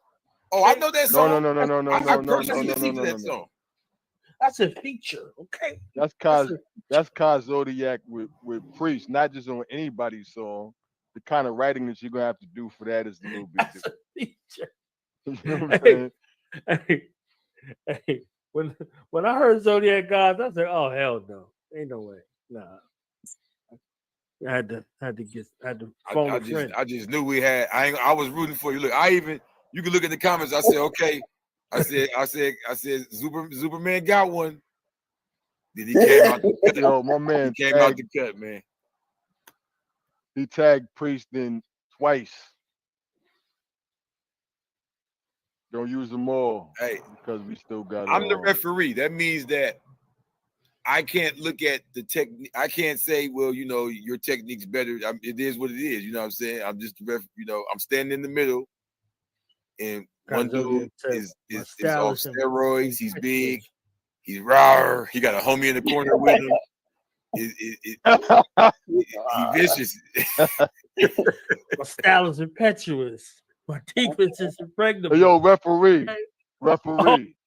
Oh, I know that song. No. That song. That's a feature, okay? That's Ka Zodiac with Priest, not just on anybody's song. The kind of writing that you're gonna have to do for that is a little bit different. You know what I'm saying? Hey, when I heard Zodiac Gods, I said, "Oh hell no, ain't no way, nah." I had to phone a friend. I just knew we had. I was rooting for you. Look, you can look at the comments. I said, okay. I said, ZuperMan got one. Then he came out the cut. Yo, my man came out the cut, man. He tagged Priest in twice. Don't use them all. Hey, because we still got. I'm the referee. That means that I can't look at the technique. I can't say, well, you know, your technique's better. It is what it is. You know what I'm saying? I'm just, I'm standing in the middle. And one dude is off steroids. He's big. He's raw. He got a homie in the corner with him. He vicious. My style is impetuous. My defense is impregnable. Hey, yo, referee.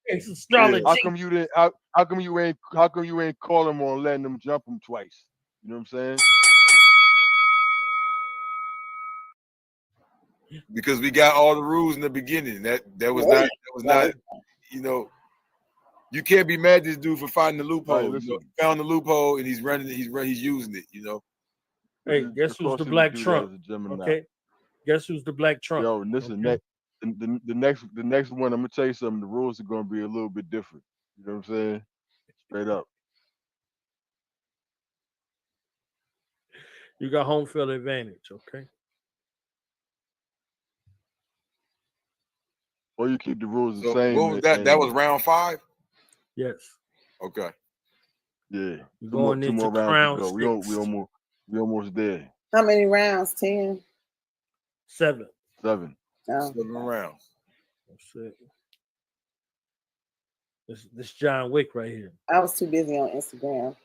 It's astrology. How come you ain't call him on letting them jump him twice? You know what I'm saying? Because we got all the rules in the beginning. That was not, you know, you can't be mad at this dude for finding the loophole. Right, you know, he found the loophole and he's using it, you know. Hey, guess who's the black Trump? Okay. Guess who's the black Trump? Yo, listen, the next one, I'm gonna tell you something. The rules are gonna be a little bit different. You know what I'm saying? Straight up. You got home field advantage, okay? Or you keep the rules the So same. what was that? That was round 5? Yes. Okay. Yeah. Going two into more rounds to go. Crown We almost there. How many rounds? 10? 7. 7. Oh. 7 rounds. That's it. This John Wick right here. I was too busy on Instagram.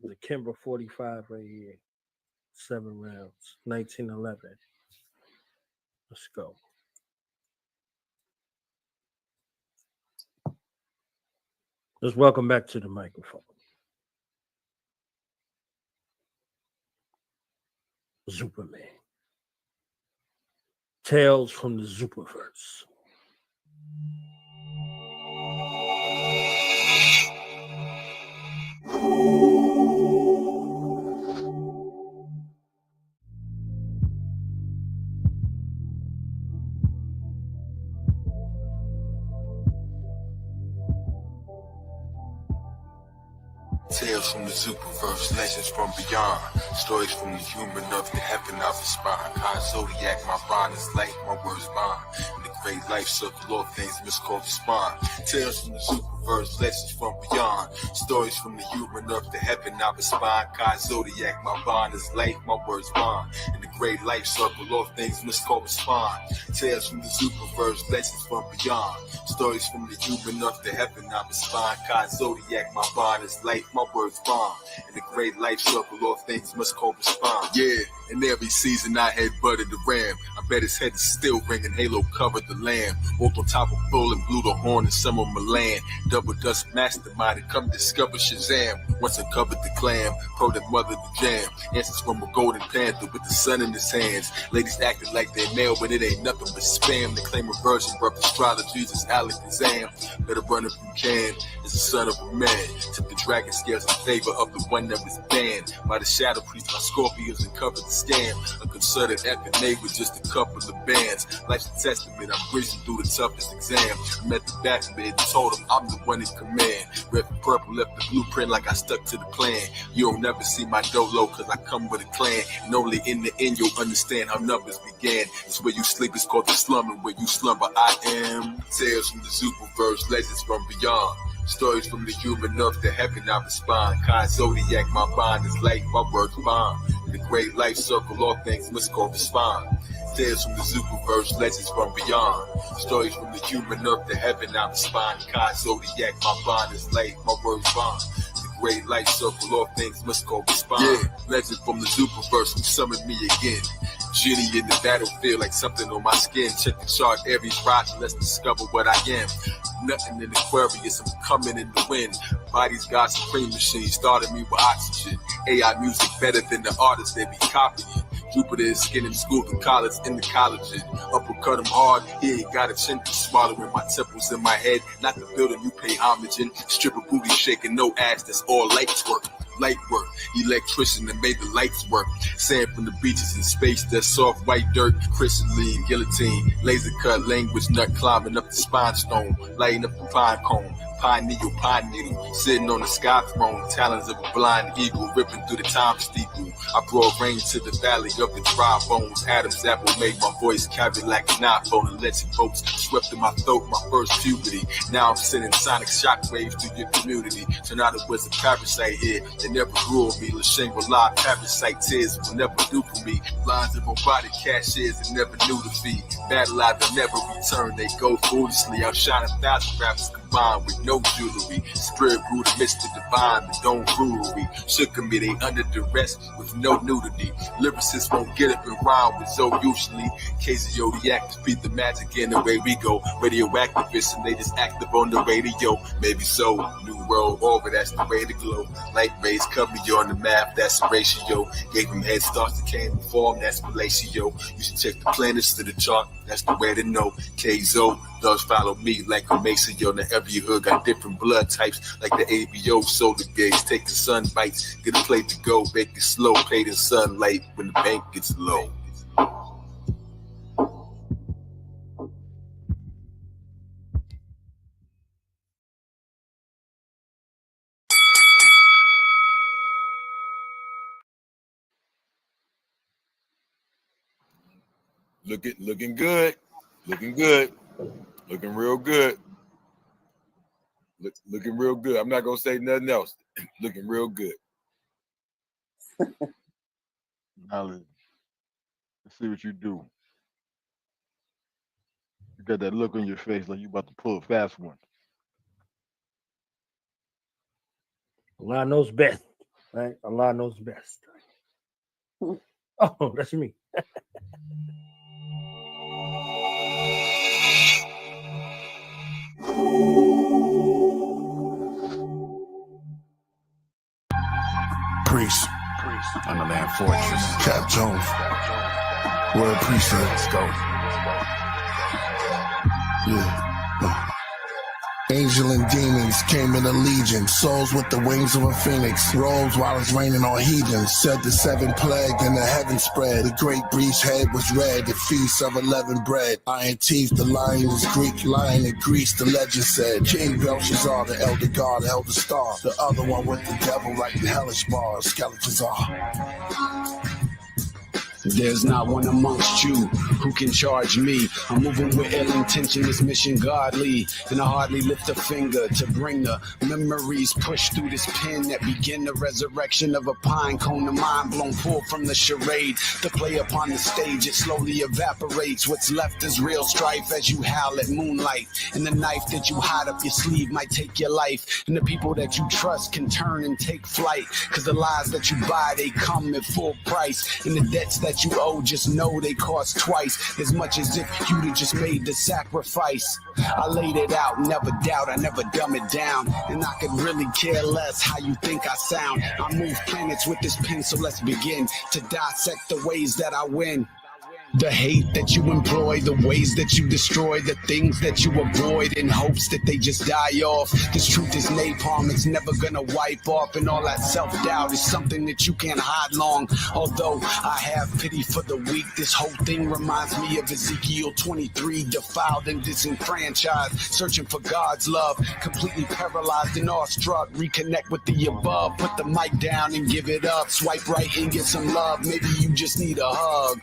The Kimber 45 right here. 7 rounds. 1911. Let's go. Let's welcome back to the microphone. ZuperMan. Tales from the Zuperverse. Tales from the Zuperverse, legends from beyond. Stories from the human of the heaven of the spine. Ka Zodiac, my bond is light, my words bond. In the great life circle, all things miscalled the spawn. Tales from the Zuperverse, legends from beyond. Stories from the human of the heaven of the spine. Ka Zodiac, my bond is light, my words bond. In the great life circle, all things must correspond. Tales from the Zuperverse, lessons from beyond. Stories from the human earth to heaven, I respond. Ka Zodiak, my bond is life, my words bond. In the great life circle, all things must correspond. Yeah, in every season I had buttered the ram. I bet his head is still ringing, halo covered the land. Walked on top of bull and blew the horn in some of Milan. Double dust mastermind and come discover Shazam. Once uncovered the clam, pro that mother the jam. Answers from a golden panther with the sun in his hands. Ladies acting like they're male, but it ain't nothing but spam. They claim reversion, birth AstroloGesus, alakazam. Better run if you can, as the son of a man. Took the dragon scales in favor of the one that was banned. By the shadow priest, my Scorpios and covered the scam. A concerted FNA with just a couple of bands. Life's a testament, I'm breezing through the toughest exam. I met the backman and told him I'm the one in command. Red and purple left the blueprint like I stuck to the plan. You don't never see my dolo cause I come with a clan. And only in the end you'll understand how numbers began. It's where you sleep, it's called the slum, and where you slumber I am. Tales from the Zuperverse, legends from beyond. Stories from the human earth to heaven I respond. Ka Zodiak, my bond is life, my words bond. In the great life circle, all things must correspond. Tales from the Zuperverse, legends from beyond. Stories from the human earth to heaven I respond. Ka Zodiak, my bond is life, my words bond. Great life circle, all things must correspond. Yeah, legend from the Zuperverse, who summoned me again. Genie in the battlefield like something on my skin. Check the chart, every rise, let's discover what I am. Nothing in Aquarius, I'm coming in the wind. Bodies got supreme machines, started me with oxygen. AI music better than the artists they be copying. Jupiter is skinning school through college in the college. Uppercut him hard, he ain't got a chin to swallowing my temples in my head. Not the building you pay homage in. Stripper booty shaking, no ass, that's all light work. Light work, electrician that made the lights work. Sand from the beaches in space, that soft white dirt. Crystalline, guillotine, laser cut, language nut climbing up the spine stone. Lighting up the pine cone. Pine needle, sitting on the sky throne, talons of a blind eagle, ripping through the time steeple. I brought rain to the valley of the dry bones. Adam's apple made my voice carry like an iPhone. Electric bolts swept in my throat, my first puberty. Now I'm sending sonic shockwaves through your community. Turned out it was a parasite here. They never grew on me. Shangri-La parasite tears will never do for me. Lines of body cashiers that never knew the fee. Battle lives that never return. They go foolishly. Outshine 1,000 rappers combined with no jewelry. Spirit grew to midst the divine, but don't brewery. Shook me, they under duress with no nudity. Lyricists won't get up and rhyme with so usually. Ka Zodiak to beat the magic in the way we go. Radioactivists and they just active on the radio. Maybe so, new world orbit, that's the way to glow. Light rays cover you on the map, that's the ratio. Gave them head starts that came before them, that's Malaysia. You should check the planets to the chart, that's the way to know. K-Zo does follow me like a Mason, yo. Now every hood got different blood types, like the ABO solar gaze. Take the sun bites, get a plate to go, bake it slow, paid in sunlight when the bank gets low. Looking good, looking good, looking real good. Looking real good. I'm not gonna say nothing else. Looking real good. Now let's see what you do. You got that look on your face like you about to pull a fast one. Allah knows best, right? Allah knows best. Oh, that's me. Priest. Underland Fortress. Cap Jones. Word Priest. Let's go. Yeah. Angel and demons came in a legion, souls with the wings of a phoenix, rose while it's raining on heathens. Said the 7th plague and the heaven spread. The great breach head was red, the feast of 11 bread. Iron teeth, the lion is Greek, lion in Greece, the legend said. King Belshazzar, the elder god, held the star. The other one with the devil like the hellish bar, skeletons are. There's not one amongst you who can charge me. I'm moving with ill intention, this mission godly, and I hardly lift a finger to bring the memories pushed through this pen that begin the resurrection of a pine cone, the mind blown pulled from the charade. The play upon the stage, it slowly evaporates. What's left is real strife as you howl at moonlight, and the knife that you hide up your sleeve might take your life, and the people that you trust can turn and take flight, cause the lies that you buy, they come at full price, and the debts that you owe, just know they cost twice as much as if you'd have just made the sacrifice. I laid it out, never doubt, I never dumb it down, and I could really care less how you think I sound. I move planets with this pen, so let's begin to dissect the ways that I win. The hate that you employ, the ways that you destroy, the things that you avoid in hopes that they just die off. This truth is napalm, it's never gonna wipe off, and all that self-doubt is something that you can't hide long. Although I have pity for the weak, this whole thing reminds me of Ezekiel 23, defiled and disenfranchised, searching for God's love, completely paralyzed and awestruck. Reconnect with the above, put the mic down and give it up. Swipe right and get some love, maybe you just need a hug.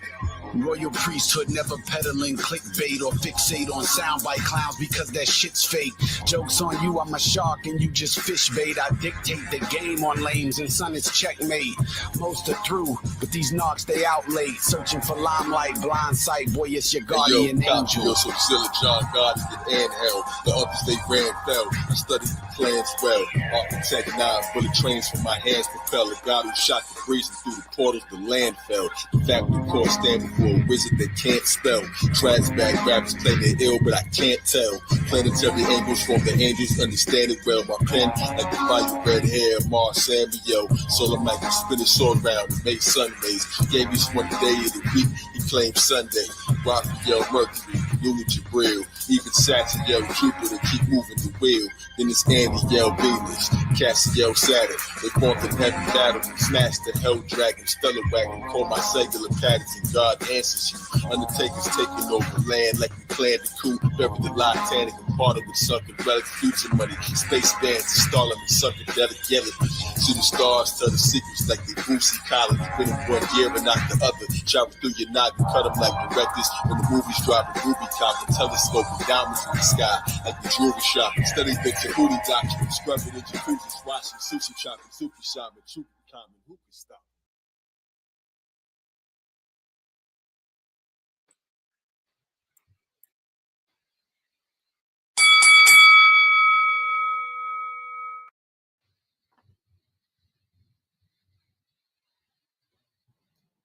Royal priesthood never peddling clickbait or fixate on soundbite clowns because that shit's fake. Joke's on you, I'm a shark and you just fish bait. I dictate the game on lames and son, it's checkmate. Most are through, but these knocks they out late, searching for limelight, blind sight. Boy, it's your guardian angel. Yo, so Zilla, John Gotti, and hell. The others they ran fell. I studied the plans well. Architect 9 bullet trains from my hands propel. A god who shot the breezing through the portals, the land fell. The factory core standing for a wizard that can't spell. Trash bag rappers play they ill, but I can't tell. Planetary angles from the angels, understand it well. My pen, like the fire, red hair, Mars Samuel. Solar like a spin his sword round and made sun rays. Gave me one day of the week, he claimed Sunday. Raphael, Mercury, Luna Jabril, even Saturn, Jupiter, keep moving the wheel. Then it's Andy, Venus, Cassiel, Saturn. They fought in heavy battle, snatched the hell dragon, stellar wagon, call my cellular patterns, and God answers you. Undertakers taking over land like we planned the coup. Buried the Titanic and parted with sunken relics, future money, space bands, Starling and psychedelic yellow. See the stars tell the secrets like they Boosie Collins. Been in 1 year and not the other. Travel through your noggin, cut them like directors. When the movies drop, the ruby cop, the telescope, and diamonds in the sky, like the jewelry shop. Study the Jehudi doctrine, scrubbing in jacuzzis, watching sushi chopping, suki shopping, truth common, who can stop?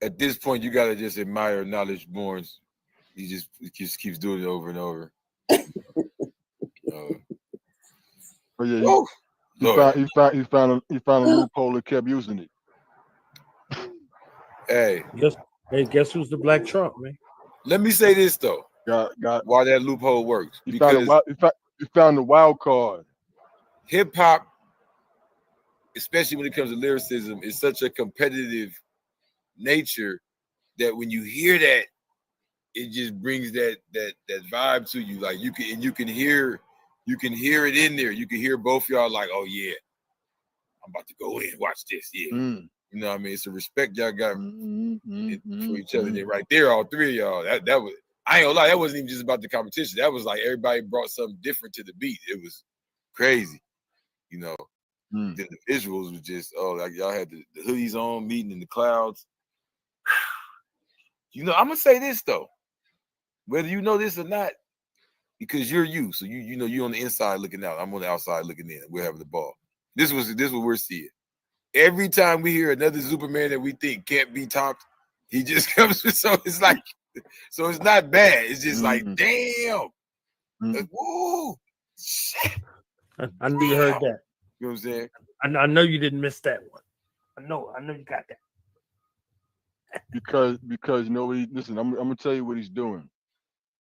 At this point, you gotta just admire Knowledge Borns. He just keeps doing it over and over. Oh yeah, he found a loophole and kept using it. Hey, guess who's the Black Trump, man? Let me say this though. Got why that loophole works. He found the wild card. Hip hop, especially when it comes to lyricism, is such a competitive nature that when you hear that, it just brings that vibe to you. Like you can hear it in there. You can hear both y'all like, oh yeah, I'm about to go in, watch this. Yeah. You know what I mean? It's a respect y'all got for each other. And right there, all three of y'all. That was, I ain't gonna lie, that wasn't even just about the competition. That was like everybody brought something different to the beat. It was crazy, you know. Then the visuals was just, like y'all had the hoodies on, meeting in the clouds. You know, I'm gonna say this though, whether you know this or not, because you're you, so you know you're on the inside looking out. I'm on the outside looking in. We're having the ball. This is what we're seeing. Every time we hear another Superman that we think can't be topped, he just comes with. So it's like, so it's not bad. It's just like, damn, like, whoa, shit. I knew you heard that. You know what I'm saying? I know you didn't miss that one. I know you got that. Because you know what listen, I'm gonna tell you what he's doing.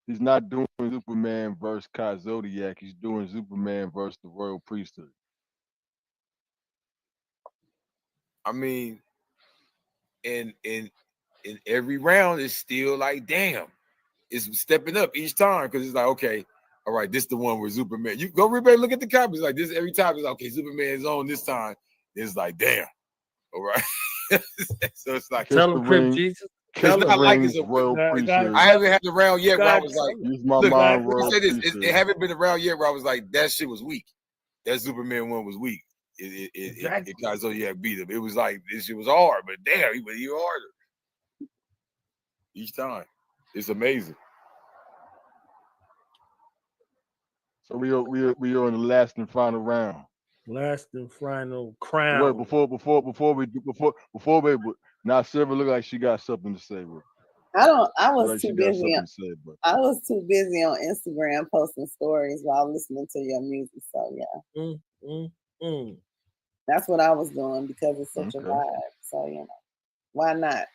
He's not doing Superman versus Ka Zodiak. He's doing Superman versus the royal priesthood. I mean, in every round, it's still like, damn, it's stepping up each time because it's like, okay, all right, this is the one where Superman. You go, everybody look at the copies like this every time. It's like, okay, Superman's on this time. It's like, damn, all right. So it's like, tell him, Crib Jesus. It's not like it's a royal priesthood. I haven't had the round yet where I was like, use my look, mind, let me royal say this. priesthood. It haven't been around yet where I was like, that shit was weak. That Superman one was weak. It Ka Zodiak beat him. It was like, this shit was hard, but damn, he was even harder. Each time. It's amazing. So we are in the last and final round. Last and final crown. Wait, before we now Silver look like she got something to say, bro. I was too busy. I was too busy on Instagram posting stories while listening to your music. So yeah. That's what I was doing because it's such a vibe. So why not?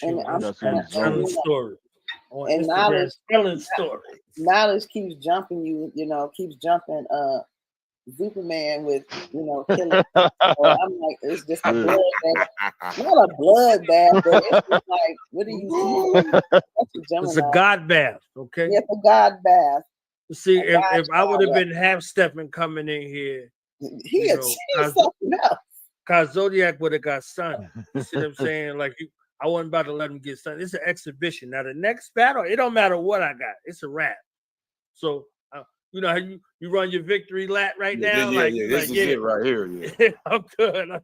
And I'm telling stories. And knowledge keeps jumping keeps jumping ZuperMan with killing. So I'm like, it's just a bloodbath. Not a bloodbath, but it's just like, what do you see? It's a God bath, okay? Yeah, it's a God bath. See, if I would have been half stepping coming in here, Ka Zodiak would have got sun. You see what I'm saying? Like I wasn't about to let him get sun. It's an exhibition. Now the next battle, it don't matter what I got. It's a wrap. So you know how you run your victory lap right now? This is it right here. Yeah. I'm good.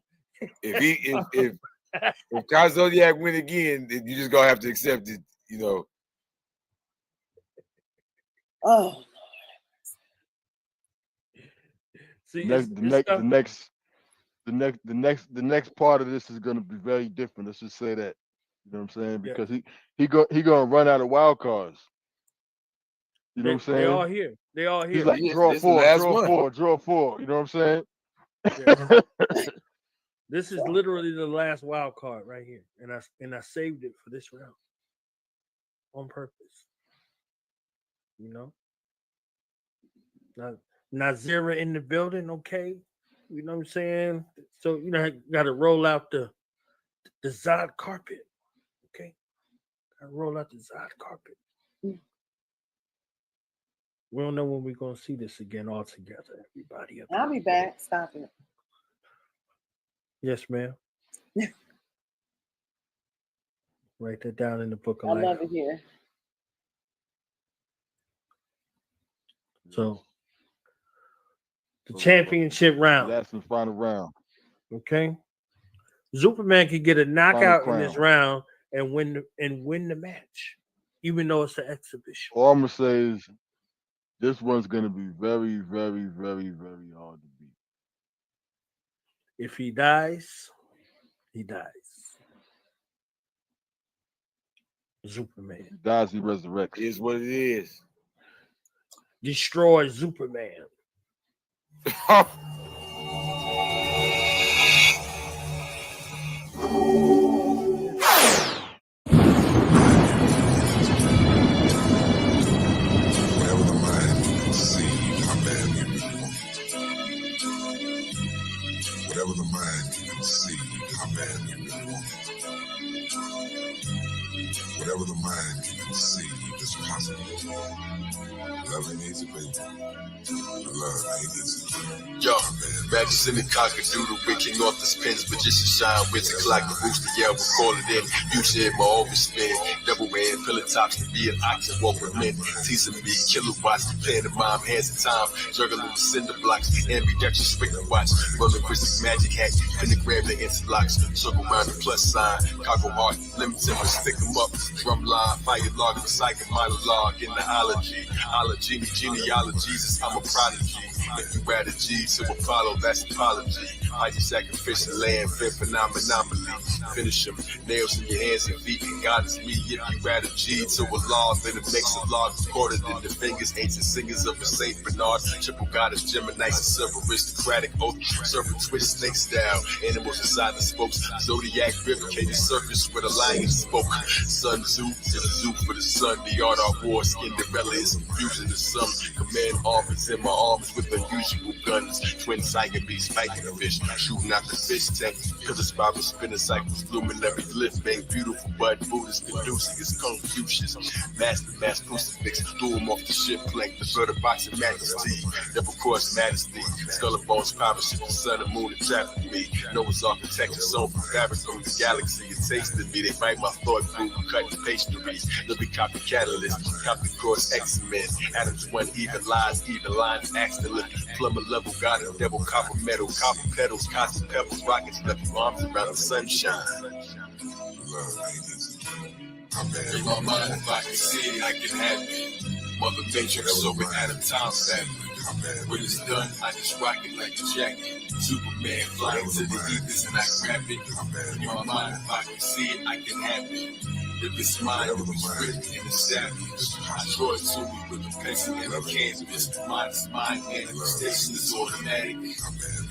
If Ka Zodiak win again, then you just gonna have to accept it, Oh. See, the next part of this is gonna be very different. Let's just say that. You know what I'm saying? Because he gonna run out of wild cards. You know what I'm saying? They all here. He's like, draw four. You know what I'm saying? Yeah. This is literally the last wild card right here. And I saved it for this round. On purpose. Nazira in the building, okay? You know what I'm saying? So, you got to roll out the Zod carpet, okay? Got to roll out the Zod carpet. We don't know when we're going to see this again all together, everybody. I'll be back. Stop it. Yes, ma'am. Write that down in the book of life. I love it here. So, the championship round. That's the final round. Okay. ZuperMan can get a knockout in this round and win the match, even though it's an exhibition. All I'm gonna say is this one's gonna be very, very, very, very hard to beat. If he dies, he dies. ZuperMan. If he dies, he resurrects. It is what it is. Destroy ZuperMan. Whatever the mind can conceive, how bad we really want it. Whatever the mind can conceive, how bad we really want it. Whatever the mind can conceive is possible. Love ain't easy, baby. Love ain't easy. Yo, Madness in the cock-a-doodle, waking off the spins, magician shine, wizard clock, the rooster, yeah, we'll call it in. Future in my office spin, double man, pillar tops to be an ox and walk with men. Teasing me, kilowatts, playing the mom, hands in time, juggling the cinder blocks, ambidextrous quick watch, rolling crystal magic hat, pentagram the interlocks, circle around the plus sign, cargo heart, limited, stick them up, drum line, fire log, psychic monologue, in the ology, genealogies, I'm a prodigy. If you add a G to Apollo, that's apology. Mighty sacrificial lamb, fair phenomenally. Finish him, nails in your hands and feet, and God is me. If you add a G to a law, then it makes a law recorded in the fingers. Ancient singers of a Saint Bernard, triple goddess, Gemini, and silver aristocratic oath, serpent twist, snake style, animals inside the spokes. Zodiac river, can you surface where the lion spoke? Sun Zoo, to the zoo for the sun. The art of war, Cinderella is confusing the sun. Command arms in my arms with unusual guns. Twin Siamese fighting fish. shooting out the fish tank. Cause the spiral spinning cycles, blooming every lift, ain't beautiful, but Buddhist conducive is Confucius. Mass crucifix, threw him off the ship plank, the bird of boxing majesty, never crossed majesty. Skull and bones, pirate ship, the sun and moon, and traffic me. Noah's architecture, soul from fabric from the galaxy, it tasted me. They bite my thought food, cut the pastries. Living copy catalyst, copy course X-Men. Atoms one, even lines, accident, plumber level, God and devil, copper metal, copper petals, cotton pebbles, rockets left arms around the sunshine. In my mind, if I can see it, I can have it. Mother Matrix, so we're out of time family. When it's done, I just rock it like a jacket. Superman flying to the ethers and I grab it. In my mind, if I can see it, I can have it. If it's mine, it was written in the savage. I draw it to me with a pencil and a canvas. Mine is mine, manifestation is automatic.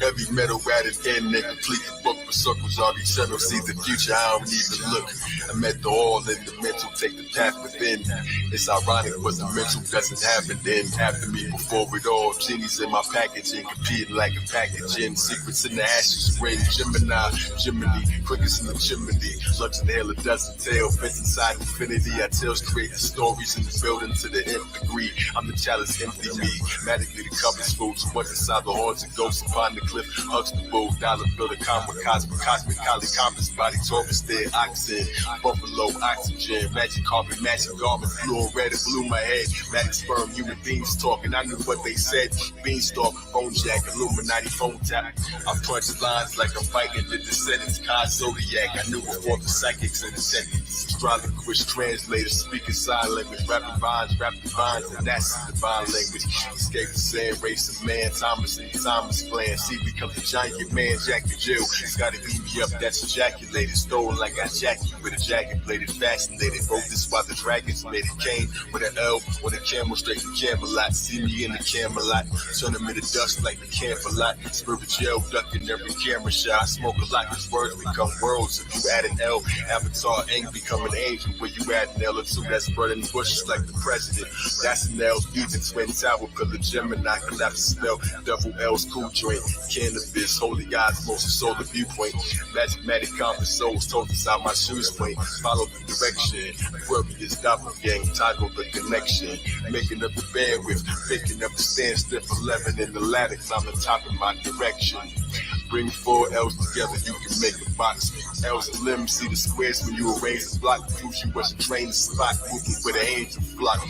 Heavy metal added in, they complete the book with circles already settled. See the future, I don't even look. I met the all in the mental, take the path within. It's ironic, but the mental doesn't happen then. After me, before it all, genies in my packaging, competing like a packaging. Secrets in the ashes, rain, Gemini, quickest in the chimney. Lux and hell, a dozen tail, fence inside infinity. I tell straight the stories in the building to the nth degree. I'm the chalice, empty me. Magically, the cupboard's full. So what's inside the haunts and ghosts upon the cliff? Hugs the bull, dollar bill, the comma, cosmic, Kalik compass, body, Taurus, there, oxen, buffalo, oxygen, magic carpet, magic garment, blue and red, it blew my head. Magic sperm, human beings talking. I knew what they said. Beanstalk, phone jack, Illuminati phone tap. I punched lines like I'm fighting the descendants. Ka Zodiak, I knew before the psychics and the techniques. Astrological translators, speaking sign language, rapping vines, and that's the divine language. Escape the sand, race of man, Thomas and Thomas plan. See, becomes the giant man, Jack the Jill. It's gotta beat me up, that's ejaculated. Stolen like I Jackie with a jacket bladed, fascinated. Wrote this while the dragons made it. Came with an L, with a camel straight from Camelot. See me in the Camelot, turn them into dust like the camphor lot. Spiritual, ducking every camera shot. I smoke a lot, cause words become worlds. If you add an L, avatar, ain't become an angel. Where you add an L or two, that's burning bushes like the president. That's an L, even twin tower, pillar Gemini, collapse spell. Double L's, cool joint, cannabis, holy eyes, most solar viewpoint. Magic compass souls, told us how my shoes point. Follow the direction, Aquarius, doppelgang, toggle the connection. Making up the bandwidth, picking up the stand, step 11 in the ladder, climb the top of my direction. Bring 4 L's together, you can make a box. L's and limbs, see the squares when you arrange the block. Proves you was a train spot, moving with an angel flock.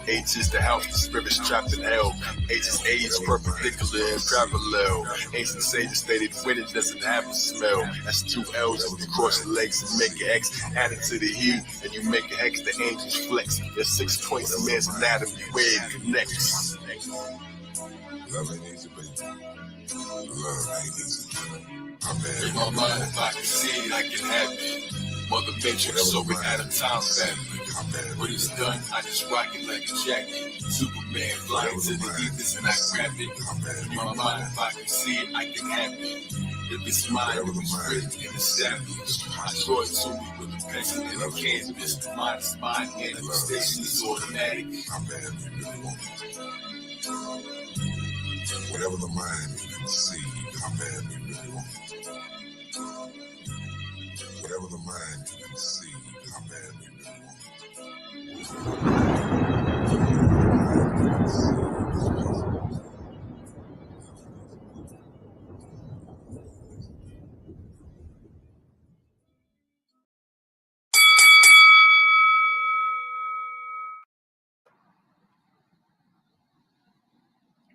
H is the house, the spirit's trapped in hell. H is age, perpendicular and parallel. Ancient sages stated winning doesn't have a smell. That's 2 L's, and you cross the legs and make an X. Add it to the heat, and you make an X, the angels flex. There's 6 points, a man's anatomy, where it connects. Love ain't easy, baby. Love ain't easy. In my mind, if I can see it, I can have it. Mother Matrix, so we're out of time family. When it's done, I just rock it like a jacket. Superman flying to the ethers and I grab it. In my mind, if I can see it, I can have it. If it's mine, it was written in the savage. I draw it to me with a pencil and a canvas. Mine is mine, manifestation is automatic. Whatever the mind can conceive, I'm happy. Whatever the mind can conceive, I'm happy.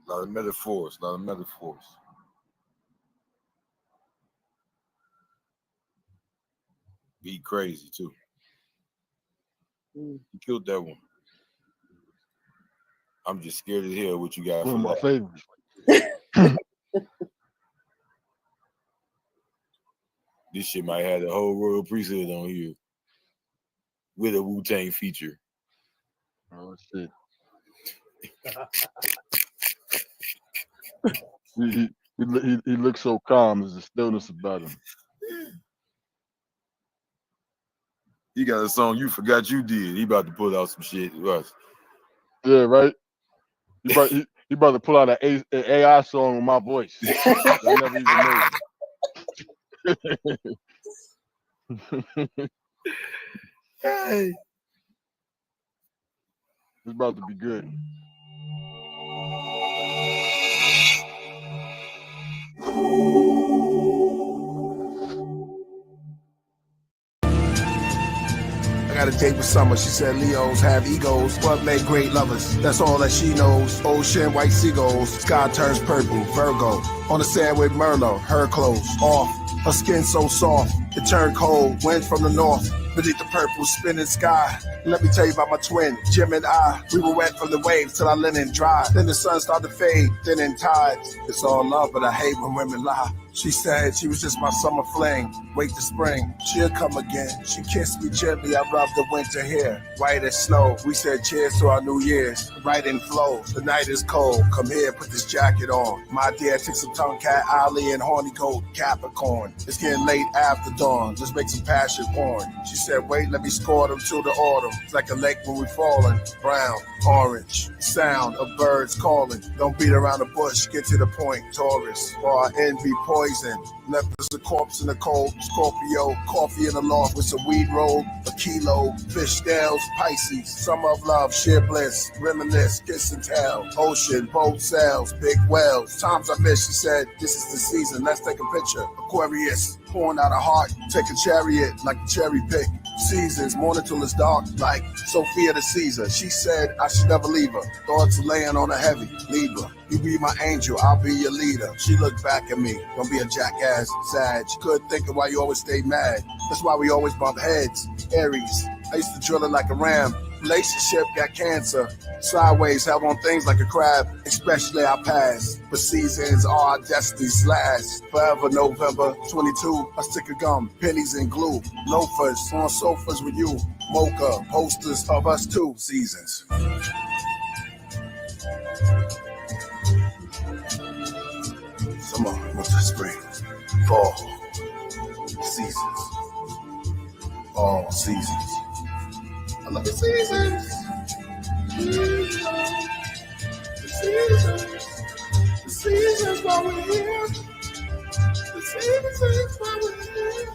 A lot of metaphors, Be crazy too. You killed that one. I'm just scared to hear what you got. One of my favorites. This shit might have the whole royal priesthood on here with a Wu-Tang feature. Oh shit. He looks so calm. There's a stillness about him. He got a song you forgot you did. He about to pull out some shit. Yeah, right. He about to pull out an AI song with my voice. I never even know. Hey. It's about to be good. I got a date with Summer. She said Leos have egos, but make great lovers. That's all that she knows. Ocean, white seagulls. Sky turns purple. Virgo. On the sand with Merlot. Her clothes off. Her skin so soft. It turned cold. Wind from the north. Beneath the purple spinning sky. Let me tell you about my twin, Jim and I. We were wet from the waves till our linen dried. Then the sun started to fade, then in tides. It's all love, but I hate when women lie. She said she was just my summer fling. Wait till spring, she'll come again. She kissed me gently, I rubbed the winter hair. White as snow, we said cheers to our New Year's. Right in flow, the night is cold. Come here, put this jacket on. My dear, take some tongue cat, Ollie, and horny goat Capricorn. It's getting late after dawn, let's make some passion porn. She said, wait, let me score them till the autumn. It's like a lake when we falling. Brown, orange, sound of birds calling. Don't beat around the bush, get to the point. Taurus, or our envy poison. Left us a corpse in the cold. Scorpio, coffee in the loft with some weed roll. A kilo, fish scales, Pisces. Summer of love, sheer bliss. Reminisce, kiss and tell. Ocean, boat sails, big whales. Times I miss, she said, this is the season, let's take a picture. Aquarius, pouring out a heart. Take a chariot like a cherry pick. Seasons, morning till it's dark, like Sophia the Caesar. She said I should never leave her. Thoughts laying on her heavy. Libra, you be my angel, I'll be your leader. She looked back at me, don't be a jackass, sad. She couldn't think of why you always stay mad. That's why we always bump heads. Aries, I used to drill it like a ram. Relationship got cancer. Sideways, have on things like a crab, especially our past. But seasons are our destiny's last. Forever November 22, a stick of gum, pennies and glue. Loafers on sofas with you. Mocha, posters of us too. Seasons. Summer, winter, spring, fall. Seasons. All seasons. I love the seasons. The seasons while we're here. The seasons while we're here.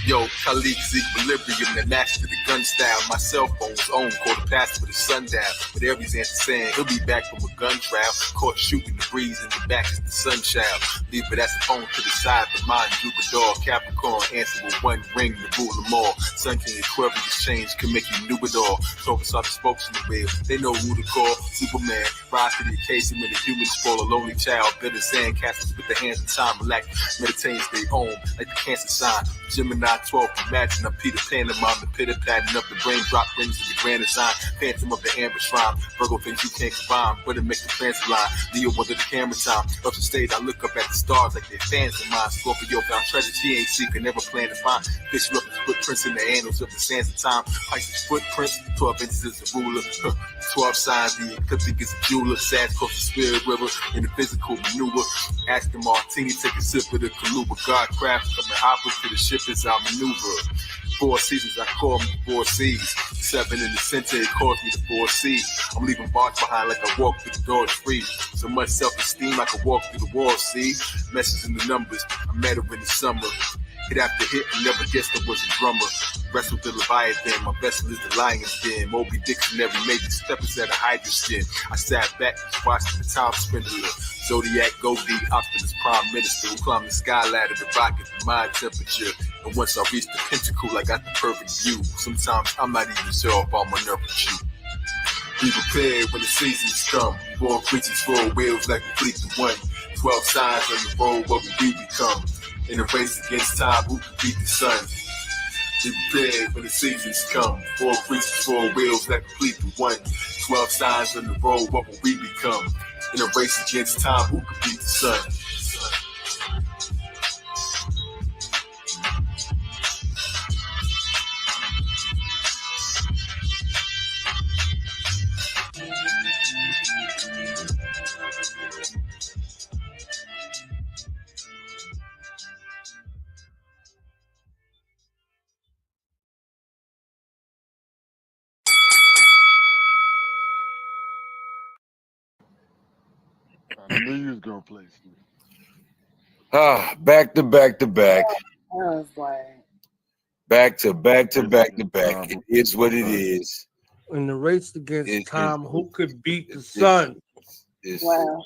Yo, Kalik Equilibrium, the master the gun style. My cell phone's own, called the pass for the sundown. But Aries answer saying he'll be back from a gun trial. Caught shooting the breeze in the back is the sunshine. Leave it as a phone to the side, but mine Jupiter, Capricorn, answer with one ring to rule them all. Sun King Aquarius exchange can make you new it all. Talking soft spokes in the wheel, they know who to call. Superman, rise to the occasion when the humans spoil a lonely child. Bitter sand castles with the hands of time, relax, meditate, stay home, like the cancer sign. Gemini 12, imagine I'm Peter Pan, the mom, the pitter patting up the brain drop rings of the grand design. Phantom of the amber shrine, Virgo things you can't combine, but it makes the plans line. Leo under the camera time, up the stage I look up at the stars like they're fans of mine. Scorpio found treasures he ain't seeking, never plan to find. Fish up his footprints in the annals of the sands of time. Pisces footprints, 12 inches is a ruler. 12 signs, the ecliptic is a jeweler. Sad coast the spirit river in the physical maneuver. Ask the Martini, take a sip of the Kaluba. God craft from the hopper to the ship is our maneuver. 4 seasons, I call me 4 C's. 7 in the center, it calls me the 4 C. I'm leaving bars behind like I walk through the door free. So much self-esteem, I can walk through the wall, see? Messages in the numbers, I met her in the summer. Hit after hit, I never guessed I was a drummer. Wrestled the Leviathan, my vessel is the lion's den. Moby Dixon, every major step is at a hydra skin. I sat back and watched the time spindler. Zodiac, Goldie, Optimus, Prime Minister, who climbed the sky ladder to rocket the mind temperature. And once I reached the pinnacle, I got the perfect view. Sometimes I'm not even sure if I'm on earth with you. Be prepared when the seasons come. 4 creatures, 4 wheels like a fleet to one. 12 signs on the road, what will we become? In a race against time, who can beat the sun? Be prepared when the seasons come. 4 creatures, 4 wheels that complete the one. 12 signs on the road, what will we become? In a race against time, who can beat the sun? I knew you was gonna play. Back to back to back. I was like, Back to back to back to back. It is what it is. In the race against time, who could beat the sun? wow.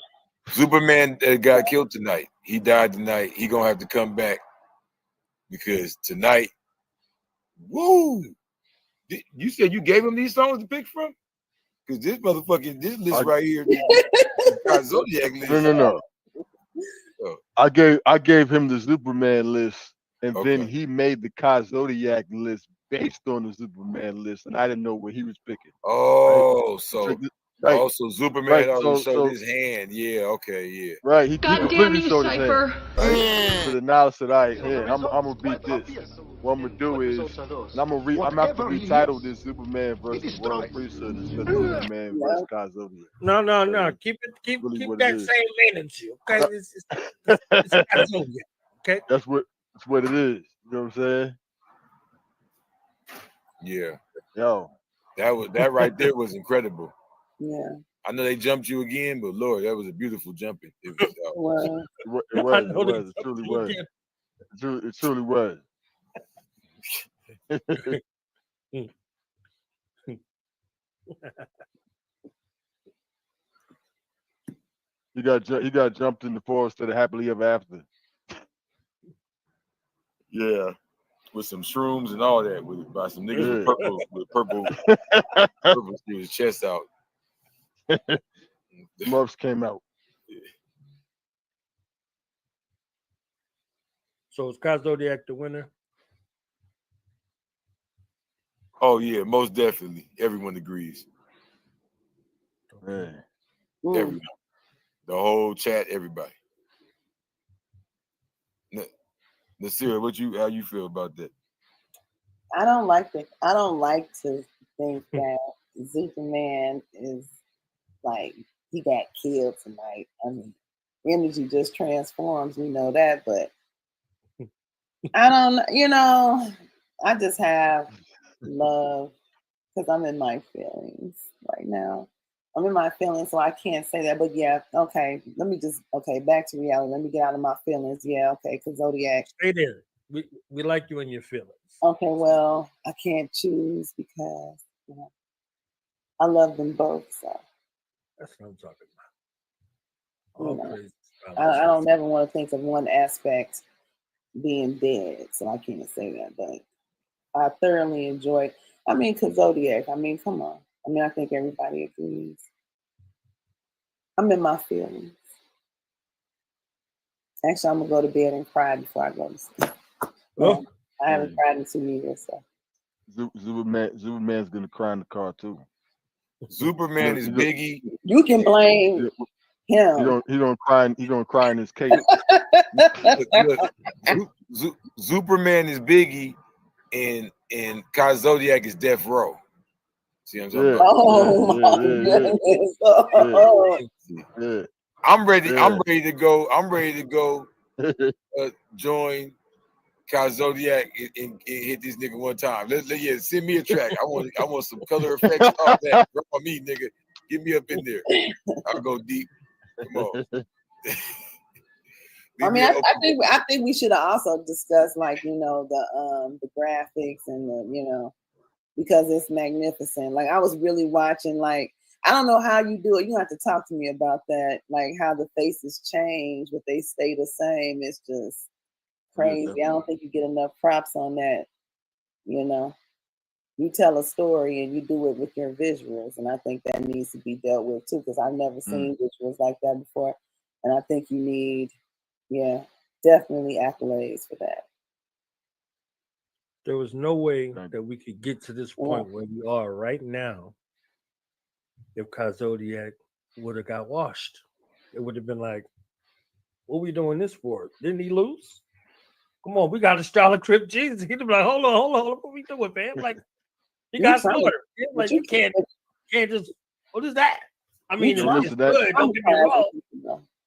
ZuperMan got killed tonight. He died tonight. He gonna have to come back because tonight, woo! You said you gave him these songs to pick from? Because this list right here, Ka Zodiak list. No. I gave him the ZuperMan list, and then he made the Ka Zodiak list based on the ZuperMan list, and I didn't know what he was picking. Oh, right? so Right. also ZuperMan Right, already so- showed his hand. Yeah, okay, yeah. Right, he God damn completely you, showed his Cypher. hand. Right? So then now I said, all right, I'm gonna beat this. What I'm gonna do is, and I'm gonna have to retitle this Superman versus World Priesthood instead of Superman versus Ka Zodiak. No. Keep really keep what that it is. same energy, okay? It's Ka Zodiak, okay? That's what it is. You know what I'm saying? Yeah. Yo. That right there was incredible. Yeah. I know they jumped you again, but Lord, that was a beautiful jumping. It was. It truly was. It truly was. He got jumped in the forest to the happily ever after. Yeah, with some shrooms and all that, by some niggas with purple through his chest out. The muffs came out. So is Ka Zodiak the winner? Oh yeah, most definitely. Everyone agrees. Man. Everyone. The whole chat, everybody. Nasira, how you feel about that? I don't like to think that ZuperMan is like he got killed tonight. I mean, energy just transforms, we know that, but I don't, I just have love because I'm in my feelings right now. I'm in my feelings, so I can't say that. But yeah, okay. Back to reality. Let me get out of my feelings. Yeah, okay. Because Zodiac. Stay there. We like you in your feelings. Okay, well, I can't choose because I love them both. So that's what I'm talking about. I don't ever want to think of one aspect being dead, so I can't say that. But I thoroughly enjoyed. I mean, Ka Zodiak. I mean, come on. I mean, I think everybody agrees. I'm in my feelings. Actually, I'm gonna go to bed and cry before I go to sleep. Oh. I haven't cried in 2 years. So ZuperMan's gonna cry in the car too. ZuperMan is Biggie. You can blame him. He gonna cry in his cape. Look, ZuperMan is Biggie, and Ka Zodiak is Death Row. See what I'm talking about? Oh my goodness! I'm ready. I'm ready to go. Join Ka Zodiac and hit this nigga one time. Send me a track. I want some color effects. All that. Rub on me, nigga. Get me up in there. I'll go deep. Come on. I mean, I think we should also discuss the graphics and because it's magnificent. Like I was really watching. I don't know how you do it. You have to talk to me about that. Like how the faces change, but they stay the same. It's just crazy. I don't think you get enough props on that. You tell a story and you do it with your visuals, and I think that needs to be dealt with too, because I've never seen visuals like that before, and I think you need, definitely accolades for that. There was no way that we could get to this point where we are right now if Ka Zodiak would have got washed. It would have been like, what are we doing this for? Didn't he lose? Come on, we got astrological Jesus. He'd be like, hold on. What we doing, man? Like, he got slaughtered. Like, you can't just, what is that? I mean, it's good, don't get me wrong.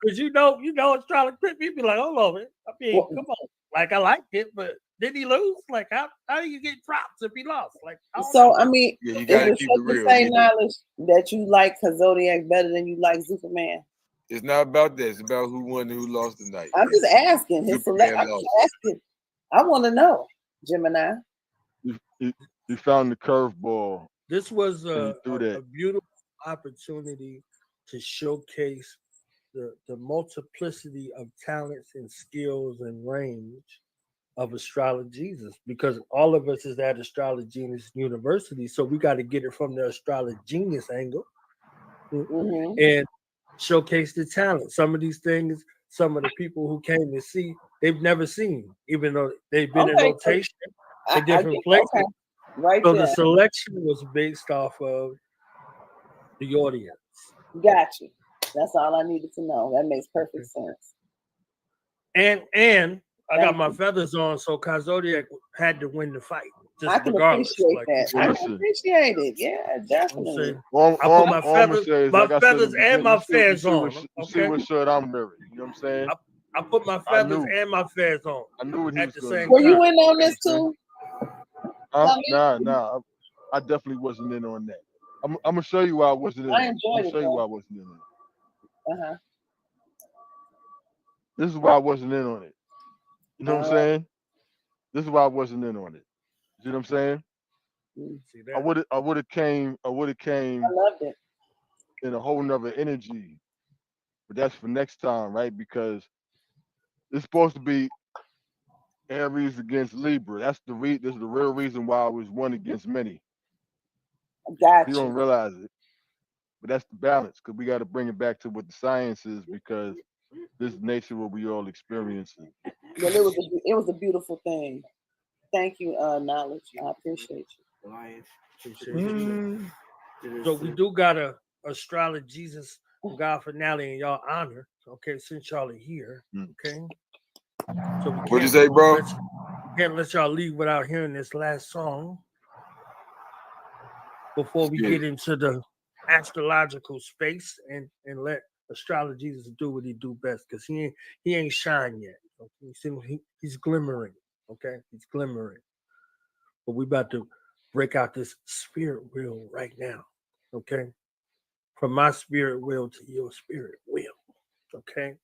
Because you know astrological, you'd be like, hold on, man. I mean, come on. Like, I liked it, but did he lose? Like, how do you get props if he lost? Like, I mean, you gotta keep it real. Say knowledge that you like Ka Zodiak better than you like ZuperMan. It's not about that. It's about who won and who lost tonight. I'm just asking. I'm just asking. I want to know, Gemini. He found the curveball. This was a beautiful opportunity to showcase the multiplicity of talents and skills and range of AstroloGesus, because all of us is at AstroloGesus University, so we got to get it from the AstroloGenius angle and showcase the talent. Some of these things, some of the people who came to see, they've never seen, even though they've been in rotation in different places. Right. So the selection was based off of the audience. Got you. That's all I needed to know. That makes perfect sense. And I got my feathers on, so Ka Zodiak had to win the fight. I can appreciate that. I can appreciate it. Yeah, definitely. I put my feathers and my fans on. You see what shirt I'm wearing. You know what I'm saying? I put my feathers and my fans on. I knew what he was going to do. Were you in on this too? Nah. I definitely wasn't in on that. I'm gonna show you why I wasn't in. I enjoyed it. Show you why I wasn't in it. This is why I wasn't in on it. You know what I'm saying? This is why I wasn't in on it. You know what I'm saying? I would have came. I loved it. In a whole nother energy, but that's for next time, right? Because it's supposed to be Aries against Libra. This is the real reason why I was one against many. Gotcha. You don't realize it, but that's the balance, because we got to bring it back to what the science is, because this is nature what we all experiencing. Well, it was a beautiful thing. Thank you, Knowledge. I appreciate you. So we do got a AstroloGesus God finale in y'all honor. Okay, since y'all are here. Okay. So what'd you say, bro? Can't let y'all leave without hearing this last song before we get into the astrological space and let AstroloGesus do what he do best, because he ain't shine yet. Okay? He's glimmering. Okay, he's glimmering. But we about to break out this spirit wheel right now. Okay, from my spirit wheel to your spirit wheel. Okay,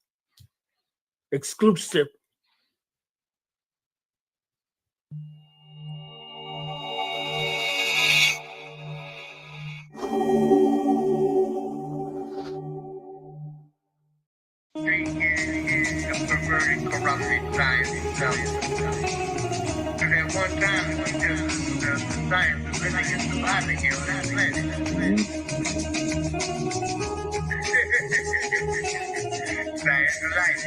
exclusive. Corrupted science itself. Because at one time it was just the science of living and surviving here on this planet. Science of life.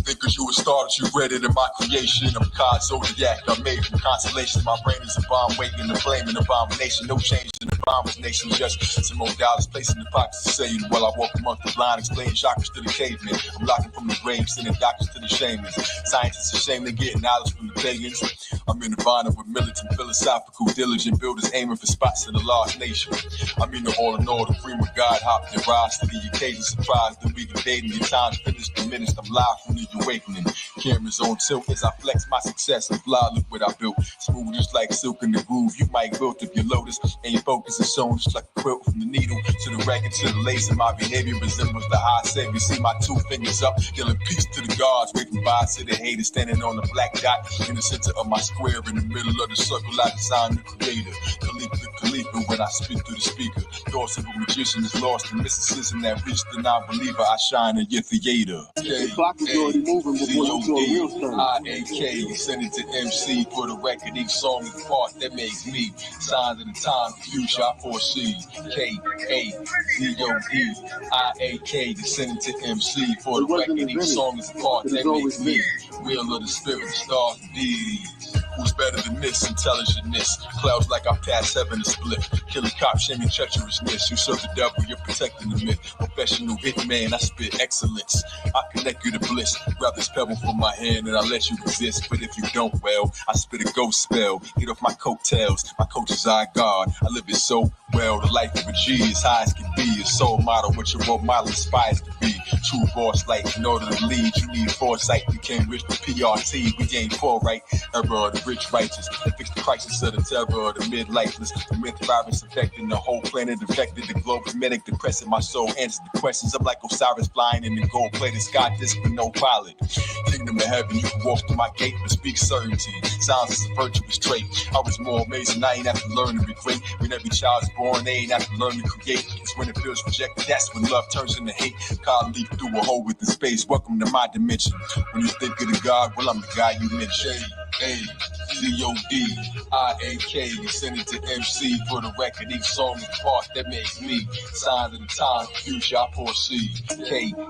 Think cause you a star that you read it in my creation. I'm Ka Zodiak, I'm made from constellation. My brain is a bomb waiting to flame an abomination. No change in the bombers nation, just some more dollars placing the pockets to say while I walk amongst the blind, explaining chakras to the cavemen. I'm locking from the grave, sending doctors to the shamans. Scientists ashamed they getting knowledge from the pagans. I'm in the bond with militant, philosophical, diligent builders aiming for spots in the lost nation. I'm in the all in all, the cream of God, hop and rise to the occasion, surprise the week of dating. Your time's finished, diminished. I'm live from the awakening. Cameras on tilt as I flex my success and fly. Look what I built. Smooth just like silk in the groove. You might wilt if your lotus ain't focused and sewn just like a quilt from the needle to the racket to the lace. And my behavior resembles the high savior. See my 2 fingers up, yelling peace to the gods. Waving by to the haters, standing on the black dot in the center of my square. In the middle of the circle, I designed the creator. Khalifa, when I speak through the speaker. Thoughts of a magician is lost in mysticism that reached the non-believer. I shine in your theater. I-A-K, send it to MC for the record. Each song is a part that makes me. Signs of the time, future I foresee. K-A-Z-O-E, I-A-K, send it to MC for the record. Each song is a part that makes me. Wheel of the spirit, the stars, the deities. Who's better than this? Intelligentness. Clouds like I pass heaven to split. Killing cops, shaming treacherousness. You serve the devil, you're protecting the myth. Professional hitman, I spit excellence. I connect you to bliss. Grab this pebble from my hand and I let you exist. But if you don't, well, I spit a ghost spell. Get off my coattails. My coach is our God. I live it so Well, the life of a G is high as can be. A soul model, what your role model aspires to be. True boss life, in order to lead, you need foresight. Became rich with PRT, we ain't poor, right? Era of the rich righteous, that fix the crisis of the terror of the mid-lifeless. The myth virus affecting the whole planet, affected the globe, manic depressing my soul. Answers the questions, I'm like Osiris flying in the gold-plated sky, disc with no pilot. Kingdom of heaven, you can walk through my gate, but speak certainty. Sounds is a virtuous trait. I was more amazing, I ain't have to learn to be great. When every child's born, they ain't have to learn to create. It's when it feels rejected, that's when love turns into hate. God leap through a hole within space, welcome to my dimension. When you think of the God, well, I'm the guy you mentioned. A-Z-O-D-I-A-K, send it to MC for the record. Each song is part that makes me. Sign of the time, future I foresee. K-A-Z-O-D-I-A-K,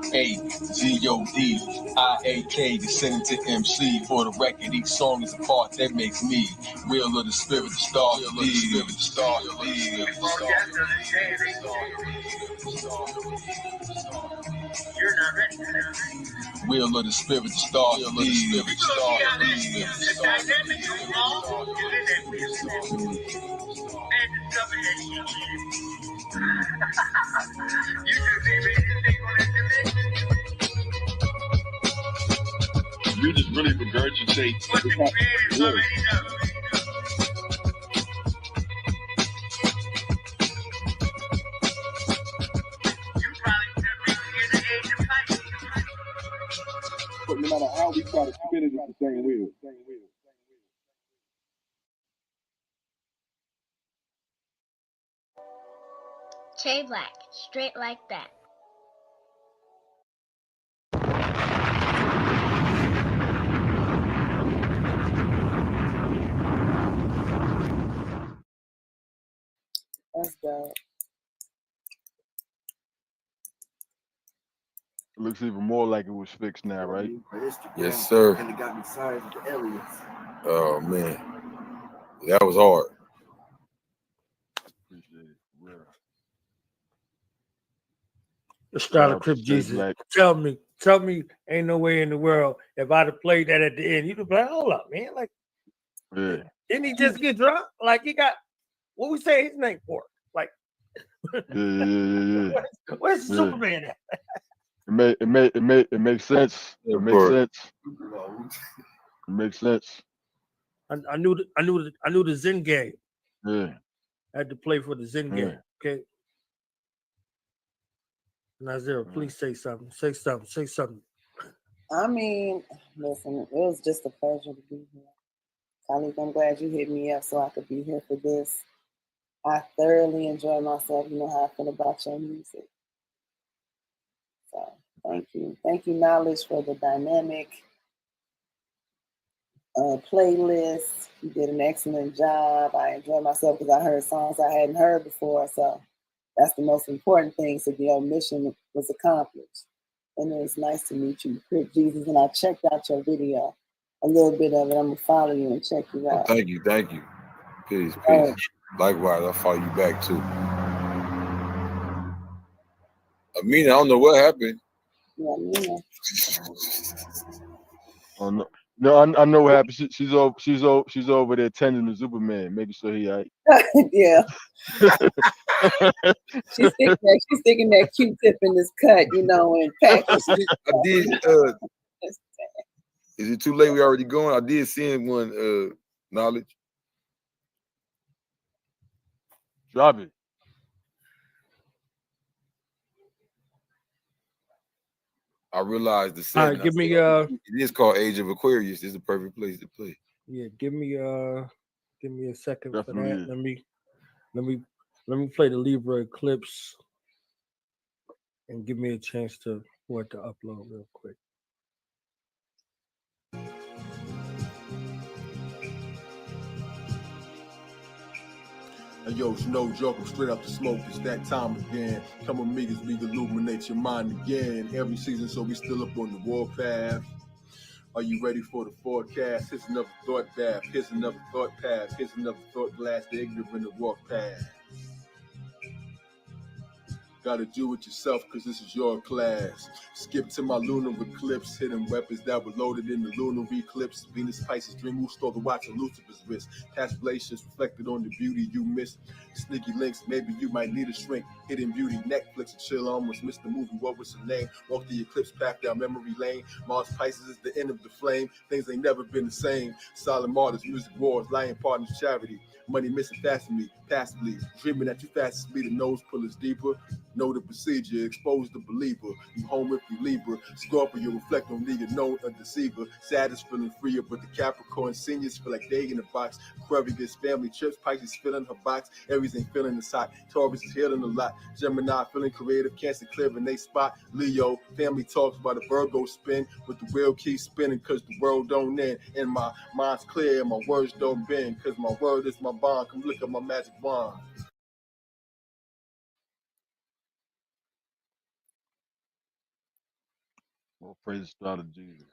send it to MC for the record. Each song is a part that makes me. Wheel of the spirit, the star, the spirit, the star, the You're not ready for that. wheel of the spirit, the star, the spirit, the star, The dynamic of law is in that wheel. And discover that she is. You just ain't ready to take on that dimension. You just really regurgitate What the creator's already done. But no matter how we try to spin it, it's the same wheel. K Black, straight like that. That's dope. It looks even more like it was fixed now, right? Yes, sir. Oh man, that was hard. AstroloGesus, tell me, ain't no way in the world if I'd have played that at the end, you'd have been like, hold up, man. Like, didn't he just get drunk? Like, he got, what we say his name for? Like, Yeah. Where's Superman at? It makes sense. It makes sense. It makes sense. I knew the Zen game. Yeah. I had to play for the Zen game. Okay. Nazira, please say something. Say something. I mean, listen, it was just a pleasure to be here. Kalik, I'm glad you hit me up so I could be here for this. I thoroughly enjoy myself. You know how I feel about your music. So thank you. Thank you, Knowledge, for the dynamic playlist. You did an excellent job. I enjoyed myself because I heard songs I hadn't heard before. So that's the most important thing. So the mission was accomplished. And it was nice to meet you, Kalik Jesus. And I checked out your video, a little bit of it. I'm going to follow you and check you out. Thank you. Peace. Likewise, I'll follow you back too. Amina, I don't know what happened. Yeah, Amina. Oh no. No, I know what happened. She's over there tending the ZuperMan, making sure he all right. Yeah. She's sticking that Q-tip in this cut, you know, and package. I did. Is it too late? We already going? I did send one. Knowledge. Drop it. I realized the All right, give me it is called Age of Aquarius. This is the perfect place to play. Yeah, give me a second Definitely for that. Let me play the Libra Eclipse and give me a chance to upload real quick. Hey, yo, it's no joke, I'm straight up the smoke, it's that time again. Come with me as we illuminate your mind again. Every season, so we still up on the warpath. Are you ready for the forecast? Here's another thought bath, here's another thought path, here's another thought blast, the ignorant to walk past. Gotta do it yourself, cause this is your class. Skip to my lunar eclipse, hidden weapons that were loaded in the lunar eclipse. Venus, Pisces, dream who stole the watch on Lucifer's wrist. Constellations reflected on the beauty you missed. Sneaky links, maybe you might need a shrink. Hidden beauty, Netflix and chill, almost missed the movie. What was her name? Walk the eclipse path down memory lane. Mars, Pisces is the end of the flame. Things ain't never been the same. Silent martyrs, music wars, lying partners, charity. Money missing fast from me, passively. Dreaming that you fast as me, the nose pull is deeper. Know the procedure, expose the believer. You home if you Libra. Scorpio, reflect on the unknown, a deceiver. Saddest feeling freer, but the Capricorn seniors feel like they in the box. Aquarius, family trips, Pisces filling her box. Aries ain't feeling the hot. Taurus is healing a lot. Gemini feeling creative, Cancer clearing they spot. Leo, family talks about the Virgo spin, but the wheel keeps spinning cause the world don't end. And my mind's clear and my words don't bend, cause my word is my bond. Come look at my magic wand. All praise to Jesus.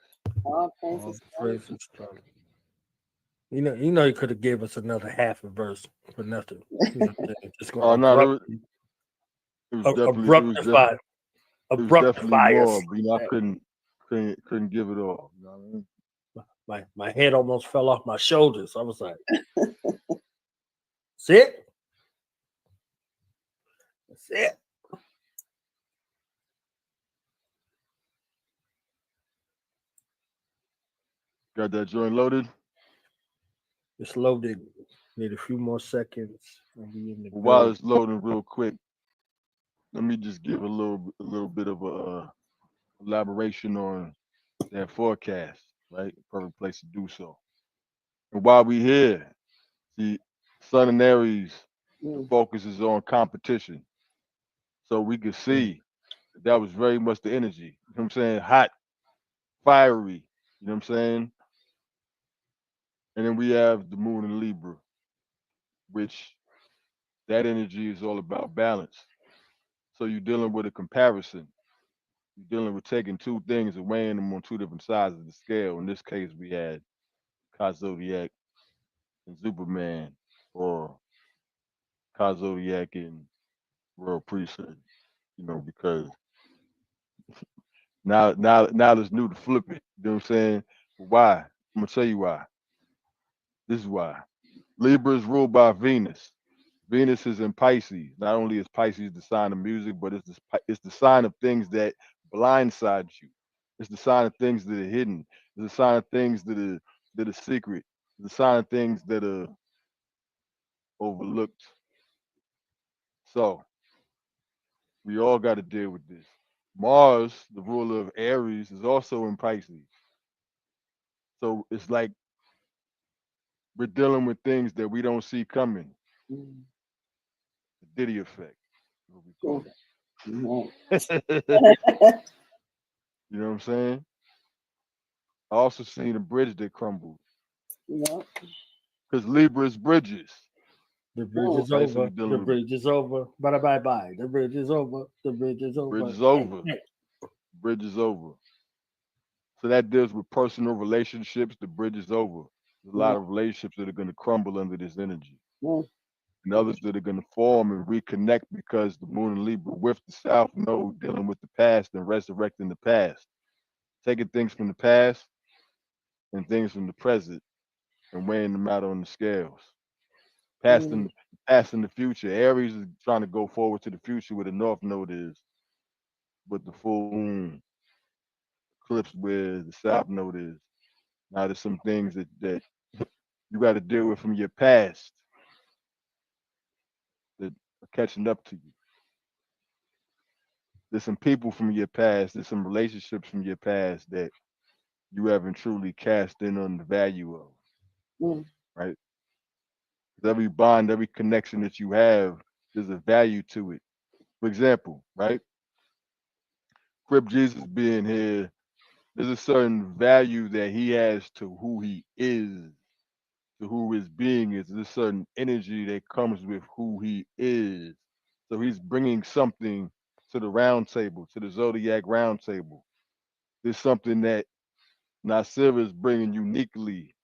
All All praises. praises to God. You know, you could have gave us another half a verse for nothing. You know, just Oh going no, it was abruptify more, us. but you know, I couldn't give it all. You know what I mean? My head almost fell off my shoulders. I was like, "That's it. That's it." Got that joint loaded? It's loaded. Need a few more seconds. While it's loading, real quick, let me just give a little bit of a elaboration on that forecast. Right, perfect place to do so. And while we here, the Sun and Aries, the focus is on competition. So we could see that was very much the energy. You know what I'm saying? Hot, fiery. You know what I'm saying? And then we have the moon in Libra, which that energy is all about balance. So you're dealing with a comparison. You're dealing with taking two things and weighing them on two different sides of the scale. In this case, we had Ka Zodiak and ZuperMan, or Ka Zodiak and World Priesthood. You know, because now it's new to flip it. You know what I'm saying? Why? I'm gonna tell you why. This is why. Libra is ruled by Venus. Venus is in Pisces. Not only is Pisces the sign of music, but it's the sign of things that blindside you. It's the sign of things that are hidden. It's the sign of things that are secret. It's the sign of things that are overlooked. So we all got to deal with this. Mars, the ruler of Aries, is also in Pisces. So it's like we're dealing with things that we don't see coming. The Diddy effect, what we call it. You know what I'm saying? I also seen a bridge that crumbled. Yep. Because Libra is bridges. The bridge is Right, so over. The bridge is over. Bye bye. The bridge is over. The bridge is over. Bridge is over. Bridge is over. So that deals with personal relationships. The bridge is over. There's a lot of relationships that are going to crumble under this energy. And others that are going to form and reconnect because the moon and Libra with the South Node dealing with the past and resurrecting the past. Taking things from the past and things from the present and weighing them out on the scales. Past and the future. Aries is trying to go forward to the future where the North Node is, but the full moon eclipse where the South Node is. Now there's some things that you got to deal with from your past that are catching up to you. There's some people from your past, there's some relationships from your past that you haven't truly cast in on the value of, right? Every bond, every connection that you have, there's a value to it. For example, right? Crip Jesus being here, there's a certain value that he has to who he is, to who his being is. There's a certain energy that comes with who he is. So he's bringing something to the round table, to the Zodiac round table. There's something that Nasir is bringing uniquely,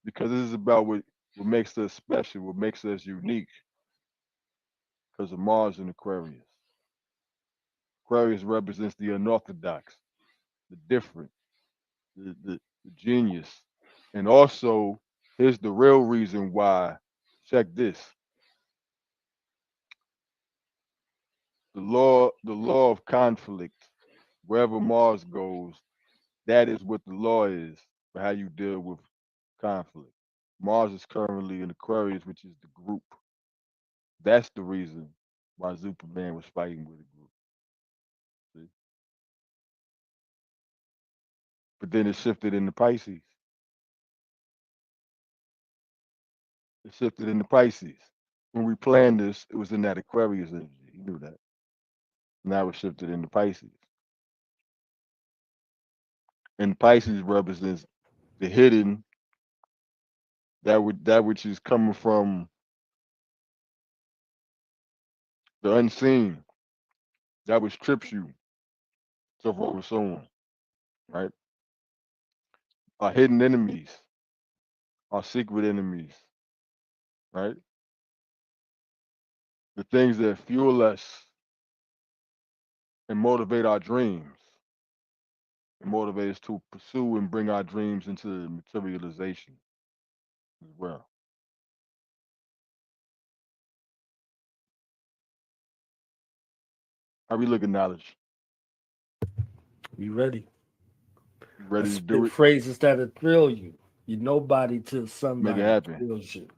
because this is about what makes us special, what makes us unique. because of Mars in Aquarius. Aquarius represents the unorthodox, the different, the genius. And also, here's the real reason why. Check this. The law of conflict, wherever Mars goes, that is what the law is for how you deal with conflict. Mars is currently in Aquarius, which is the group. That's the reason why ZuperMan was fighting with a group. See? But then it shifted into Pisces. It shifted into Pisces. When we planned this, it was in that Aquarius energy. You knew that. Now it shifted into Pisces. And Pisces represents the hidden, that which is coming from the unseen, that which trips you, so forth and so on, right? Our hidden enemies, our secret enemies, right? The things that fuel us and motivate our dreams, and motivate us to pursue and bring our dreams into materialization as well. How we look at knowledge? You ready? You ready to do it? Phrases that'll thrill you. You're nobody till somebody Make it happen. thrills you.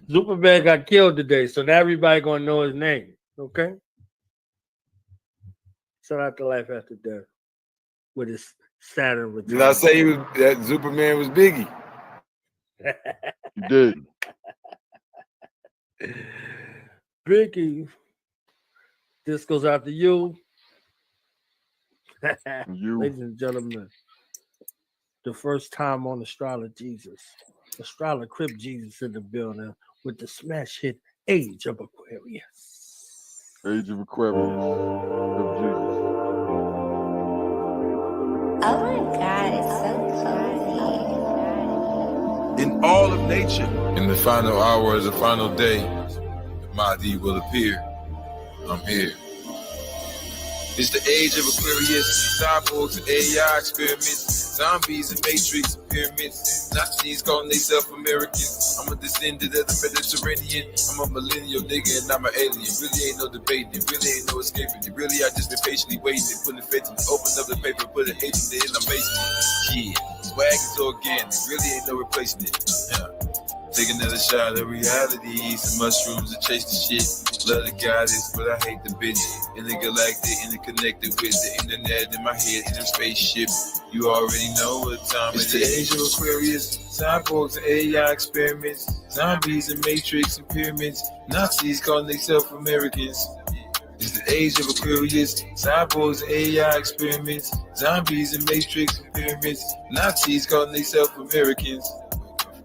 ZuperMan got killed today, so now everybody gonna know his name. Okay. Shout out to Life After Death with his Saturn return. Did I say that ZuperMan was Biggie? You did. Biggie, this goes out to you. Ladies and gentlemen, the first time on AstroloGesus, AstroloCryptJesus in the building with the smash hit Age of Aquarius. Age of Aquarius. Oh my God, it's so cozy. In all of nature, in the final hour of the final day, the Mahdi will appear. I'm here. It's the age of Aquarius, cyborgs and AI experiments, zombies and matrix and pyramids, Nazis calling themselves Americans. I'm a descendant of the Mediterranean. I'm a millennial nigga and I'm an alien. Really ain't no debating it, really ain't no escaping it. Really, I just been patiently waiting and putting faith in it. Open up the paper, put an H in it, and I'm facing it. Yeah, swag is organic, really ain't no replacing it. Take another shot of reality, eat some mushrooms and chase the shit. Love the goddess, but I hate the bitch. Intergalactic, interconnected with the internet in my head in a spaceship. You already know what time it's the age of Aquarius, cyborgs and AI experiments, zombies and matrix and pyramids, Nazis calling themselves Americans. It's the age of Aquarius, cyborgs and AI experiments, zombies and matrix and pyramids, Nazis calling themselves Americans.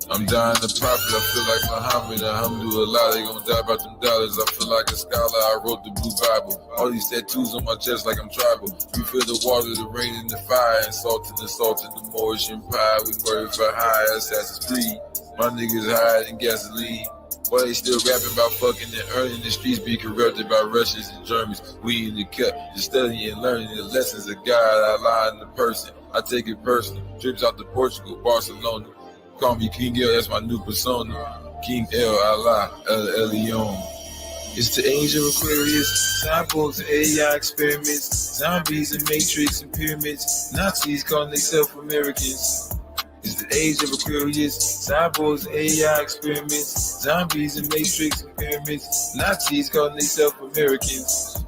I'm dying to profit, I feel like Muhammad, alhamdulillah, they gon' die about them dollars. I feel like a scholar, I wrote the blue Bible. All these tattoos on my chest like I'm tribal. We feel the water, the rain, and the fire, and salt in the Moorish pie. We murder for high, Assassin's Creed. My niggas higher than gasoline. Why they still rapping about fucking and earning? The streets be corrupted by Russians and Germans. We in the cut, just studying and learning the lessons of God. I lie in the person, I take it personal. Trips out to Portugal, Barcelona. Call me King El, that's my new persona. King El, Allah, El Elyon. It's the age of Aquarius, cyborgs and AI experiments, zombies and matrix and pyramids, Nazis calling themselves Americans. It's the age of Aquarius, cyborgs and AI experiments, zombies and matrix and pyramids, Nazis calling themselves Americans.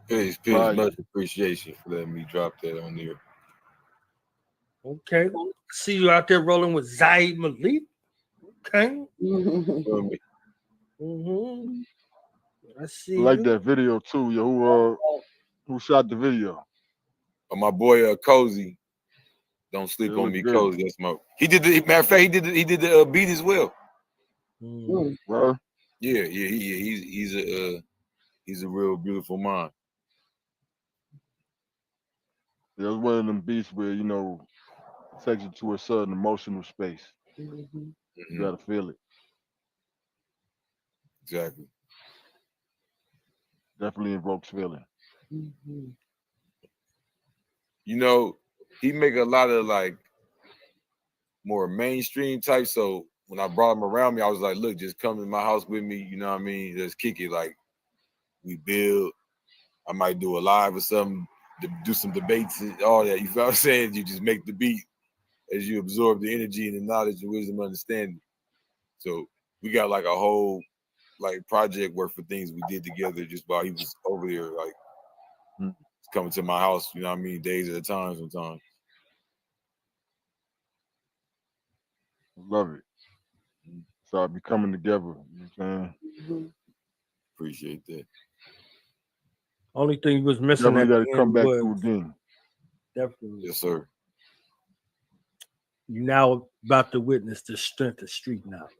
Peace, much appreciation for letting me drop that on there. Okay. See you out there rolling with Zaid Malik. Okay. I see. I like that video too, yo. Who shot the video? My boy Cozy. Don't sleep It on was me, good. Cozy. That's my. He did the matter of fact. He did the beat as well. Well, yeah. He's a real beautiful mind. It was one of them beats where, you know, takes you to a certain emotional space. You gotta feel it. Exactly. Definitely invokes feeling. You know, he make a lot of like more mainstream type. So when I brought him around me, I was like, look, just come to my house with me. You know what I mean? Let's kick it. Like we build. I might do a live or something, do some debates and all that. You feel what I'm saying? You just make the beat as you absorb the energy and the knowledge and wisdom, understanding. So we got like a whole like project worth of things we did together just while he was over there, like coming to my house. You know what I mean? Days at a time sometimes. Love it. So I'll be coming together. You know what I'm saying? Appreciate that. Only thing was missing Definitely at got the to come end back was, through again. definitely. Yes, sir. You now about to witness the strength of street knowledge.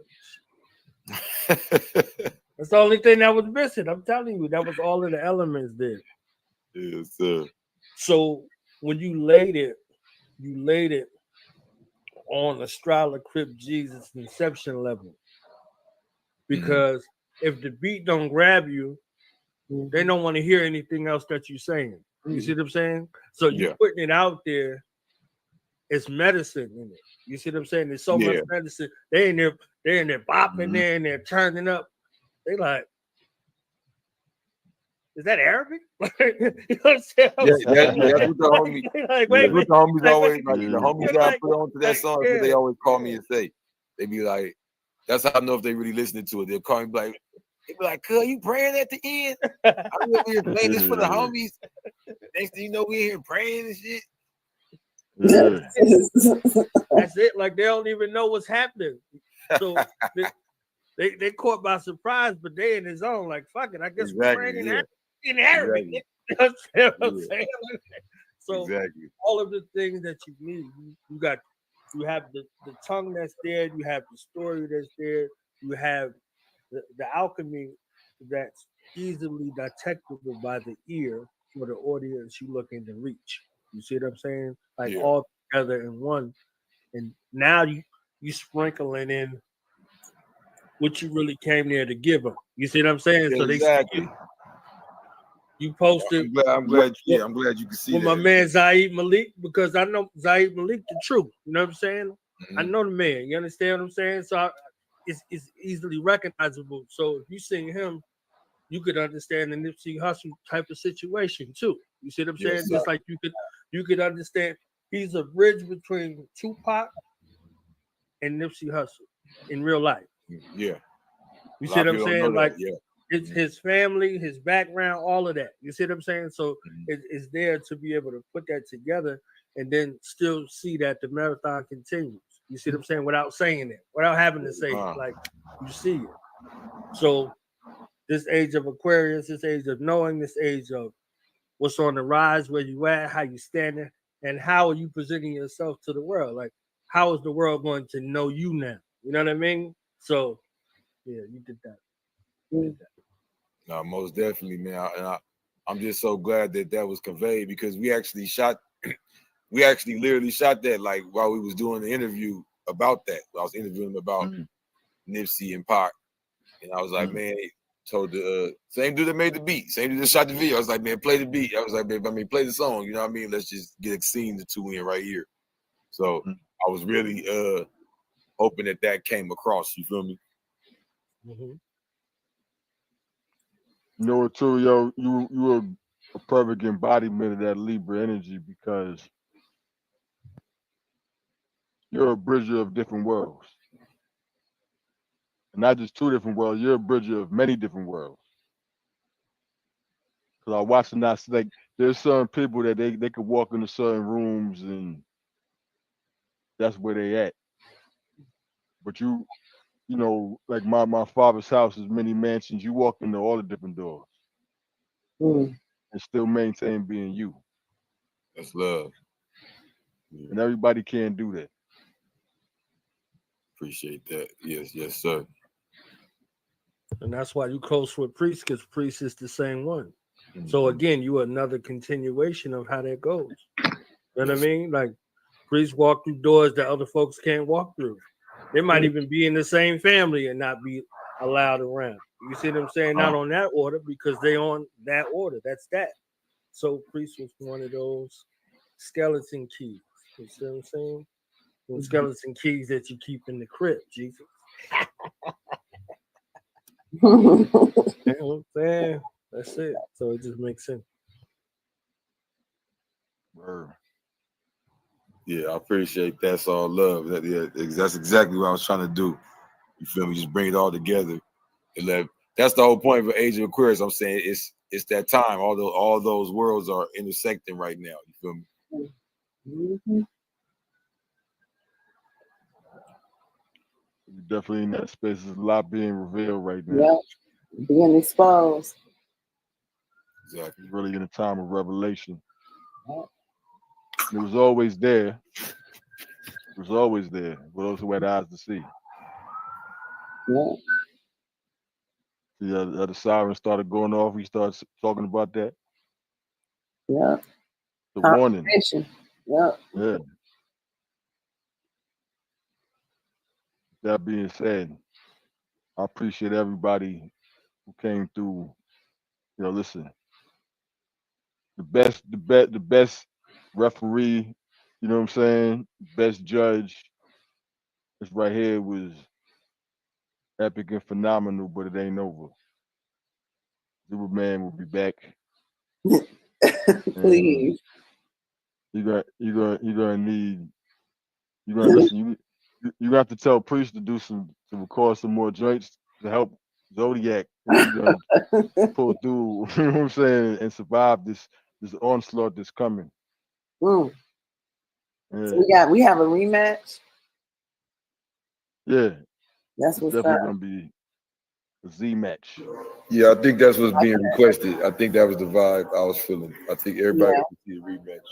That's the only thing that was missing. I'm telling you, that was all of the elements there. Yes, sir. So when you laid it on AstroloGesus inception level. Because if the beat don't grab you, they don't want to hear anything else that you're saying. You see what I'm saying? So you putting it out there, it's medicine in it. You see what I'm saying? There's so much medicine. They're in there bopping there and they're turning up. They like, is that Arabic? You know what I'm saying? That's what the homies. Like, that's what the homies like, always like. The homies that I put onto that song, that's what they always call me and say. They be like, that's how I know if they really listening to it. They'll call me like, they be like, "Cuz, you praying at the end?" I'm over here playing this for the homies. Next thing you know, we here praying and shit. That's it. Like they don't even know what's happening. So they caught by surprise, but they in his own. Like, fuck it. I guess we're praying in Arabic. Exactly. You know what I'm saying? So exactly. all of the things that you need, you have the tongue that's there, you have the story that's there, you have the alchemy that's easily detectable by the ear for the audience you looking to reach. You see what I'm saying? Like all together in one. And now you sprinkling in what you really came there to give them. You see what I'm saying? So they see you posted. I'm glad you can see with that. My man Zaid Malik, because I know Zaid Malik the truth. You know what I'm saying? I know the man. You understand what I'm saying? So it's easily recognizable. So if you see him, you could understand the Nipsey Hussle type of situation too. You see what I'm saying? Just like you could understand he's a bridge between Tupac and Nipsey Hussle in real life. Yeah. You see what I'm saying? Like it's his family, his background, all of that. You see what I'm saying? So it's there to be able to put that together and then still see that the marathon continues. You see what I'm saying? Without saying it, without having to say it. Like you see it. So this age of Aquarius, this age of knowing, this age of what's on the rise, where you at, how you standing, and how are you presenting yourself to the world? Like, how is the world going to know you now? You know what I mean? So, yeah, you did that. No, most definitely, man. I'm just so glad that was conveyed because we actually literally shot that like while we was doing the interview about that. I was interviewing him about Nipsey and Pac, and I was like, man, told the same dude that made the beat, same dude that shot the video. I was like, man, play the beat. I was like, man, play the song. You know what I mean? Let's just get a scene the two in right here. So I was really hoping that came across. You feel me? You know what, too, yo, you were a perfect embodiment of that Libra energy because you're a bridger of different worlds. And not just two different worlds, you're a bridger of many different worlds. Cause I watch them not like there's certain people that they could walk into certain rooms and that's where they at. But you know, like my father's house is many mansions. You walk into all the different doors and still maintain being you. That's love. And everybody can't do that. Appreciate that. Yes, sir. And that's why you close with Priest, because Priest is the same one. So again, you are another continuation of how that goes. You know what I mean? Like Priest walk through doors that other folks can't walk through. They might even be in the same family and not be allowed around. You see what I'm saying? Not on that order because they on that order. That's that. So Priest was one of those skeleton keys. You see what I'm saying? Those skeleton keys that you keep in the crib, Jesus. You know what I'm saying? That's it. So it just makes sense. Word. Yeah, I appreciate that's all love. That's exactly what I was trying to do. You feel me? Just bring it all together. And that's the whole point of Age of Aquarius. I'm saying it's that time. All those worlds are intersecting right now. You feel me? Mm-hmm. Definitely in that space. There's a lot being revealed right now. Yep. Being exposed. Exactly. Really in a time of revelation. It was always there. It was always there for those who had eyes to see. Yeah. The siren started going off. We started talking about that. Yeah. The warning. Yep. Yeah. That being said, I appreciate everybody who came through. You know, listen. The best referee, you know what I'm saying? Best judge. This right here was epic and phenomenal, but it ain't over. ZuperMan will be back. Please. You're gonna listen. You have to tell Priest to record some more joints to help Zodiac. You're gonna pull through, you know what I'm saying, and survive this onslaught that's coming. Mm. Yeah. So we have a rematch. Yeah. That's what's definitely up. gonna be a Z match. Yeah, I think that's what's being requested. I think that was the vibe I was feeling. I think everybody wants to see a rematch.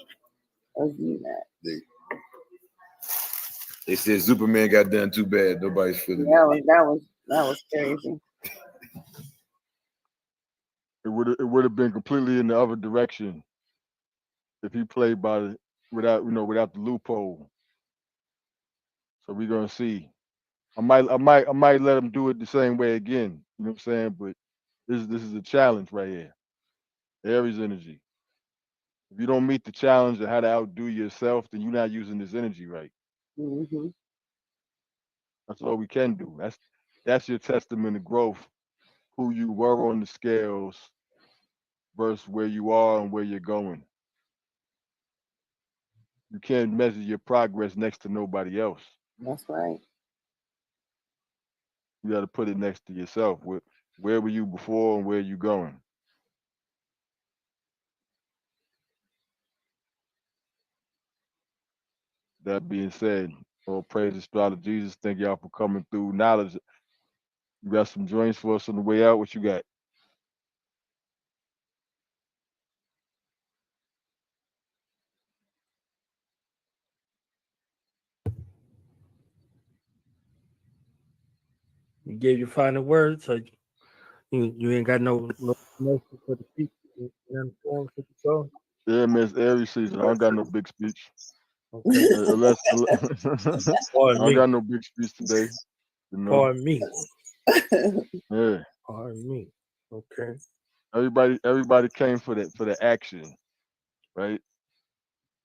A Z match. They said ZuperMan got done too bad. Nobody's feeling it. That was crazy. It would have been completely in the other direction if he played without the loophole. So we're gonna see. I might let him do it the same way again. You know what I'm saying? But this is a challenge right here. Aries energy. If you don't meet the challenge of how to outdo yourself, then you're not using this energy right. Mm-hmm. That's all we can do. That's your testament of growth. Who you were on the scales versus where you are and where you're going. You can't measure your progress next to nobody else. That's right. You got to put it next to yourself. Where were you before and where are you going? That being said, all praise AstroloGesus. Thank y'all for coming through. Knowledge. You got some joints for us on the way out? What you got? You gave your final words, so you ain't got no message for the people. You understand what you saw? Yeah, man, it's Aries season. I don't got no big speech. Okay. Unless I don't got no big speech today. You know? Pardon me. Yeah. Pardon me. Okay. Everybody came for the action, right?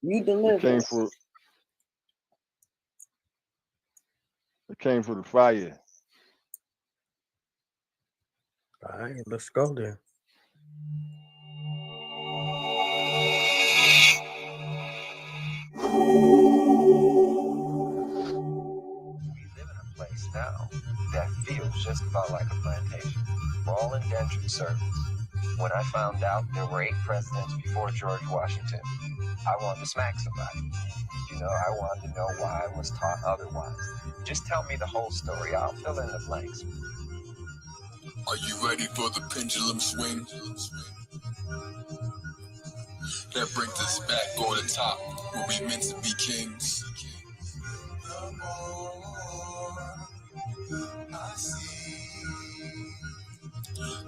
You delivered. It came for the fire. All right, let's go then. Place now that feels just about like a plantation for all indentured servants. When I found out there were 8 presidents before George Washington, I wanted to smack somebody. You know, I wanted to know why I was taught otherwise. Just tell me the whole story. I'll fill in the blanks. Are you ready for the pendulum swing? That brings us back on the top where we meant to be kings.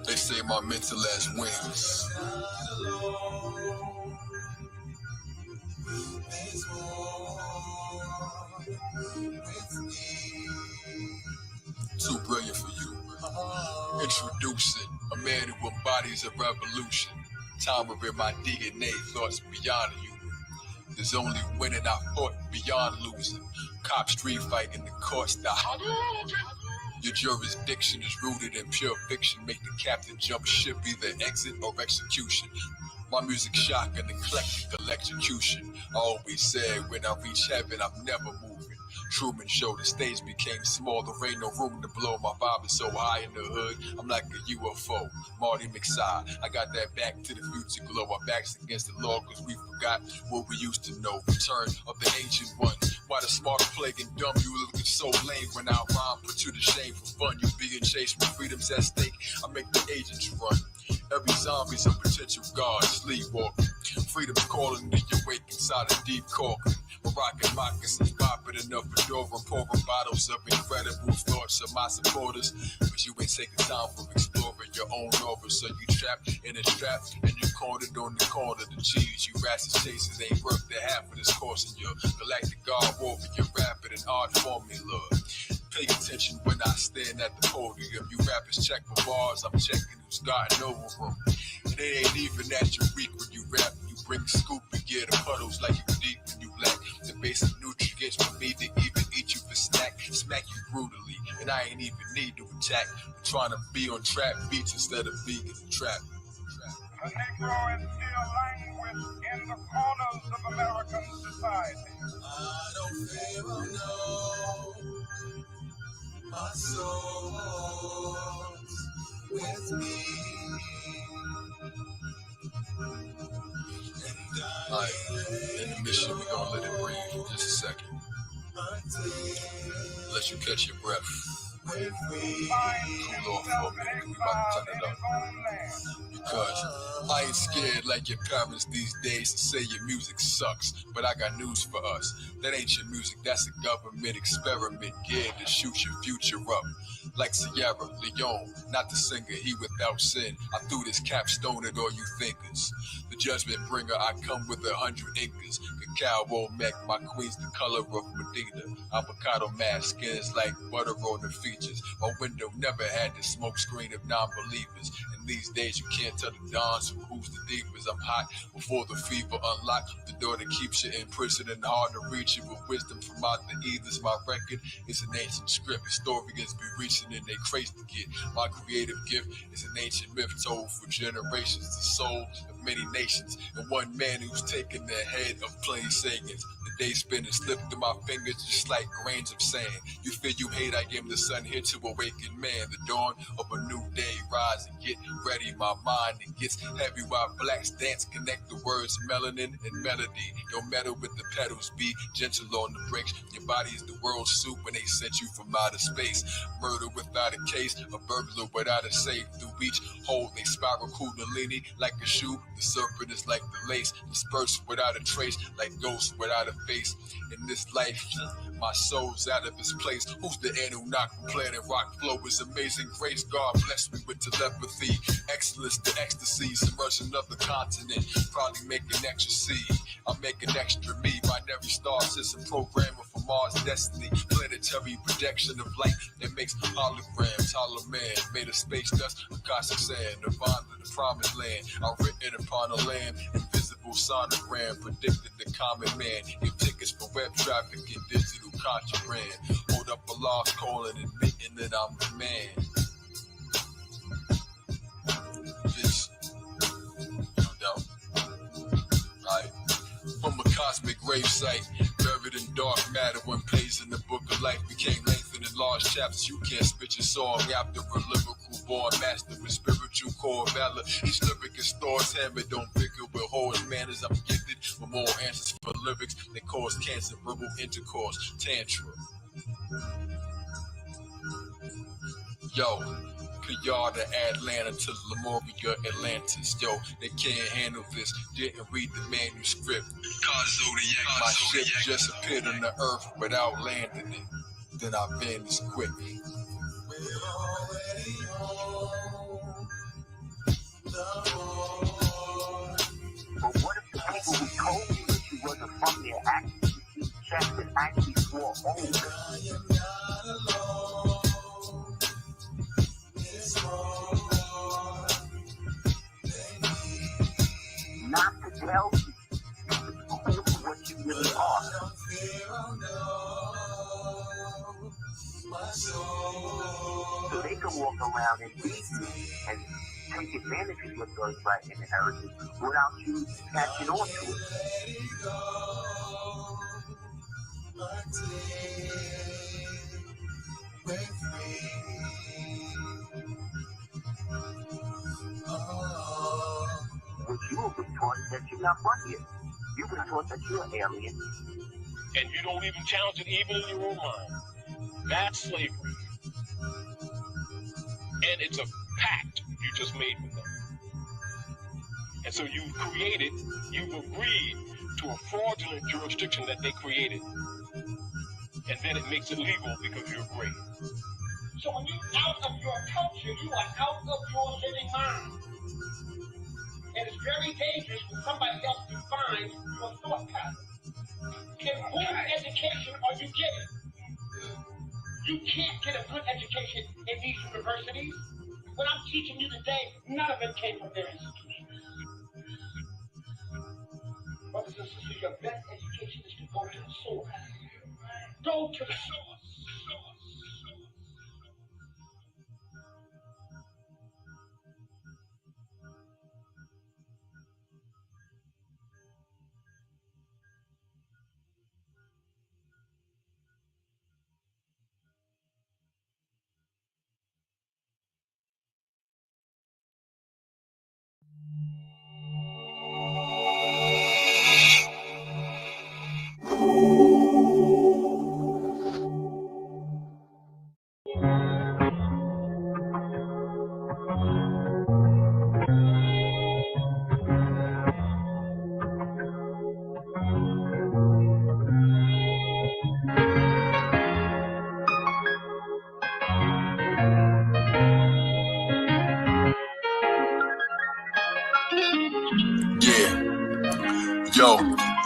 They say my mental has wings. Too brilliant for you. Introducing a man who embodies a revolution. Time within my DNA, thoughts beyond you. There's only winning, I fought beyond losing. Cop street fight in the court style. Your jurisdiction is rooted in pure fiction. Make the captain jump ship, either exit or execution. My music shock and eclectic electrocution. I always said when I reach heaven, I'm never moving. Truman Show, the stage became small. There ain't no room to blow. My vibe is so high in the hood, I'm like a UFO. Marty McSide, I got that back to the future glow. Our backs against the law because we forgot what we used to know. Return of the ancient ones. Why the smart plague and dumb you looking so lame when I rhyme put you to shame for fun. You being chased with freedom's at stake. I make the agents run. Every zombie's a potential god, sleepwalking. Freedom's calling to you wake inside a deep corker. Moroccan moccasins popping enough fedora and pouring bottles of incredible thoughts of my supporters. But you ain't taking time for exploring your own orbit. So you trapped in a trap and you cornered on the corner. The cheese you rashes chasers ain't worth the half of this course in your galactic guard warfare, rapid and art formula. Pay attention when I stand at the podium. You rappers check for bars, I'm checking who's got no room. And it ain't even that you weak when you rap. You bring scoop and get the puddles like you deep when you lack the basic nutrients for me to even eat you for snack. Smack you brutally, and I ain't even need to attack. I'm trying to be on trap beats instead of vegan trap. The Negro is still languished in the corners of American society. I don't fear, no. My soul's with me. Alright, in the mission, we're gonna let it breathe for just a second. Let you catch your breath. Cool off for a minute, we about to turn it up. Because I ain't scared like your parents these days to say your music sucks. But I got news for us. That ain't your music, that's a government experiment geared to shoot your future up. Like Sierra Leone, not the singer, he without sin. I threw this capstone at all you thinkers. The judgment bringer, I come with 100 acres. Cacao won't make my queen's the color of Medina. Avocado mask, skins like butter on the features. My window never had the smoke screen of non-believers. And these days you can't tell the dawns from who's the deepest. I'm hot before the fever unlocked. The door that keeps you in prison and hard to reach you with wisdom from out the ethers. My record is an ancient script. Historians be reaching in their crates to get. My creative gift is an ancient myth told for generations. The soul of many nations. And one man who's taken the head of plain sayings. The day spinning slipped through my fingers just like grains of sand. You feel you hate, I am the sun here to awaken man. The dawn of a new day, rise and get ready. My mind, it gets heavy while blacks dance. Connect the words melanin and melody. Don't meddle with the pedals, be gentle on the brakes. Your body is the world's soup when they sent you from outer space. Murder without a case, a burglar without a safe. Through each hole they spiral kundalini like a shoe. The serpent is like the lace, dispersed without a trace, like ghosts without a face. In this life, my soul's out of its place. Who's the Anunnaki planet? Rock flow is amazing grace. God bless me with telepathy, excellence to ecstasy, submerge another continent, probably make an extra seed. I make an extra me, binary star system programmer for Mars destiny, planetary projection of light that makes holograms. Hollow man made of space dust, Akashic sand, nirvana the promised land. I'm written upon a land, invisible sonogram, predicted the common man. Give tickets for web traffic and digital contraband. Hold up a lost call and admitting that I'm the man. Bitch, no doubt. Right. From a cosmic grave site, buried in dark matter, when plays in the book of life became lengthened in large chapters. You can't spit your song after a lyrical born master with spiritual core. valor. Each lyric is stars hammered, don't bicker with horse manners. I'm gifted with more answers for lyrics that cause cancer, verbal intercourse, tantra. Yo, Kayarda, Atlanta to Lemuria, Atlantis. Yo, they can't handle this. Didn't read the manuscript. Ka Zodiak, my ship just appeared on the earth without landing it. Then I vanished quick. But what if the people who told you that she wasn't from there actually checked and actually swore oath? Not to tell you what you really are. So they can walk around and beat you and take advantage of your birthright and inheritance without you catching on to it. What you have been taught is that you're not from here. You've been taught that you're an alien. And you don't even challenge it even in your own mind. That's slavery. And it's a pact you just made with them. And so you've agreed to a fraudulent jurisdiction that they created. And then it makes it legal because you're great. So when you're out of your culture, you are out of your living mind. And it's very dangerous when somebody else defines your thought pattern. And whose education are you getting? You can't get a good education in these universities. What I'm teaching you today, none of it came from their institutions. Brothers and sisters, your best education is to go to the source. Go to the source. Yo,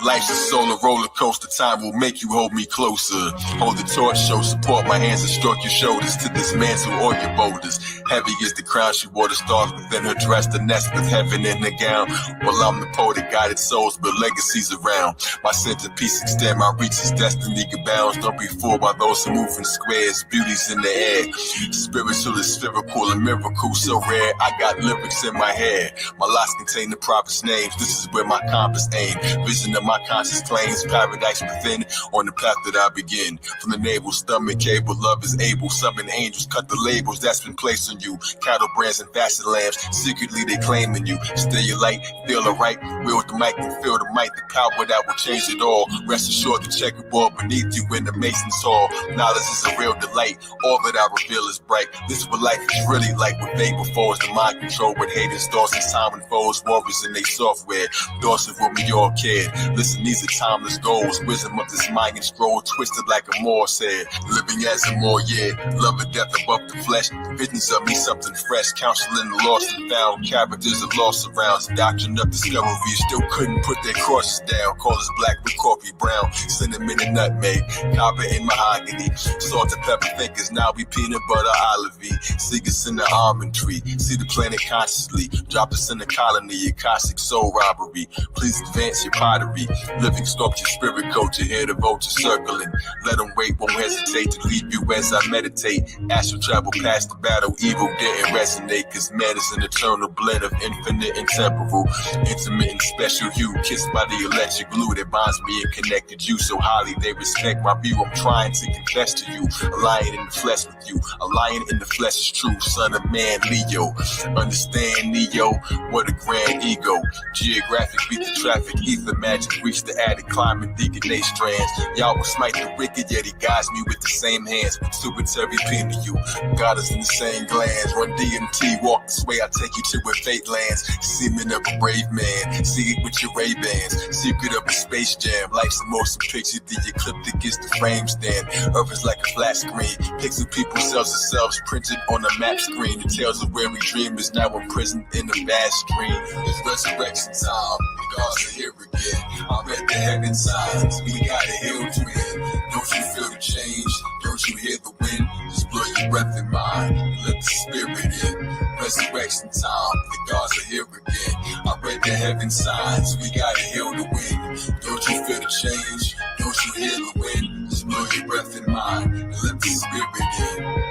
life's a solar roller coaster. Time will make you hold me closer. Hold the torch, show support. My hands and stroke your shoulders to dismantle all your boulders. Heavy is the crown she wore, the stars within her dress, the nest with heaven in the gown. Well, I'm the poet, guided souls, but legacies around. My centerpiece extend, my reach is destiny bounds. Don't be fooled by those who move in squares. Beauty's in the air. Spiritual is spherical, a miracle so rare. I got lyrics in my head. My locks contain the prophets' names. This is where my compass aim. Vision of my conscious claims, paradise within, on the path that I begin. From the navel, stomach, cable, love is able. Summon angels, cut the labels that's been placed on you. Cattle brands and fashion lamps, secretly they claiming you. Still your light, feel the right, wield the mic and feel the might, the power that will change it all. Rest assured the checkerboard beneath you in the Mason's hall. Knowledge is a real delight, all that I reveal is bright. This is what life is really like with fate before it's the mind control. With haters, thoughts and time and foes, warriors in their software. Thoughts of what we all cared. Listen, these are timeless goals. Wisdom of this Mayan scroll, twisted like a Moor said. Living as a Moor, yeah. Love and death above the flesh. Visions of me, something fresh. Counseling the lost and found. Characters of lost surrounds. Doctrine of discovery. Still couldn't put their crosses down. Call us black with coffee brown. Cinnamon and nutmeg. Copper and mahogany. Salt and pepper thinkers. Now we peanut butter olivey. See us in the almond tree. See the planet consciously. Drop us in the colony. Akashic soul robbery. Please advance your pottery. Living sculpture, spirit culture. Hear the vulture circling. Let them wait, won't hesitate to leave you as I meditate. Astral travel past the battle, evil didn't resonate, cause man is an eternal blend of infinite and temporal, intimate and special hue, kissed by the electric glue that bonds me and connected you so highly they respect my view. I'm trying to confess to you, a lion in the flesh with you, a lion in the flesh is true, son of man, Leo. Understand, Neo, what a grand ego. Geographic beat the traffic, ether magic, reach the attic, climbing deaconate strands. Y'all will smite the wicked, yet he guides me with the same hands. Super Terry pin to you, God is in the same glands. Run DMT, walk this way, I take you to where fate lands. Semen of a brave man, see it with your Ray-Bans. Secret of a space jam, life's a motion picture, the ecliptic is the frame stand. Earth is like a flat screen, pixel people cells themselves printed on a map screen. The tales of where we dream is now imprisoned in a vast screen. It's resurrection time, the gods are here again. I read the heaven signs, we got a hill twin. Don't you feel the change? Don't you hear the wind? Just blow your breath in mind, let the spirit in. Resurrection time, the gods are here again. I read the heaven signs, we gotta heal the wind. Don't you feel the change? Don't you hear the wind? Just blow your breath in mind, and let the spirit in.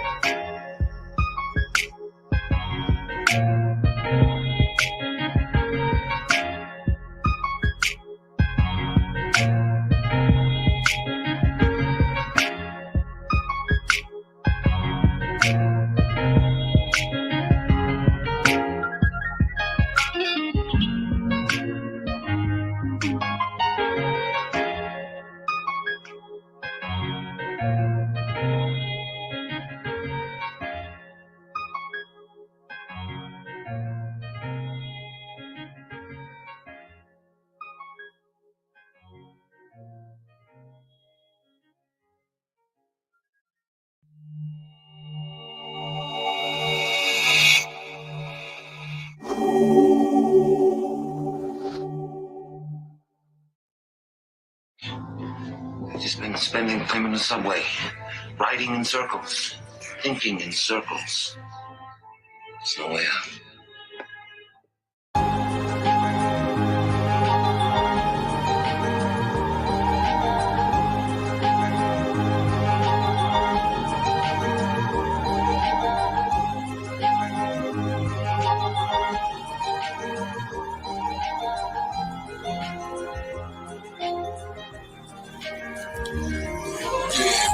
I've just been spending time in the subway, riding in circles, thinking in circles. There's no way out.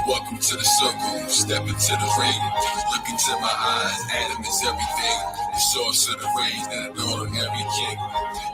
Welcome to the circle, step into the ring. Look into my eyes, Adam is everything. The source of the rays that adorn every king.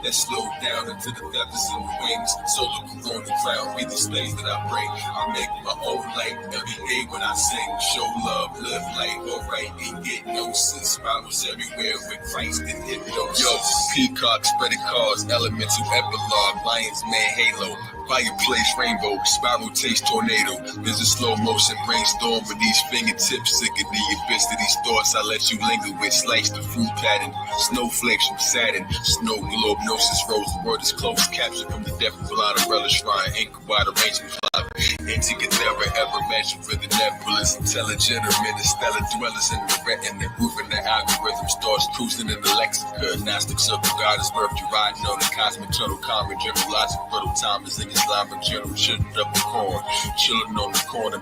That slow down into the feathers and the wings. Solar corona crown, be the slaves that I bring. I make my own light every day when I sing. Show love, live life, alright, and get gnosis. Spirals everywhere with Christ and hypnosis. Yo, peacock, spreading cars, elemental epilogue, lion's man halo. Fireplace rainbow, spiral taste tornado. There's a slow motion brainstorm with these fingertips. Sick of the abyss of these thoughts I let you linger with. Slice the fruit pattern, snowflakes from Saturn. Snow globe, gnosis rose, the word is close. Captured from the depth of a umbrella shrine. Ink wide arrangement fly. Antique never ever measured for the nebulous. Intelligent or interstellar dwellers in the retina. Moving the algorithm, stars cruising in the lexica. Gnostic circle, God is birth. You riding on the cosmic turtle. Common general logic, fertile time is in Islamic general. Children up the corn, children on the corner.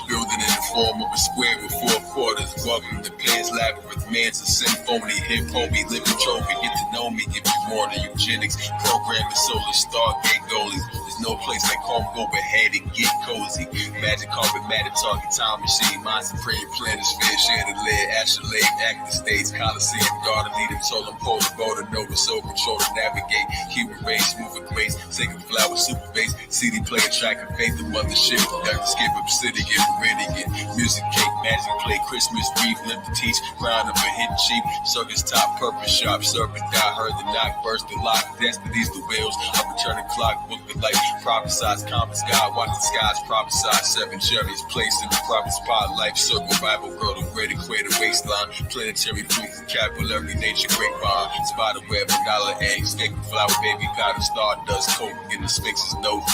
Building in the form of a square with 4 quarters. Welcome to Pan's Labyrinth, man's a symphony. Hip homie, living trophy, get to know me, give you more than eugenics. Programming solar stargate goalies. There's no place like home, go ahead and get cozy. Magic carpet, matter talking, time machine, mind supreme, planets, fair share the lead, astrolabe, active states, Coliseum, garden, lead them, solar polar, golden nova, soul control to navigate. Human race, moving grace, sacred flower, super bass, CD player, track and faith, the mothership, Dr. Skip, obsidian, meridian, music cake, magic play, Christmas, Eve, live to teach, ground of a hidden sheep, circus top, purpose sharp, serpent die, heard the knock, burst the lock, destinies the wheels, up a turning clock, book the light, prophesize, common sky, watch the skies, prophesize, 7 chariots, placed in the prophet spot, life circle, Bible girl, the great equator waistline, planetary food, vocabulary, nature, grapevine, spider web, dollar egg, escaping flower, baby powder, stardust, coke, in the sphinx's note.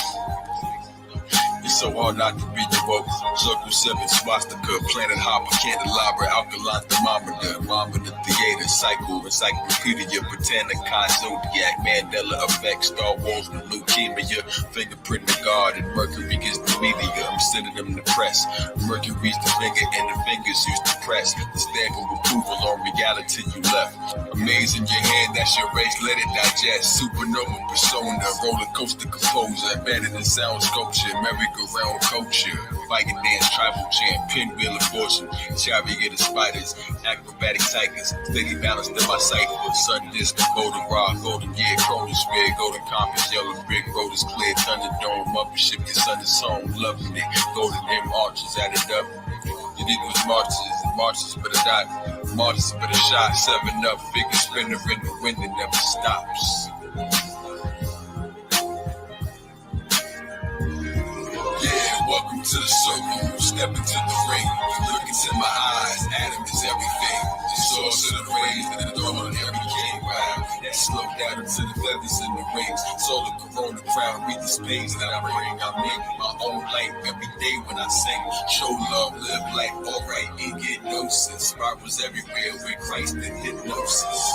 This so hard not to be evoked. Circle 7, swastika, planet hopper, candelabra, alkaline thermometer, mom in the theater, cycle, encyclopedia, Britannica, Ka Zodiak, Mandela effect, Star Wars, the leukemia, fingerprint the God, and Mercury is the media. I'm sending them the press. Mercury's the finger, and the fingers used to press the stamp of approval on reality you left. Amazing your hand, that's your race, let it digest. Supernova persona, roller coaster composer, embedded in sound sculpture, merry-go-round culture, fire dance, tribal chant, pinwheel of fortune, chariot of spiders, acrobatic tigers, steady balanced in my cipher, sun disc, golden rock, golden gear, chronosphere, golden compass, yellow brick, road is clear, thunderdome, mothership, your sun is home, loving it, golden M arches added up. You need those marches but a dot, marches but a shot, 7 up, figure spinner in the wind that never stops. Yeah, welcome to the circle, step into the ring, look into my eyes, Adam is everything, the source of the rays and the door of every king, wow, that slow down into the feathers in the rings, solar corona crown, read this page that I bring, I make my own light every day when I sing, show love, live life, alright, and get gnosis, spirals everywhere with Christ and hypnosis.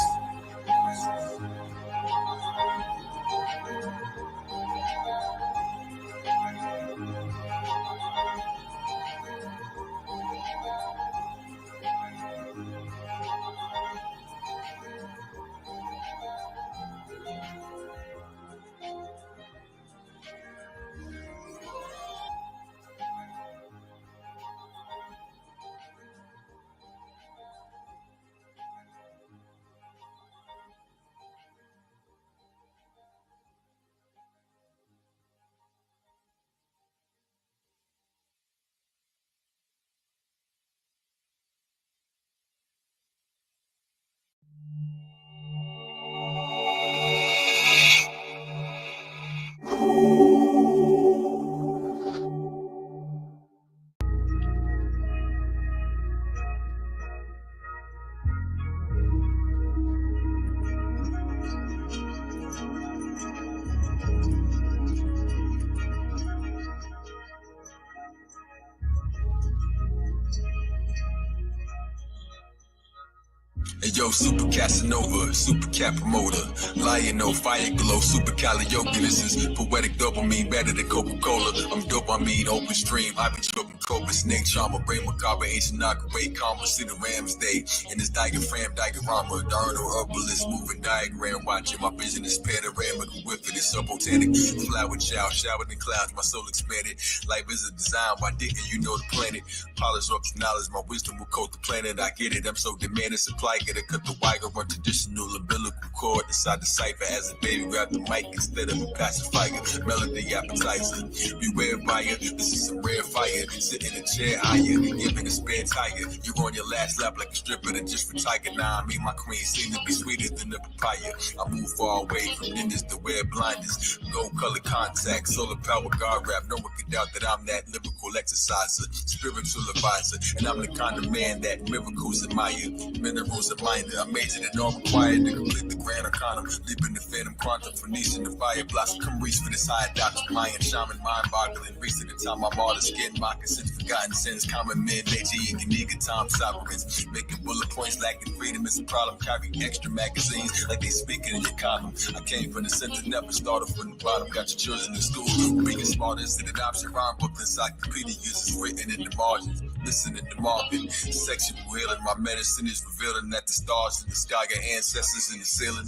Hey yo, super Casanova, super cat promoter, lion no fire glow, super callioculasis, poetic dopamine, better than Coca-Cola. I'm dopamine, open stream, I be choking cobra, snake charmer, brain macabre, ancient great karma, see the Rams Day, in this diaphragm, diorama, diurnal herbalist, moving diagram, watching my vision is panoramic, with it, it's so botanic, flower child, showered in clouds, my soul expanded, life is a design, why didn't you know the planet, polish up the knowledge, my wisdom will coat the planet, I get it, I'm so demanding, supply, get to cut the wire, run traditional umbilical cord inside the cipher as a baby grab the mic instead of a pacifier. Melody appetizer, beware buyer. This is some rare fire. Sit in a chair higher, giving a spare tire. You're on your last lap like a stripper that just retired. Now I mean my queen seem to be sweeter than the papaya. I move far away from ninjas to wear blinders. Gold color contacts, solar power guard rap. No one can doubt that I'm that lyrical exerciser, spiritual advisor, and I'm the kind of man that miracles admire. Minerals admire. I majored in all required to complete the grand arcana, leaping the phantom quantum, Phoenician the fire blossom, come reach for this high doctrine, Mayan shaman, mind boggling, reach to the time I'm all the skin, moccasins, forgotten sins, common men, nature, Ganiga, Tom Socrates, making bullet points, lacking freedom is a problem, carry extra magazines like they speaking in your column. I came from the center, never started from the bottom, got your children in school, being smart is an option, rhyme book, encyclopedia uses written in the margins, listen in the market, sexual healing, my medicine is revealing that the stars in the sky got ancestors in the ceiling.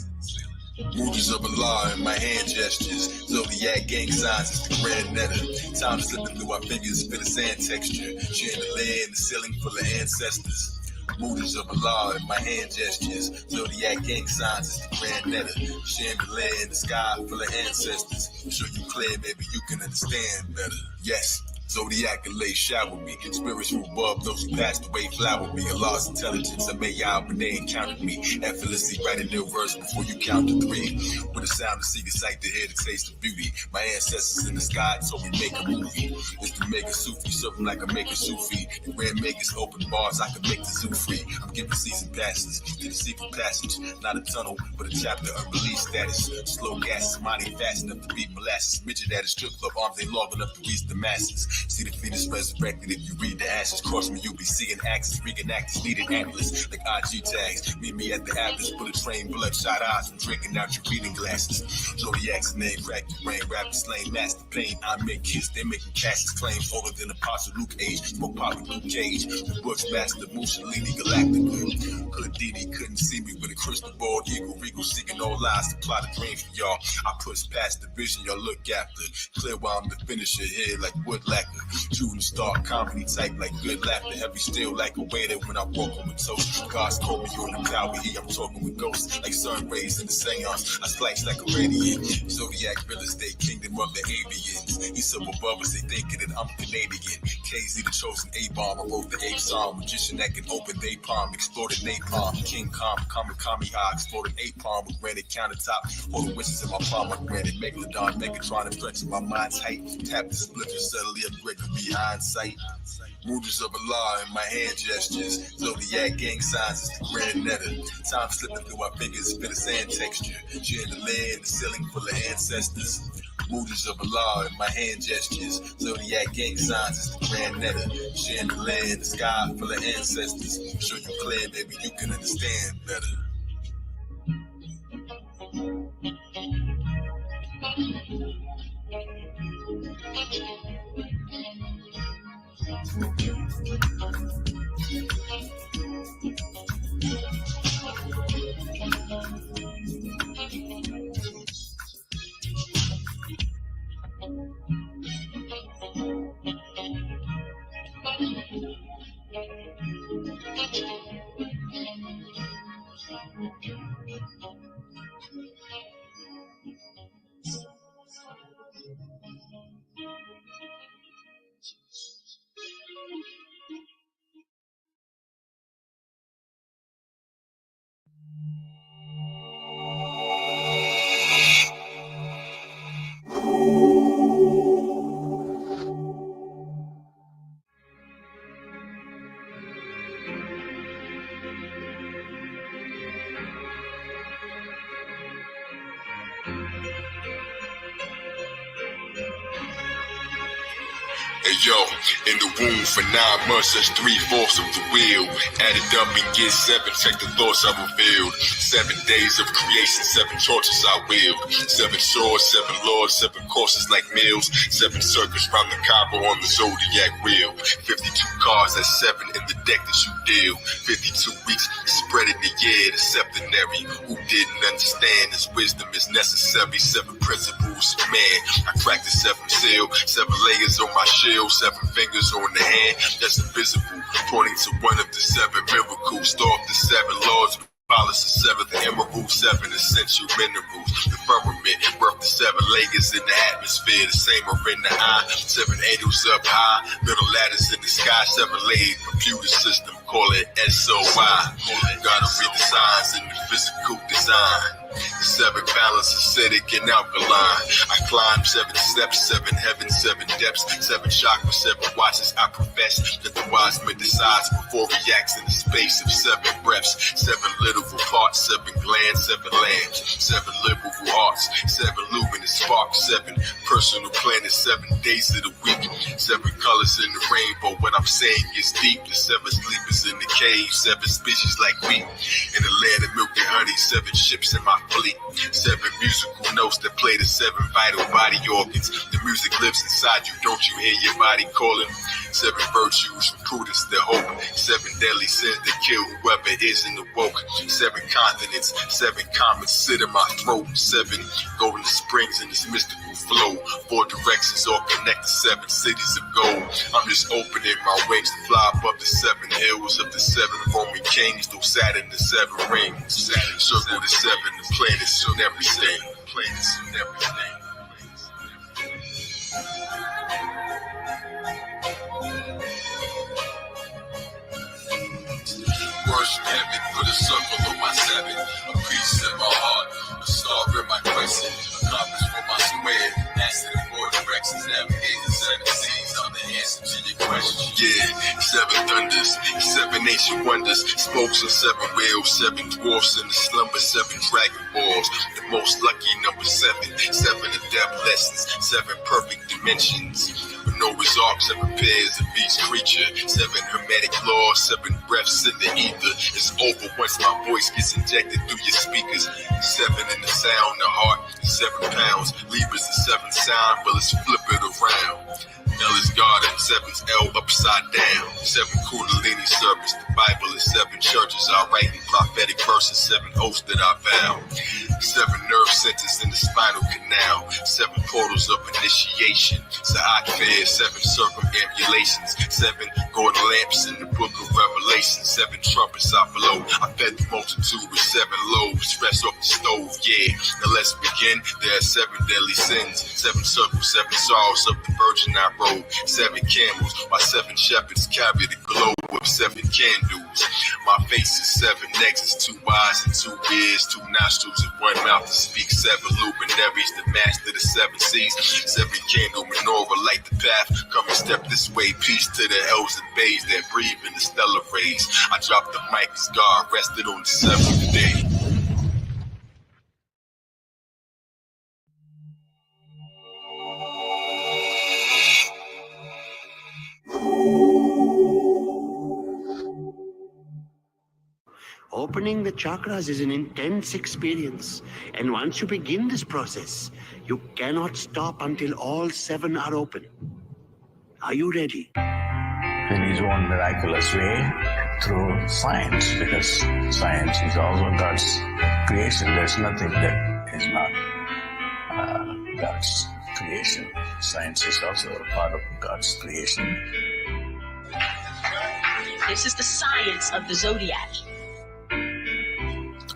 Movies of Allah in my hand gestures. Zodiac gang signs is the grand netta. Time slipping through our fingers for the sand texture. Chandelier in the ceiling full of ancestors. Movies of Allah in my hand gestures. Zodiac gang signs is the grand netta. Chandelier in the sky full of ancestors. Show you clear, maybe you can understand better. Yes. Zodiac and lay shower me. Spirits from above, those who passed away flower me. Allah's intelligence, I may out when they encountered me. Effortlessly write a new verse before you count to 3. With a sound to see, a sight to hear, the taste of beauty. My ancestors in the sky told me make a movie. It's to make a Sufi, something like a make a Sufi. The grand makers open bars, I can make the zoo free. I'm giving season passes to the secret passage. Not a tunnel, but a chapter of release status. Slow gas, money fast enough to beat molasses. Midget at a strip club, arms ain't long enough to reach the masses. See the fetus resurrected if you read the ashes. Cross me, you'll be seeing axes. Reenactors needed atlas, like IG tags. Meet me at the Atlas, bullet train, bloodshot eyes from drinking out your reading glasses. Zodiac's name, crack your brain, rappers slain, master pain. I make hits, they making Cassius claim. Older than Apostle Luke age, smoke pop with Luke Cage. The Bushmaster, Mussolini, Galactica. Houdini couldn't see me with a crystal ball. Eagle, regal, seeking all lies to plot a dream for y'all. I push past the vision y'all look after. Clear while I'm the finisher here like wood lacquer. Shooting star comedy type like good laughter. Heavy still like a waiter when I walk on with toast. God's told me you're in the power here. I'm talking with ghosts like sun rays in the seance. I slice like a radiant. Zodiac real estate kingdom of the avians. He's up above us, they thinking that I'm Canadian. KZ the chosen A-bomb. I wrote the A-song. Magician that can open day palm. Exploded napalm. King Kong, Kami high. Exploded A-palm with granite countertop. All the wishes in my palm are granted. Megalodon, Megatron, and flex in my mind's height. Tap the splitter, subtly upgrade to behind sight. Mooders of Allah in my hand gestures. Zodiac gang signs is the grand netter. Time slipping through our fingers, fit a sand texture. Chandelier in the ceiling full of ancestors. Mooders of Allah in my hand gestures. Zodiac gang signs is the grand netter. Chandelier in the sky full of ancestors. Show you clear, baby, you can understand better. Yo, in the womb for 9 months, that's 3/4 of the wheel. Add it up and get 7, check the thoughts I revealed. 7 days of creation, 7 torches I wield. 7 swords, 7 lords, 7 courses like meals. 7 circles round the Kaaba on the Zodiac wheel. 52 cards, that's 7 in the deck that you deal. 52 weeks spread in the year, the septenary. Who didn't understand this wisdom is necessary. 7 principles of man. I cracked the 7th seal, 7 layers on my shield. 7 fingers on the hand that's invisible, pointing to one of the 7 miracles. Star of the 7 lords, polish the 7th emerald, 7 essential minerals. The firmament, birth the 7 layers in the atmosphere. The same are in the eye. 7 angels up high, middle ladders in the sky. 7 layered computer system, call it SOI. Gotta read the signs in the physical design. The 7 balance acidic and alkaline. I climb 7 steps, 7 heavens, 7 depths, 7 chakras, 7 watches. I profess that the wise man decides before reacts in the space of 7 breaths. 7 literal parts, 7 glands, 7 lamps, 7 liberal hearts, 7 luminous sparks, 7 personal planets, 7 days of the week, 7 colors in the rainbow. What I'm saying is deep. The 7 sleepers in the cave, 7 species like wheat in the land of milk and honey. 7 ships in my fleet, 7 musical notes that play the 7 vital body organs. The music lives inside you, don't you hear your body calling? 7 virtues from prudence to hope, 7 deadly sins that kill whoever isn't awoke. 7 continents, 7 comets sit in my throat. 7 golden springs in this mystical flow. 4 directions all connect to 7 cities of gold. I'm just opening my wings to fly above the 7 hills of the 7 Roman kings. Through Saturn, the 7 rings. Circle the 7, the planets and everything. Planets and everything. Heaven for the circle of my seven. A piece in my heart, a star in my crescent. A compass for my square. Answer the four directions, navigate the seven seas. I'm the answer to your question. Yeah, seven thunders, seven ancient wonders. Spokes on seven wheels, seven dwarfs in the slumber, seven dragon balls. The most lucky number seven. Seven adept lessons, seven perfect dimensions. No result, seven pairs of each creature, seven hermetic laws, seven breaths in the ether. It's over once my voice gets injected through your speakers. Seven in the sound, the heart, 7 pounds. Libras the seven sound, but let's flip it around. L is God and seven's L upside down. Seven Kundalini servants, the Bible is seven churches. I write in prophetic verses, seven oaths that I vow. Seven nerve centers in the spinal canal. Seven portals of initiation. Sa'at fair, seven circumambulations. Seven golden lamps in the book of Revelation. Seven trumpets I blow. I fed the multitude with seven loaves. Fresh off the stove, yeah. Now let's begin. There are seven deadly sins. Seven circles, seven sorrows of the virgin I rode. Seven camels, my seven shepherds carry the glow of seven candles. My face is seven nexus, 2 eyes and 2 ears, 2 nostrils and 1 mouth to speak. Seven luminaries, the master of the 7 seas. Seven candle menorah light the path. Come and step this way. Peace to the elves and babes that breathe in the stellar rays. I dropped the mic as God rested on the 7th day. Opening the chakras is an intense experience, and once you begin this process, you cannot stop until all 7 are open. Are you ready? In his own miraculous way, through science, because science is also God's creation. There's nothing that is not God's creation. Science is also a part of God's creation. This is the science of the zodiac.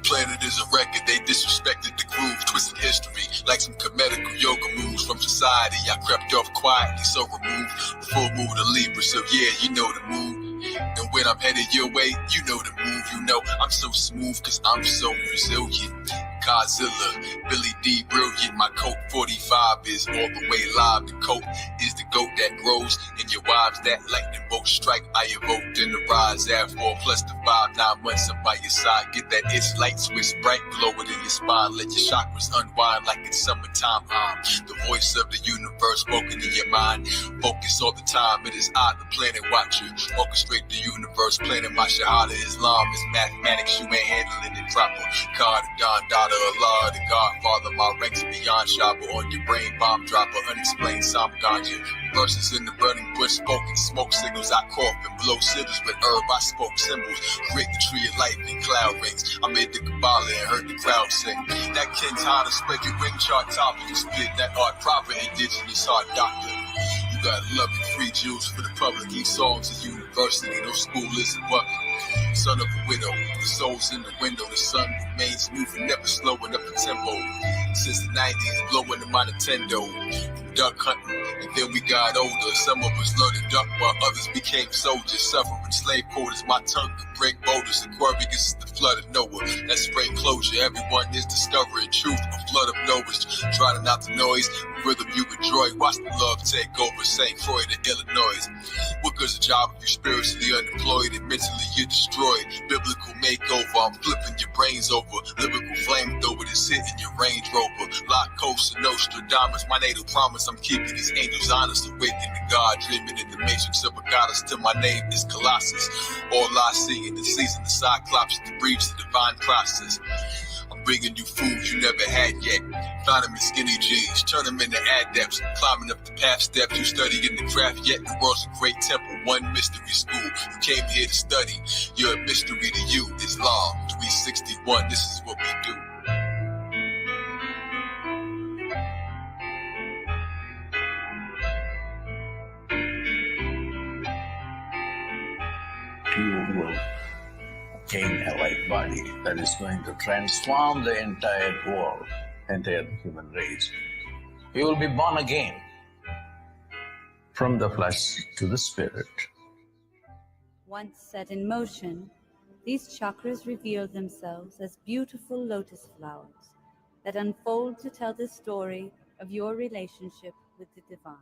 Planet is a record, they disrespected the groove, twisted history like some comedical yoga moves from society. I crept off quietly, so removed. Full mood of Libra, so yeah, you know the move. And when I'm headed your way, you know the move. You know I'm so smooth, cause I'm so resilient. Godzilla, Billy D, brilliant. My coat 45 is all the way live. The coat is the goat that grows in your wives. That lightning bolt strike I evoked in the rise. Add 4 plus the 5, 9 months I'm by your side. Get that itch light switch bright, glow it in your spine. Let your chakras unwind like it's summertime. I'm the voice of the universe spoken in your mind. Focus all the time, it is I, the planet watcher. Orchestrate the universe, planning my Shahada. Islam is mathematics, you ain't handling it proper. God, Don, daughter, Allah, the Godfather. My ranks beyond Shabba. On your brain, bomb dropper, unexplained Psalm ganja. Verses in the burning bush, spoken smoke signals. I cough and blow signals with herb. I spoke symbols. Create the tree of life in cloud rings. I made the Kabbalah and heard the crowd sing. That King's how to spread your ring chart topic. You spit that art proper, indigenous art doctor. You got love and free Jews for the public. Each songs is university, no school isn't working. Son of a widow, the soul's in the window. The sun remains moving, never slowing up the tempo. Since the 90s, blowing in my Nintendo. From duck hunting, and then we got older. Some of us learned to duck while others became soldiers. Suffering slave quarters, my tongue could break boulders. Aquarius is the flood of Noah. That's spring closure, everyone is discovering truth. A flood of Noahs, drowning out the noise. Rhythm you enjoy, watch the love take over. St. Croix to Illinois. What good's a job if you're spiritually unemployed and mentally you're destroyed? Biblical makeover, I'm flipping your brains over. Lyrical flamethrower that's hitting your Range Rover. Lock Coast, Nostradamus, my natal promise. I'm keeping these angels honest, awakened to God, dreaming in the matrix of a goddess. Till my name is Colossus. All I see in the season, the Cyclops that breathes the divine process. I'm bringing you food you never had yet. Find them in skinny jeans, turn them into adepts. Climbing up the path steps, you studying the craft yet. The world's a great temple, one mystery school. You came here to study, you're a mystery to you. Islam, 361, this is what we do. You will gain a light body that is going to transform the entire world, entire human race. You will be born again from the flesh to the spirit. Once set in motion, These chakras reveal themselves as beautiful lotus flowers that unfold to tell the story of your relationship with the divine.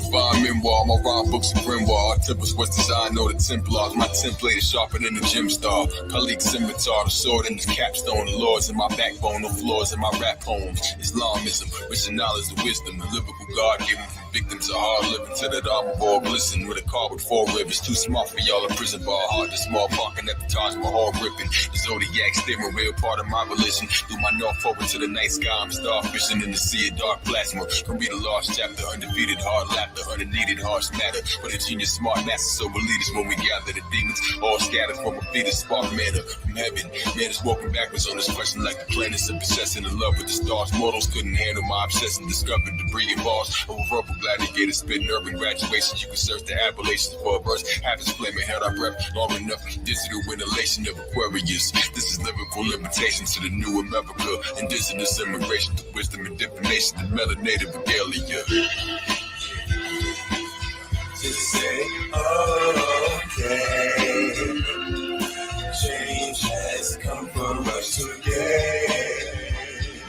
Divine memoir, my rhyme books and grimoire. Our temples was designed, know the Templars. My template is sharper than the gem star. Kalik scimitar, the sword in the capstone. The Lord's in my backbone, no flaws in my rap poems. Islamism, rich in knowledge and wisdom. A lyrical God given from victims of hard living to that armor ball glisten. With a car with 4 rivers, too smart for y'all. A prison bar, hard to small, parking at the Taj Mahal gripping. The Zodiac steering wheel, part of my religion. Through my north forward to the night sky, I'm starfishing in the sea of dark plasma. Can read a lost chapter, undefeated hard laughter, unneeded harsh matter. But a genius, smart master, sober leaders when we gather the demons, all scattered from a fetus, spark manna from heaven. Man is walking backwards on this question like the planets and possessing in love with the stars. Mortals couldn't handle my obsession, discovered debris and bars of a verbal gladiator, spitting urban graduation. You can search the appellations for a verse, half his flaming held our breath long enough. Digital inhalation of Aquarius. This is lyrical limitation to the new America. Indigenous immigration to wisdom and divination, the melanated regalia. Just say, okay. Change has come for us today.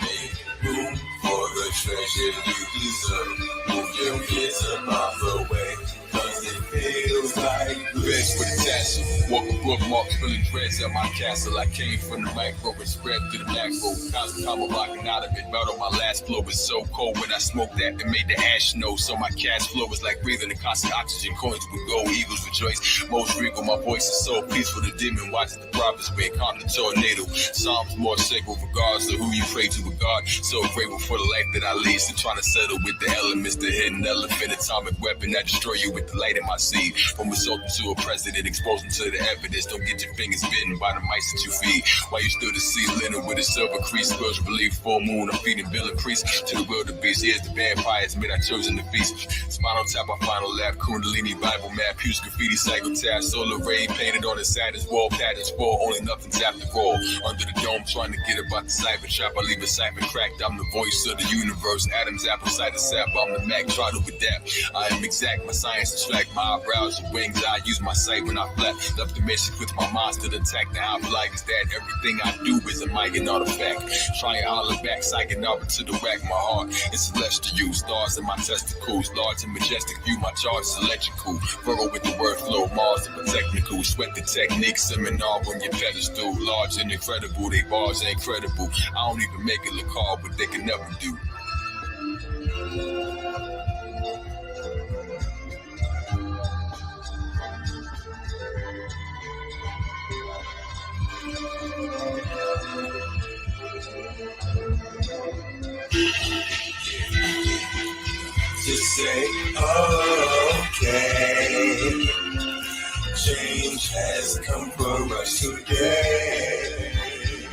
Make room for the treasure you deserve. Move your kids about the way, cause it feels like Beds with attachment, walking bookmarks, filling dreads at my castle. I came from the micro and spread through the macro. Constant combo rocking out of it. Belt on my last floor was so cold when I smoked that it made the ash snow. So my cash flow was like breathing the constant oxygen. Coins would go, eagles rejoice. Most regal, my voice is so peaceful. The demon watches the prophets way, calm the tornado. Psalms more sacred, regardless of who you pray to with God. So grateful for the life that I lead. Still trying to settle with the elements, the hidden elephant, atomic weapon that destroy you with the light in my seed. From assaulting to a president, exposing to the evidence. Don't get your fingers bitten by the mice that you feed. While you still the sea linen with a silver crease, spells relief, full moon. I'm feeding Bill and Priest to the wildebeest. Here's the vampires, made I chosen the feast. Spinal tap, I final lap, Kundalini, Bible map, huge graffiti, psychotab, solar ray painted on the saddest wall, patterns fall, only nothing's after all. Under the dome, trying to get about the cyber trap, I leave a cipher cracked. I'm the voice of the universe, Adam's apple cider sap. I'm the Mac, try to adapt. I am exact, my science distract, my eyebrows and wings. I use my sight when I flap. Left the mission with my monster to attack. Now I'm like, is that everything I do is a Mayan artifact? Try and holler back, psyching out to the rack. My heart is celestial, stars in my testicles, large and majestic view. My charge is electrical, Virgo with the word flow, Mars and technical. Sweat the technique, seminar when your pedestal. Large and incredible, they bars are incredible. I don't even make it look hard, but they can never do. Just say, okay. Change has come for us today.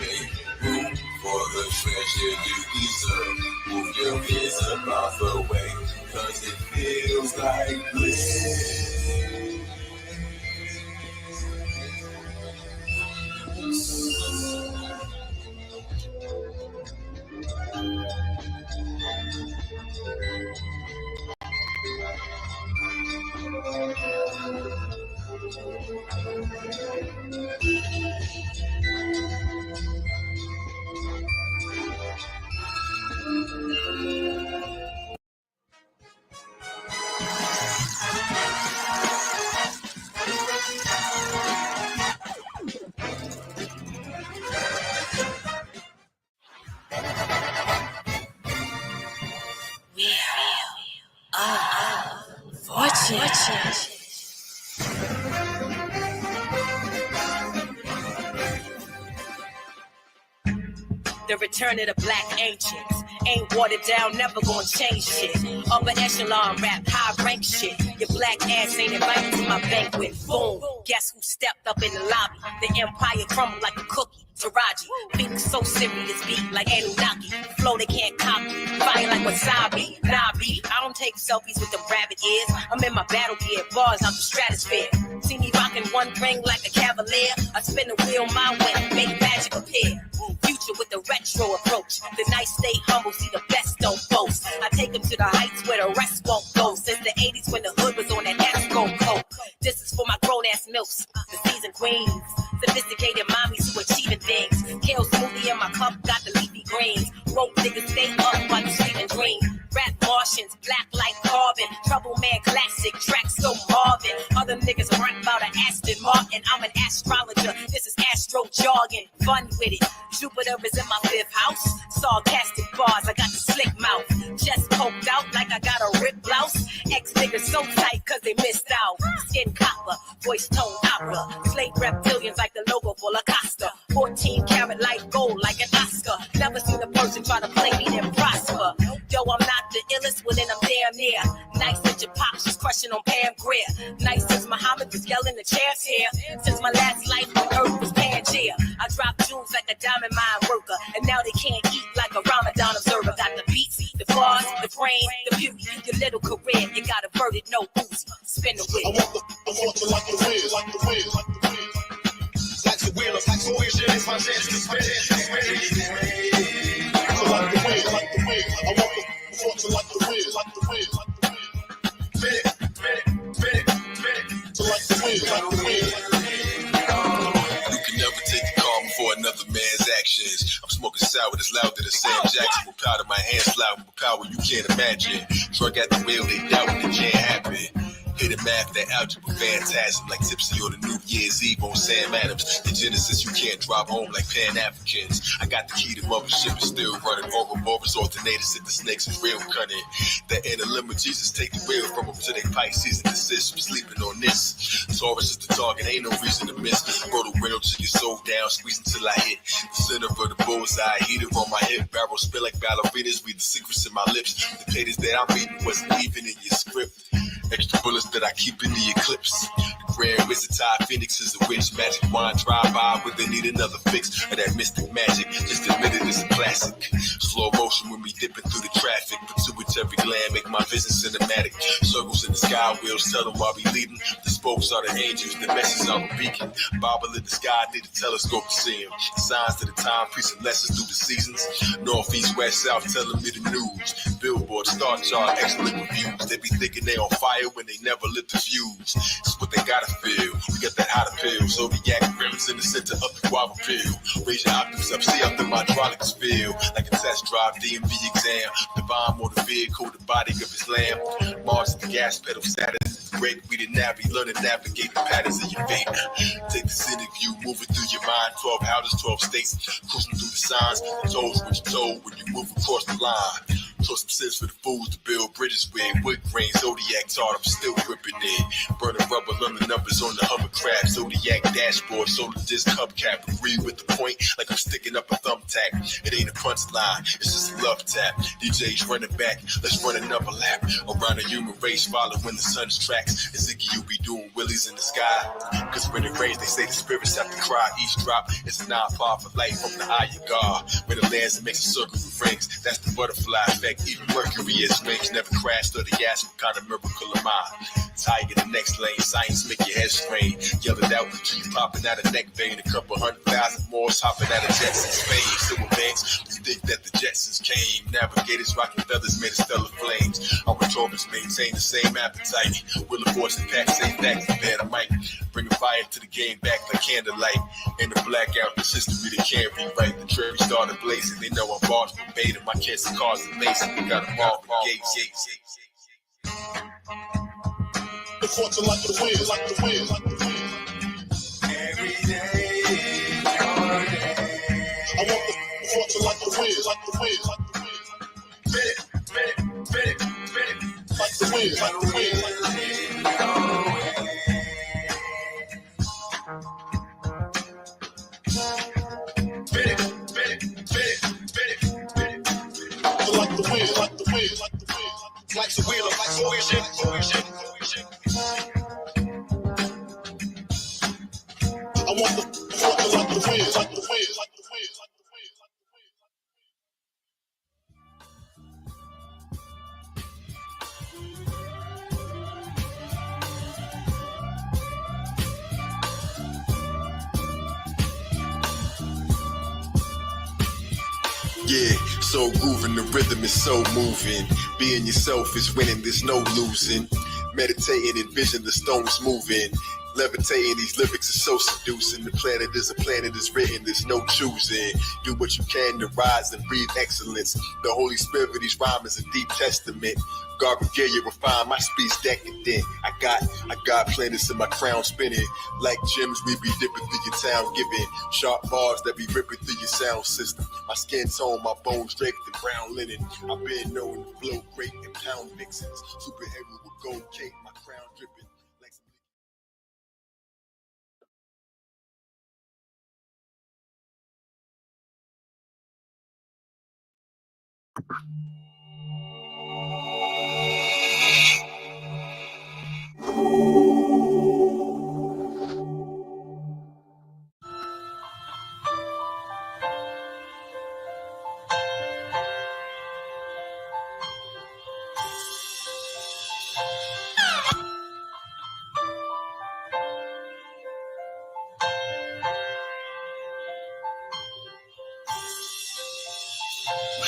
Make room for the treasure you deserve. Move your kids about the way, cause it feels like bliss. The return of the black ancients. Ain't watered down, never gonna change shit. Upper echelon rap, high rank shit. Your black ass ain't invited to my banquet. Boom, guess who stepped up in the lobby? The empire crumbled like a cookie. Taraji, beating so serious, beat like Anunnaki. Flow they can't copy, fire like wasabi. Nabi, I don't take selfies with the rabbit ears. I'm in my battle gear, bars out the stratosphere. See me rocking one ring like a cavalier. I spin the wheel my way, make magic appear. Future with the retro approach. The nice stay humble, see the best don't boast. I take them to the heights where the rest won't go. Since the 80s when the hood was on that Esco coat. This is for my grown-ass milfs, the seasoned queens. Sophisticated mommies who achieving things. Kale smoothie in my cup, got the leafy greens. Rope niggas stay up while you sleep and dream. Rap Martians, black like carbon. Trouble man classic, track so Marvin. Other niggas rap about an Aston Martin. I'm an astrologer, this is astro jargon. Fun with it, Jupiter is in my 5th house. Sarcastic bars, I got the slick mouth. Chest poked out like I got a ripped blouse. Ex niggas so tight cause they missed out. Skin copper, voice tone opera. Slave reptilians like the logo for La Costa. 14 karat light gold like an Oscar. Never seen a person try to play me and prosper. Yo, I'm not the illest, well then I'm damn near. Nice that your pops was crushing on Pam Grier. Nice since Muhammad was yelling the chairs here. Since my last life when Earth was Pangea. I drop jewels like a diamond mine worker. And now they can't eat like a Ramadan observer. Got the beats, the bars, the brain, the beauty. Your little career, you got averted, no Uzi. Spin the wheel. I want to like the wheel, like the wheel, like the wheel. Like the wheel, like the wheel, shit is my chance to spin it. So like the wheel, like the wheel. I want to like the wheel, like the wheel, like the wheel. Spin it, spin it, spin it, spin it. So like the wheel, like the wheel. You can never take the calm for another man's actions. I'm smoking sour that's louder than Sam Jackson. With powder, my hands fly with power you can't imagine. Drug at the wheel, they doubt it can't happen. Hit a math, that algebra phantasm, like Tipsy on the New Year's Eve on Sam Adams. In Genesis, you can't drive home like Pan-Africans. I got the key to mothership, is still running. Orbis alternators, hit the snakes is real cunning. The inner limit, Jesus take the wheel from them to their Pisces and desist from sleeping on this. Taurus is the target, ain't no reason to miss. Roll the window till your soul down, squeeze until I hit the center of the bullseye. Heater on my hip, barrel spill like ballerinas. Read the secrets in my lips. The pages that I'm reading wasn't even in your script. Extra bullets that I keep in the eclipse. The Grand Wizard Ty Phoenix is a witch. Magic wand drive by when they need another fix. Of that mystic magic, just admit it, it's a classic. Slow motion when we dipping through the traffic. Pituitary gland make my vision cinematic. Circles in the sky wheels tell them why we leading. The spokes are the angels, the message are the beacon. Bible in the sky, need a telescope to see them. Signs of the time, preaching lessons through the seasons. North, east, west, south, telling me the news. Billboard, star chart, excellent reviews. They be thinking they on fire when they never lit the fuse. It's what they gotta feel. We got that hotter pill. Zodiac rims in the center of the guava pill. Raise your octaves up, see up the hydraulics feel. Like a test drive, DMV exam. Divine motor vehicle, the body of Islam. Mars the gas pedal, Saturn brake. We the navy, learn to navigate the patterns of your feet. Take the scenic view, moving through your mind. 12 houses, 12 states. Cruising through the signs. Toes what you told when you move across the line. Throw some sense for the fools to build bridges with. Wood grain, Zodiac tart, I'm still gripping it. Burning rubber, learn the numbers on the hovercraft. Zodiac dashboard, solar disc hubcap. Agree with the point, like I'm sticking up a thumbtack. It ain't a punchline, it's just a love tap. DJ's running back, let's run another lap. Around the human race, following the sun's tracks. And Ziggy, you be doing willies in the sky. Cause when it rains, they say the spirits have to cry. Each drop is a 9-5 for light from the eye of God. When it lands, it makes a circle with rings. That's the butterfly effect. Even Mercury is wings, never crashed or the gas. What kind of miracle am I? Tiger the next lane, science make your head strain. Yell it out till you popping out a neck vein. A couple 100,000 more hopping out of jets in Spain. So advanced, you think that the Jetsons came. Navigators rocking feathers made of stellar flames. Our Taurus maintain the same appetite. Will of fortune pack, say facts, bad I might. Bring a fire to the game back like candlelight. In the blackout, this history they can't rewrite. The cherry started blazing, they know I'm bars verbatim. My kids and cars amazing. We got them all from gates. The fortune like the wind, like the wind, like the wind. Every day, your day. I want the fortune like the wind, like the wind, like the wind. Spin it, spin it, spin it, spin it. Like the wind, like the wind, like the wind. Spin it, spin it, spin it. want the fucking like the wind, like the wind, like the wind. Yeah, so grooving, the rhythm is so moving. Being yourself is winning, there's no losing. Meditating, envision the stones moving. Levitating, these lyrics are so seducing. The planet is a planet is written, there's no choosing. Do what you can to rise and breathe excellence. The Holy Spirit of these rhymes is a deep testament. God regalia refine my speech decadent. I got planets in my crown spinning. Like gems we be dipping through your town giving. Sharp bars that be ripping through your sound system. My skin tone, my bones draped in brown linen. I've been known to flow great in pound mixes. Superhero with gold cake, my crown dripping.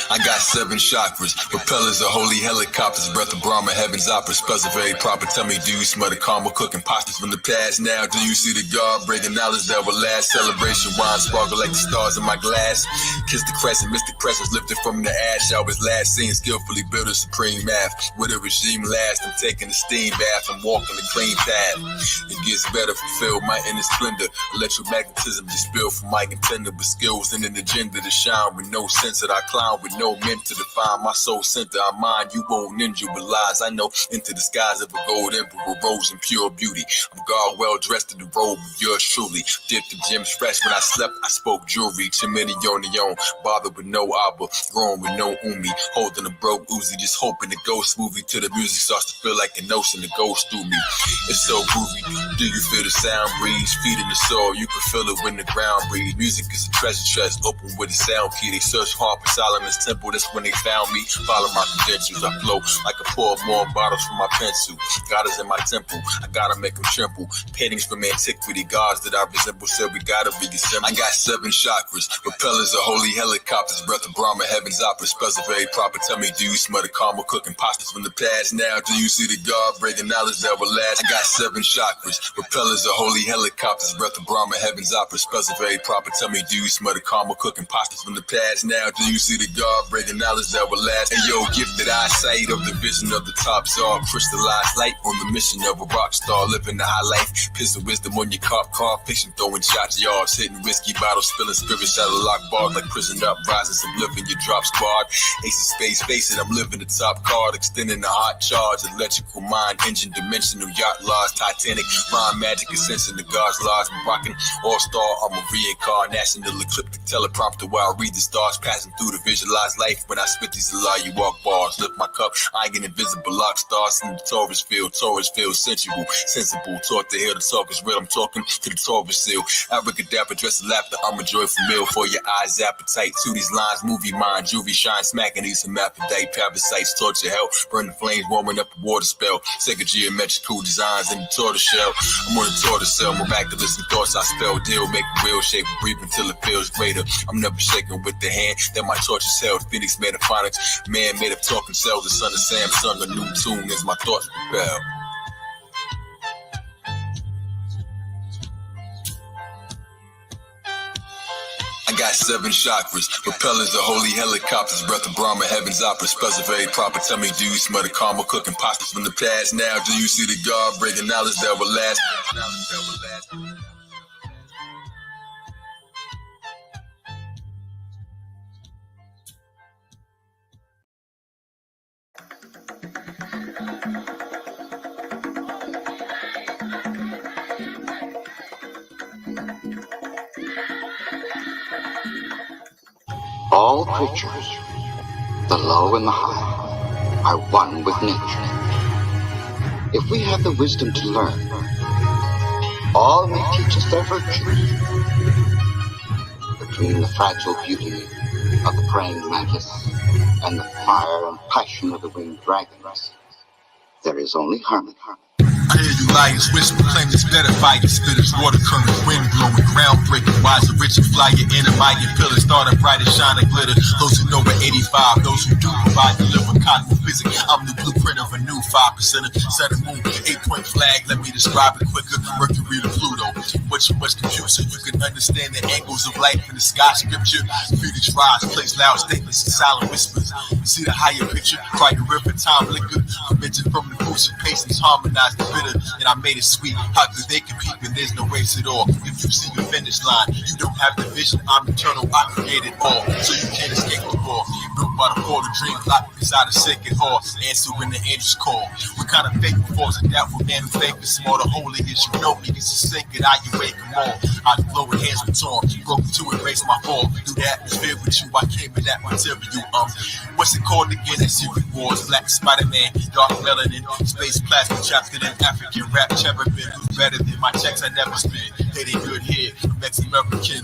I got 7 chakras, propellers of holy helicopters, breath of Brahma, heaven's opera, spells are very proper. Tell me, do you smell the karma cooking pastas from the past now? Do you see the God breaking knowledge that will last? Celebration wine sparkle like the stars in my glass. Kiss the crescent, mystic presence lifted from the ash. I was last seen skillfully build a supreme math. With a regime last, I'm taking a steam bath. I'm walking the clean path. It gets better, fulfill my inner splendor. Electromagnetism just spill from my contender, but skills and an agenda to shine with no sense that I climb with no meant to define my soul center. I mind you won't ninja with lies. I know into the skies of a gold emperor rose in pure beauty. I'm God well dressed in the robe of yours truly. Dipped the gems fresh when I slept. I spoke jewelry. Too many on the own. Bothered with no abba. Growing with no umi. Holding a broke Uzi. Just hoping to go smoothly till the music starts to feel like an ocean that goes through me. It's so groovy. Do you feel the sound breeze? Feeding the soul. You can feel it when the ground breathes. Music is a treasure chest. Open with a sound key. They search hard for Solomon's temple. That's when they found me. Follow my credentials. I flow like a pour more bottles from my pencil. God is in my temple. I gotta make them tremble. Paintings from antiquity. Gods that I resemble. Said we gotta be assembled. I got 7 chakras. Propellers of holy helicopters. Breath of Brahma. Heaven's opera. Spells are very proper. Tell me, do you smell the karma cooking pastas from the past now? Do you see the God breaking knowledge that will last? I got 7 chakras. Propellers of holy helicopters. Breath of Brahma. Heaven's opera. Spells are very proper. Tell me, do you smell the karma cooking pastas from the past now? Do you see the God breaking knowledge that will last? And yo, gifted eyesight of the vision of the top czar. Crystallized light on the mission of a rock star. Living the high life. Piss of wisdom on your cop car. Fiction throwing shots yards. Hitting whiskey bottles. Spilling spirits out of lock bars. Like prison uprisings. I'm living your drop squad. Ace of space. Face it, I'm living the top card. Extending the hot charge. Electrical mind. Engine dimensional. Yacht laws. Titanic. Rhyme magic. Sensing the God's laws. I'm rocking all-star. I'm a reincarnation. The ecliptic teleprompter while I read the stars. Passing through the visualized life. When I spit these allow you walk bars. Lift my cup. I ain't an invisible lock stars in the Taurus field. Taurus field sensual. Sensible. Taught to hear the talk is real. I'm talking to the Taurus seal. Abracadabra. Dress of laughter. I'm a joyful meal for your eyes. Appetite. To these lines. Movie mind. Jewelry shine. Smacking these hermaphrodite. Parasites. Torture hell. Burn the flames. Warming up the water spell. Sacred geometrical designs in the tortoise shell. I'm on the tortoise cell. Miraculous in thoughts I spell. Deal. Make a real shape. Breathe until it feels greater. I'm never shaking with the hand that my torch is held. Phoenix metaphonics. Man made of talking cells. The son of Samsung. A new tune as my thoughts propel. I got 7 chakras, propellers of holy helicopters, breath of Brahma, heaven's opera, spells are very proper. Tell me, do you smell the karma cooking pastas from the past now? Do you see the God breaking knowledge that will last? All creatures, the low and the high, are one with nature. If we have the wisdom to learn, all may teach just their virtue. Between the fragile beauty of the praying mantis and the fire and passion of the winged dragons, there is only harmony. I hear you liars whisper, claim it's better fire spitters, water current, wind blowing, groundbreaking, wise and rich and fly your enemy pillars, start a bright and shine and glitter. Those who know at 85, those who do provide, deliver cosmic physics. I'm the blueprint of a new 5%. Set a moon, 8-point flag, let me describe it quicker. Mercury to Pluto, what you must compute so you can understand the angles of life in the sky scripture. Phoenix rise, place loud statements and silent whispers. See the higher picture, cry the river, time liquor. Convention from the roots of patience, harmonize the bitter, and I made it sweet. How could they compete when there's no race at all? If you see the finish line, you don't have the vision. I'm eternal, I created all, so you can't escape the ball. Built by the portal, dreams locked inside a sacred hall. Answer when the angels call. What kind of faith falls a doubtful man who faith is small? The holy is you know me, this is sacred. I you wake them all. I flow with hands were torn, broken to erase my fall. Through the atmosphere with you, I came in that material. What's it called again? That secret wars, Black Spider-Man, dark melanin, space plasma trapped in an African rap cherubim. Who's better than my checks I never spend? Hey, they good here. Mexican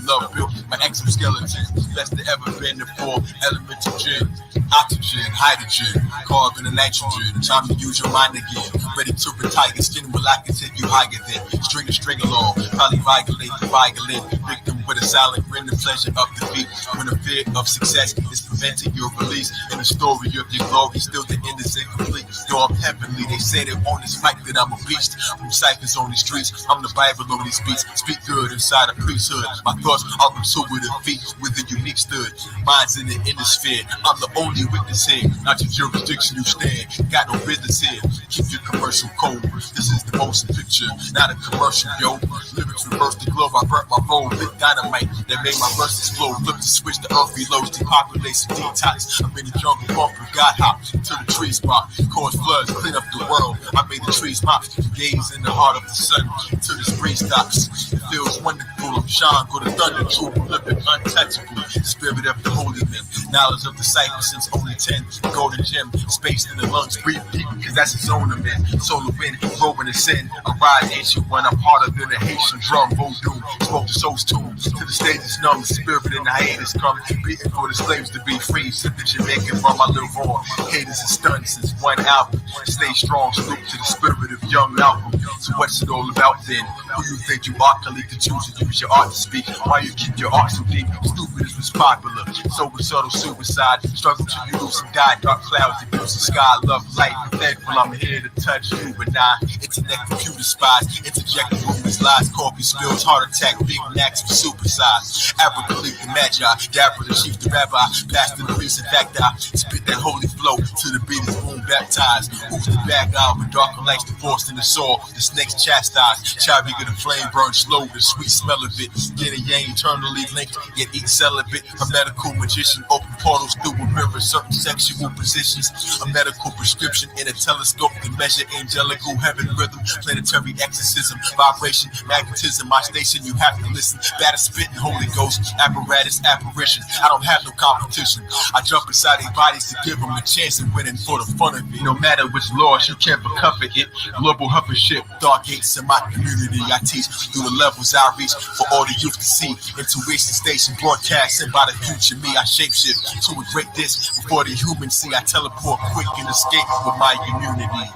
love built my exoskeleton. Best there ever been the 4 elemental gin. Oxygen, hydrogen, carbon and nitrogen. Time to use your mind again. Ready to retire, skin will I can take you higher than. String a string along, polyviolate the violin. Victim with a silent grin, the pleasure of defeat. When the fear of success is preventing your release. And the story of your glory, still the end is incomplete. Though I'm heavenly, they say that on this mic that I'm a beast. From ciphers on these streets, I'm the Bible on these beats. Speak good inside a priesthood. My thoughts are intuitive feet with a unique stood. Minds in the hemisphere, I'm the only witness here. Not your jurisdiction you stand, got no business here. Keep your commercial cold. This is the motion picture, not a commercial, yo. Lyrics reverse the globe, I burnt my bowl with dynamite that made my verses flow. Flip the switch, the earth reloads, depopulation, detox. I'm in the jungle, bumping, God hop to the tree spot. Cause floods, clean up the world. I made the trees mop, gaze in the heart of the sun till the spring stops. It feels wonderful, I'm shine, go to thunder, true, living untouchable. Spirit of the holy men, knowledge of the cycle since only 10. Golden gem, spaced in the lungs, breathe deep, cause that's his own event. Solar wind, rolling the sin. I ride ancient one, I'm harder than a Haitian drum. Voodoo, smoke the soul's tomb. To the stage is numb, the spirit in the hiatus come. Beating for the slaves to be free. Sip the Jamaican rum, I live on. Haters and stunned since one album. Stay strong, salute to the spirit of young Malcolm. So what's it all about then? Who you think you are, Kalik, to choose to use your art to speak? Why you keep your art so deep? Stupid is what's popular. So subtle suicide. Struggle to use and die. Dark clouds abuse the sky. Love light. Thankful I'm here to touch you, but nah. Internet computer spies. Interjecting rumors, lies, coffee spills, heart attack, big knacks for supersize. Abracadabra, the magi, Dapper, the chief, the rabbi, pastor, the priest, in fact, I spit that holy flow to the beat is boom baptized. Who's the bad guy with darker lights divorced in the soul? The snakes chastised. Child bigger the flame burn slow, the sweet smell of it. Yin and yang eternally linked, yet each celibate. A medical magician, open portals through a mirror, certain sexual positions. A medical prescription in a telescope to measure angelical heaven rhythm, planetary exorcism, vibration, magnetism. My station, you have to listen. Batter spitting Holy Ghost, apparatus, apparition. I don't have no competition. I jump inside their bodies to give them a chance of winning for the fun of it. No matter which laws, you can't recover it. Global huffership, dark gates in my community. I teach through the levels I reach for all the youth to see. Intuition station broadcasting by the future me. I shapeshift to a great disk before the humans see. I teleport quick and escape with my immunity.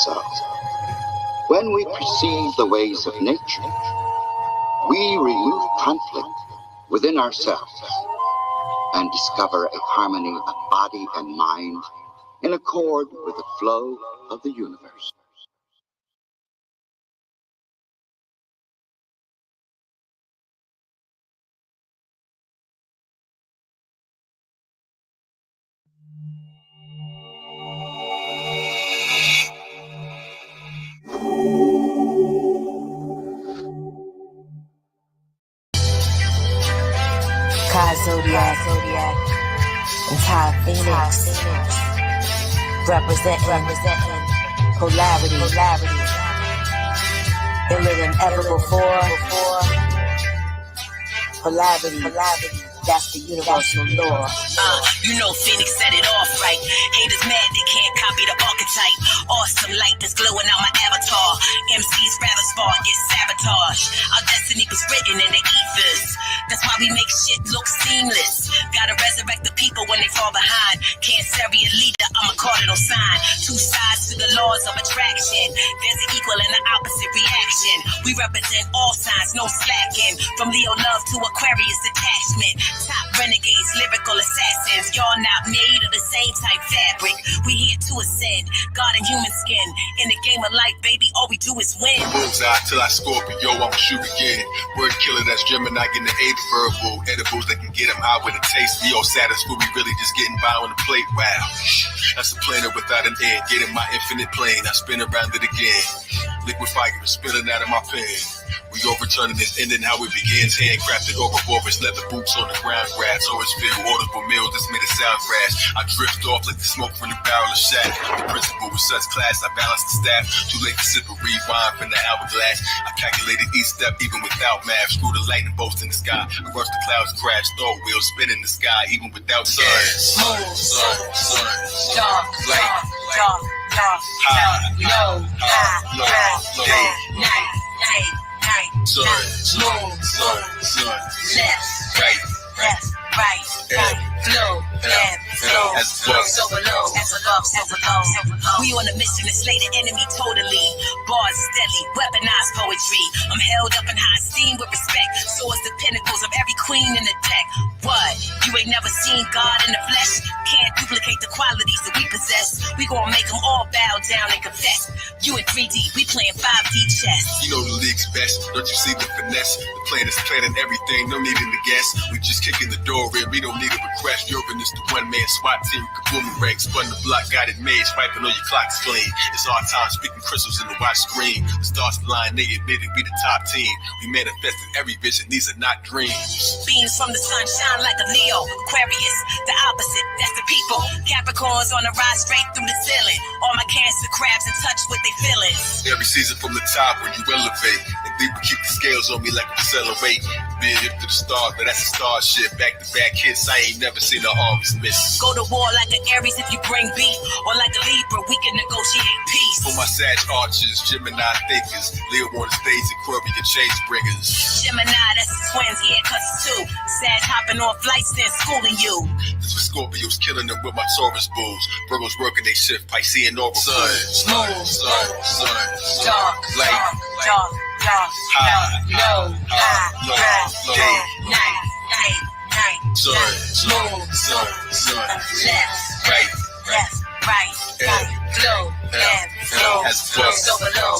So, when we perceive the ways of nature, we remove conflict within ourselves and discover a harmony of body and mind in accord with the flow of the universe. Ka Zodiak, and Phoenix, representing polarity, iller than ever before. Polarity. That's the universal law. You know Phoenix set it off right. Haters mad they can't copy sabotage. Our destiny was written in the ethers. That's why we make shit look seamless. Gotta resurrect the people when they fall behind. Can't serve a leader, I'm a cardinal sign. Two sides to the laws of attraction. There's an equal and an opposite reaction. We represent all signs, no slacking. From Leo love to Aquarius detachment. Top renegades, lyrical assassins. Y'all not made of the same type fabric. We here to ascend. God in human skin. In the game of life, baby, all we do is win. Bullseye till I Scorpio, I'ma shoot again. Word killer, that's Gemini, getting the 8th verbal. Edibles that can get him high with a taste. Leo status, we really just getting by on the plate. Wow, that's a planet without an end. Getting my infinite plane, I spin around it again. Liquid fire spilling out of my pen. We overturning this ending how it begins. Handcrafted over borders, leather boots on the ground, grass. Always feel audible meals that's made it sound rash. I drift off like the smoke from the barrel of shack. The principal with such class, I balance the staff. Too late to sip a rewind from the hourglass. I calculated each step even without math. Screw the lightning bolts in the sky. I rush the clouds, crash, thought wheels spin in the sky even without sun. Sun, dark, light, dark, high, low, day, night. Sun, Left, right, flow, as so below. We on a mission to slay the enemy totally. Bars steadily, weaponized poetry. I'm held up in high esteem with respect. Swords the pinnacles of every queen in the deck. What? You ain't never seen God in the flesh? Can't duplicate the qualities that we possess. We gonna make them all bow down and confess. You in 3D, we playing 5D chess. You know the league's best, don't you see the finesse? The plan is planning everything, no needing to guess. We just kicking the door in, we don't need a request. Urban is the one-man SWAT team, boomerang, spun the block, got it made, swiping on your clocks clean. It's our time, speaking crystals in the watch screen. The stars align, they admitted we the top team. We manifested every vision, these are not dreams. Beams from the sun shine like a Leo. Aquarius, the opposite, that's the people. Capricorns on the rise straight through the ceiling. All my Cancer crabs in touch with their feelings. Every season from the top when you elevate. And people keep the scales on me like a accelerate. Big hip to the stars, but that's a starship. Back to back hits, I ain't never seen a harvest miss. Go to war like an Aries if you bring beef. Or like a Libra, we can negotiate peace. For my Sag archers, Gemini thinkers, Leo on the stage, Aquarian change bringers. Gemini, that's the twins, yeah, cause it's two. Sag hopping on flights, then schooling you. This was Scorpios killing them with my Taurus bulls. Virgos working they shift, Piscean orbital. Sun, dark, light, high, low, day, night. sun, right, flow, as well. so below.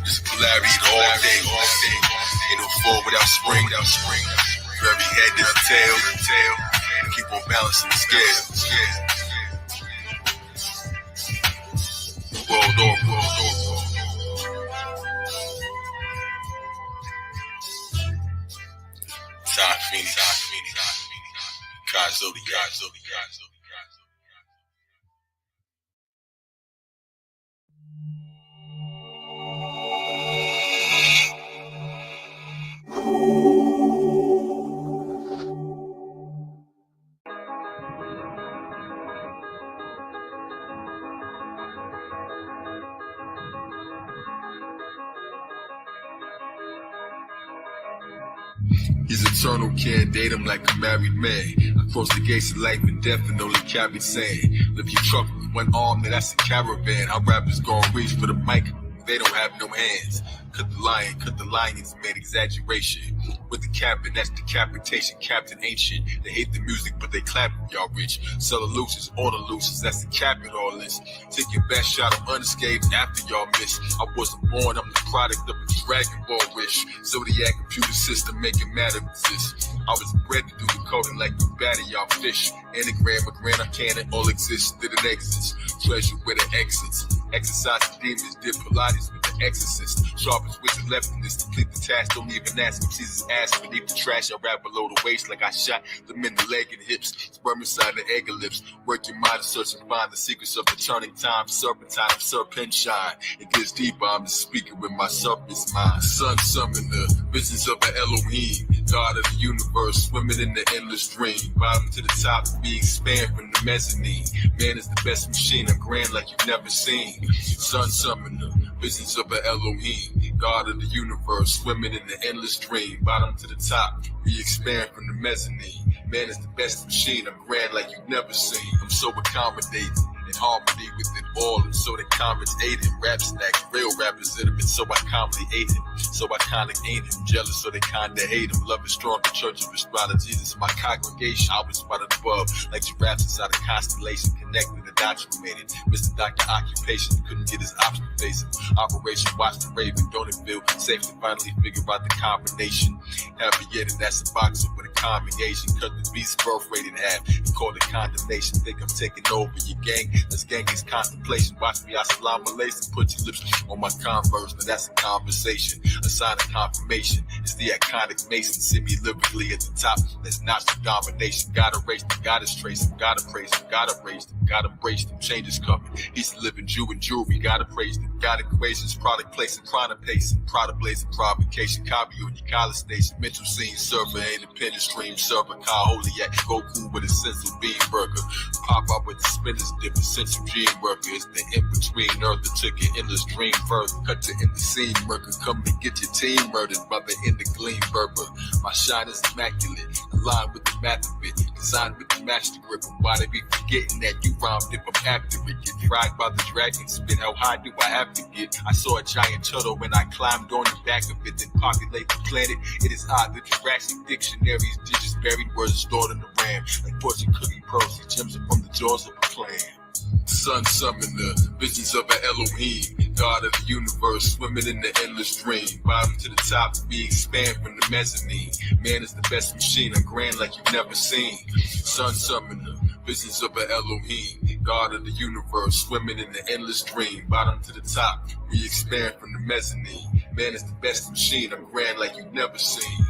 Just polarity all day. Ain't no fall without spring. Every head is a tail. Keep on balancing the scale. World over. Ty Phoenix. Ka Zodiak. He's eternal, can't date him like a married man. Across the gates of life and death and only carry sand. Lift your truck with one arm, now that's a caravan. How rappers gon' reach for the mic, they don't have no hands. Cut the lions, made exaggeration. With the captain, that's decapitation. Captain ancient, they hate the music, but they clap if y'all rich. Sell-a-lucious, order-lucious, that's the cap in all this. Take your best shot, I'm unscathed after y'all miss. I wasn't born, I'm the product of a Dragon Ball wish. Zodiac computer system making matter exist. I was bred to do the coding like you batter y'all fish. Anagram, a grand arcana, all exists, did an exits. Treasure with an exits. Exercise the demons, did Pilates with the exorcist. Sharpest wizard left in this, complete the task. Don't even ask him, Jesus ass beneath the trash. I rap below the waist like I shot them in the leg and hips. Sperm inside the egg and lips. Work your mind and search and find the secrets of the turning time. Serpentine, I'm serpent shine. It gets deeper, I'm the speaker with my serpent's mind. Sun summoned the visions of an Elohim. God of the universe, swimming in the endless dream. Bottom to the top, we expand from the mezzanine. Man is the best machine, I'm grand like you've never seen. Sun summoner, visions of an Elohim. God of the universe, swimming in the endless dream. Bottom to the top, we expand from the mezzanine. Man is the best machine, I'm grand like you've never seen. I'm so accommodating, in harmony with it all, and so they commentated. Rap snacks, real rappers that have been so I calmly ate him. So I kinda ain't him, jealous so they kinda hate him. Love is strong, the church of AstroloGesus, my congregation. I was spotted above, like giraffes inside a constellation, connected, indoctrinated. Mr. Doctor Occupation, couldn't get his option facing. Operation Watch the Raven, don't it feel safe to finally figure out the combination? Happy yet, and that's a boxer with a combination. Cut the beast's birth rate in half, and call it condemnation. Think I'm taking over your gang? Let's gang is contemplation. Watch me, I salam alaikum. Put your lips on my converge. Now that's a conversation. A sign of confirmation. It's the iconic Mason. See me lyrically at the top. That's not the domination. Gotta raise them, gotta trace them, gotta praise them, gotta raise them, gotta embrace them. Change is coming. He's the living Jew and jewelry. Gotta praise them. Got equations, product placing, chrono pacing, product blazing, provocation. Copy on your college station. Mental scene server, independent stream server. Ka Zodiak, Goku with a sense of being burger. Pop up with the spinners, different sense of gene worker. It's the in-between earth that took your endless dream further. Cut to in the scene, murder. Come to get your team murdered by the end of gleam berber. My shine is immaculate, aligned with the math of it, designed with the master grip. And why they be forgetting that you rhymed if I'm after it? Get dragged by the dragon, spit. How high do I have to get? I saw a giant turtle when I climbed on the back of it, then populate the planet. It is odd that Jurassic dictionaries, digits buried, words stored in the RAM. Like fortune cookie pearls, see gems from the jaws of a clan. Sun summoner, visions of an Elohim. God of the universe, swimming in the endless dream. Bottom to the top, we expand from the mezzanine. Man is the best machine, I'm grand like you've never seen. Sun summoner, visions of an Elohim. God of the universe, swimming in the endless dream. Bottom to the top, we expand from the mezzanine. Man is the best machine, I'm grand like you've never seen.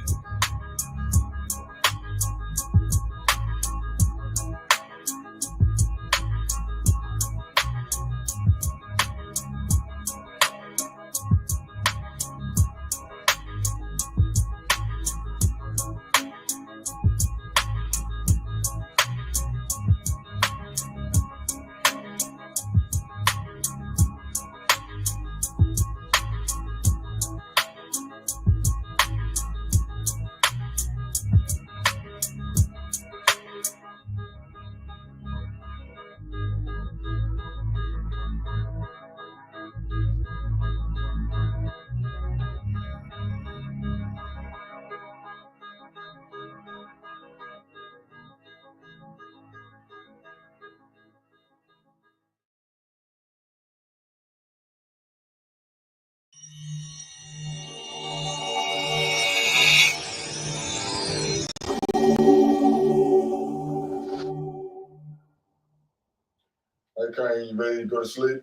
Okay, you ready to go to sleep?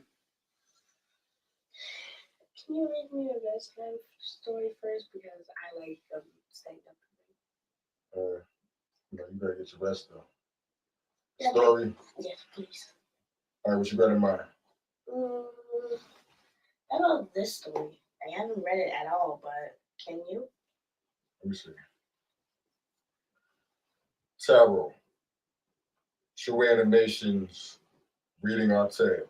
Can you read me a bedtime story first? Because I like staying up. You better get your rest though. Yeah, Story? Yes, please. All right, what you got in mind? How about this story? I haven't read it at all, but can you? Let me see. Tarot. True animations, reading our tales.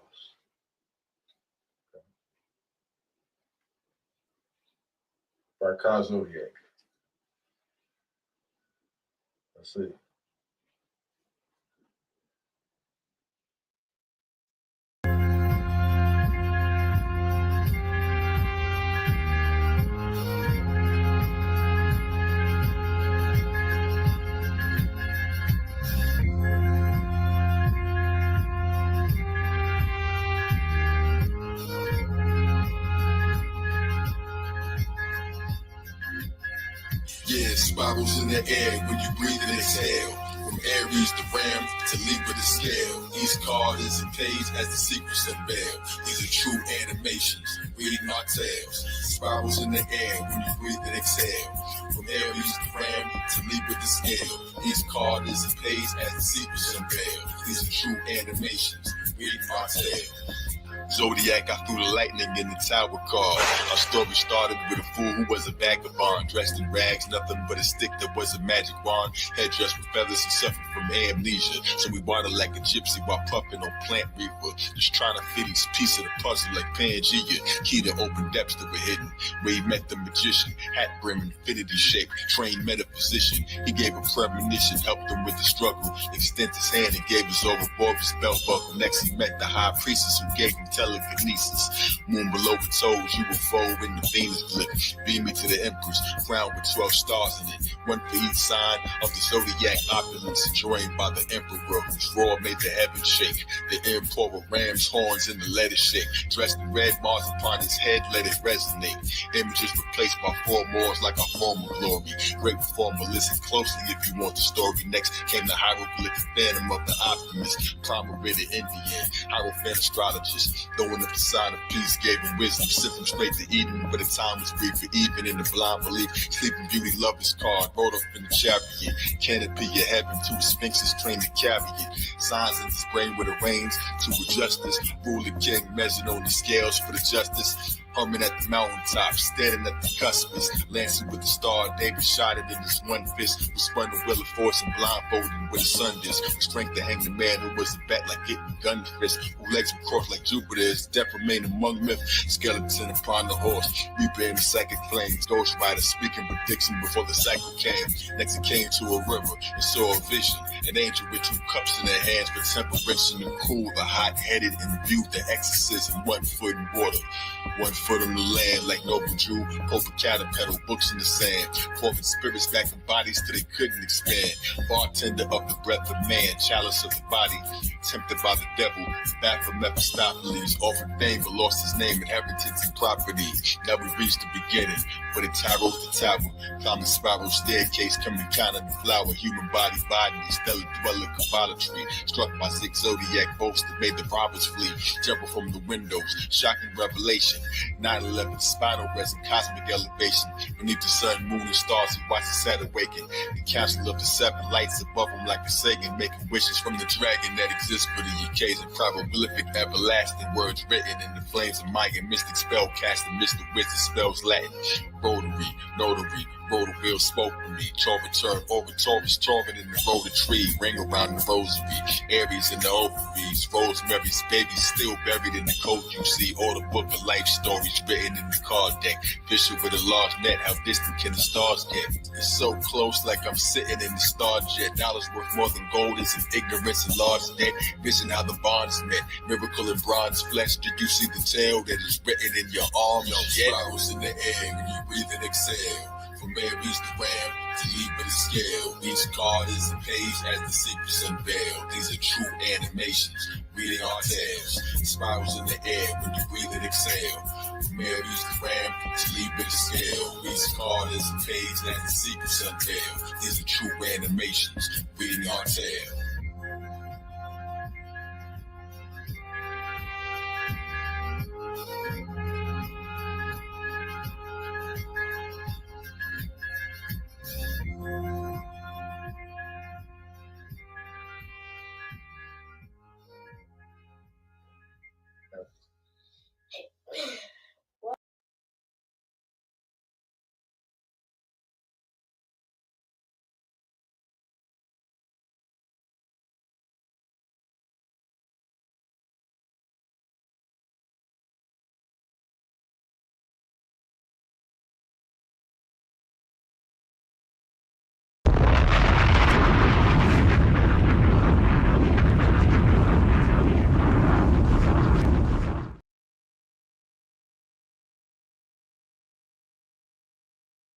By Ka Zodiak. Let's see. Yeah, spirals in the air when you breathe and exhale. From Aries to Ram to Libra to Scale. Each card is a page as the secrets unveil. These are true animations, reading our tales. Spirals in the air when you breathe and exhale. From Aries to Ram to Libra to Scale. Each card is a page as the secrets unveil. These are true animations, reading our tales. Zodiac, I threw the lightning in the tower card. Our story started with a fool who was a vagabond, dressed in rags, nothing but a stick that was a magic wand. Head dressed with feathers, he suffered from amnesia. So we watered like a gypsy while puffing on plant reefer. Just trying to fit each piece of the puzzle like Pangea. Key to open depths that were hidden. Where he met the magician, hat brim, infinity shape, trained metaphysician. He gave a premonition, helped him with the struggle. Extended his hand and gave his overboard his belt buckle. Next he met the high priestess who gave him telekinesis. Moon below the toes, you will fold in the Venus blip. Beam me to the empress, crowned with 12 stars in it. One for each sign of the zodiac opulence, joined by the emperor whose roar made the heavens shake. The emperor ram's horns in the letter shake. Dressed in red, Mars upon his head, let it resonate. Images replaced by four moors like a form of glory. Great performer, listen closely if you want the story. Next came the hieroglyphic phantom of the optimist, promulgated Indian, hierophant astrologist, throwing up the sign of peace, gave him wisdom, sent him straight to Eden, but the time was brief for even in the blind belief. Sleeping Beauty loved his card, rode up in the chariot, canopy of heaven, two sphinxes trained to carry it. Signs in his brain with the reins to a justice, ruling king measured on the scales for the justice. Humming at the mountaintop, standing at the cuspice, lancing with the star. David shot it in his one fist, was spun the wheel of force and blindfolded with a sun disc. Strength to hang the man who was a bat like getting gun fist, who legs were crossed like Jupiter's. Death remained among myth, skeleton upon the horse, reaper in the psychic flames. Ghost rider speaking prediction before the cycle came. Next it came to a river and saw a vision, an angel with 2 cups in their hands for temperation and cool, the hot-headed and viewed the exorcism, 1 foot in water, 1 foot on the land like noble Jew, Pope caterpillar, books in the sand, forming spirits back in bodies till they couldn't expand. Bartender of the breath of man, chalice of the body, tempted by the devil, back from Mephistopheles, offered fame but lost his name, inheritance and property. Never reached the beginning, but it tarot to tower, climbing spiral staircase, coming kind of the flower, human body, stellar dweller, Kabbalatry, struck by 6 zodiac bolts that made the robbers flee, jumping from the windows, shocking revelation. 9/11, spinal resin, cosmic elevation. Beneath the sun, moon, and stars, he watched the set awaken. The council of the 7 lights above him like a Sagan, making wishes from the dragon that exists for the occasion. Probabilific, everlasting words written in the flames of Mayan mystic spell casting, mystic wisdom spells Latin. Rotary, notary, rotor wheel spoke to me. Torvin turn over Taurus, Torvin in the rotor tree. Ring around the rosary, Aries in the ovaries. Rosemary's baby still buried in the coat you see. Or the book of life stories written in the card deck. Fishing with a large net, how distant can the stars get? It's so close like I'm sitting in the star jet. Dollars worth more than gold is in ignorance and large debt. Vision how the bonds met, miracle in bronze flesh. Did you see the tale that is written in your arm? No, spirals in the air when you breathe and exhale. From Mary's the ram to leave with a scale. Each card is a page as the secrets unveiled. These are true animations, reading our tales. Spirals in the air when you breathe and exhale. From Mary's the ram to leave with a scale. Each card is a page as the secrets unveiled. These are true animations, reading our tale.